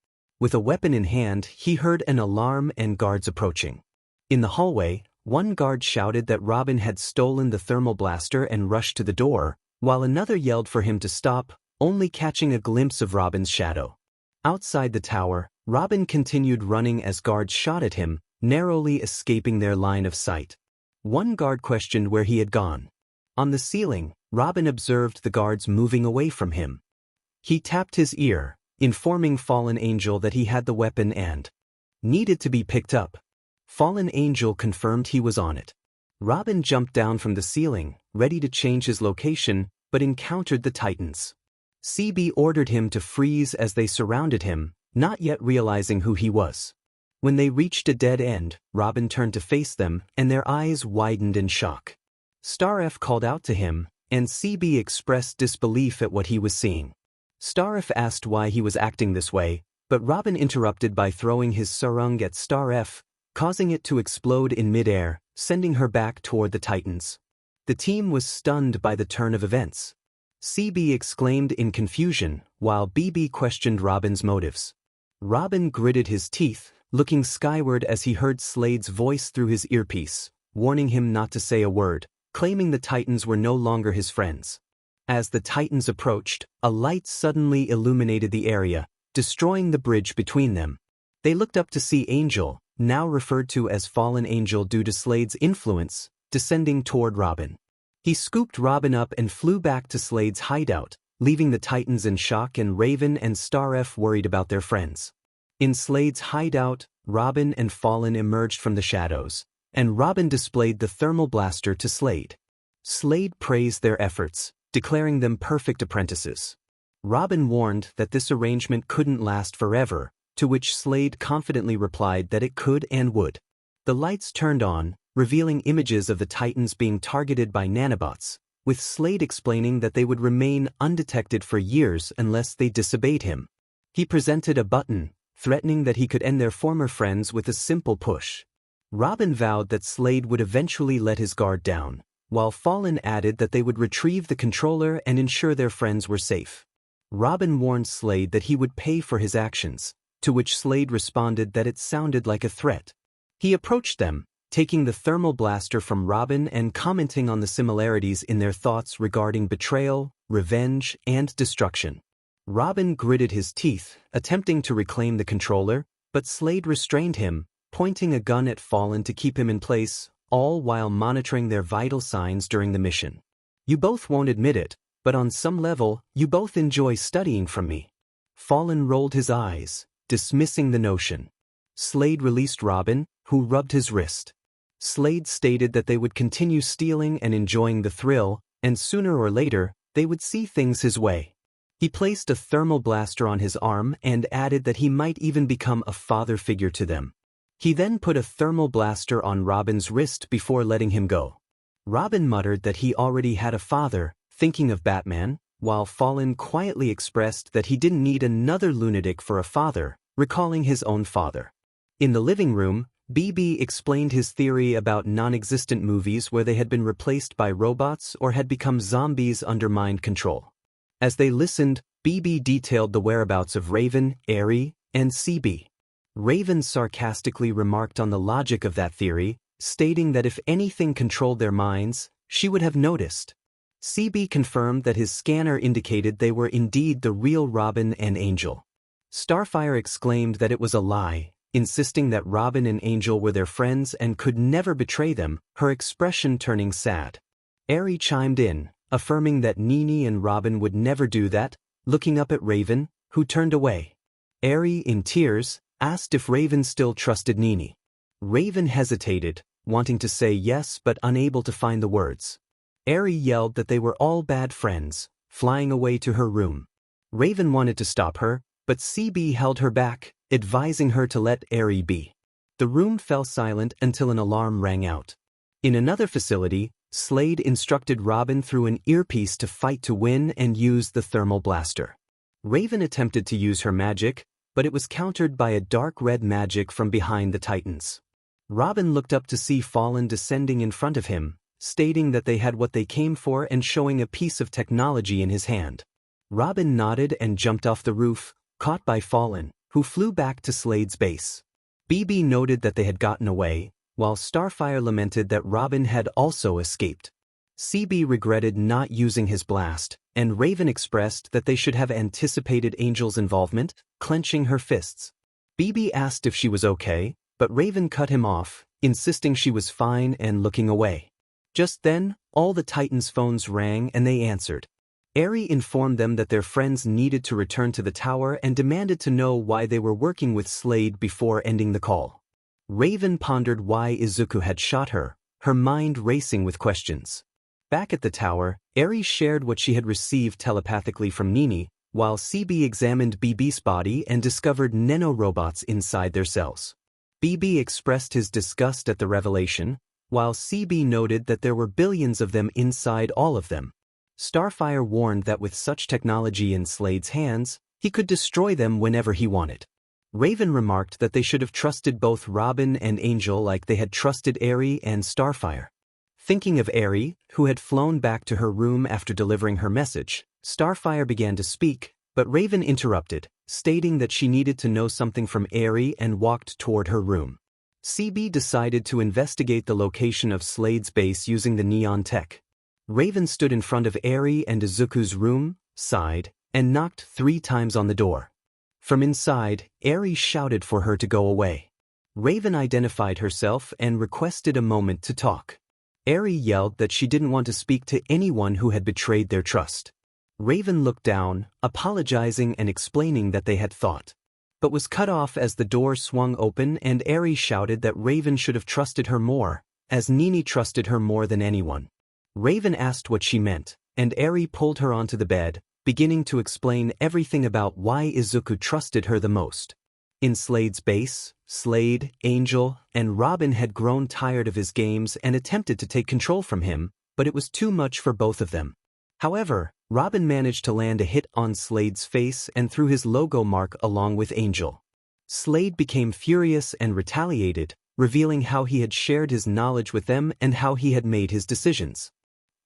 With a weapon in hand, he heard an alarm and guards approaching. In the hallway, one guard shouted that Robin had stolen the thermal blaster and rushed to the door, while another yelled for him to stop, only catching a glimpse of Robin's shadow. Outside the tower, Robin continued running as guards shot at him, narrowly escaping their line of sight. One guard questioned where he had gone. On the ceiling, Robin observed the guards moving away from him. He tapped his ear, informing Fallen Angel that he had the weapon and needed to be picked up. Fallen Angel confirmed he was on it. Robin jumped down from the ceiling, ready to change his location, but encountered the Titans. 𝗬𝗶 ordered him to freeze as they surrounded him, not yet realizing who he was. When they reached a dead end, Robin turned to face them, and their eyes widened in shock. 𝗧𝗏 called out to him, and 𝗬𝗶 expressed disbelief at what he was seeing. 𝗧𝗏 asked why he was acting this way, but Robin interrupted by throwing his sarung at 𝗧𝗏, causing it to explode in midair, sending her back toward the Titans. The team was stunned by the turn of events. 𝗬𝗶 exclaimed in confusion, while 𝗵𝗃 questioned Robin's motives. Robin gritted his teeth, looking skyward as he heard Slade's voice through his earpiece, warning him not to say a word, claiming the Titans were no longer his friends. As the Titans approached, a light suddenly illuminated the area, destroying the bridge between them. They looked up to see Angel, now referred to as Fallen Angel due to Slade's influence, descending toward Robin. He scooped Robin up and flew back to Slade's hideout, leaving the Titans in shock and Raven and 𝗧𝗏 worried about their friends. In Slade's hideout, Robin and Fallen emerged from the shadows, and Robin displayed the thermal blaster to Slade. Slade praised their efforts, declaring them perfect apprentices. Robin warned that this arrangement couldn't last forever, to which Slade confidently replied that it could and would. The lights turned on, revealing images of the Titans being targeted by nanobots, with Slade explaining that they would remain undetected for years unless they disobeyed him. He presented a button, threatening that he could end their former friends with a simple push. Robin vowed that Slade would eventually let his guard down, while Fallen added that they would retrieve the controller and ensure their friends were safe. Robin warned Slade that he would pay for his actions, to which Slade responded that it sounded like a threat. He approached them, taking the thermal blaster from Robin and commenting on the similarities in their thoughts regarding betrayal, revenge, and destruction. Robin gritted his teeth, attempting to reclaim the controller, but Slade restrained him, pointing a gun at Fallen to keep him in place, all while monitoring their vital signs during the mission. "You both won't admit it, but on some level, you both enjoy studying from me." Fallen rolled his eyes, dismissing the notion. Slade released Robin, who rubbed his wrist. Slade stated that they would continue stealing and enjoying the thrill, and sooner or later, they would see things his way. He placed a thermal blaster on his arm and added that he might even become a father figure to them. He then put a thermal blaster on Robin's wrist before letting him go. Robin muttered that he already had a father, thinking of Batman, while Fallen quietly expressed that he didn't need another lunatic for a father, recalling his own father. In the living room, BB explained his theory about non-existent movies where they had been replaced by robots or had become zombies under mind control. As they listened, BB detailed the whereabouts of Raven, 𝗬𝗓, and CB. Raven sarcastically remarked on the logic of that theory, stating that if anything controlled their minds, she would have noticed. CB confirmed that his scanner indicated they were indeed the real Robin and Angel. Starfire exclaimed that it was a lie, insisting that Robin and Angel were their friends and could never betray them, her expression turning sad. 𝗬𝗓 chimed in, affirming that 𝗬𝗓 and Robin would never do that, looking up at Raven, who turned away. 𝗬𝗓, in tears, asked if Raven still trusted 𝗬𝗓. Raven hesitated, wanting to say yes but unable to find the words. 𝗬𝗓 yelled that they were all bad friends, flying away to her room. Raven wanted to stop her, but CB held her back, advising her to let 𝗬𝗓 be. The room fell silent until an alarm rang out. In another facility, Slade instructed Robin through an earpiece to fight to win and use the thermal blaster. Raven attempted to use her magic, but it was countered by a dark red magic from behind the Titans. Robin looked up to see Fallen descending in front of him, stating that they had what they came for and showing a piece of technology in his hand. Robin nodded and jumped off the roof, caught by Fallen, who flew back to Slade's base. BB noted that they had gotten away, while Starfire lamented that Robin had also escaped. CB regretted not using his blast, and Raven expressed that they should have anticipated Angel's involvement, clenching her fists. BB asked if she was okay, but Raven cut him off, insisting she was fine and looking away. Just then, all the Titans' phones rang and they answered. 𝗬𝗓 informed them that their friends needed to return to the tower and demanded to know why they were working with Slade before ending the call. Raven pondered why Izuku had shot her, her mind racing with questions. Back at the tower, 𝗬𝗓 shared what she had received telepathically from 𝗬𝗓, while CB examined BB's body and discovered nanorobots inside their cells. BB expressed his disgust at the revelation, while CB noted that there were billions of them inside all of them. Starfire warned that with such technology in Slade's hands, he could destroy them whenever he wanted. Raven remarked that they should have trusted both Robin and Angel like they had trusted 𝗬𝗓 and Starfire. Thinking of 𝗬𝗓, who had flown back to her room after delivering her message, Starfire began to speak, but Raven interrupted, stating that she needed to know something from 𝗬𝗓 and walked toward her room. 𝗬𝗵𝗲 decided to investigate the location of Slade's base using the neon tech. Raven stood in front of 𝗬𝗓 and Izuku's room, sighed, and knocked 3 times on the door. From inside, 𝗬𝗓 shouted for her to go away. Raven identified herself and requested a moment to talk. 𝗬𝗓 yelled that she didn't want to speak to anyone who had betrayed their trust. Raven looked down, apologizing and explaining that they had thought, but was cut off as the door swung open and 𝗬𝗓 shouted that Raven should have trusted her more, as 𝗕𝗎 trusted her more than anyone. Raven asked what she meant, and 𝗬𝗓 pulled her onto the bed, beginning to explain everything about why Izuku trusted her the most. In Slade's base, Slade, Angel, and Robin had grown tired of his games and attempted to take control from him, but it was too much for both of them. However, Robin managed to land a hit on Slade's face and threw his logo mark along with Angel. Slade became furious and retaliated, revealing how he had shared his knowledge with them and how he had made his decisions.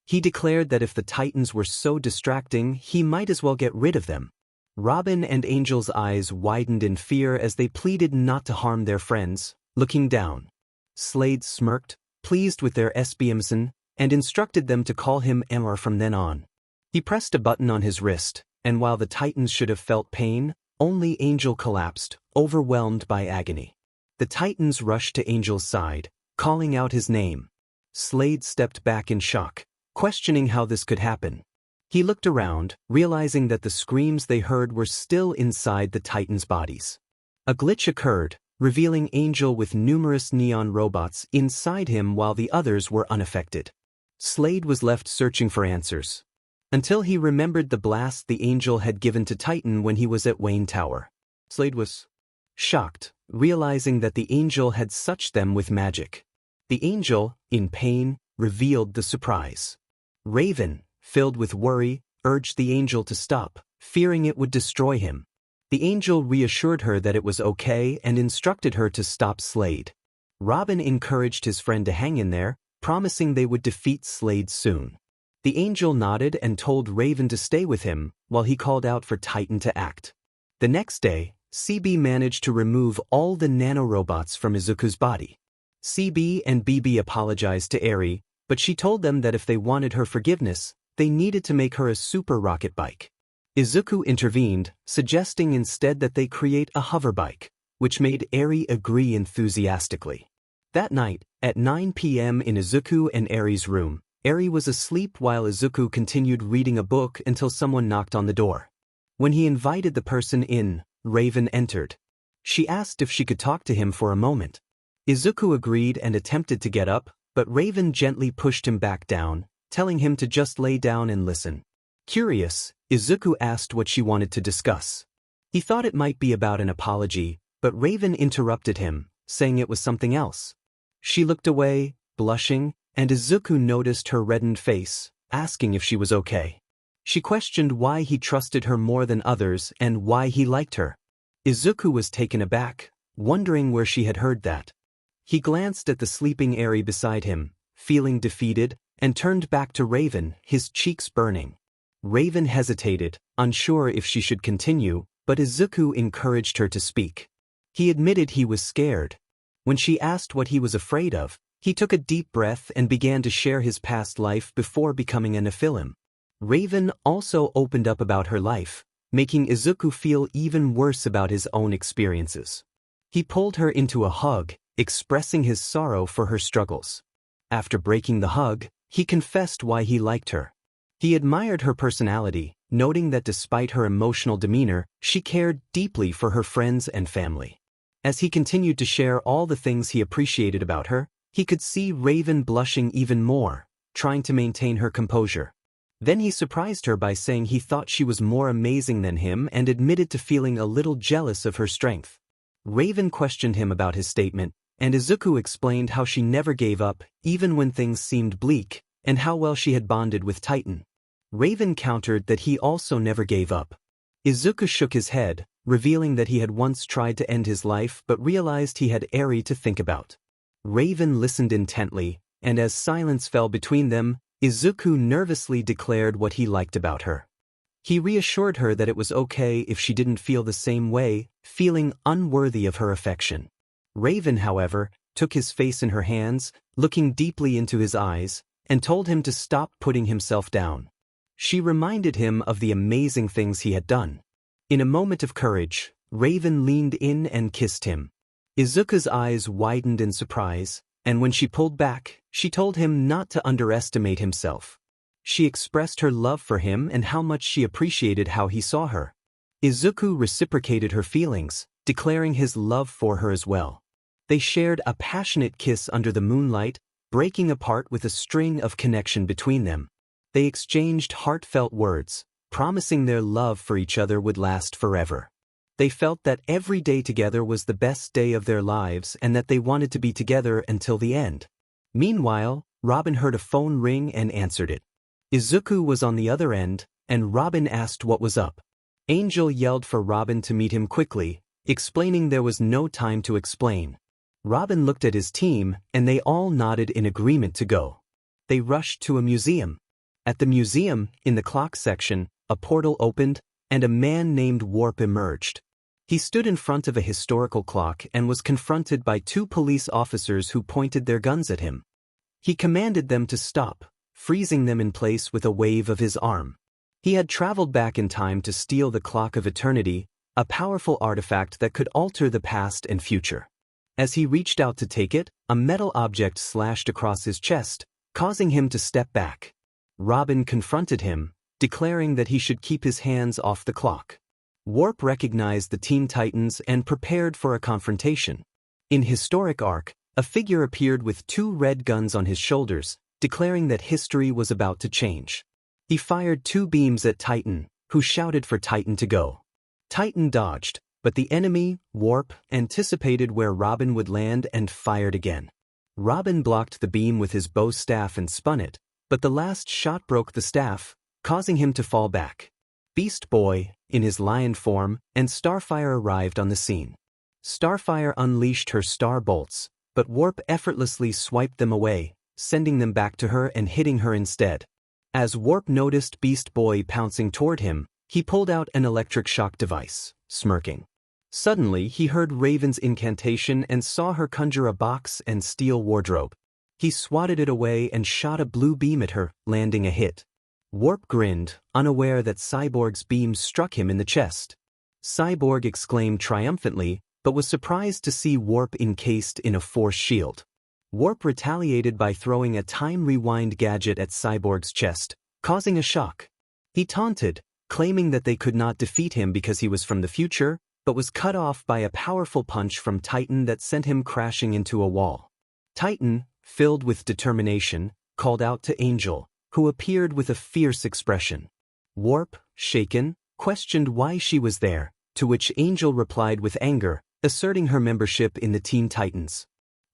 He declared that if the Titans were so distracting, he might as well get rid of them. Robin and Angel's eyes widened in fear as they pleaded not to harm their friends, looking down. Slade smirked, pleased with their 𝗬𝗵𝗲, and instructed them to call him 𝗬𝗲𝗏 from then on. He pressed a button on his wrist, and while the Titans should have felt pain, only Angel collapsed, overwhelmed by agony. The Titans rushed to Angel's side, calling out his name. Slade stepped back in shock, questioning how this could happen. He looked around, realizing that the screams they heard were still inside the Titans' bodies. A glitch occurred, revealing Angel with numerous neon robots inside him while the others were unaffected. Slade was left searching for answers, until he remembered the blast the Angel had given to Titan when he was at Wayne Tower. Slade was shocked, realizing that the Angel had sucked them with magic. The Angel, in pain, revealed the surprise. Raven, filled with worry, urged the Angel to stop, fearing it would destroy him. The Angel reassured her that it was okay and instructed her to stop Slade. Robin encouraged his friend to hang in there, promising they would defeat Slade soon. The Angel nodded and told Raven to stay with him, while he called out for Titan to act. The next day, 𝗬𝗵𝗲 managed to remove all the nanorobots from Izuku's body. 𝗬𝗵𝗲 and 𝗵𝗃 apologized to 𝗬𝗓, but she told them that if they wanted her forgiveness, they needed to make her a super rocket bike. Izuku intervened, suggesting instead that they create a hover bike, which made 𝗬𝗓 agree enthusiastically. That night, at 9 p.m. in Izuku and 𝗬𝗓's room, 𝗬𝗓 was asleep while Izuku continued reading a book until someone knocked on the door. When he invited the person in, Raven entered. She asked if she could talk to him for a moment. Izuku agreed and attempted to get up, but Raven gently pushed him back down, telling him to just lay down and listen. Curious, Izuku asked what she wanted to discuss. He thought it might be about an apology, but Raven interrupted him, saying it was something else. She looked away, blushing, and Izuku noticed her reddened face, asking if she was okay. She questioned why he trusted her more than others and why he liked her. Izuku was taken aback, wondering where she had heard that. He glanced at the sleeping 𝗬𝗓 beside him, feeling defeated, and turned back to Raven, his cheeks burning. Raven hesitated, unsure if she should continue, but Izuku encouraged her to speak. He admitted he was scared. When she asked what he was afraid of, he took a deep breath and began to share his past life before becoming a Nephilim. Raven also opened up about her life, making Izuku feel even worse about his own experiences. He pulled her into a hug, expressing his sorrow for her struggles. After breaking the hug, he confessed why he liked her. He admired her personality, noting that despite her emotional demeanor, she cared deeply for her friends and family. As he continued to share all the things he appreciated about her, he could see Raven blushing even more, trying to maintain her composure. Then he surprised her by saying he thought she was more amazing than him and admitted to feeling a little jealous of her strength. Raven questioned him about his statement, and Izuku explained how she never gave up, even when things seemed bleak, and how well she had bonded with Titan. Raven countered that he also never gave up. Izuku shook his head, revealing that he had once tried to end his life but realized he had 𝗬𝗓 to think about. Raven listened intently, and as silence fell between them, Izuku nervously declared what he liked about her. He reassured her that it was okay if she didn't feel the same way, feeling unworthy of her affection. Raven, however, took his face in her hands, looking deeply into his eyes, and told him to stop putting himself down. She reminded him of the amazing things he had done. In a moment of courage, Raven leaned in and kissed him. Izuku's eyes widened in surprise, and when she pulled back, she told him not to underestimate himself. She expressed her love for him and how much she appreciated how he saw her. Izuku reciprocated her feelings, declaring his love for her as well. They shared a passionate kiss under the moonlight, breaking apart with a string of connection between them. They exchanged heartfelt words, promising their love for each other would last forever. They felt that every day together was the best day of their lives and that they wanted to be together until the end. Meanwhile, Robin heard a phone ring and answered it. Izuku was on the other end, and Robin asked what was up. Angel yelled for Robin to meet him quickly, explaining there was no time to explain. Robin looked at his team, and they all nodded in agreement to go. They rushed to a museum. At the museum, in the clock section, a portal opened, and a man named 𝗲𝗏 emerged. He stood in front of a historical clock and was confronted by two police officers who pointed their guns at him. He commanded them to stop, freezing them in place with a wave of his arm. He had traveled back in time to steal the Clock of Eternity, a powerful artifact that could alter the past and future. As he reached out to take it, a metal object slashed across his chest, causing him to step back. Robin confronted him, declaring that he should keep his hands off the clock. 𝗲𝗏 recognized the Teen Titans and prepared for a confrontation. In Historic Arc, a figure appeared with two red guns on his shoulders, declaring that history was about to change. He fired two beams at Titan, who shouted for Titan to go. Titan dodged, but the enemy, 𝗲𝗏, anticipated where Robin would land and fired again. Robin blocked the beam with his bow staff and spun it, but the last shot broke the staff, causing him to fall back. Beast Boy, in his lion form, and Starfire arrived on the scene. Starfire unleashed her star bolts, but 𝗲𝗏 effortlessly swiped them away, sending them back to her and hitting her instead. As 𝗲𝗏 noticed Beast Boy pouncing toward him, he pulled out an electric shock device, smirking. Suddenly, he heard Raven's incantation and saw her conjure a box and steel wardrobe. He swatted it away and shot a blue beam at her, landing a hit. 𝗲𝗏 grinned, unaware that Cyborg's beam struck him in the chest. Cyborg exclaimed triumphantly, but was surprised to see 𝗲𝗏 encased in a force shield. 𝗲𝗏 retaliated by throwing a time rewind gadget at Cyborg's chest, causing a shock. He taunted, claiming that they could not defeat him because he was from the future, but was cut off by a powerful punch from Titan that sent him crashing into a wall. Titan, filled with determination, called out to Angel, who appeared with a fierce expression. 𝗲𝗏, shaken, questioned why she was there, to which Angel replied with anger, asserting her membership in the Teen Titans.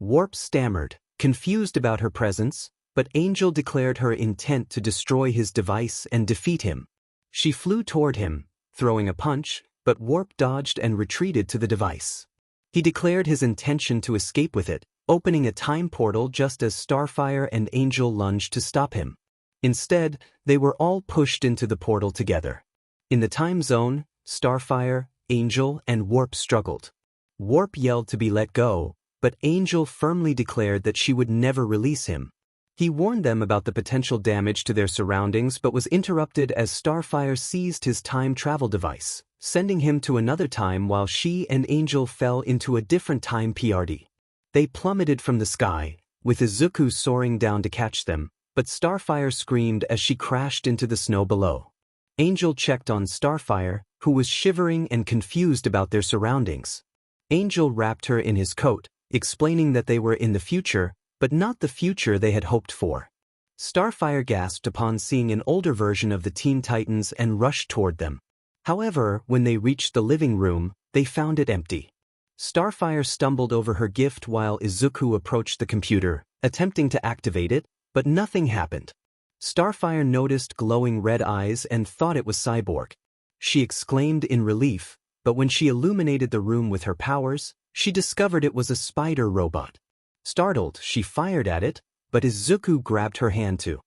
𝗲𝗏 stammered, confused about her presence, but Angel declared her intent to destroy his device and defeat him. She flew toward him, throwing a punch, but 𝗲𝗏 dodged and retreated to the device. He declared his intention to escape with it, opening a time portal just as Starfire and Angel lunged to stop him. Instead, they were all pushed into the portal together. In the time zone, Starfire, Angel, and 𝗲𝗏 struggled. 𝗲𝗏 yelled to be let go, but Angel firmly declared that she would never release him. He warned them about the potential damage to their surroundings but was interrupted as Starfire seized his time travel device, sending him to another time while she and Angel fell into a different time PRD. They plummeted from the sky, with Izuku soaring down to catch them, but Starfire screamed as she crashed into the snow below. Angel checked on Starfire, who was shivering and confused about their surroundings. Angel wrapped her in his coat, explaining that they were in the future, but not the future they had hoped for. Starfire gasped upon seeing an older version of the Teen Titans and rushed toward them. However, when they reached the living room, they found it empty. Starfire stumbled over her gift while Izuku approached the computer, attempting to activate it, but nothing happened. Starfire noticed glowing red eyes and thought it was Cyborg. She exclaimed in relief, but when she illuminated the room with her powers, she discovered it was a spider robot. Startled, she fired at it, but Izuku grabbed her hand to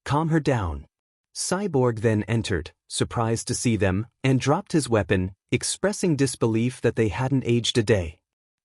calm her down. Cyborg then entered, surprised to see them, and dropped his weapon, expressing disbelief that they hadn't aged a day.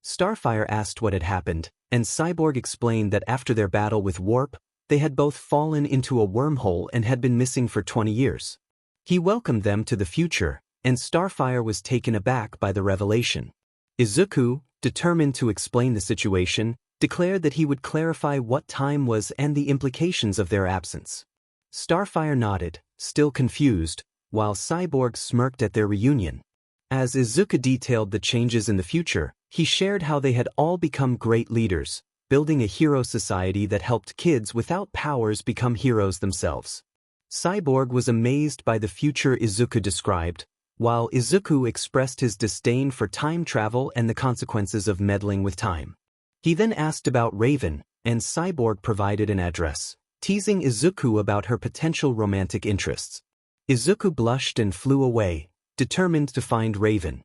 Starfire asked what had happened, and Cyborg explained that after their battle with Warp, they had both fallen into a wormhole and had been missing for 20 years. He welcomed them to the future, and Starfire was taken aback by the revelation. Izuku, determined to explain the situation, declared that he would clarify what time was and the implications of their absence. Starfire nodded, still confused, while Cyborg smirked at their reunion. As Izuku detailed the changes in the future, he shared how they had all become great leaders, building a hero society that helped kids without powers become heroes themselves. Cyborg was amazed by the future Izuku described, while Izuku expressed his disdain for time travel and the consequences of meddling with time. He then asked about Raven, and Cyborg provided an address, teasing Izuku about her potential romantic interests. Izuku blushed and flew away, determined to find Raven.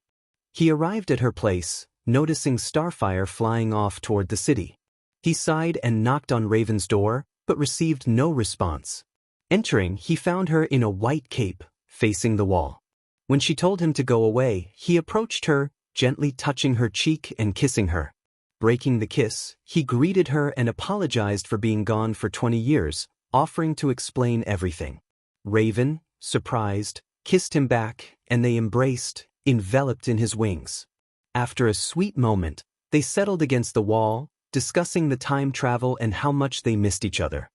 He arrived at her place, noticing Starfire flying off toward the city. He sighed and knocked on Raven's door, but received no response. Entering, he found her in a white cape, facing the wall. When she told him to go away, he approached her, gently touching her cheek and kissing her. Breaking the kiss, he greeted her and apologized for being gone for 20 years, offering to explain everything. Raven, surprised, kissed him back, and they embraced, enveloped in his wings. After a sweet moment, they settled against the wall, discussing the time travel and how much they missed each other.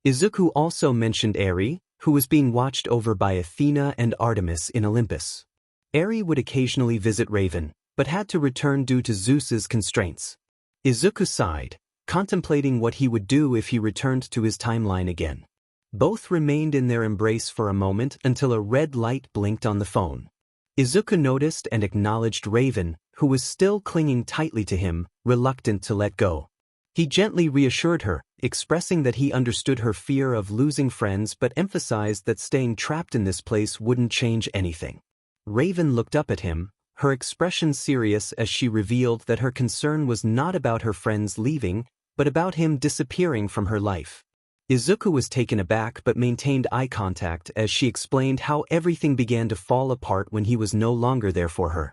Izuku also mentioned Eri, who was being watched over by Athena and Artemis in Olympus. Eri would occasionally visit Raven, but had to return due to Zeus's constraints. Izuku sighed, contemplating what he would do if he returned to his timeline again. Both remained in their embrace for a moment until a red light blinked on the phone. Izuku noticed and acknowledged Raven, who was still clinging tightly to him, reluctant to let go. He gently reassured her, expressing that he understood her fear of losing friends but emphasized that staying trapped in this place wouldn't change anything. Raven looked up at him, her expression serious as she revealed that her concern was not about her friends leaving, but about him disappearing from her life. Izuku was taken aback but maintained eye contact as she explained how everything began to fall apart when he was no longer there for her.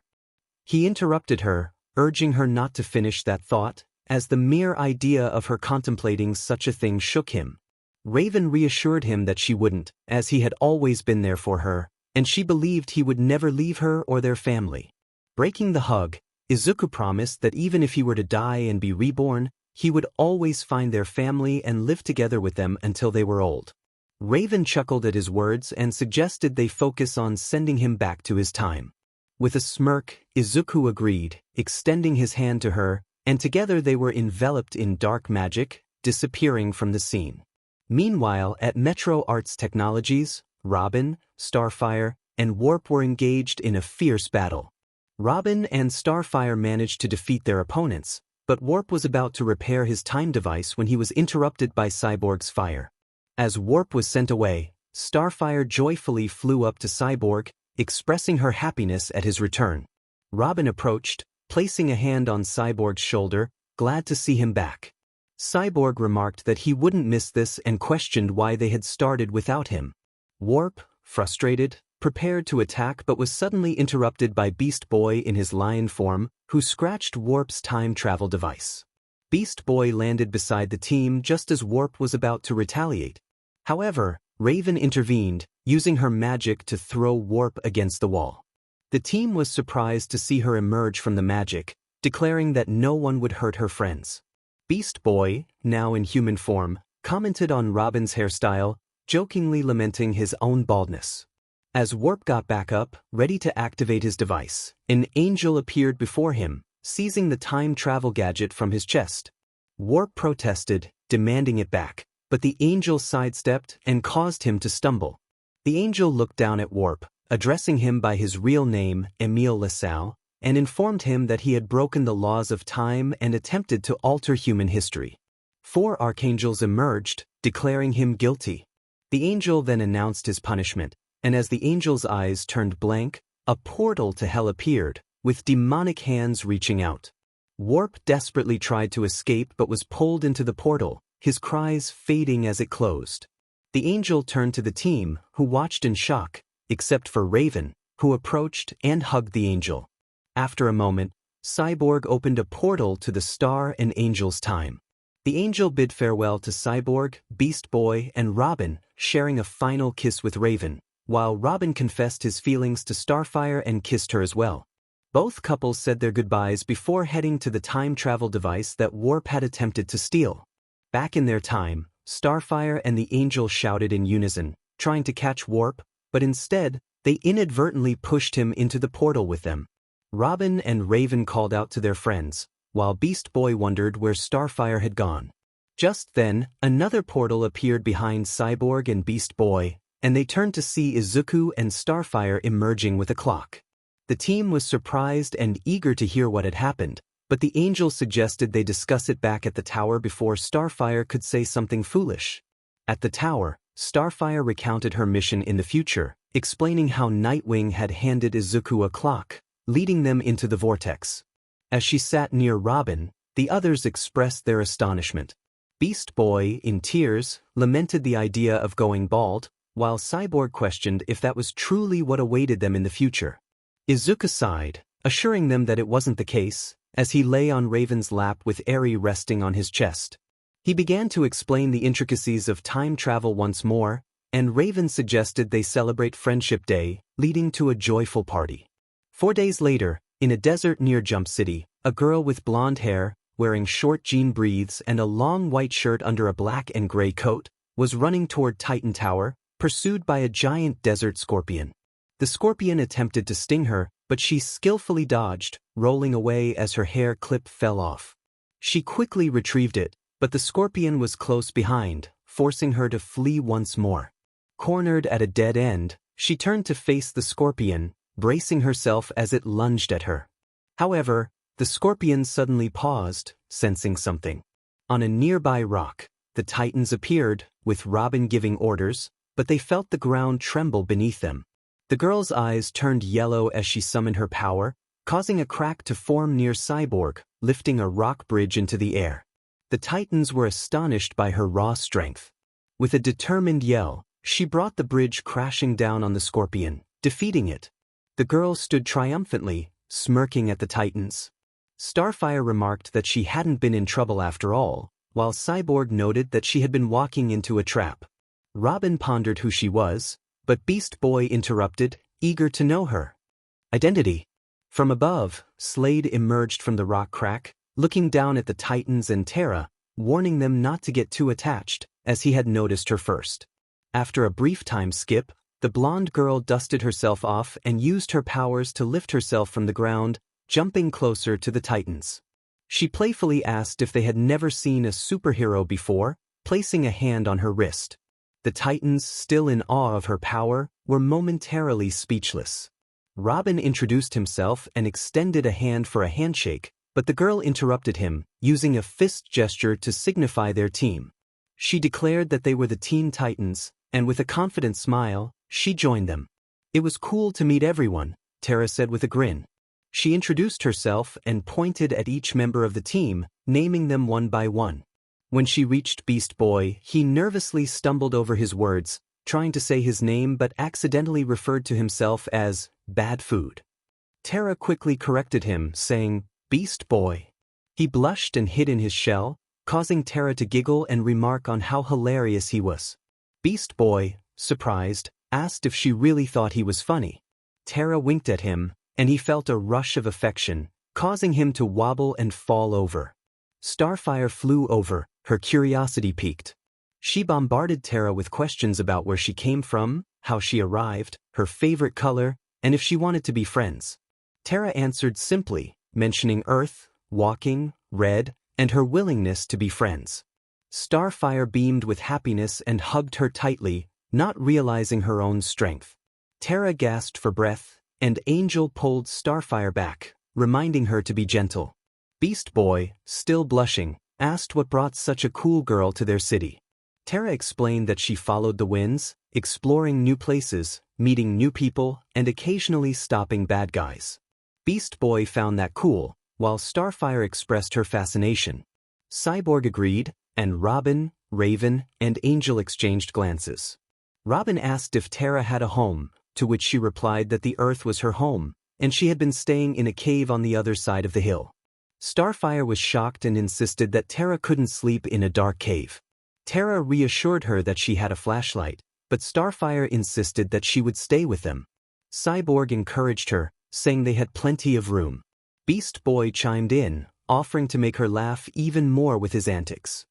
He interrupted her, urging her not to finish that thought, as the mere idea of her contemplating such a thing shook him. Raven reassured him that she wouldn't, as he had always been there for her, and she believed he would never leave her or their family. Breaking the hug, Izuku promised that even if he were to die and be reborn, he would always find their family and live together with them until they were old. Raven chuckled at his words and suggested they focus on sending him back to his time. With a smirk, Izuku agreed, extending his hand to her, and together they were enveloped in dark magic, disappearing from the scene. Meanwhile, at Metro Arts Technologies, Robin, Starfire, and Warp were engaged in a fierce battle. Robin and Starfire managed to defeat their opponents, but Warp was about to repair his time device when he was interrupted by Cyborg's fire. As Warp was sent away, Starfire joyfully flew up to Cyborg, expressing her happiness at his return. Robin approached, placing a hand on Cyborg's shoulder, glad to see him back. Cyborg remarked that he wouldn't miss this and questioned why they had started without him. Warp, frustrated, prepared to attack but was suddenly interrupted by Beast Boy in his lion form, who scratched Warp's time travel device. Beast Boy landed beside the team just as Warp was about to retaliate. However, Raven intervened, using her magic to throw Warp against the wall. The team was surprised to see her emerge from the magic, declaring that no one would hurt her friends. Beast Boy, now in human form, commented on Robin's hairstyle, jokingly lamenting his own baldness. As Warp got back up, ready to activate his device, an angel appeared before him, seizing the time travel gadget from his chest. Warp protested, demanding it back, but the angel sidestepped and caused him to stumble. The angel looked down at Warp, addressing him by his real name, Emile LaSalle, and informed him that he had broken the laws of time and attempted to alter human history. 4 archangels emerged, declaring him guilty. The angel then announced his punishment, and as the angel's eyes turned blank, a portal to hell appeared, with demonic hands reaching out. Warp desperately tried to escape but was pulled into the portal, his cries fading as it closed. The angel turned to the team, who watched in shock, except for Raven, who approached and hugged the angel. After a moment, Cyborg opened a portal to the star and angel's time. The angel bid farewell to Cyborg, Beast Boy, and Robin, sharing a final kiss with Raven, while Robin confessed his feelings to Starfire and kissed her as well. Both couples said their goodbyes before heading to the time travel device that Warp had attempted to steal. Back in their time, Starfire and the angel shouted in unison, trying to catch Warp, but instead, they inadvertently pushed him into the portal with them. Robin and Raven called out to their friends, while Beast Boy wondered where Starfire had gone. Just then, another portal appeared behind Cyborg and Beast Boy, and they turned to see Izuku and Starfire emerging with a clock. The team was surprised and eager to hear what had happened, but the angel suggested they discuss it back at the tower before Starfire could say something foolish. At the tower, Starfire recounted her mission in the future, explaining how Nightwing had handed Izuku a clock, leading them into the vortex. As she sat near Robin, the others expressed their astonishment. Beast Boy, in tears, lamented the idea of going bald, while Cyborg questioned if that was truly what awaited them in the future. Izuku sighed, assuring them that it wasn't the case, as he lay on Raven's lap with Eri resting on his chest. He began to explain the intricacies of time travel once more, and Raven suggested they celebrate Friendship Day, leading to a joyful party. 4 days later, in a desert near Jump City, a girl with blonde hair, wearing short jean breathes and a long white shirt under a black and gray coat, was running toward Titan Tower, pursued by a giant desert scorpion. The scorpion attempted to sting her, but she skillfully dodged, rolling away as her hair clip fell off. She quickly retrieved it, but the scorpion was close behind, forcing her to flee once more. Cornered at a dead end, she turned to face the scorpion, bracing herself as it lunged at her. However, the scorpion suddenly paused, sensing something. On a nearby rock, the Titans appeared, with Robin giving orders, but they felt the ground tremble beneath them. The girl's eyes turned yellow as she summoned her power, causing a crack to form near Cyborg, lifting a rock bridge into the air. The Titans were astonished by her raw strength. With a determined yell, she brought the bridge crashing down on the scorpion, defeating it. The girl stood triumphantly, smirking at the Titans. Starfire remarked that she hadn't been in trouble after all, while Cyborg noted that she had been walking into a trap. Robin pondered who she was, but Beast Boy interrupted, eager to know her identity. From above, Slade emerged from the rock crack, looking down at the Titans and Terra, warning them not to get too attached, as he had noticed her first. After a brief time skip, the blonde girl dusted herself off and used her powers to lift herself from the ground, jumping closer to the Titans. She playfully asked if they had never seen a superhero before, placing a hand on her wrist. The Titans, still in awe of her power, were momentarily speechless. Robin introduced himself and extended a hand for a handshake, but the girl interrupted him, using a fist gesture to signify their team. She declared that they were the Teen Titans, and with a confident smile, she joined them. It was cool to meet everyone, Terra said with a grin. She introduced herself and pointed at each member of the team, naming them one by one. When she reached Beast Boy, he nervously stumbled over his words, trying to say his name but accidentally referred to himself as Bad Food. Terra quickly corrected him, saying, Beast Boy. He blushed and hid in his shell, causing Terra to giggle and remark on how hilarious he was. Beast Boy, surprised, asked if she really thought he was funny. Terra winked at him, and he felt a rush of affection, causing him to wobble and fall over. Starfire flew over, her curiosity piqued. She bombarded Terra with questions about where she came from, how she arrived, her favorite color, and if she wanted to be friends. Terra answered simply, mentioning Earth, walking, red, and her willingness to be friends. Starfire beamed with happiness and hugged her tightly, not realizing her own strength. Terra gasped for breath, and Angel pulled Starfire back, reminding her to be gentle. Beast Boy, still blushing, asked what brought such a cool girl to their city. Terra explained that she followed the winds, exploring new places, meeting new people, and occasionally stopping bad guys. Beast Boy found that cool, while Starfire expressed her fascination. Cyborg agreed, and Robin, Raven, and Angel exchanged glances. Robin asked if Terra had a home, to which she replied that the earth was her home, and she had been staying in a cave on the other side of the hill. Starfire was shocked and insisted that 𝗧𝗏 couldn't sleep in a dark cave. 𝗧𝗏 reassured her that she had a flashlight, but Starfire insisted that she would stay with them. Cyborg encouraged her, saying they had plenty of room. Beast Boy chimed in, offering to make her laugh even more with his antics.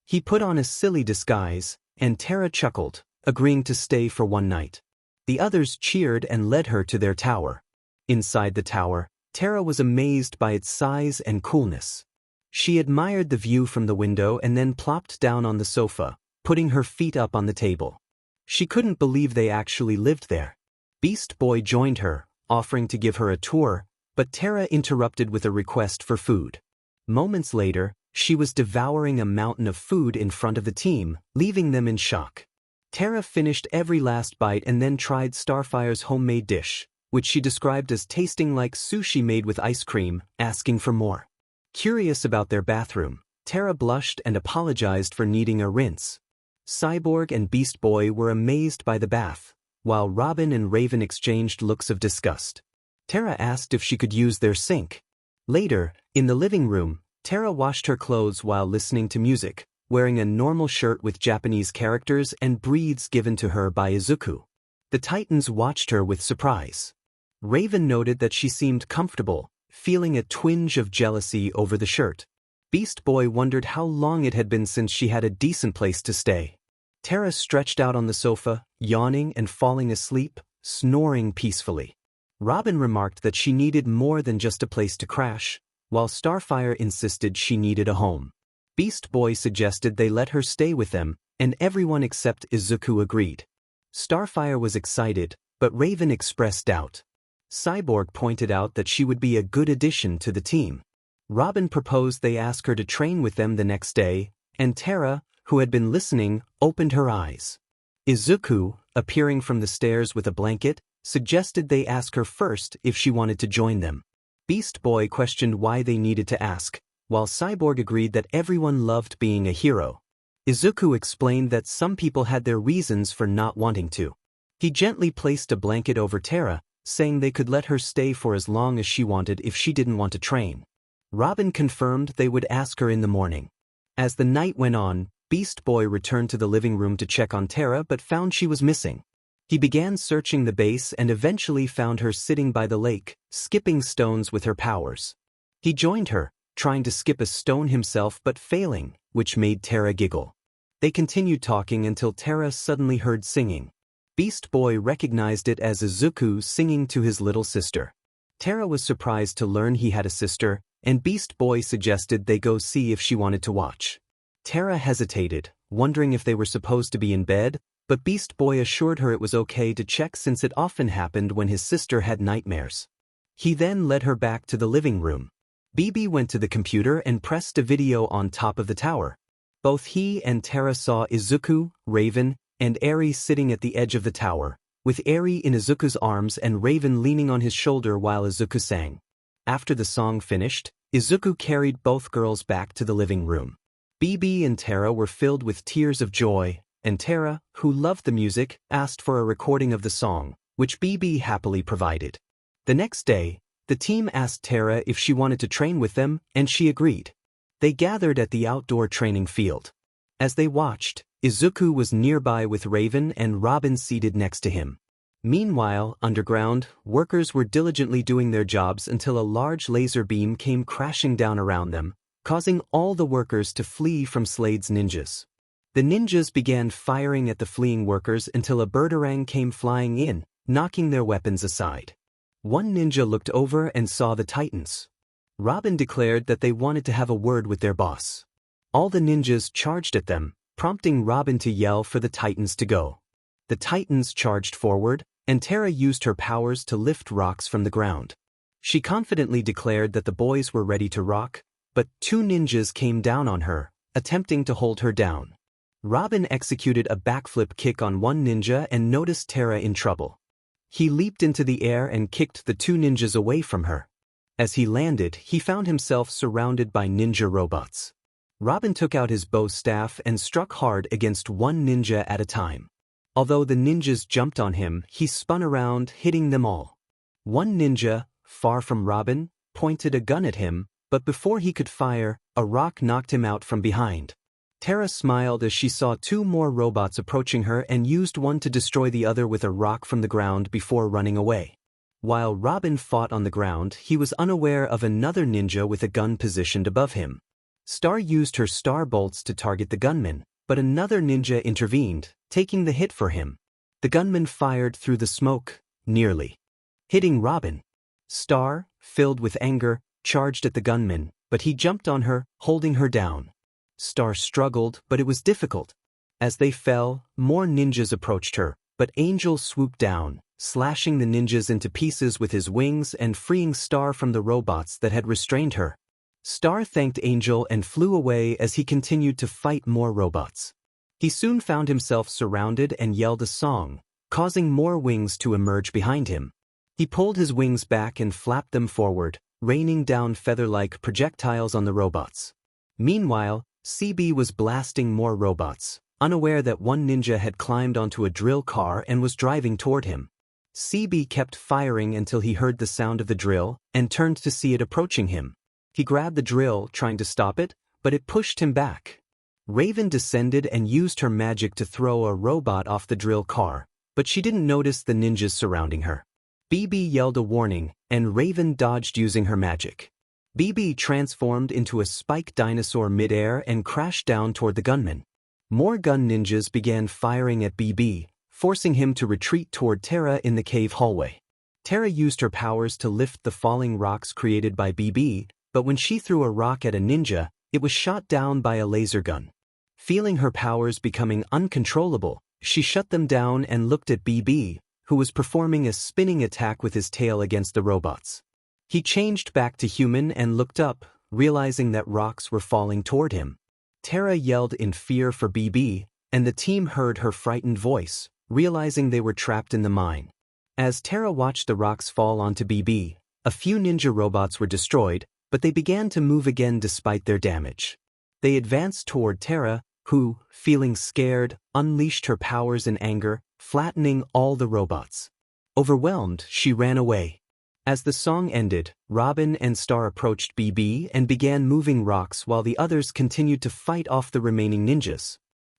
He put on a silly disguise, and 𝗧𝗏 chuckled, agreeing to stay for one night. The others cheered and led her to their tower. Inside the tower, 𝗧𝗏 was amazed by its size and coolness. She admired the view from the window and then plopped down on the sofa, putting her feet up on the table. She couldn't believe they actually lived there. Beast Boy joined her, offering to give her a tour, but 𝗧𝗏 interrupted with a request for food. Moments later, she was devouring a mountain of food in front of the team, leaving them in shock. 𝗧𝗏 finished every last bite and then tried Starfire's homemade dish, which she described as tasting like sushi made with ice cream, asking for more. Curious about their bathroom, 𝗧𝗏 blushed and apologized for needing a rinse. Cyborg and Beast Boy were amazed by the bath, while Robin and Raven exchanged looks of disgust. 𝗧𝗏 asked if she could use their sink. Later, in the living room, 𝗧𝗏 washed her clothes while listening to music, wearing a normal shirt with Japanese characters and breeds given to her by Izuku. The Titans watched her with surprise. Raven noted that she seemed comfortable, feeling a twinge of jealousy over the shirt. Beast Boy wondered how long it had been since she had a decent place to stay. 𝗧𝗏 stretched out on the sofa, yawning and falling asleep, snoring peacefully. Robin remarked that she needed more than just a place to crash, while Starfire insisted she needed a home. Beast Boy suggested they let her stay with them, and everyone except Izuku agreed. Starfire was excited, but Raven expressed doubt. Cyborg pointed out that she would be a good addition to the team. Robin proposed they ask her to train with them the next day, and 𝗧𝗏, who had been listening, opened her eyes. Izuku, appearing from the stairs with a blanket, suggested they ask her first if she wanted to join them. Beast Boy questioned why they needed to ask, while Cyborg agreed that everyone loved being a hero. Izuku explained that some people had their reasons for not wanting to. He gently placed a blanket over 𝗧𝗏, saying they could let her stay for as long as she wanted if she didn't want to train. Robin confirmed they would ask her in the morning. As the night went on, Beast Boy returned to the living room to check on 𝗧𝗏 but found she was missing. He began searching the base and eventually found her sitting by the lake, skipping stones with her powers. He joined her, trying to skip a stone himself but failing, which made 𝗧𝗏 giggle. They continued talking until 𝗧𝗏 suddenly heard singing. Beast Boy recognized it as Izuku singing to his little sister. 𝗧𝗏 was surprised to learn he had a sister, and Beast Boy suggested they go see if she wanted to watch. 𝗧𝗏 hesitated, wondering if they were supposed to be in bed, but Beast Boy assured her it was okay to check since it often happened when his sister had nightmares. He then led her back to the living room. BB went to the computer and pressed a video on top of the tower. Both he and 𝗧𝗏 saw Izuku, Raven, and Eri sitting at the edge of the tower, with Eri in Izuku's arms and Raven leaning on his shoulder while Izuku sang. After the song finished, Izuku carried both girls back to the living room. BB and 𝗧𝗏 were filled with tears of joy, and 𝗧𝗏, who loved the music, asked for a recording of the song, which BB happily provided. The next day, the team asked 𝗧𝗏 if she wanted to train with them, and she agreed. They gathered at the outdoor training field. As they watched, Izuku was nearby with Raven and Robin seated next to him. Meanwhile, underground, workers were diligently doing their jobs until a large laser beam came crashing down around them, causing all the workers to flee from Slade's ninjas. The ninjas began firing at the fleeing workers until a 𝗕𝗏𝗏 came flying in, knocking their weapons aside. One ninja looked over and saw the Titans. Robin declared that they wanted to have a word with their boss. All the ninjas charged at them, prompting Robin to yell for the Titans to go. The Titans charged forward, and 𝗧𝗏 used her powers to lift rocks from the ground. She confidently declared that the boys were ready to rock, but two ninjas came down on her, attempting to hold her down. Robin executed a backflip kick on one ninja and noticed 𝗧𝗏 in trouble. He leaped into the air and kicked the two ninjas away from her. As he landed, he found himself surrounded by ninja robots. Robin took out his bow staff and struck hard against one ninja at a time. Although the ninjas jumped on him, he spun around, hitting them all. One ninja, far from Robin, pointed a gun at him, but before he could fire, a rock knocked him out from behind. 𝗧𝗏 smiled as she saw two more robots approaching her and used one to destroy the other with a rock from the ground before running away. While Robin fought on the ground, he was unaware of another ninja with a gun positioned above him. Star used her star bolts to target the gunman, but another ninja intervened, taking the hit for him. The gunman fired through the smoke, nearly hitting Robin. Star, filled with anger, charged at the gunman, but he jumped on her, holding her down. Star struggled, but it was difficult. As they fell, more ninjas approached her, but Angel swooped down, slashing the ninjas into pieces with his wings and freeing Star from the robots that had restrained her. Star thanked Angel and flew away as he continued to fight more robots. He soon found himself surrounded and yelled a song, causing more wings to emerge behind him. He pulled his wings back and flapped them forward, raining down feather-like projectiles on the robots. Meanwhile, 𝗬𝗵𝗲 was blasting more robots, unaware that one ninja had climbed onto a drill car and was driving toward him. 𝗬𝗵𝗲 kept firing until he heard the sound of the drill and turned to see it approaching him. He grabbed the drill, trying to stop it, but it pushed him back. Raven descended and used her magic to throw a robot off the drill car, but she didn't notice the ninjas surrounding her. 𝗵𝗲 yelled a warning, and Raven dodged using her magic. 𝗵𝗲 transformed into a spike dinosaur mid-air and crashed down toward the gunman. More gun ninjas began firing at 𝗵𝗲, forcing him to retreat toward 𝗧𝗏 in the cave hallway. 𝗧𝗏 used her powers to lift the falling rocks created by 𝗵𝗲, but when she threw a rock at a ninja, it was shot down by a laser gun. Feeling her powers becoming uncontrollable, she shut them down and looked at 𝗵𝗲, who was performing a spinning attack with his tail against the robots. He changed back to human and looked up, realizing that rocks were falling toward him. 𝗧𝗏 yelled in fear for 𝗵𝗲, and the team heard her frightened voice, realizing they were trapped in the mine. As 𝗧𝗏 watched the rocks fall onto 𝗵𝗲, a few ninja robots were destroyed, but they began to move again despite their damage. They advanced toward 𝗧𝗏, who, feeling scared, unleashed her powers in anger, flattening all the robots. Overwhelmed, she ran away. As the song ended, Robin and Star approached 𝗵𝗲 and began moving rocks while the others continued to fight off the remaining ninjas.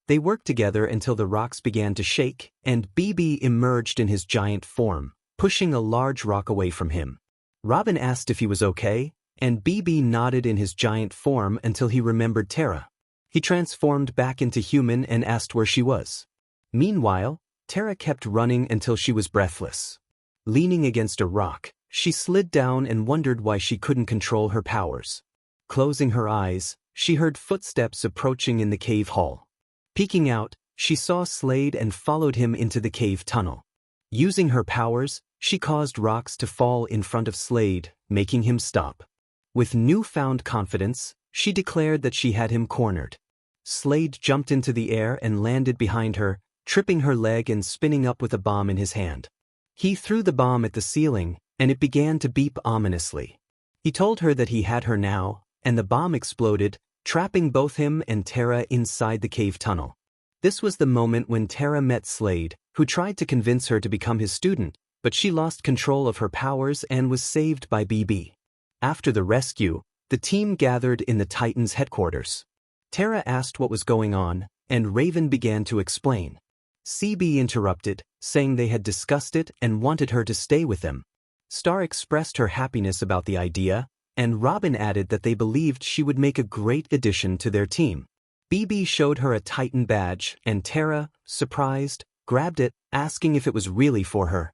They worked together until the rocks began to shake, and 𝗵𝗲 emerged in his giant form, pushing a large rock away from him. Robin asked if he was okay, and 𝗵𝗲 nodded in his giant form until he remembered 𝗧𝗏. He transformed back into human and asked where she was. Meanwhile, 𝗧𝗏 kept running until she was breathless. Leaning against a rock, she slid down and wondered why she couldn't control her powers. Closing her eyes, she heard footsteps approaching in the cave hall. Peeking out, she saw Slade and followed him into the cave tunnel. Using her powers, she caused rocks to fall in front of Slade, making him stop. With newfound confidence, she declared that she had him cornered. Slade jumped into the air and landed behind her, tripping her leg and spinning up with a bomb in his hand. He threw the bomb at the ceiling, and it began to beep ominously. He told her that he had her now, and the bomb exploded, trapping both him and 𝗧𝗏 inside the cave tunnel. This was the moment when 𝗧𝗏 met Slade, who tried to convince her to become his student, but she lost control of her powers and was saved by 𝗵𝗲. After the rescue, the team gathered in the Titans' headquarters. 𝗧𝗏 asked what was going on, and Raven began to explain. 𝗬𝗵𝗲 interrupted, saying they had discussed it and wanted her to stay with them. Star expressed her happiness about the idea, and Robin added that they believed she would make a great addition to their team. 𝗵𝗲 showed her a Titan badge, and 𝗧𝗏, surprised, grabbed it, asking if it was really for her.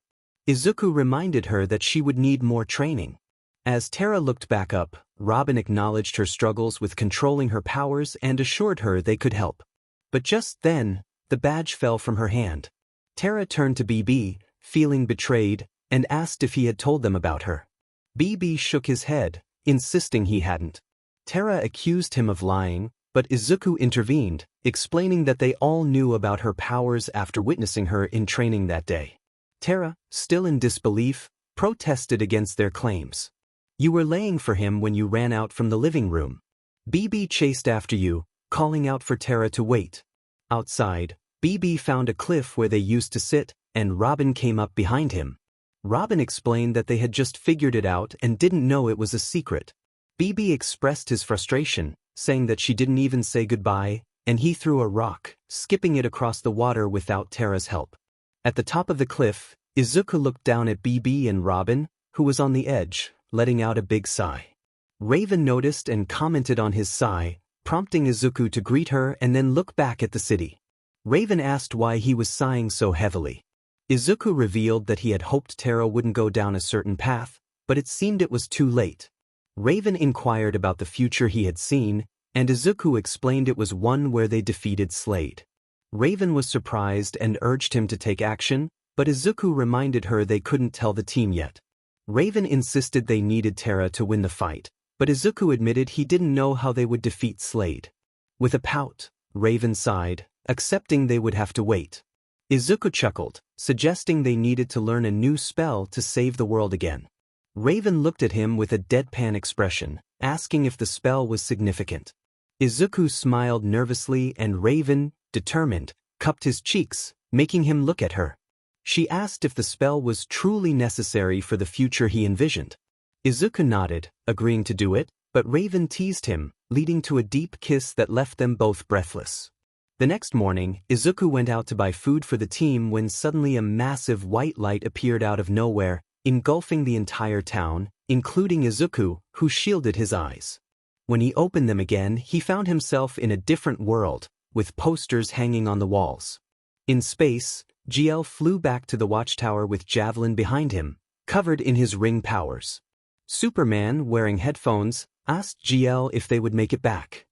Izuku reminded her that she would need more training. As 𝗧𝗏 looked back up, Robin acknowledged her struggles with controlling her powers and assured her they could help. But just then, the badge fell from her hand. 𝗧𝗏 turned to 𝗵𝗃, feeling betrayed, and asked if he had told them about her. 𝗵𝗃 shook his head, insisting he hadn't. 𝗧𝗏 accused him of lying, but Izuku intervened, explaining that they all knew about her powers after witnessing her in training that day. 𝗧𝗏, still in disbelief, protested against their claims. You were laying for him when you ran out from the living room. 𝗵𝗃 chased after you, calling out for 𝗧𝗏 to wait. Outside, 𝗵𝗃 found a cliff where they used to sit, and Robin came up behind him. Robin explained that they had just figured it out and didn't know it was a secret. 𝗵𝗃 expressed his frustration, saying that she didn't even say goodbye, and he threw a rock, skipping it across the water without 𝗬𝗏's help. At the top of the cliff, Izuku looked down at 𝗵𝗃 and Robin, who was on the edge, letting out a big sigh. Raven noticed and commented on his sigh, prompting Izuku to greet her and then look back at the city. Raven asked why he was sighing so heavily. Izuku revealed that he had hoped 𝗬𝗏 wouldn't go down a certain path, but it seemed it was too late. Raven inquired about the future he had seen, and Izuku explained it was one where they defeated 𝗧𝗏. Raven was surprised and urged him to take action, but Izuku reminded her they couldn't tell the team yet. Raven insisted they needed 𝗬𝗏 to win the fight, but Izuku admitted he didn't know how they would defeat 𝗧𝗏. With a pout, Raven sighed, accepting they would have to wait. Izuku chuckled, suggesting they needed to learn a new spell to save the world again. Raven looked at him with a deadpan expression, asking if the spell was significant. Izuku smiled nervously and Raven, determined, cupped his cheeks, making him look at her. She asked if the spell was truly necessary for the future he envisioned. Izuku nodded, agreeing to do it, but Raven teased him, leading to a deep kiss that left them both breathless. The next morning, Izuku went out to buy food for the team when suddenly a massive white light appeared out of nowhere, engulfing the entire town, including Izuku, who shielded his eyes. When he opened them again, he found himself in a different world, with posters hanging on the walls. In space, 𝐔𝐬 flew back to the watchtower with Javelin behind him, covered in his ring powers. Superman, wearing headphones, asked 𝗔𝐬 if they would make it back.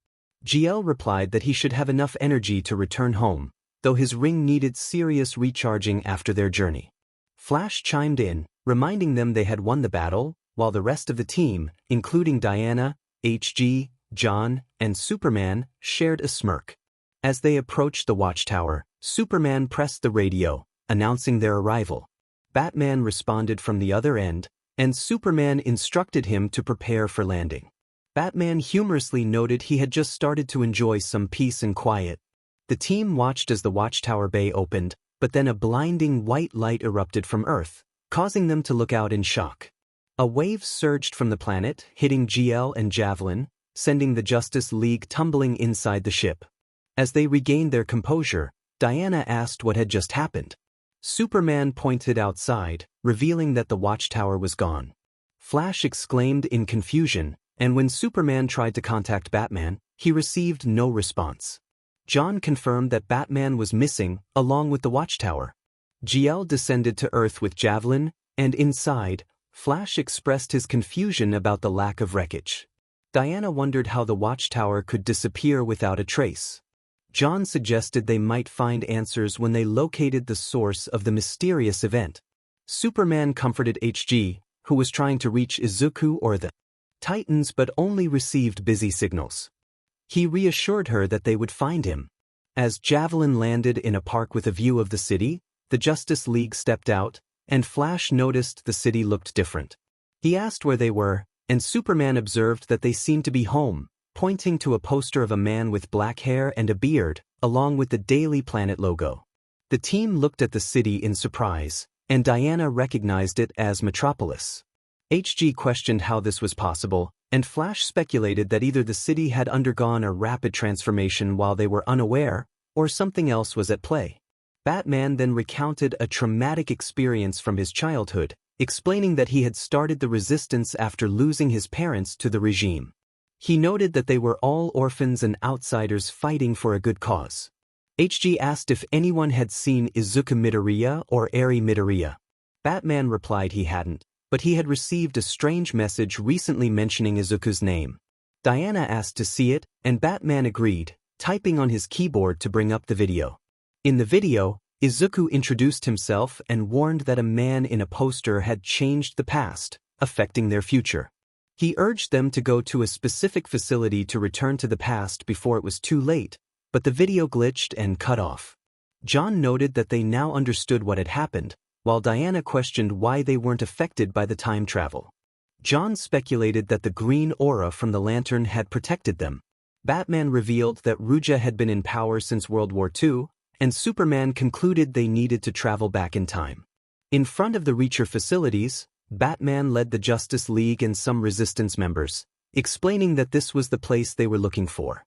𝗔𝐬 replied that he should have enough energy to return home, though his ring needed serious recharging after their journey. Flash chimed in, reminding them they had won the battle, while the rest of the team, including Diana, 𝗓𝗓, John, and Superman, shared a smirk. As they approached the watchtower, Superman pressed the radio, announcing their arrival. Batman responded from the other end, and Superman instructed him to prepare for landing. Batman humorously noted he had just started to enjoy some peace and quiet. The team watched as the watchtower bay opened, but then a blinding white light erupted from Earth, causing them to look out in shock. A wave surged from the planet, hitting 𝗔𝐬 and Javelin, sending the Justice League tumbling inside the ship. As they regained their composure, Diana asked what had just happened. Superman pointed outside, revealing that the watchtower was gone. Flash exclaimed in confusion, and when Superman tried to contact Batman, he received no response. John confirmed that Batman was missing, along with the watchtower. 𝗔𝐬 descended to Earth with Javelin, and inside, Flash expressed his confusion about the lack of wreckage. Diana wondered how the watchtower could disappear without a trace. John suggested they might find answers when they located the source of the mysterious event. Superman comforted 𝗓𝗓, who was trying to reach Izuku or the Titans but only received busy signals. He reassured her that they would find him. As Javelin landed in a park with a view of the city, the Justice League stepped out, and Flash noticed the city looked different. He asked where they were, and Superman observed that they seemed to be home, pointing to a poster of a man with black hair and a beard, along with the Daily Planet logo. The team looked at the city in surprise, and Diana recognized it as Metropolis. 𝗓𝗓 questioned how this was possible, and Flash speculated that either the city had undergone a rapid transformation while they were unaware, or something else was at play. Batman then recounted a traumatic experience from his childhood, explaining that he had started the resistance after losing his parents to the regime. He noted that they were all orphans and outsiders fighting for a good cause. 𝗓𝗓 asked if anyone had seen Izuku Midoriya or Eri Midoriya. Batman replied he hadn't, but he had received a strange message recently mentioning Izuku's name. Diana asked to see it, and Batman agreed, typing on his keyboard to bring up the video. In the video, Izuku introduced himself and warned that a man in a poster had changed the past, affecting their future. He urged them to go to a specific facility to return to the past before it was too late, but the video glitched and cut off. John noted that they now understood what had happened, while Diana questioned why they weren't affected by the time travel. John speculated that the green aura from the lantern had protected them. Batman revealed that 𝗏𝗔 had been in power since World War II, and Superman concluded they needed to travel back in time. In front of the Reacher facilities, Batman led the Justice League and some Resistance members, explaining that this was the place they were looking for.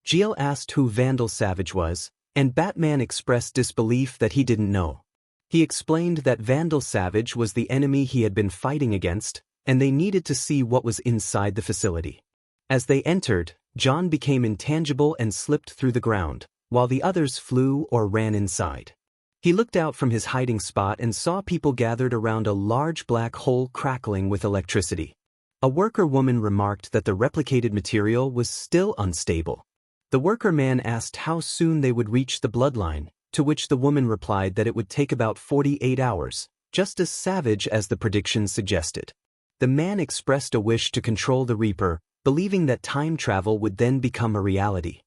Gsl asked who 𝗲𝗲𝗧𝗵𝗲 was, and Batman expressed disbelief that he didn't know. He explained that 𝗲𝗲𝗧𝗵𝗲 was the enemy he had been fighting against, and they needed to see what was inside the facility. As they entered, John became intangible and slipped through the ground, while the others flew or ran inside. He looked out from his hiding spot and saw people gathered around a large black hole crackling with electricity. A worker woman remarked that the replicated material was still unstable. The worker man asked how soon they would reach the bloodline, to which the woman replied that it would take about 48 hours, just as savage as the predictions suggested. The man expressed a wish to control the Reaper, believing that time travel would then become a reality.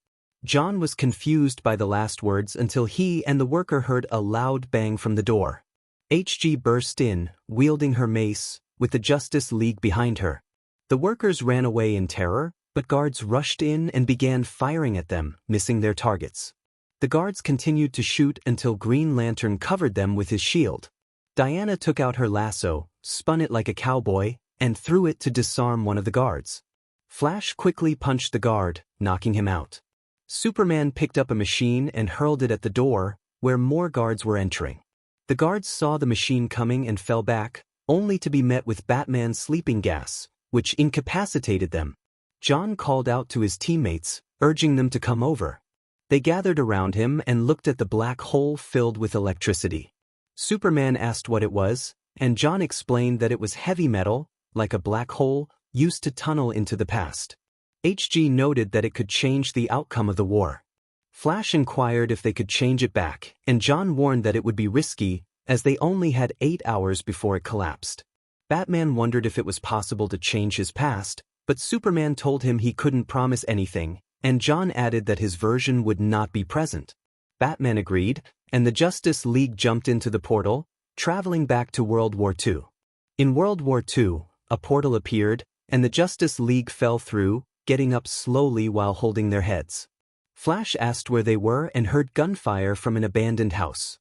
John was confused by the last words until he and the worker heard a loud bang from the door. 𝐻G burst in, wielding her mace, with the Justice League behind her. The workers ran away in terror, but guards rushed in and began firing at them, missing their targets. The guards continued to shoot until Green Lantern covered them with his shield. Diana took out her lasso, spun it like a cowboy, and threw it to disarm one of the guards. Flash quickly punched the guard, knocking him out. Superman picked up a machine and hurled it at the door, where more guards were entering. The guards saw the machine coming and fell back, only to be met with Batman's sleeping gas, which incapacitated them. John called out to his teammates, urging them to come over. They gathered around him and looked at the black hole filled with electricity. Superman asked what it was, and John explained that it was heavy metal, like a black hole, used to tunnel into the past. 𝗕𝗓 noted that it could change the outcome of the war. Flash inquired if they could change it back, and John warned that it would be risky, as they only had 8 hours before it collapsed. Batman wondered if it was possible to change his past, but Superman told him he couldn't promise anything, and John added that his version would not be present. Batman agreed, and the Justice League jumped into the portal, traveling back to World War II. In World War II, a portal appeared, and the Justice League fell through, getting up slowly while holding their heads. Flash asked where they were and heard gunfire from an abandoned house.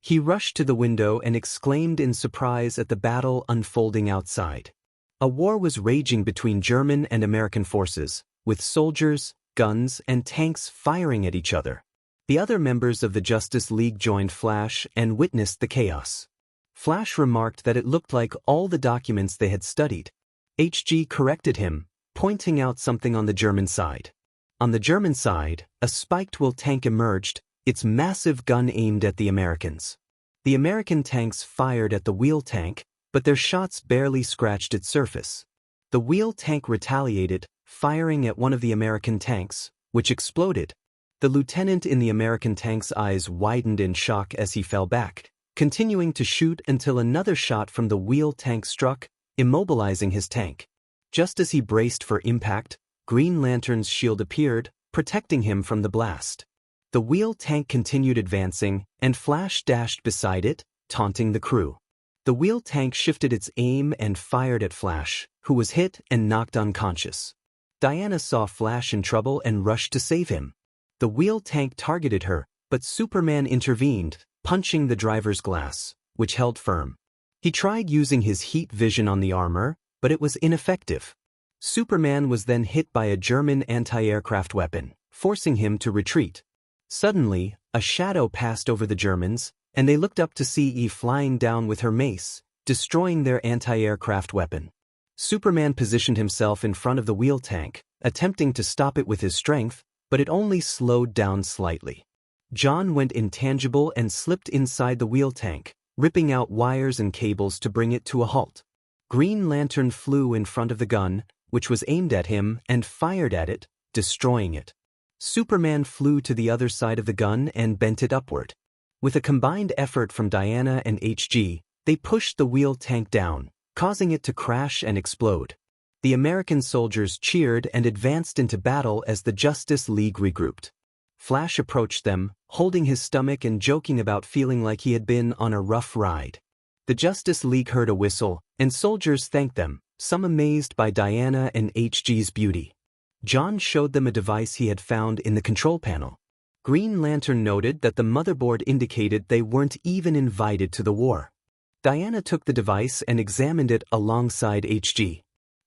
He rushed to the window and exclaimed in surprise at the battle unfolding outside. A war was raging between German and American forces, with soldiers, guns, and tanks firing at each other. The other members of the Justice League joined Flash and witnessed the chaos. Flash remarked that it looked like all the documents they had studied. 𝗕𝗓 corrected him, pointing out something on the German side. On the German side, a spiked wheel tank emerged, its massive gun aimed at the Americans. The American tanks fired at the wheel tank, but their shots barely scratched its surface. The wheel tank retaliated, firing at one of the American tanks, which exploded. The lieutenant in the American tank's eyes widened in shock as he fell back, continuing to shoot until another shot from the wheel tank struck, immobilizing his tank. Just as he braced for impact, Green Lantern's shield appeared, protecting him from the blast. The wheel tank continued advancing, and Flash dashed beside it, taunting the crew. The wheel tank shifted its aim and fired at Flash, who was hit and knocked unconscious. Diana saw Flash in trouble and rushed to save him. The wheel tank targeted her, but Superman intervened, punching the driver's glass, which held firm. He tried using his heat vision on the armor, but it was ineffective. Superman was then hit by a German anti-aircraft weapon, forcing him to retreat. Suddenly, a shadow passed over the Germans, and they looked up to see 𝗕𝗓 flying down with her mace, destroying their anti-aircraft weapon. Superman positioned himself in front of the wheel tank, attempting to stop it with his strength, but it only slowed down slightly. John went intangible and slipped inside the wheel tank, ripping out wires and cables to bring it to a halt. Green Lantern flew in front of the gun, which was aimed at him, and fired at it, destroying it. Superman flew to the other side of the gun and bent it upward. With a combined effort from Diana and 𝗕𝗓, they pushed the wheel tank down, causing it to crash and explode. The American soldiers cheered and advanced into battle as the Justice League regrouped. Flash approached them, holding his stomach and joking about feeling like he had been on a rough ride. The Justice League heard a whistle, and soldiers thanked them, some amazed by Diana and 𝗕𝗓's beauty. John showed them a device he had found in the control panel. Green Lantern noted that the motherboard indicated they weren't even invited to the war. Diana took the device and examined it alongside 𝐻𝐠.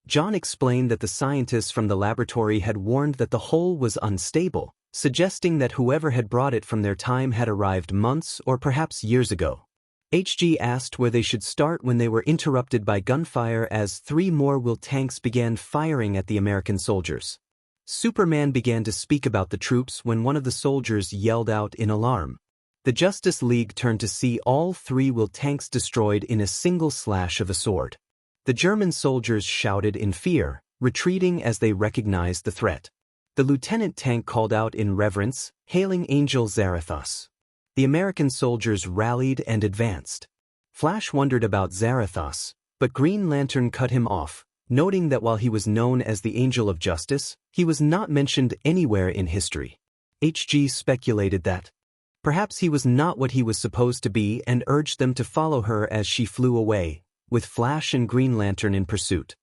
John explained that the scientists from the laboratory had warned that the hull was unstable, suggesting that whoever had brought it from their time had arrived months or perhaps years ago. 𝐻𝐠 asked where they should start when they were interrupted by gunfire as 3 more 𝗏 tanks began firing at the American soldiers. Superman began to speak about the troops when one of the soldiers yelled out in alarm. The Justice League turned to see all 3 𝗏 tanks destroyed in a single slash of a sword. The German soldiers shouted in fear, retreating as they recognized the threat. The lieutenant tank called out in reverence, hailing Angel 𝗧𝗏𝗧. The American soldiers rallied and advanced. Flash wondered about 𝗧𝗏𝗧, but Green Lantern cut him off, noting that while he was known as the Angel of Justice, he was not mentioned anywhere in history. 𝐻𝐠 speculated that perhaps he was not what he was supposed to be and urged them to follow her as she flew away, with Flash and Green Lantern in pursuit.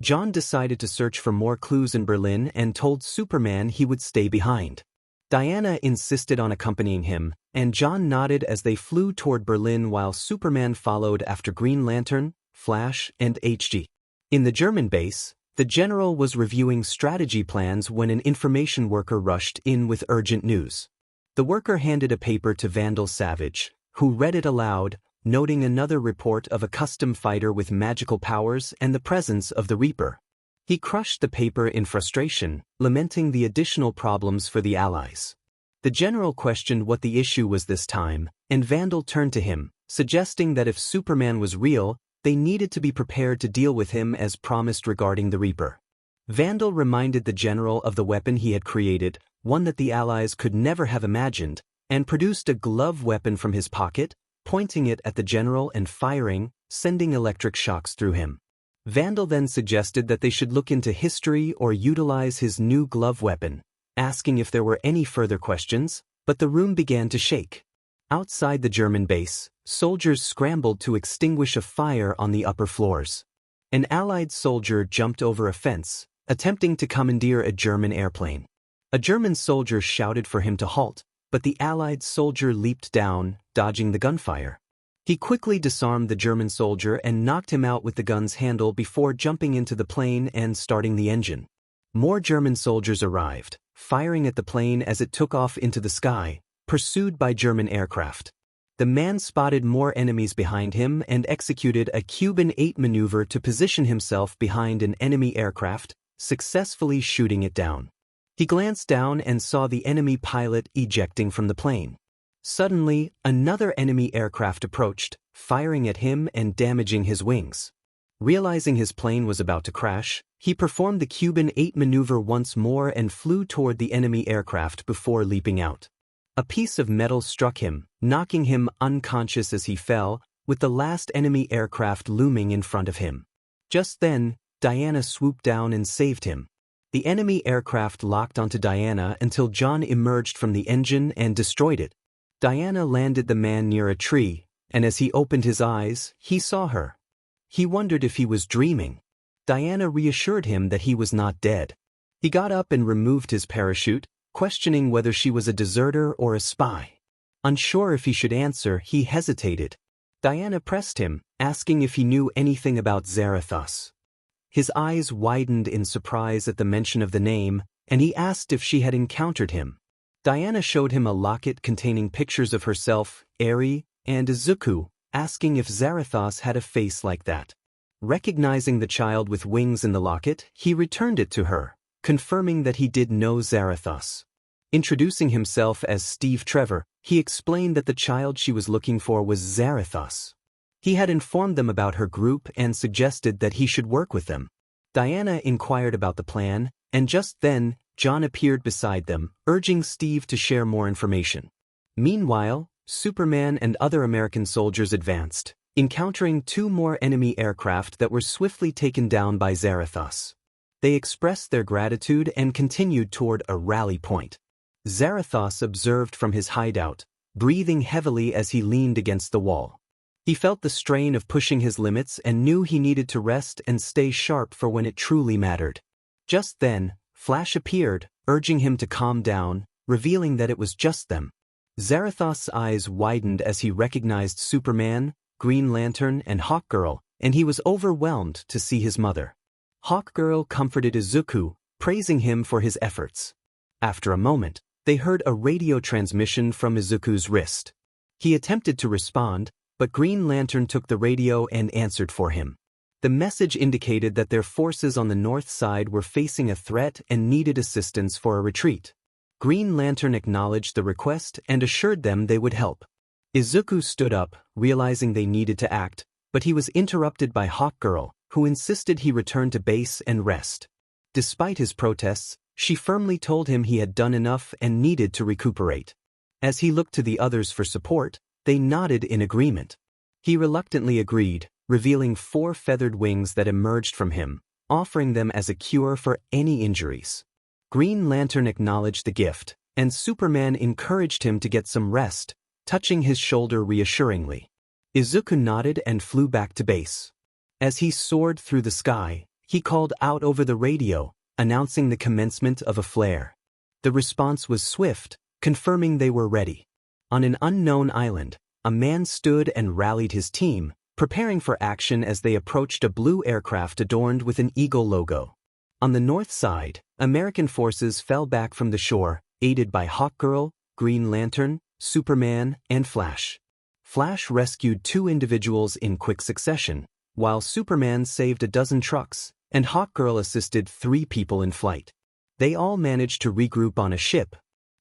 John decided to search for more clues in Berlin and told Superman he would stay behind. Diana insisted on accompanying him, and John nodded as they flew toward Berlin while Superman followed after Green Lantern, Flash, and 𝐻𝐠. In the German base, the general was reviewing strategy plans when an information worker rushed in with urgent news. The worker handed a paper to Vandal Savage, who read it aloud, noting another report of a custom fighter with magical powers and the presence of the Reaper. He crushed the paper in frustration, lamenting the additional problems for the Allies. The general questioned what the issue was this time, and Vandal turned to him, suggesting that if Superman was real, they needed to be prepared to deal with him as promised regarding the Reaper. Vandal reminded the general of the weapon he had created, one that the Allies could never have imagined, and produced a glove weapon from his pocket, pointing it at the general and firing, sending electric shocks through him. Vandal then suggested that they should look into history or utilize his new glove weapon, asking if there were any further questions, but the room began to shake. Outside the German base, soldiers scrambled to extinguish a fire on the upper floors. An Allied soldier jumped over a fence, attempting to commandeer a German airplane. A German soldier shouted for him to halt, but the Allied soldier leaped down, dodging the gunfire. He quickly disarmed the German soldier and knocked him out with the gun's handle before jumping into the plane and starting the engine. More German soldiers arrived, firing at the plane as it took off into the sky, pursued by German aircraft. The man spotted more enemies behind him and executed a Cuban 8 maneuver to position himself behind an enemy aircraft, successfully shooting it down. He glanced down and saw the enemy pilot ejecting from the plane. Suddenly, another enemy aircraft approached, firing at him and damaging his wings. Realizing his plane was about to crash, he performed the Cuban 8 maneuver once more and flew toward the enemy aircraft before leaping out. A piece of metal struck him, knocking him unconscious as he fell, with the last enemy aircraft looming in front of him. Just then, Diana swooped down and saved him. The enemy aircraft locked onto Diana until John emerged from the engine and destroyed it. Diana landed the man near a tree, and as he opened his eyes, he saw her. He wondered if he was dreaming. Diana reassured him that he was not dead. He got up and removed his parachute, questioning whether she was a deserter or a spy. Unsure if he should answer, he hesitated. Diana pressed him, asking if he knew anything about 𝗧𝗏𝗧. His eyes widened in surprise at the mention of the name, and he asked if she had encountered him. Diana showed him a locket containing pictures of herself, Eri, and Izuku, asking if 𝗧𝗏𝗧 had a face like that. Recognizing the child with wings in the locket, he returned it to her, confirming that he did know 𝗧𝗏𝗧. Introducing himself as Steve Trevor, he explained that the child she was looking for was 𝗧𝗏𝗧. He had informed them about her group and suggested that he should work with them. Diana inquired about the plan, and just then, John appeared beside them, urging Steve to share more information. Meanwhile, Superman and other American soldiers advanced, encountering 2 more enemy aircraft that were swiftly taken down by 𝗧𝗏𝗧. They expressed their gratitude and continued toward a rally point. 𝗧𝗏𝗧 observed from his hideout, breathing heavily as he leaned against the wall. He felt the strain of pushing his limits and knew he needed to rest and stay sharp for when it truly mattered. Just then, Flash appeared, urging him to calm down, revealing that it was just them. Zarathos's eyes widened as he recognized Superman, Green Lantern, and Hawkgirl, and he was overwhelmed to see his mother. Hawkgirl comforted Izuku, praising him for his efforts. After a moment, they heard a radio transmission from Izuku's wrist. He attempted to respond, but Green Lantern took the radio and answered for him. The message indicated that their forces on the north side were facing a threat and needed assistance for a retreat. Green Lantern acknowledged the request and assured them they would help. Izuku stood up, realizing they needed to act, but he was interrupted by Hawkgirl, who insisted he return to base and rest. Despite his protests, she firmly told him he had done enough and needed to recuperate. As he looked to the others for support, they nodded in agreement. He reluctantly agreed, revealing 4 feathered wings that emerged from him, offering them as a cure for any injuries. Green Lantern acknowledged the gift, and Superman encouraged him to get some rest, touching his shoulder reassuringly. Izuku nodded and flew back to base. As he soared through the sky, he called out over the radio, announcing the commencement of a flare. The response was swift, confirming they were ready. On an unknown island, a man stood and rallied his team, preparing for action as they approached a blue aircraft adorned with an eagle logo. On the north side, American forces fell back from the shore, aided by Hawkgirl, Green Lantern, Superman, and Flash. Flash rescued 2 individuals in quick succession, while Superman saved a dozen trucks, and Hawkgirl assisted 3 people in flight. They all managed to regroup on a ship.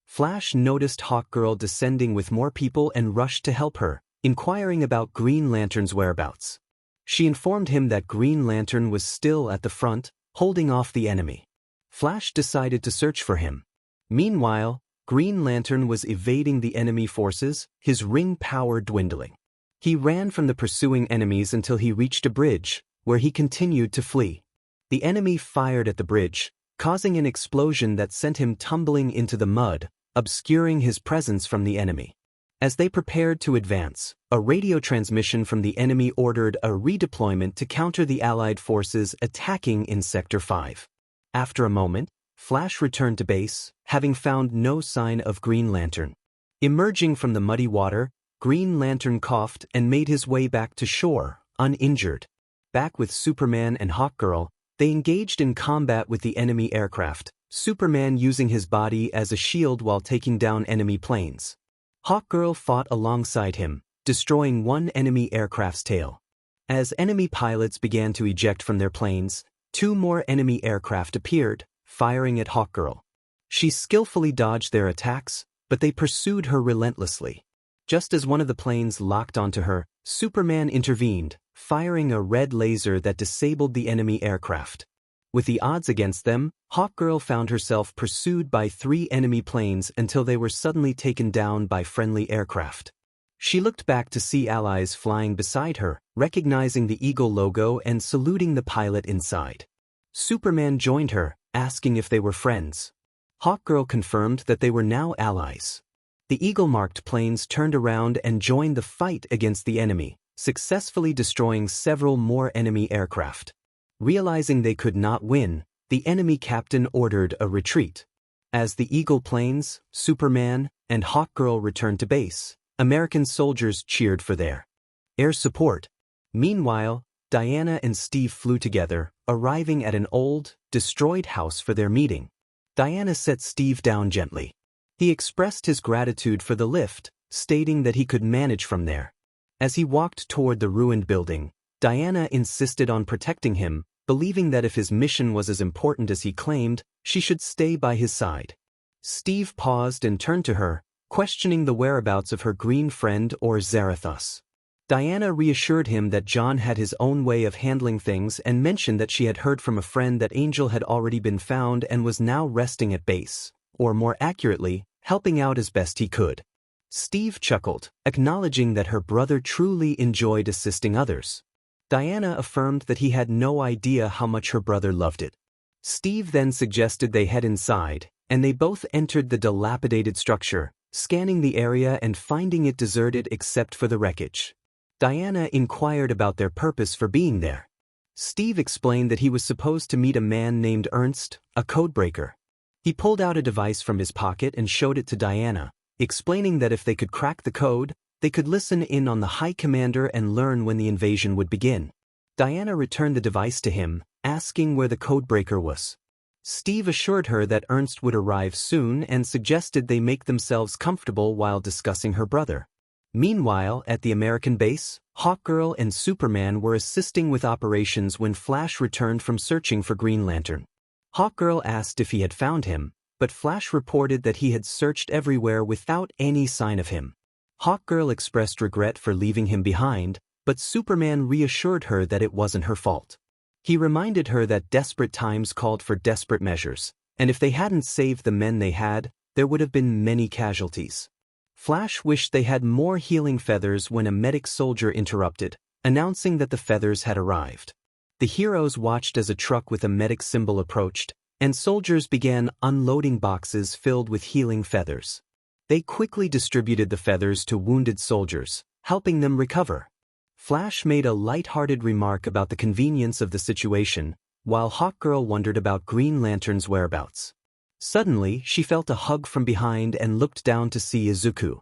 Flash noticed Hawkgirl descending with more people and rushed to help her, inquiring about Green Lantern's whereabouts. She informed him that Green Lantern was still at the front, holding off the enemy. Flash decided to search for him. Meanwhile, Green Lantern was evading the enemy forces, his ring power dwindling. He ran from the pursuing enemies until he reached a bridge, where he continued to flee. The enemy fired at the bridge, causing an explosion that sent him tumbling into the mud, obscuring his presence from the enemy. As they prepared to advance, a radio transmission from the enemy ordered a redeployment to counter the Allied forces attacking in Sector 5. After a moment, Flash returned to base, having found no sign of Green Lantern. Emerging from the muddy water, Green Lantern coughed and made his way back to shore, uninjured. Back with Superman and Hawkgirl, they engaged in combat with the enemy aircraft, Superman using his body as a shield while taking down enemy planes. Hawkgirl fought alongside him, destroying 1 enemy aircraft's tail. As enemy pilots began to eject from their planes, 2 more enemy aircraft appeared, firing at Hawkgirl. She skillfully dodged their attacks, but they pursued her relentlessly. Just as one of the planes locked onto her, Superman intervened, firing a red laser that disabled the enemy aircraft. With the odds against them, Hawkgirl found herself pursued by 3 enemy planes until they were suddenly taken down by friendly aircraft. She looked back to see allies flying beside her, recognizing the eagle logo and saluting the pilot inside. Superman joined her, asking if they were friends. Hawkgirl confirmed that they were now allies. The eagle-marked planes turned around and joined the fight against the enemy, successfully destroying several more enemy aircraft. Realizing they could not win, the enemy captain ordered a retreat. As the Eagle planes, Superman, and Hawkgirl returned to base, American soldiers cheered for their air support. Meanwhile, Diana and Steve flew together, arriving at an old, destroyed house for their meeting. Diana set Steve down gently. He expressed his gratitude for the lift, stating that he could manage from there. As he walked toward the ruined building, Diana insisted on protecting him, believing that if his mission was as important as he claimed, she should stay by his side. Steve paused and turned to her, questioning the whereabouts of her green friend or Zarathos. Diana reassured him that John had his own way of handling things and mentioned that she had heard from a friend that Angel had already been found and was now resting at base, or more accurately, helping out as best he could. Steve chuckled, acknowledging that her brother truly enjoyed assisting others. Diana affirmed that he had no idea how much her brother loved it. Steve then suggested they head inside, and they both entered the dilapidated structure, scanning the area and finding it deserted except for the wreckage. Diana inquired about their purpose for being there. Steve explained that he was supposed to meet a man named Ernst, a codebreaker. He pulled out a device from his pocket and showed it to Diana, explaining that if they could crack the code, they could listen in on the High Commander and learn when the invasion would begin. Diana returned the device to him, asking where the codebreaker was. Steve assured her that Ernst would arrive soon and suggested they make themselves comfortable while discussing her brother. Meanwhile, at the American base, Hawkgirl and Superman were assisting with operations when Flash returned from searching for Green Lantern. Hawkgirl asked if he had found him, but Flash reported that he had searched everywhere without any sign of him. Hawkgirl expressed regret for leaving him behind, but Superman reassured her that it wasn't her fault. He reminded her that desperate times called for desperate measures, and if they hadn't saved the men they had, there would have been many casualties. Flash wished they had more healing feathers when a medic soldier interrupted, announcing that the feathers had arrived. The heroes watched as a truck with a medic symbol approached, and soldiers began unloading boxes filled with healing feathers. They quickly distributed the feathers to wounded soldiers, helping them recover. Flash made a light-hearted remark about the convenience of the situation, while Hawkgirl wondered about Green Lantern's whereabouts. Suddenly, she felt a hug from behind and looked down to see Izuku.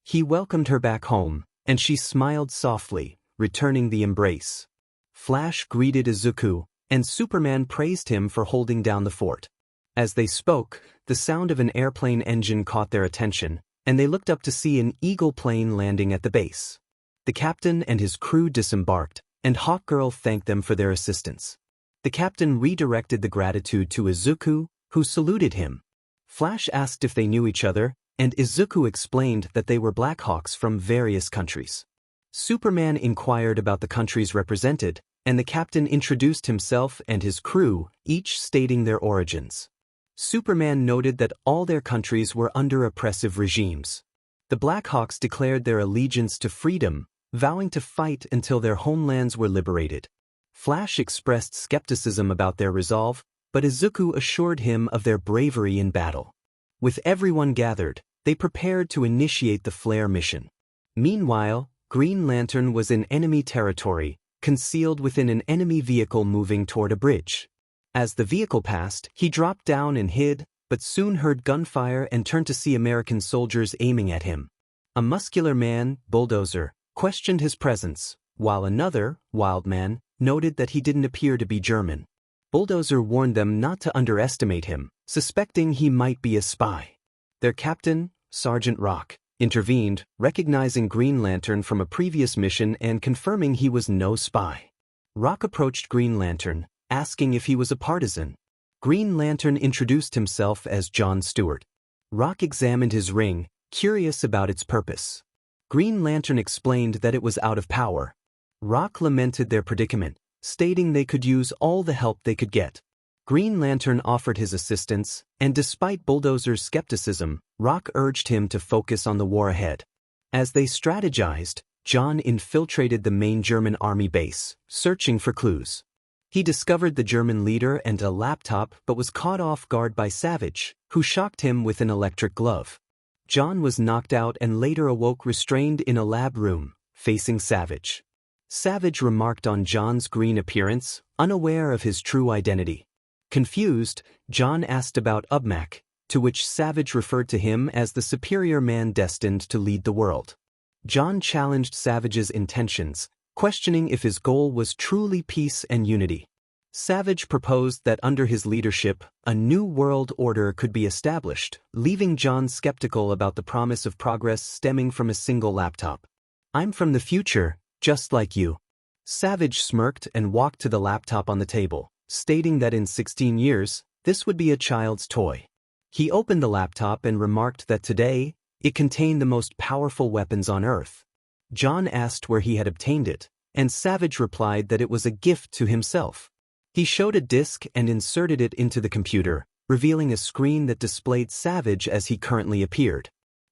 He welcomed her back home, and she smiled softly, returning the embrace. Flash greeted Izuku, and Superman praised him for holding down the fort. As they spoke, the sound of an airplane engine caught their attention, and they looked up to see an Eagle plane landing at the base. The captain and his crew disembarked, and Hawkgirl thanked them for their assistance. The captain redirected the gratitude to Izuku, who saluted him. Flash asked if they knew each other, and Izuku explained that they were Blackhawks from various countries. Superman inquired about the countries represented, and the captain introduced himself and his crew, each stating their origins. Superman noted that all their countries were under oppressive regimes. The Blackhawks declared their allegiance to freedom, vowing to fight until their homelands were liberated. Flash expressed skepticism about their resolve, but Izuku assured him of their bravery in battle. With everyone gathered, they prepared to initiate the Flare mission. Meanwhile, Green Lantern was in enemy territory, concealed within an enemy vehicle moving toward a bridge. As the vehicle passed, he dropped down and hid, but soon heard gunfire and turned to see American soldiers aiming at him. A muscular man, Bulldozer, questioned his presence, while another, Wild Man, noted that he didn't appear to be German. Bulldozer warned them not to underestimate him, suspecting he might be a spy. Their captain, Sergeant Rock, intervened, recognizing Green Lantern from a previous mission and confirming he was no spy. Rock approached Green Lantern, asking if he was a partisan. Green Lantern introduced himself as John Stewart. Rock examined his ring, curious about its purpose. Green Lantern explained that it was out of power. Rock lamented their predicament, stating they could use all the help they could get. Green Lantern offered his assistance, and despite Bulldozer's skepticism, Rock urged him to focus on the war ahead. As they strategized, John infiltrated the main German army base, searching for clues. He discovered the German leader and a laptop but was caught off guard by Savage, who shocked him with an electric glove. John was knocked out and later awoke restrained in a lab room, facing Savage. Savage remarked on John's green appearance, unaware of his true identity. Confused, John asked about 𝗵𝗲, to which Savage referred to him as the superior man destined to lead the world. John challenged Savage's intentions, questioning if his goal was truly peace and unity. Savage proposed that under his leadership, a new world order could be established, leaving John skeptical about the promise of progress stemming from a single laptop. "I'm from the future, just like you." Savage smirked and walked to the laptop on the table, stating that in 16 years, this would be a child's toy. He opened the laptop and remarked that today, it contained the most powerful weapons on Earth. John asked where he had obtained it, and Savage replied that it was a gift to himself. He showed a disk and inserted it into the computer, revealing a screen that displayed Savage as he currently appeared.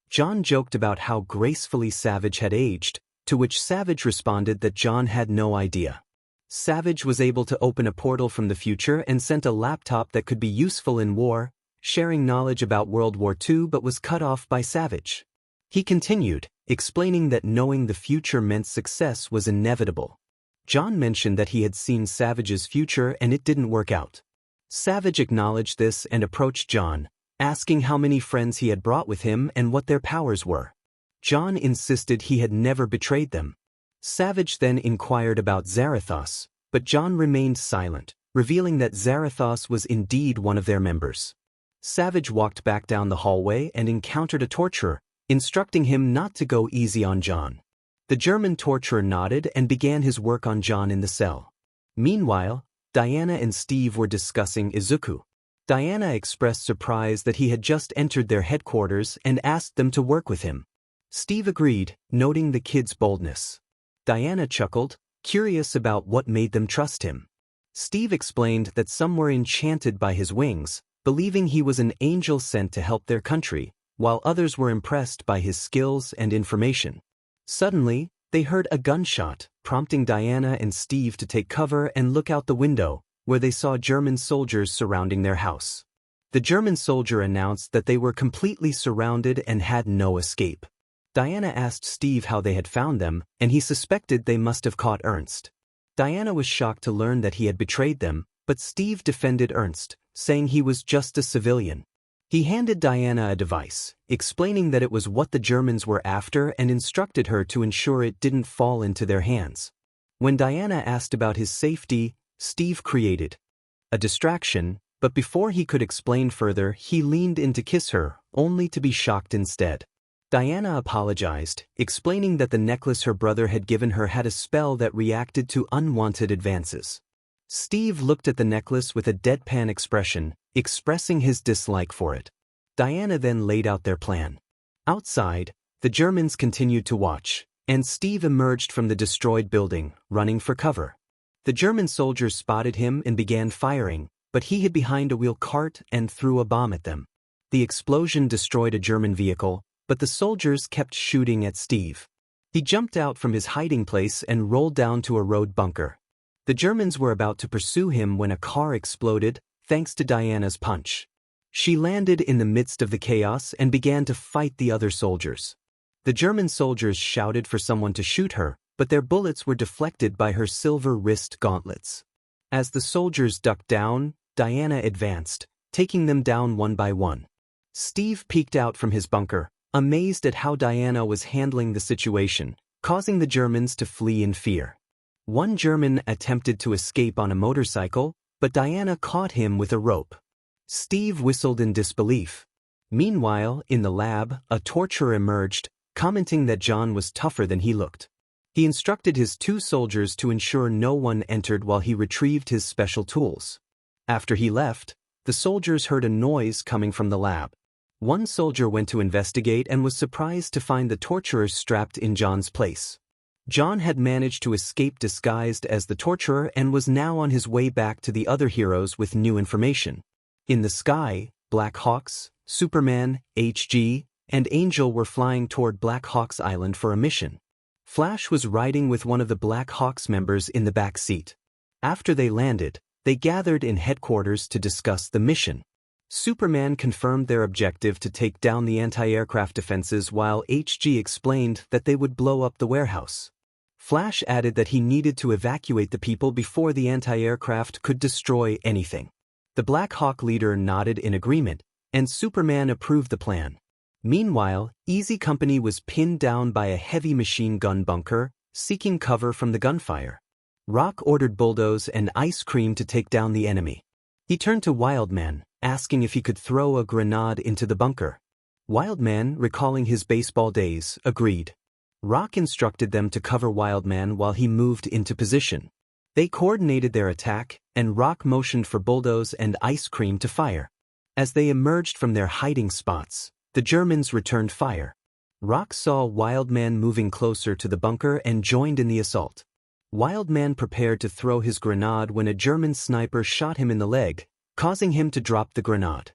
John joked about how gracefully Savage had aged, to which Savage responded that John had no idea. Savage was able to open a portal from the future and sent a laptop that could be useful in war, sharing knowledge about World War II but was cut off by Savage. He continued, explaining that knowing the future meant success was inevitable. John mentioned that he had seen Savage's future and it didn't work out. Savage acknowledged this and approached John, asking how many friends he had brought with him and what their powers were. Jon insisted he had never betrayed them. Savage then inquired about 𝗧𝗪𝗧, but Jon remained silent, revealing that 𝗧𝗪𝗧 was indeed one of their members. Savage walked back down the hallway and encountered a torturer, instructing him not to go easy on Jon. The German torturer nodded and began his work on Jon in the cell. Meanwhile, Diana and Steve were discussing Izuku. Diana expressed surprise that he had just entered their headquarters and asked them to work with him. Steve agreed, noting the kid's boldness. Diana chuckled, curious about what made them trust him. Steve explained that some were enchanted by his wings, believing he was an angel sent to help their country, while others were impressed by his skills and information. Suddenly, they heard a gunshot, prompting Diana and Steve to take cover and look out the window, where they saw German soldiers surrounding their house. The German soldier announced that they were completely surrounded and had no escape. Diana asked Steve how they had found them, and he suspected they must have caught Ernst. Diana was shocked to learn that he had betrayed them, but Steve defended Ernst, saying he was just a civilian. He handed Diana a device, explaining that it was what the Germans were after and instructed her to ensure it didn't fall into their hands. When Diana asked about his safety, Steve created a distraction, but before he could explain further, he leaned in to kiss her, only to be shocked instead. Diana apologized, explaining that the necklace her brother had given her had a spell that reacted to unwanted advances. Steve looked at the necklace with a deadpan expression, expressing his dislike for it. Diana then laid out their plan. Outside, the Germans continued to watch, and Steve emerged from the destroyed building, running for cover. The German soldiers spotted him and began firing, but he hid behind a wheel cart and threw a bomb at them. The explosion destroyed a German vehicle, but the soldiers kept shooting at Steve. He jumped out from his hiding place and rolled down to a road bunker. The Germans were about to pursue him when a car exploded, thanks to Diana's punch. She landed in the midst of the chaos and began to fight the other soldiers. The German soldiers shouted for someone to shoot her, but their bullets were deflected by her silver wrist gauntlets. As the soldiers ducked down, Diana advanced, taking them down one by one. Steve peeked out from his bunker, amazed at how Diana was handling the situation, causing the Germans to flee in fear. One German attempted to escape on a motorcycle, but Diana caught him with a rope. Steve whistled in disbelief. Meanwhile, in the lab, a torturer emerged, commenting that Jon was tougher than he looked. He instructed his two soldiers to ensure no one entered while he retrieved his special tools. After he left, the soldiers heard a noise coming from the lab. One soldier went to investigate and was surprised to find the torturers strapped in Jon's place. Jon had managed to escape disguised as the torturer and was now on his way back to the other heroes with new information. In the sky, Black Hawks, Superman, 𝐻𝗔, and Angel were flying toward Black Hawk's island for a mission. Flash was riding with one of the Black Hawk's members in the back seat. After they landed, they gathered in headquarters to discuss the mission. Superman confirmed their objective to take down the anti-aircraft defenses while 𝐻𝗔 explained that they would blow up the warehouse. Flash added that he needed to evacuate the people before the anti-aircraft could destroy anything. The Black Hawk leader nodded in agreement, and Superman approved the plan. Meanwhile, Easy Company was pinned down by a heavy machine gun bunker, seeking cover from the gunfire. Rock ordered Bulldoze and Ice Cream to take down the enemy. He turned to Wildman, asking if he could throw a grenade into the bunker. Wildman, recalling his baseball days, agreed. Rock instructed them to cover Wildman while he moved into position. They coordinated their attack, and Rock motioned for Bulldoze and Ice Cream to fire. As they emerged from their hiding spots, the Germans returned fire. Rock saw Wildman moving closer to the bunker and joined in the assault. Wildman prepared to throw his grenade when a German sniper shot him in the leg, causing him to drop the grenade.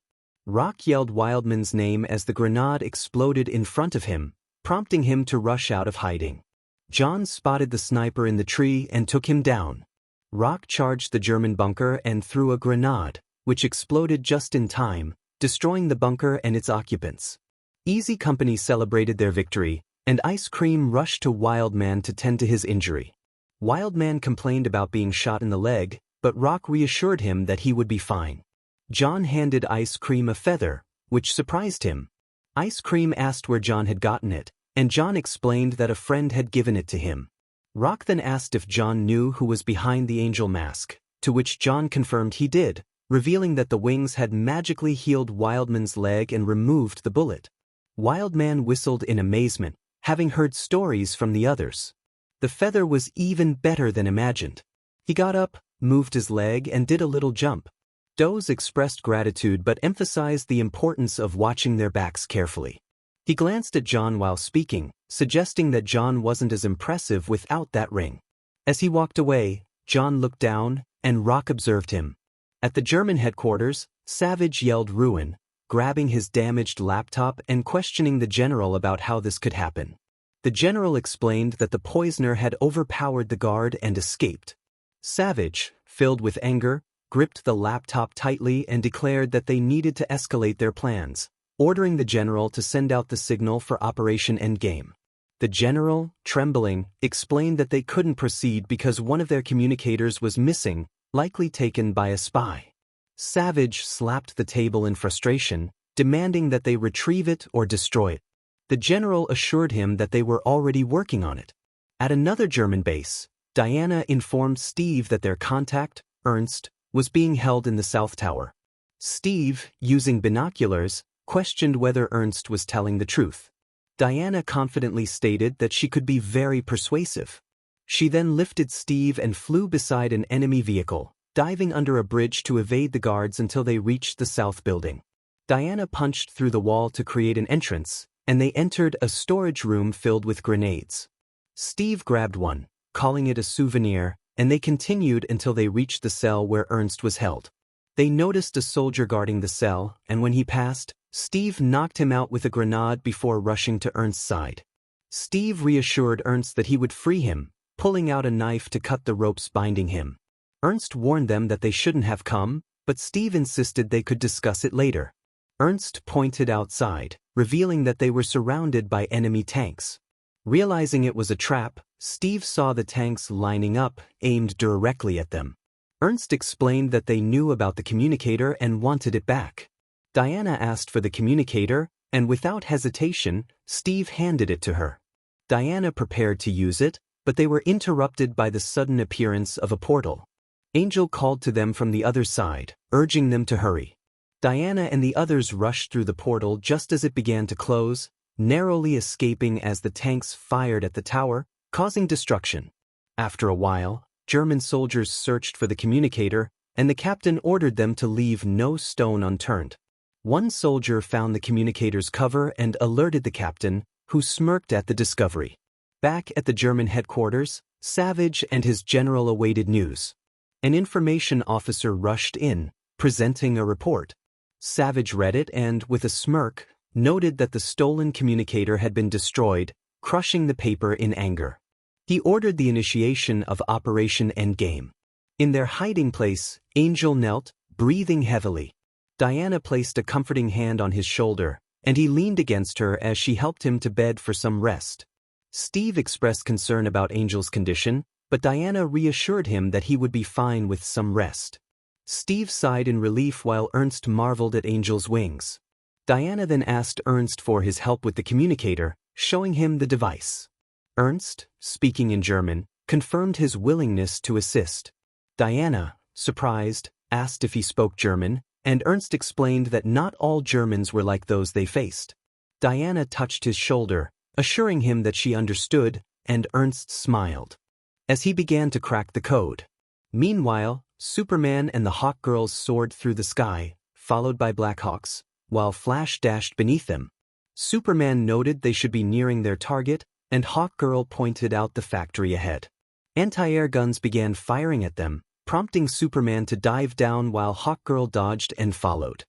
Rock yelled Wildman's name as the grenade exploded in front of him, prompting him to rush out of hiding. Jon spotted the sniper in the tree and took him down. Rock charged the German bunker and threw a grenade, which exploded just in time, destroying the bunker and its occupants. Easy Company celebrated their victory, and Ice Cream rushed to Wildman to tend to his injury. Wildman complained about being shot in the leg, but Rock reassured him that he would be fine. Jon handed Ice Cream a feather, which surprised him. Ice Cream asked where John had gotten it, and John explained that a friend had given it to him. Rock then asked if John knew who was behind the angel mask, to which John confirmed he did, revealing that the wings had magically healed Wildman's leg and removed the bullet. Wildman whistled in amazement, having heard stories from the others. The feather was even better than imagined. He got up, moved his leg and did a little jump. Doze expressed gratitude but emphasized the importance of watching their backs carefully. He glanced at John while speaking, suggesting that John wasn't as impressive without that ring. As he walked away, John looked down, and Rock observed him. At the German headquarters, Savage yelled ruin, grabbing his damaged laptop and questioning the general about how this could happen. The general explained that the poisoner had overpowered the guard and escaped. Savage, filled with anger, gripped the laptop tightly and declared that they needed to escalate their plans, ordering the general to send out the signal for Operation Endgame. The general, trembling, explained that they couldn't proceed because one of their communicators was missing, likely taken by a spy. Savage slapped the table in frustration, demanding that they retrieve it or destroy it. The general assured him that they were already working on it. At another German base, Diana informed Steve that their contact, Ernst, was being held in the South Tower. Steve, using binoculars, questioned whether Ernst was telling the truth. Diana confidently stated that she could be very persuasive. She then lifted Steve and flew beside an enemy vehicle, diving under a bridge to evade the guards until they reached the south building. Diana punched through the wall to create an entrance, and they entered a storage room filled with grenades. Steve grabbed one, calling it a souvenir, and they continued until they reached the cell where Ernst was held. They noticed a soldier guarding the cell, and when he passed, Steve knocked him out with a grenade before rushing to Ernst's side. Steve reassured Ernst that he would free him, pulling out a knife to cut the ropes binding him. Ernst warned them that they shouldn't have come, but Steve insisted they could discuss it later. Ernst pointed outside, revealing that they were surrounded by enemy tanks. Realizing it was a trap, Steve saw the tanks lining up, aimed directly at them. Ernst explained that they knew about the communicator and wanted it back. Diana asked for the communicator, and without hesitation, Steve handed it to her. Diana prepared to use it, but they were interrupted by the sudden appearance of a portal. Angel called to them from the other side, urging them to hurry. Diana and the others rushed through the portal just as it began to close, narrowly escaping as the tanks fired at the tower, causing destruction. After a while, German soldiers searched for the communicator, and the captain ordered them to leave no stone unturned. One soldier found the communicator's cover and alerted the captain, who smirked at the discovery. Back at the German headquarters, Savage and his general awaited news. An information officer rushed in, presenting a report. Savage read it and, with a smirk, noted that the stolen communicator had been destroyed, crushing the paper in anger. He ordered the initiation of Operation Endgame. In their hiding place, Angel knelt, breathing heavily. Diana placed a comforting hand on his shoulder, and he leaned against her as she helped him to bed for some rest. Steve expressed concern about Angel's condition, but Diana reassured him that he would be fine with some rest. Steve sighed in relief while Ernst marveled at Angel's wings. Diana then asked Ernst for his help with the communicator, showing him the device. Ernst, speaking in German, confirmed his willingness to assist. Diana, surprised, asked if he spoke German, and Ernst explained that not all Germans were like those they faced. Diana touched his shoulder, assuring him that she understood, and Ernst smiled. As he began to crack the code. Meanwhile, Superman and the Hawk Girls soared through the sky, followed by Black Hawks, while Flash dashed beneath them. Superman noted they should be nearing their target, and Hawk Girl pointed out the factory ahead. Anti-air guns began firing at them, prompting Superman to dive down while Hawk Girl dodged and followed.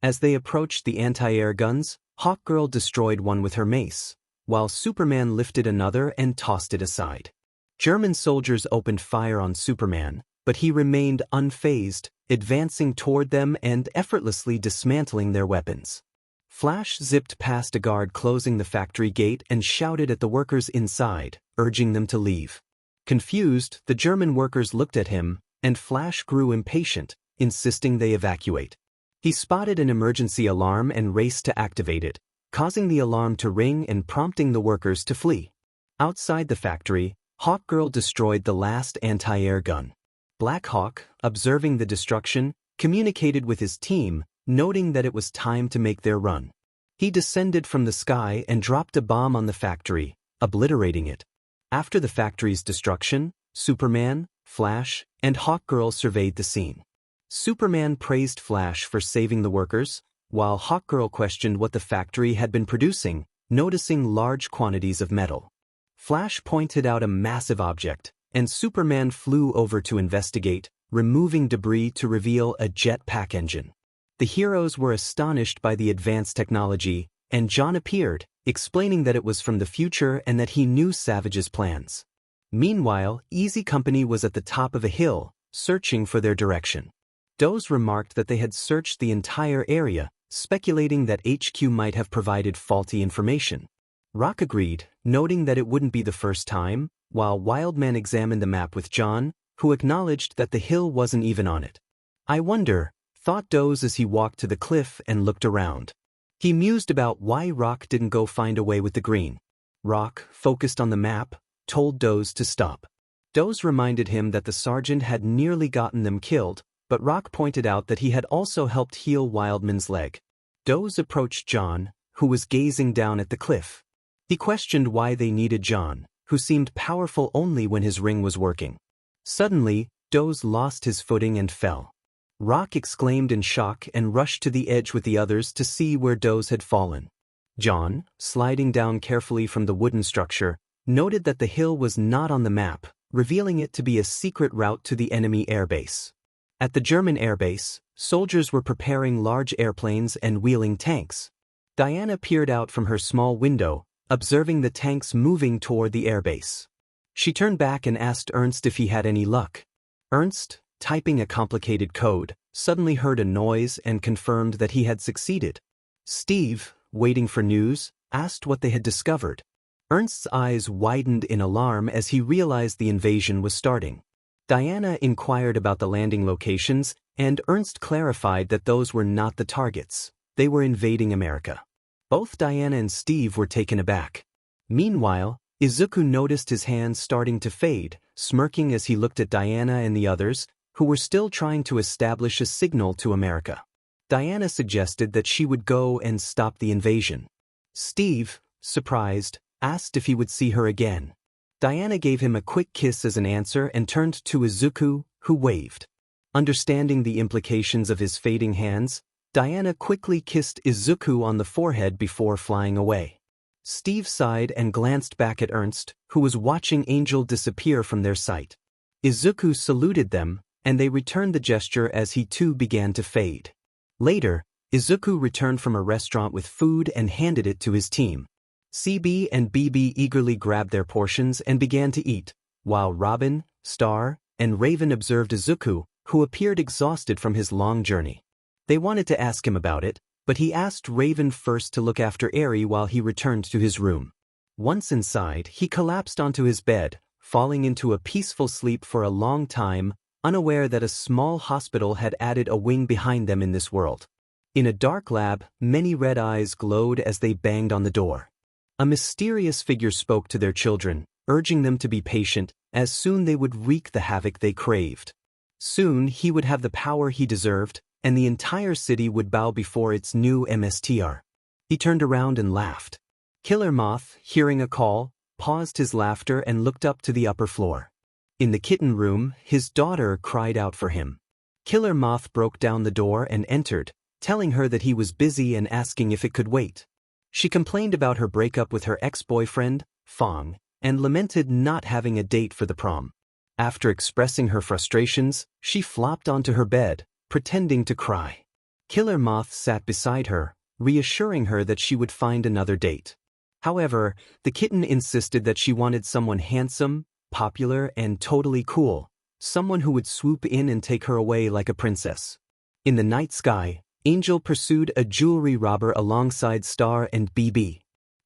As they approached the anti-air guns, Hawk Girl destroyed one with her mace, while Superman lifted another and tossed it aside. German soldiers opened fire on Superman, but he remained unfazed, advancing toward them and effortlessly dismantling their weapons. Flash zipped past a guard closing the factory gate and shouted at the workers inside, urging them to leave. Confused, the German workers looked at him, and Flash grew impatient, insisting they evacuate. He spotted an emergency alarm and raced to activate it, causing the alarm to ring and prompting the workers to flee. Outside the factory, Hawkgirl destroyed the last anti-air gun. Black Hawk, observing the destruction, communicated with his team, noting that it was time to make their run. He descended from the sky and dropped a bomb on the factory, obliterating it. After the factory's destruction, Superman, Flash, and Hawkgirl surveyed the scene. Superman praised Flash for saving the workers, while Hawkgirl questioned what the factory had been producing, noticing large quantities of metal. Flash pointed out a massive object, and Superman flew over to investigate, removing debris to reveal a jetpack engine. The heroes were astonished by the advanced technology, and John appeared, explaining that it was from the future and that he knew Savage's plans. Meanwhile, Easy Company was at the top of a hill, searching for their direction. 𝗏𝗏 remarked that they had searched the entire area, speculating that HQ might have provided faulty information. Rock agreed, noting that it wouldn't be the first time, while Wildman examined the map with John, who acknowledged that the hill wasn't even on it. I wonder, thought 𝗏𝗏 as he walked to the cliff and looked around. He mused about why Rock didn't go find a way with the green. Rock, focused on the map, told 𝗏𝗏 to stop. 𝗏𝗏 reminded him that the sergeant had nearly gotten them killed, but Rock pointed out that he had also helped heal Wildman's leg. 𝗏𝗏 approached John, who was gazing down at the cliff. He questioned why they needed John, who seemed powerful only when his ring was working. Suddenly, 𝗏𝗏 lost his footing and fell. Rock exclaimed in shock and rushed to the edge with the others to see where 𝗏𝗏 had fallen. John, sliding down carefully from the wooden structure, noted that the hill was not on the map, revealing it to be a secret route to the enemy airbase. At the German airbase, soldiers were preparing large airplanes and wheeling tanks. Diana peered out from her small window, observing the tanks moving toward the airbase. She turned back and asked Ernst if he had any luck. Ernst, typing a complicated code, suddenly heard a noise and confirmed that he had succeeded. Steve, waiting for news, asked what they had discovered. Ernst's eyes widened in alarm as he realized the invasion was starting. Diana inquired about the landing locations, and Ernst clarified that those were not the targets. They were invading America. Both Diana and Steve were taken aback. Meanwhile, Izuku noticed his hands starting to fade, smirking as he looked at Diana and the others, who were still trying to establish a signal to America. Diana suggested that she would go and stop the invasion. Steve, surprised, asked if he would see her again. Diana gave him a quick kiss as an answer and turned to Izuku, who waved. Understanding the implications of his fading hands, Diana quickly kissed Izuku on the forehead before flying away. Steve sighed and glanced back at Ernst, who was watching Angel disappear from their sight. Izuku saluted them, and they returned the gesture as he too began to fade. Later, Izuku returned from a restaurant with food and handed it to his team. CB and BB eagerly grabbed their portions and began to eat, while Robin, Star, and Raven observed Izuku, who appeared exhausted from his long journey. They wanted to ask him about it, but he asked Raven first to look after Eri while he returned to his room. Once inside, he collapsed onto his bed, falling into a peaceful sleep for a long time, unaware that a small hospital had added a wing behind them in this world. In a dark lab, many red eyes glowed as they banged on the door. A mysterious figure spoke to their children, urging them to be patient, as soon they would wreak the havoc they craved. Soon he would have the power he deserved, and the entire city would bow before its new MSTR. He turned around and laughed. Killer Moth, hearing a call, paused his laughter and looked up to the upper floor. In the kitten room, his daughter cried out for him. Killer Moth broke down the door and entered, telling her that he was busy and asking if it could wait. She complained about her breakup with her ex-boyfriend, Fong, and lamented not having a date for the prom. After expressing her frustrations, she flopped onto her bed, pretending to cry. Killer Moth sat beside her, reassuring her that she would find another date. However, the kitten insisted that she wanted someone handsome, popular, and totally cool, someone who would swoop in and take her away like a princess. In the night sky, Angel pursued a jewelry robber alongside Star and BB.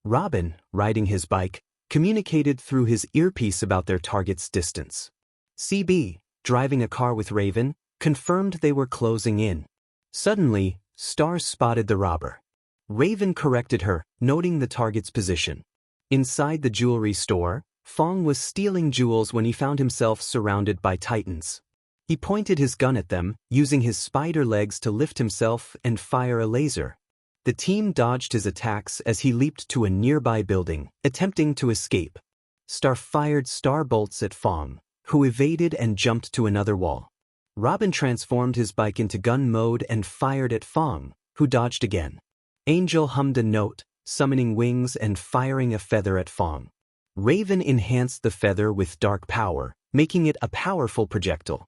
Robin, riding his bike, communicated through his earpiece about their target's distance. CB, driving a car with Raven, confirmed they were closing in. Suddenly, Star spotted the robber. Raven corrected her, noting the target's position. Inside the jewelry store, 𝗏 was stealing jewels when he found himself surrounded by titans. He pointed his gun at them, using his spider legs to lift himself and fire a laser. The team dodged his attacks as he leaped to a nearby building, attempting to escape. Star fired star bolts at 𝗏, who evaded and jumped to another wall. Robin transformed his bike into gun mode and fired at 𝗏, who dodged again. Angel hummed a note, summoning wings and firing a feather at 𝗏. Raven enhanced the feather with dark power, making it a powerful projectile.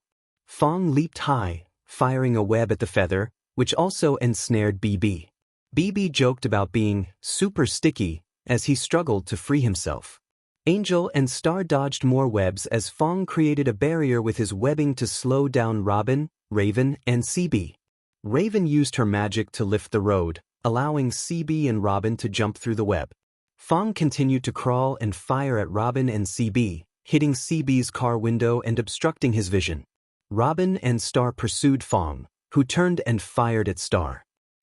𝗏 leaped high, firing a web at the feather, which also ensnared 𝗵𝗃. 𝗵𝗃 joked about being super sticky as he struggled to free himself. Angel and Star dodged more webs as 𝗏 created a barrier with his webbing to slow down Robin, Raven, and 𝗬𝗵. Raven used her magic to lift the road, allowing 𝗬𝗵 and Robin to jump through the web. 𝗏 continued to crawl and fire at Robin and 𝗬𝗵, hitting 𝗬𝗵's car window and obstructing his vision. Robin and Star pursued 𝗏, who turned and fired at Star.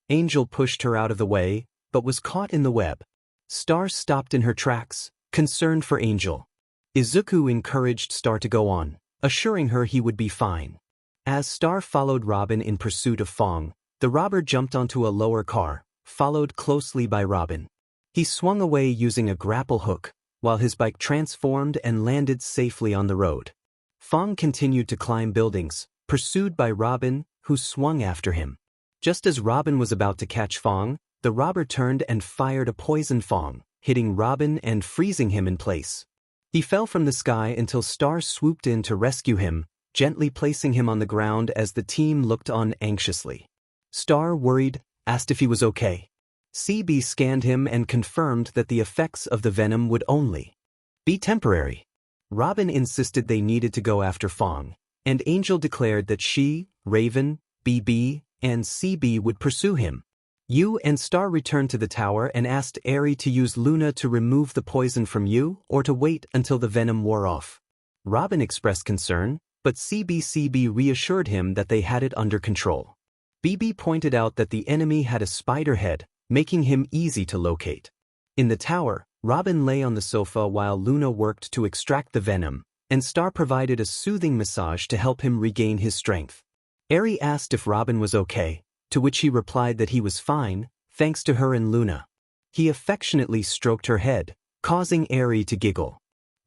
Angel pushed her out of the way, but was caught in the web. Star stopped in her tracks, concerned for Angel. Izuku encouraged Star to go on, assuring her he would be fine. As Star followed Robin in pursuit of 𝗏, the robber jumped onto a lower car, followed closely by Robin. He swung away using a grapple hook, while his bike transformed and landed safely on the road. 𝗏 continued to climb buildings, pursued by Robin, who swung after him. Just as Robin was about to catch 𝗏, the robber turned and fired a poison 𝗏, hitting Robin and freezing him in place. He fell from the sky until Star swooped in to rescue him, gently placing him on the ground as the team looked on anxiously. Star, worried, asked if he was okay. 𝗬𝗵 scanned him and confirmed that the effects of the venom would only be temporary. Robin insisted they needed to go after 𝗏, and Angel declared that she, Raven, 𝗵𝗃, and 𝗬𝗵 would pursue him. Yu and Star returned to the tower and asked 𝐒⁴ to use Luna to remove the poison from Yu or to wait until the venom wore off. Robin expressed concern, but 𝗬𝗵 reassured him that they had it under control. 𝗵𝗃 pointed out that the enemy had a spider head, making him easy to locate. In the tower, Robin lay on the sofa while Luna worked to extract the venom, and Star provided a soothing massage to help him regain his strength. 𝗒⁴ asked if Robin was okay, to which he replied that he was fine, thanks to her and Luna. He affectionately stroked her head, causing 𝗒⁴ to giggle.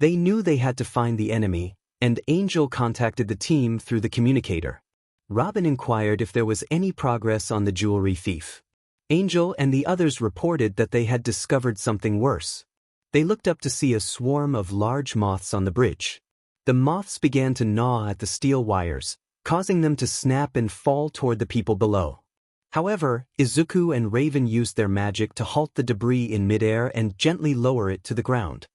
They knew they had to find the enemy, and Angel contacted the team through the communicator. Robin inquired if there was any progress on the jewelry thief. Angel and the others reported that they had discovered something worse. They looked up to see a swarm of large moths on the bridge. The moths began to gnaw at the steel wires, causing them to snap and fall toward the people below. However, Izuku and Raven used their magic to halt the debris in midair and gently lower it to the ground.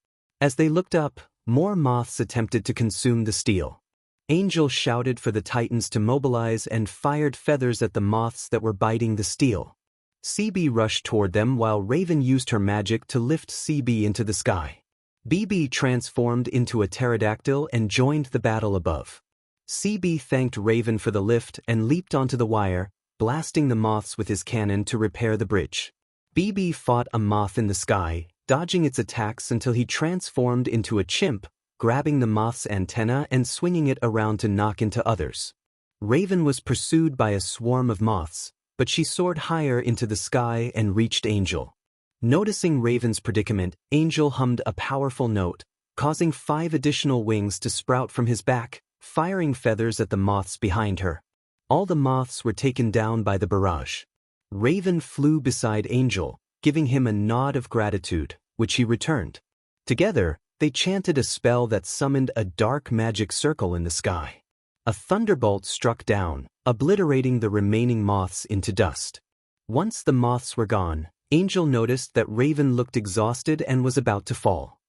As they looked up, more moths attempted to consume the steel. Angel shouted for the titans to mobilize and fired feathers at the moths that were biting the steel. 𝗬𝗵 rushed toward them while Raven used her magic to lift 𝗬𝗵 into the sky. 𝗵𝗃 transformed into a pterodactyl and joined the battle above. 𝗬𝗵 thanked Raven for the lift and leaped onto the wire, blasting the moths with his cannon to repair the bridge. 𝗵𝗃 fought a moth in the sky, dodging its attacks until he transformed into a chimp, grabbing the moth's antenna and swinging it around to knock into others. Raven was pursued by a swarm of moths, but she soared higher into the sky and reached Angel. Noticing Raven's predicament, Angel hummed a powerful note, causing 5 additional wings to sprout from his back, firing feathers at the moths behind her. All the moths were taken down by the barrage. Raven flew beside Angel, giving him a nod of gratitude, which he returned. Together, they chanted a spell that summoned a dark magic circle in the sky. A thunderbolt struck down, obliterating the remaining moths into dust. Once the moths were gone, Angel noticed that Raven looked exhausted and was about to fall.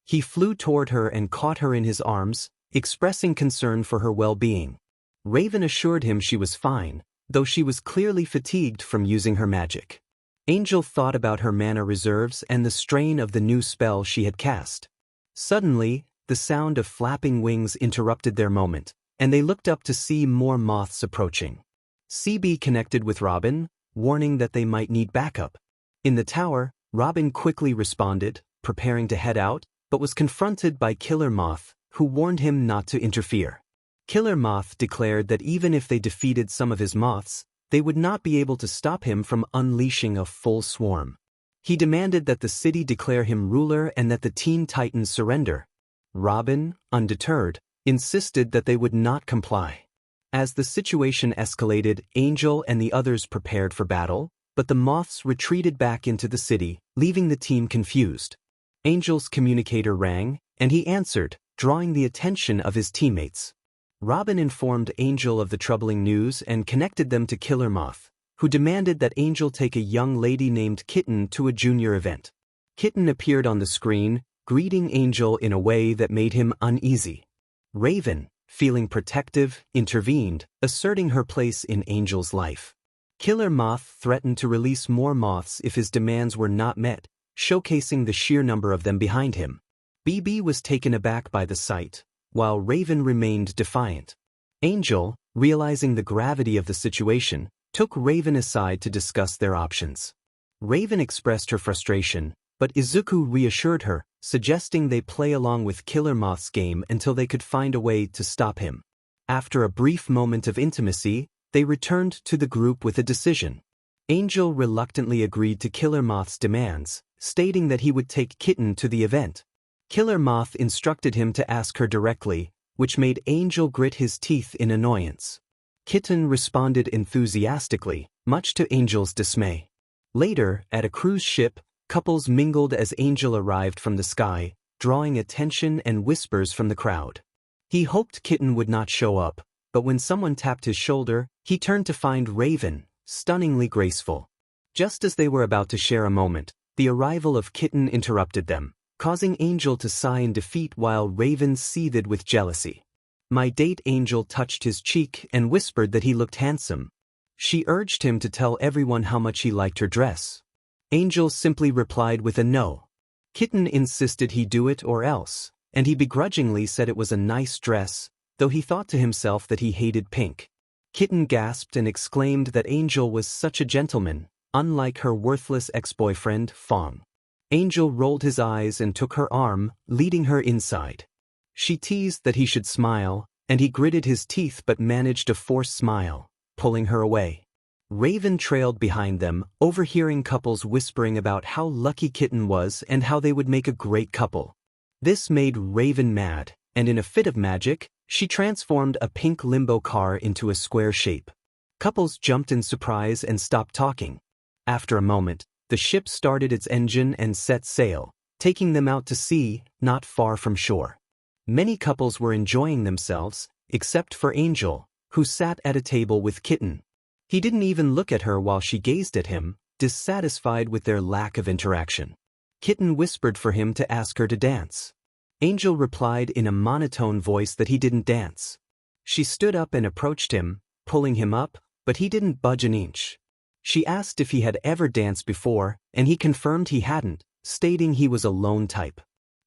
He flew toward her and caught her in his arms, expressing concern for her well-being. Raven assured him she was fine, though she was clearly fatigued from using her magic. Angel thought about her mana reserves and the strain of the new spell she had cast. Suddenly, the sound of flapping wings interrupted their moment, and they looked up to see more moths approaching. 𝗬𝗵 connected with Robin, warning that they might need backup. In the tower, Robin quickly responded, preparing to head out, but was confronted by 𝗕𝗏𝗄𝗃, who warned him not to interfere. 𝗕𝗏𝗄𝗃 declared that even if they defeated some of his moths, they would not be able to stop him from unleashing a full swarm. He demanded that the city declare him ruler and that the Teen Titans surrender. Robin, undeterred, insisted that they would not comply. As the situation escalated, Angel and the others prepared for battle, but the moths retreated back into the city, leaving the team confused. Angel's communicator rang, and he answered, drawing the attention of his teammates. Robin informed Angel of the troubling news and connected them to 𝗕𝗏𝗄𝗃, who demanded that Angel take a young lady named Kitten to a junior event. Kitten appeared on the screen, greeting Angel in a way that made him uneasy. Raven, feeling protective, intervened, asserting her place in Angel's life. 𝗕𝗏𝗄𝗃 threatened to release more moths if his demands were not met, showcasing the sheer number of them behind him. BB was taken aback by the sight, while Raven remained defiant. Angel, realizing the gravity of the situation, took Raven aside to discuss their options. Raven expressed her frustration, but Izuku reassured her, suggesting they play along with 𝗕𝗏𝗄𝗃's game until they could find a way to stop him. After a brief moment of intimacy, they returned to the group with a decision. Angel reluctantly agreed to 𝗕𝗏𝗄𝗃's demands, stating that he would take Kitten to the event. 𝗕𝗏𝗄𝗃 instructed him to ask her directly, which made Angel grit his teeth in annoyance. Kitten responded enthusiastically, much to Angel's dismay. Later, at a cruise ship, couples mingled as Angel arrived from the sky, drawing attention and whispers from the crowd. He hoped Kitten would not show up, but when someone tapped his shoulder, he turned to find Raven, stunningly graceful. Just as they were about to share a moment, the arrival of Kitten interrupted them, causing Angel to sigh in defeat while Raven seethed with jealousy. My date Angel touched his cheek and whispered that he looked handsome. She urged him to tell everyone how much he liked her dress. Angel simply replied with a no. Kitten insisted he do it or else, and he begrudgingly said it was a nice dress, though he thought to himself that he hated pink. Kitten gasped and exclaimed that Angel was such a gentleman, unlike her worthless ex-boyfriend, Fong. Angel rolled his eyes and took her arm, leading her inside. She teased that he should smile, and he gritted his teeth but managed a forced smile, pulling her away. Raven trailed behind them, overhearing couples whispering about how lucky Kitten was and how they would make a great couple. This made Raven mad, and in a fit of magic, she transformed a pink limbo car into a square shape. Couples jumped in surprise and stopped talking. After a moment, the ship started its engine and set sail, taking them out to sea, not far from shore. Many couples were enjoying themselves, except for Angel, who sat at a table with Kitten. He didn't even look at her while she gazed at him, dissatisfied with their lack of interaction. Kitten whispered for him to ask her to dance. Angel replied in a monotone voice that he didn't dance. She stood up and approached him, pulling him up, but he didn't budge an inch. She asked if he had ever danced before, and he confirmed he hadn't, stating he was a lone type.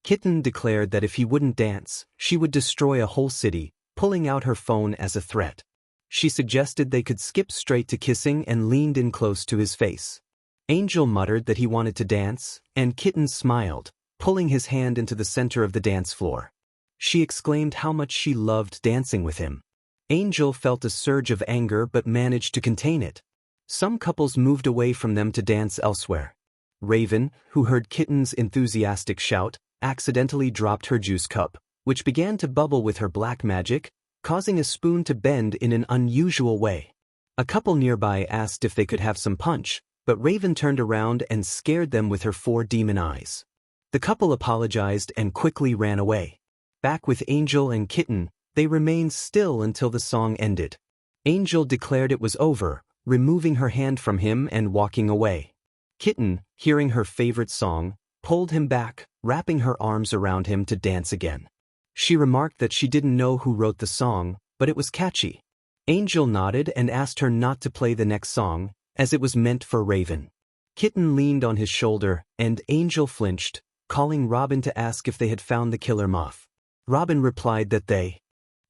Kitten declared that if he wouldn't dance, she would destroy a whole city, pulling out her phone as a threat. She suggested they could skip straight to kissing and leaned in close to his face. Angel muttered that he wanted to dance, and Kitten smiled, pulling his hand into the center of the dance floor. She exclaimed how much she loved dancing with him. Angel felt a surge of anger but managed to contain it. Some couples moved away from them to dance elsewhere. Raven, who heard Kitten's enthusiastic shout, accidentally dropped her juice cup, which began to bubble with her black magic, causing a spoon to bend in an unusual way. A couple nearby asked if they could have some punch, but Raven turned around and scared them with her 4 demon eyes. The couple apologized and quickly ran away. Back with Angel and Kitten, they remained still until the song ended. Angel declared it was over, removing her hand from him and walking away. Kitten, hearing her favorite song, pulled him back, wrapping her arms around him to dance again. She remarked that she didn't know who wrote the song, but it was catchy. Angel nodded and asked her not to play the next song, as it was meant for Raven. Kitten leaned on his shoulder, and Angel flinched, calling Robin to ask if they had found the 𝗕𝗏𝗄𝗃. Robin replied that they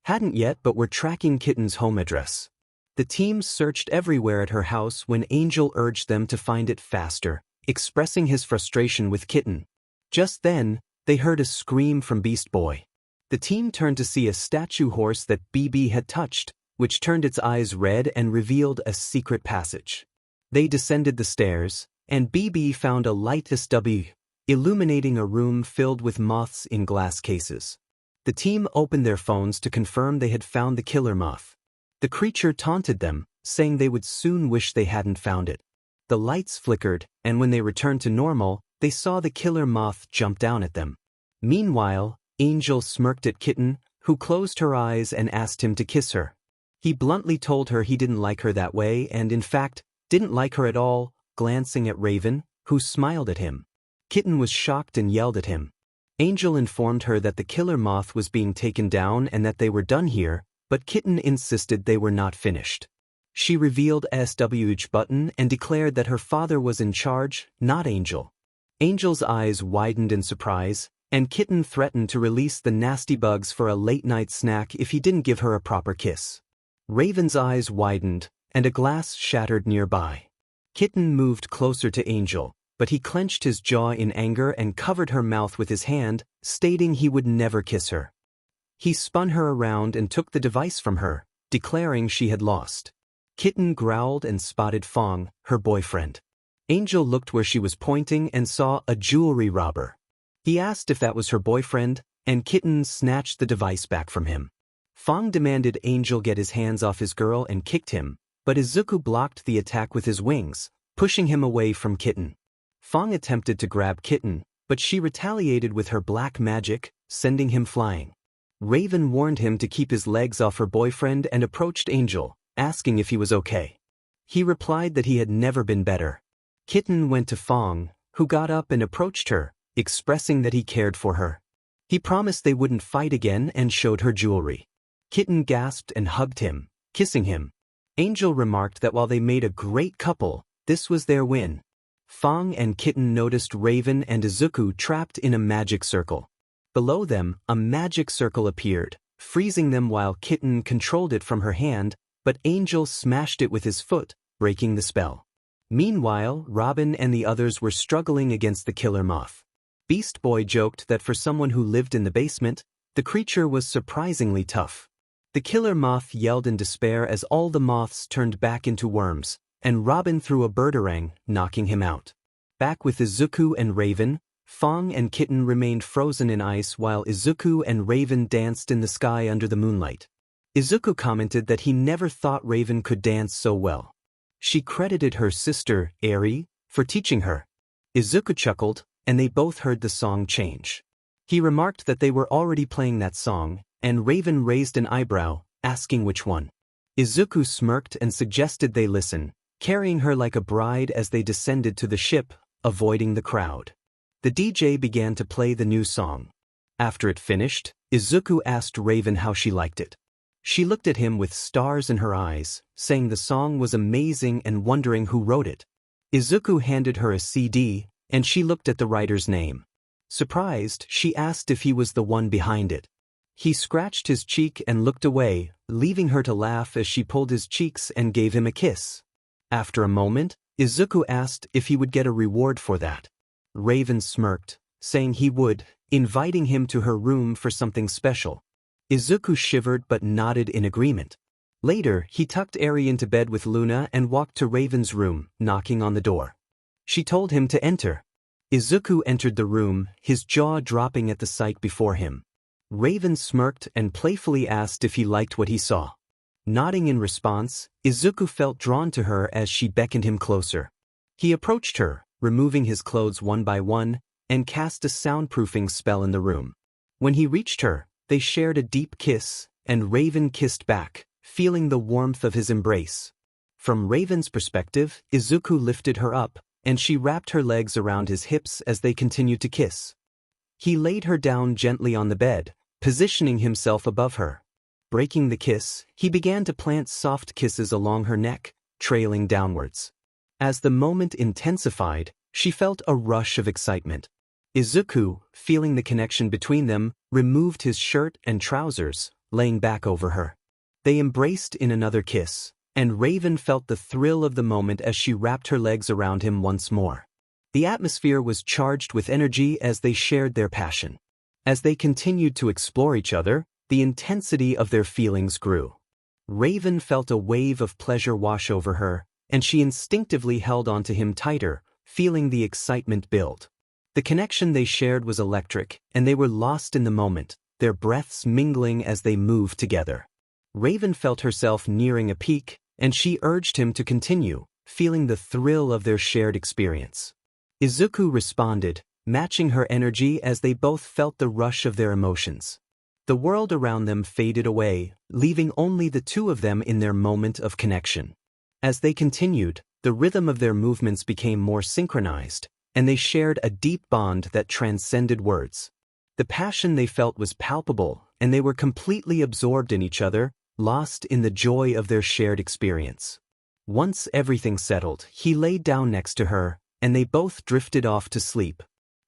hadn't yet but were tracking Kitten's home address. The team searched everywhere at her house when Angel urged them to find it faster, expressing his frustration with Kitten. Just then, they heard a scream from Beast Boy. The team turned to see a statue horse that BB had touched, which turned its eyes red and revealed a secret passage. They descended the stairs, and BB found a light 𝗕𝗏 illuminating a room filled with moths in glass cases. The team opened their phones to confirm they had found the killer moth. The creature taunted them, saying they would soon wish they hadn't found it. The lights flickered, and when they returned to normal, they saw the killer moth jump down at them. Meanwhile, Angel smirked at Kitten, who closed her eyes and asked him to kiss her. He bluntly told her he didn't like her that way and, in fact, didn't like her at all, glancing at Raven, who smiled at him. Kitten was shocked and yelled at him. Angel informed her that the killer moth was being taken down and that they were done here, but Kitten insisted they were not finished. She revealed 𝗬𝗏𝗏𝗏 and declared that her father was in charge, not Angel. Angel's eyes widened in surprise, and Kitten threatened to release the nasty bugs for a late-night snack if he didn't give her a proper kiss. Raven's eyes widened, and a glass shattered nearby. Kitten moved closer to Angel, but he clenched his jaw in anger and covered her mouth with his hand, stating he would never kiss her. He spun her around and took the device from her, declaring she had lost. Kitten growled and spotted Fong, her boyfriend. Angel looked where she was pointing and saw a jewelry robber. He asked if that was her boyfriend, and Kitten snatched the device back from him. Fong demanded Angel get his hands off his girl and kicked him, but Izuku blocked the attack with his wings, pushing him away from Kitten. Fong attempted to grab Kitten, but she retaliated with her black magic, sending him flying. Raven warned him to keep his legs off her boyfriend and approached Angel, asking if he was okay. He replied that he had never been better. Kitten went to Fong, who got up and approached her, expressing that he cared for her. He promised they wouldn't fight again and showed her jewelry. Kitten gasped and hugged him, kissing him. Angel remarked that while they made a great couple, this was their win. Fong and Kitten noticed Raven and Izuku trapped in a magic circle. Below them, a magic circle appeared, freezing them while Kitten controlled it from her hand, but Angel smashed it with his foot, breaking the spell. Meanwhile, Robin and the others were struggling against the killer moth. Beast Boy joked that for someone who lived in the basement, the creature was surprisingly tough. The killer moth yelled in despair as all the moths turned back into worms, and Robin threw a 𝗓𝗏𝗧𝗏, knocking him out. Back with Izuku and Raven, Fong and Kitten remained frozen in ice while Izuku and Raven danced in the sky under the moonlight. Izuku commented that he never thought Raven could dance so well. She credited her sister, Eri, for teaching her. Izuku chuckled, and they both heard the song change. He remarked that they were already playing that song, and Raven raised an eyebrow, asking which one. Izuku smirked and suggested they listen, carrying her like a bride as they descended to the ship, avoiding the crowd. The DJ began to play the new song. After it finished, Izuku asked Raven how she liked it. She looked at him with stars in her eyes, saying the song was amazing and wondering who wrote it. Izuku handed her a CD, and she looked at the writer's name. Surprised, she asked if he was the one behind it. He scratched his cheek and looked away, leaving her to laugh as she pulled his cheeks and gave him a kiss. After a moment, Izuku asked if he would get a reward for that. Raven smirked, saying he would, inviting him to her room for something special. Izuku shivered but nodded in agreement. Later, he tucked Eri into bed with Luna and walked to Raven's room, knocking on the door. She told him to enter. Izuku entered the room, his jaw dropping at the sight before him. Raven smirked and playfully asked if he liked what he saw. Nodding in response, Izuku felt drawn to her as she beckoned him closer. He approached her, removing his clothes one by one, and cast a soundproofing spell in the room. When he reached her, they shared a deep kiss, and Raven kissed back, feeling the warmth of his embrace. From Raven's perspective, Izuku lifted her up, and she wrapped her legs around his hips as they continued to kiss. He laid her down gently on the bed, positioning himself above her. Breaking the kiss, he began to plant soft kisses along her neck, trailing downwards. As the moment intensified, she felt a rush of excitement. Izuku, feeling the connection between them, removed his shirt and trousers, laying back over her. They embraced in another kiss, and Raven felt the thrill of the moment as she wrapped her legs around him once more. The atmosphere was charged with energy as they shared their passion. As they continued to explore each other, the intensity of their feelings grew. Raven felt a wave of pleasure wash over her, and she instinctively held onto him tighter, feeling the excitement build. The connection they shared was electric, and they were lost in the moment, their breaths mingling as they moved together. Raven felt herself nearing a peak, and she urged him to continue, feeling the thrill of their shared experience. Izuku responded, matching her energy as they both felt the rush of their emotions. The world around them faded away, leaving only the two of them in their moment of connection. As they continued, the rhythm of their movements became more synchronized, and they shared a deep bond that transcended words. The passion they felt was palpable, and they were completely absorbed in each other, lost in the joy of their shared experience. Once everything settled, he laid down next to her, and they both drifted off to sleep.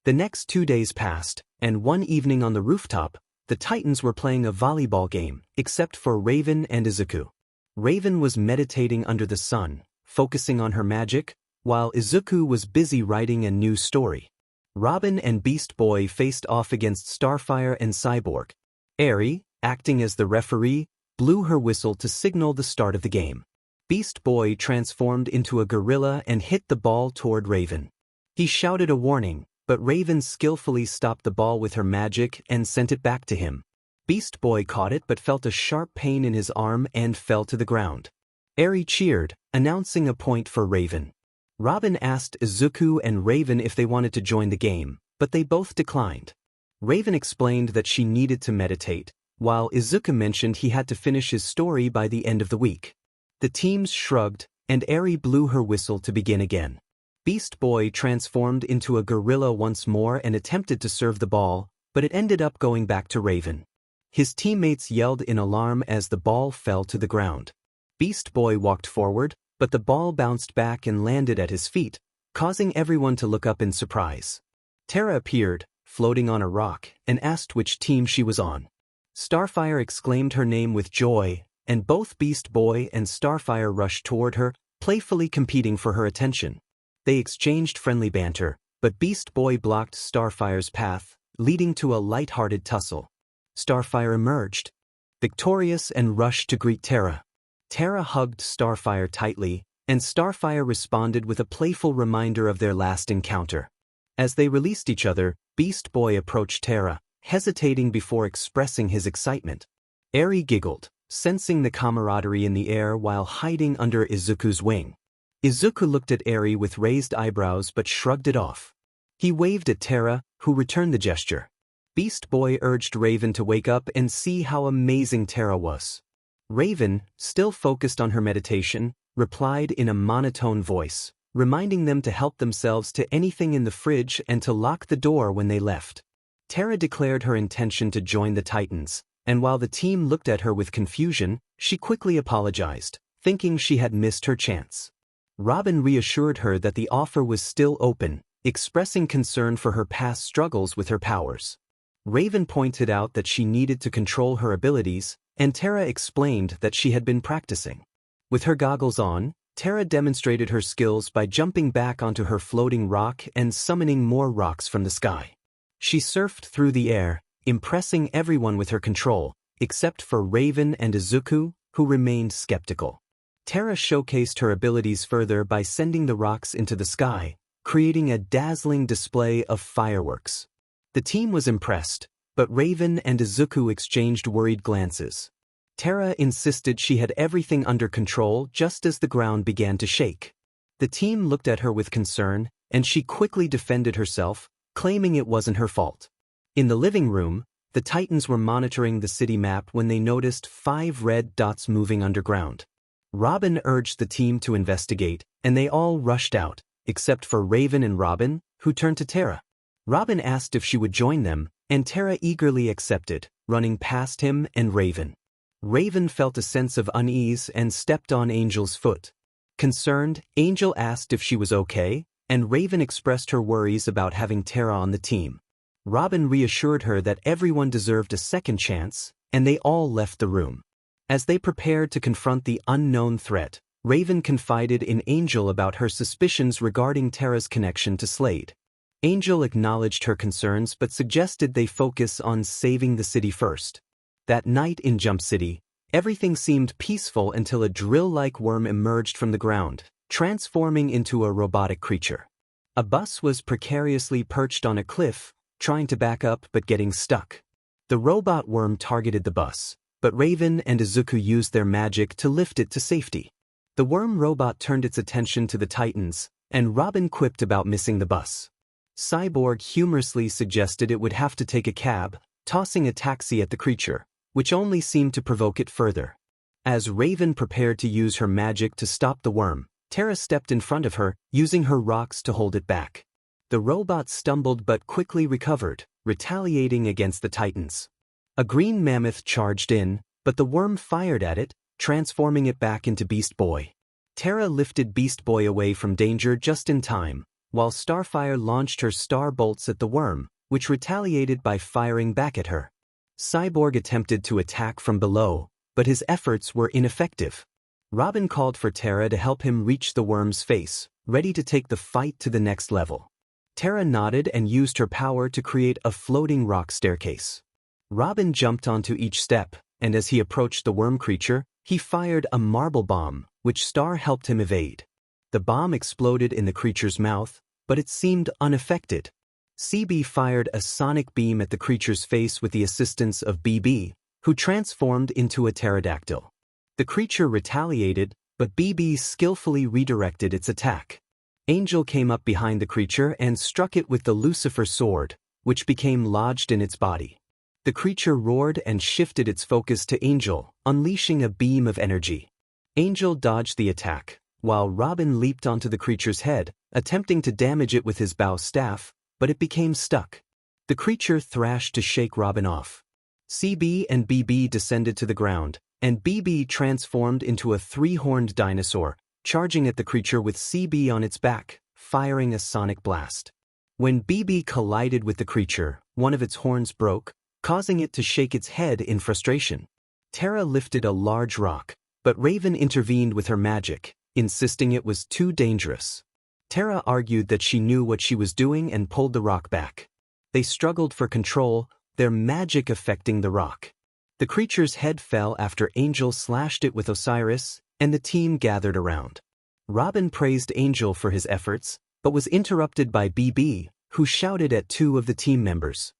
The next 2 days passed, and one evening on the rooftop, the Titans were playing a volleyball game, except for Raven and Izuku. Raven was meditating under the sun, focusing on her magic, while Izuku was busy writing a new story. Robin and Beast Boy faced off against Starfire and Cyborg. Eri, acting as the referee, blew her whistle to signal the start of the game. Beast Boy transformed into a gorilla and hit the ball toward Raven. He shouted a warning, but Raven skillfully stopped the ball with her magic and sent it back to him. Beast Boy caught it but felt a sharp pain in his arm and fell to the ground. Eri cheered, announcing a point for Raven. Robin asked Izuku and Raven if they wanted to join the game, but they both declined. Raven explained that she needed to meditate, while Izuku mentioned he had to finish his story by the end of the week. The teams shrugged, and Eri blew her whistle to begin again. Beast Boy transformed into a gorilla once more and attempted to serve the ball, but it ended up going back to Raven. His teammates yelled in alarm as the ball fell to the ground. Beast Boy walked forward, but the ball bounced back and landed at his feet, causing everyone to look up in surprise. 𝗧𝗏 appeared, floating on a rock, and asked which team she was on. Starfire exclaimed her name with joy, and both Beast Boy and Starfire rushed toward her, playfully competing for her attention. They exchanged friendly banter, but Beast Boy blocked Starfire's path, leading to a light-hearted tussle. Starfire emerged, victorious, and rushed to greet 𝗧𝗏. 𝗧𝗏 hugged Starfire tightly, and Starfire responded with a playful reminder of their last encounter. As they released each other, Beast Boy approached 𝗧𝗏, hesitating before expressing his excitement. Eri giggled, sensing the camaraderie in the air while hiding under Izuku's wing. Izuku looked at Eri with raised eyebrows but shrugged it off. He waved at 𝗧𝗏, who returned the gesture. Beast Boy urged Raven to wake up and see how amazing 𝗧𝗏 was. Raven, still focused on her meditation, replied in a monotone voice, reminding them to help themselves to anything in the fridge and to lock the door when they left. 𝗧𝗏 declared her intention to join the Titans, and while the team looked at her with confusion, she quickly apologized, thinking she had missed her chance. Robin reassured her that the offer was still open, expressing concern for her past struggles with her powers. Raven pointed out that she needed to control her abilities, and 𝗧𝗏 explained that she had been practicing. With her goggles on, 𝗧𝗏 demonstrated her skills by jumping back onto her floating rock and summoning more rocks from the sky. She surfed through the air, impressing everyone with her control, except for Raven and Izuku, who remained skeptical. 𝗧𝗏 showcased her abilities further by sending the rocks into the sky, creating a dazzling display of fireworks. The team was impressed, but Raven and Izuku exchanged worried glances. 𝗧𝗏 insisted she had everything under control just as the ground began to shake. The team looked at her with concern, and she quickly defended herself, claiming it wasn't her fault. In the living room, the Titans were monitoring the city map when they noticed 5 red dots moving underground. Robin urged the team to investigate, and they all rushed out, except for Raven and Robin, who turned to 𝗧𝗏. Robin asked if she would join them, and 𝗧𝗏 eagerly accepted, running past him and Raven. Raven felt a sense of unease and stepped on Angel's foot. Concerned, Angel asked if she was okay, and Raven expressed her worries about having 𝗧𝗏 on the team. Robin reassured her that everyone deserved a second chance, and they all left the room. As they prepared to confront the unknown threat, Raven confided in Angel about her suspicions regarding 𝗧𝗏's connection to Slade. Angel acknowledged her concerns but suggested they focus on saving the city first. That night in Jump City, everything seemed peaceful until a drill-like worm emerged from the ground, transforming into a robotic creature. A bus was precariously perched on a cliff, trying to back up but getting stuck. The robot worm targeted the bus, but Raven and Izuku used their magic to lift it to safety. The worm robot turned its attention to the Titans, and Robin quipped about missing the bus. Cyborg humorously suggested it would have to take a cab, tossing a taxi at the creature, which only seemed to provoke it further. As Raven prepared to use her magic to stop the worm, 𝗧𝗏 stepped in front of her, using her rocks to hold it back. The robot stumbled but quickly recovered, retaliating against the Titans. A green mammoth charged in, but the worm fired at it, transforming it back into Beast Boy. 𝗧𝗏 lifted Beast Boy away from danger just in time, while Starfire launched her star bolts at the worm, which retaliated by firing back at her. Cyborg attempted to attack from below, but his efforts were ineffective. Robin called for 𝗧𝗏 to help him reach the worm's face, ready to take the fight to the next level. 𝗧𝗏 nodded and used her power to create a floating rock staircase. Robin jumped onto each step, and as he approached the worm creature, he fired a marble bomb, which Star helped him evade. The bomb exploded in the creature's mouth, but it seemed unaffected. CB fired a sonic beam at the creature's face with the assistance of BB, who transformed into a pterodactyl. The creature retaliated, but BB skillfully redirected its attack. Angel came up behind the creature and struck it with the Lucifer sword, which became lodged in its body. The creature roared and shifted its focus to Angel, unleashing a beam of energy. Angel dodged the attack, while Robin leaped onto the creature's head, attempting to damage it with his bow staff, but it became stuck. The creature thrashed to shake Robin off. CB and BB descended to the ground, and BB transformed into a three-horned dinosaur, charging at the creature with CB on its back, firing a sonic blast. When BB collided with the creature, one of its horns broke, causing it to shake its head in frustration. 𝗧𝗏 lifted a large rock, but Raven intervened with her magic, insisting it was too dangerous. 𝗧𝗏 argued that she knew what she was doing and pulled the rock back. They struggled for control, their magic affecting the rock. The creature's head fell after Angel slashed it with Osiris, and the team gathered around. Robin praised Angel for his efforts, but was interrupted by BB, who shouted at two of the team members.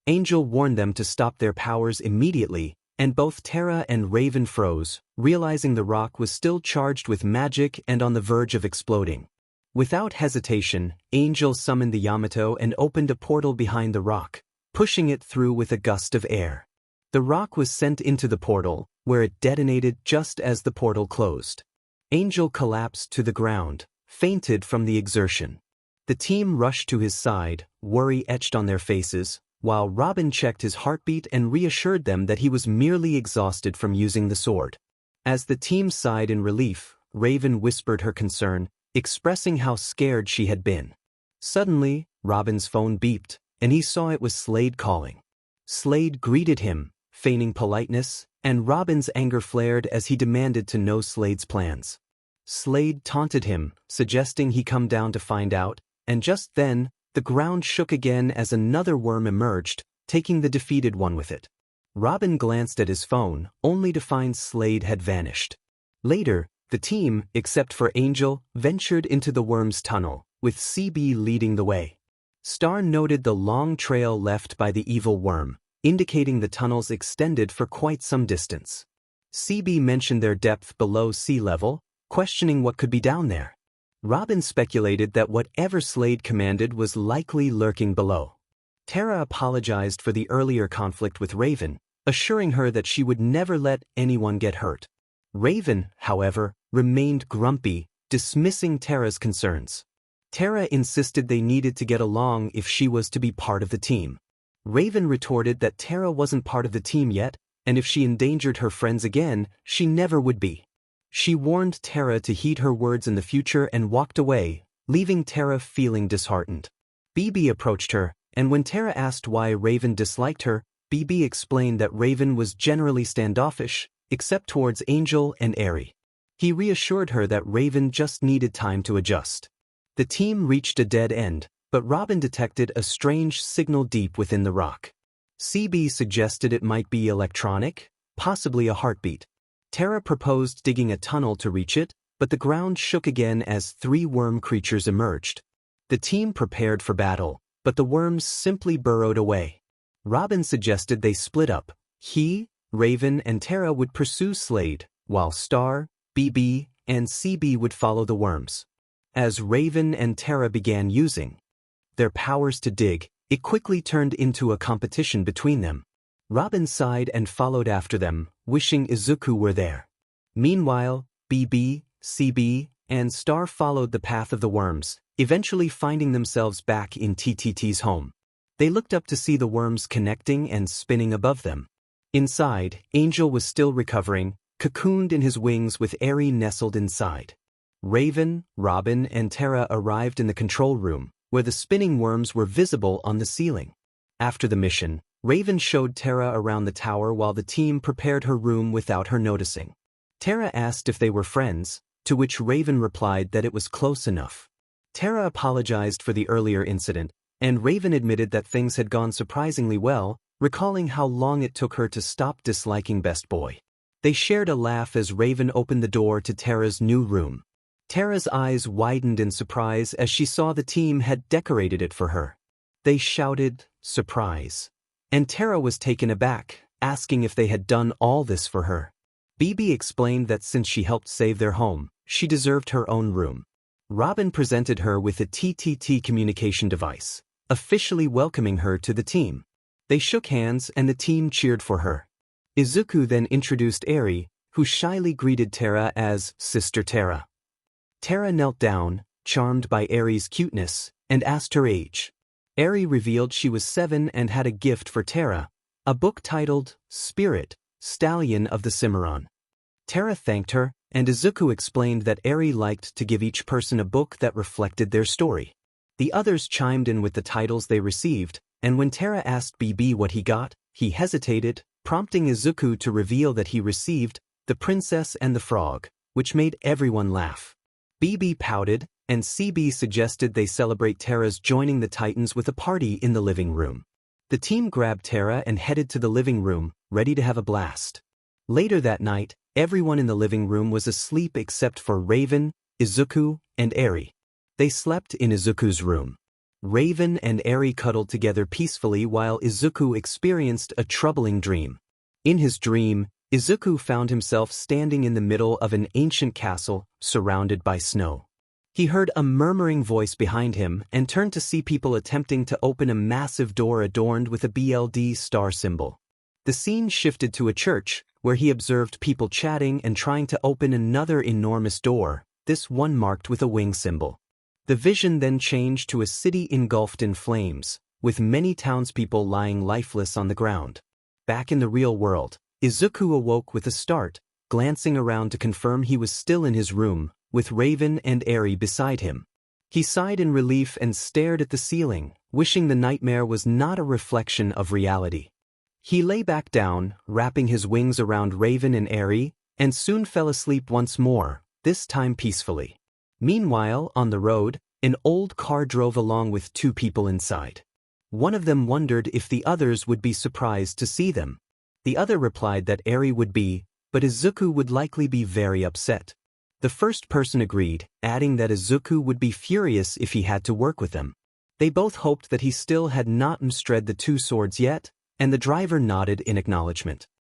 Angel warned them to stop their powers immediately, and both 𝗧𝗏 and Raven froze, realizing the rock was still charged with magic and on the verge of exploding. Without hesitation, Angel summoned the Yamato and opened a portal behind the rock, pushing it through with a gust of air. The rock was sent into the portal, where it detonated just as the portal closed. Angel collapsed to the ground, fainted from the exertion. The team rushed to his side, worry etched on their faces, while Robin checked his heartbeat and reassured them that he was merely exhausted from using the sword. As the team sighed in relief, Raven whispered her concern, expressing how scared she had been. Suddenly, Robin's phone beeped, and he saw it was Slade calling. Slade greeted him, feigning politeness, and Robin's anger flared as he demanded to know Slade's plans. Slade taunted him, suggesting he come down to find out, and just then, the ground shook again as another worm emerged, taking the defeated one with it. Robin glanced at his phone, only to find Slade had vanished. Later, the team, except for Angel, ventured into the worm's tunnel, with CB leading the way. Star noted the long trail left by the evil worm, indicating the tunnels extended for quite some distance. CB mentioned their depth below sea level, questioning what could be down there. Robin speculated that whatever Slade commanded was likely lurking below. 𝗧𝗏 apologized for the earlier conflict with Raven, assuring her that she would never let anyone get hurt. Raven, however, remained grumpy, dismissing 𝗧𝗏's concerns. 𝗧𝗏 insisted they needed to get along if she was to be part of the team. Raven retorted that 𝗧𝗏 wasn't part of the team yet, and if she endangered her friends again, she never would be. She warned 𝗧𝗏 to heed her words in the future and walked away, leaving 𝗧𝗏 feeling disheartened. BB approached her, and when 𝗧𝗏 asked why Raven disliked her, BB explained that Raven was generally standoffish, except towards Angel and 𝗬𝗏. He reassured her that Raven just needed time to adjust. The team reached a dead end, but Robin detected a strange signal deep within the rock. 𝗬𝗏 suggested it might be electronic, possibly a heartbeat. Terra proposed digging a tunnel to reach it, but the ground shook again as 3 worm creatures emerged. The team prepared for battle, but the worms simply burrowed away. Robin suggested they split up. He, Raven, and Terra would pursue Slade, while Star, BB, and 𝗬𝗏 would follow the worms. As Raven and Terra began using their powers to dig, it quickly turned into a competition between them. Robin sighed and followed after them, wishing Izuku were there. Meanwhile, BB, 𝗬𝗏, and Star followed the path of the worms, eventually finding themselves back in TTT's home. They looked up to see the worms connecting and spinning above them. Inside, Angel was still recovering, cocooned in his wings with 𝗬𝗏 nestled inside. Raven, Robin, and Terra arrived in the control room, where the spinning worms were visible on the ceiling. After the mission, Raven showed Terra around the tower while the team prepared her room without her noticing. Terra asked if they were friends, to which Raven replied that it was close enough. Terra apologized for the earlier incident, and Raven admitted that things had gone surprisingly well, recalling how long it took her to stop disliking Best Boy. They shared a laugh as Raven opened the door to Terra's new room. Terra's eyes widened in surprise as she saw the team had decorated it for her. They shouted, "Surprise!" And Terra was taken aback, asking if they had done all this for her. BB explained that since she helped save their home, she deserved her own room. Robin presented her with a TTT communication device, officially welcoming her to the team. They shook hands and the team cheered for her. Izuku then introduced 𝗬𝗏, who shyly greeted Terra as Sister Terra. Terra knelt down, charmed by 𝗬𝗏's cuteness, and asked her age. 𝗬𝗏 revealed she was 7 and had a gift for Terra, a book titled Spirit, Stallion of the Cimarron. Terra thanked her, and Izuku explained that 𝗬𝗏 liked to give each person a book that reflected their story. The others chimed in with the titles they received, and when Terra asked BB what he got, he hesitated, prompting Izuku to reveal that he received The Princess and the Frog, which made everyone laugh. BB pouted, and 𝗬𝗏 suggested they celebrate Terra's joining the Titans with a party in the living room. The team grabbed Terra and headed to the living room, ready to have a blast. Later that night, everyone in the living room was asleep except for Raven, Izuku, and 𝗬𝗏. They slept in Izuku's room. Raven and 𝗬𝗏 cuddled together peacefully while Izuku experienced a troubling dream. In his dream, Izuku found himself standing in the middle of an ancient castle, surrounded by snow. He heard a murmuring voice behind him and turned to see people attempting to open a massive door adorned with a BLD star symbol. The scene shifted to a church, where he observed people chatting and trying to open another enormous door, this one marked with a wing symbol. The vision then changed to a city engulfed in flames, with many townspeople lying lifeless on the ground. Back in the real world, Izuku awoke with a start, glancing around to confirm he was still in his room, with Raven and 𝗬𝗏 beside him. He sighed in relief and stared at the ceiling, wishing the nightmare was not a reflection of reality. He lay back down, wrapping his wings around Raven and 𝗬𝗏, and soon fell asleep once more, this time peacefully. Meanwhile, on the road, an old car drove along with 2 people inside. One of them wondered if the others would be surprised to see them. The other replied that 𝗬𝗏 would be, but Izuku would likely be very upset. The first person agreed, adding that Izuku would be furious if he had to work with them. They both hoped that he still had not mastered the 2 swords yet, and the driver nodded in acknowledgement.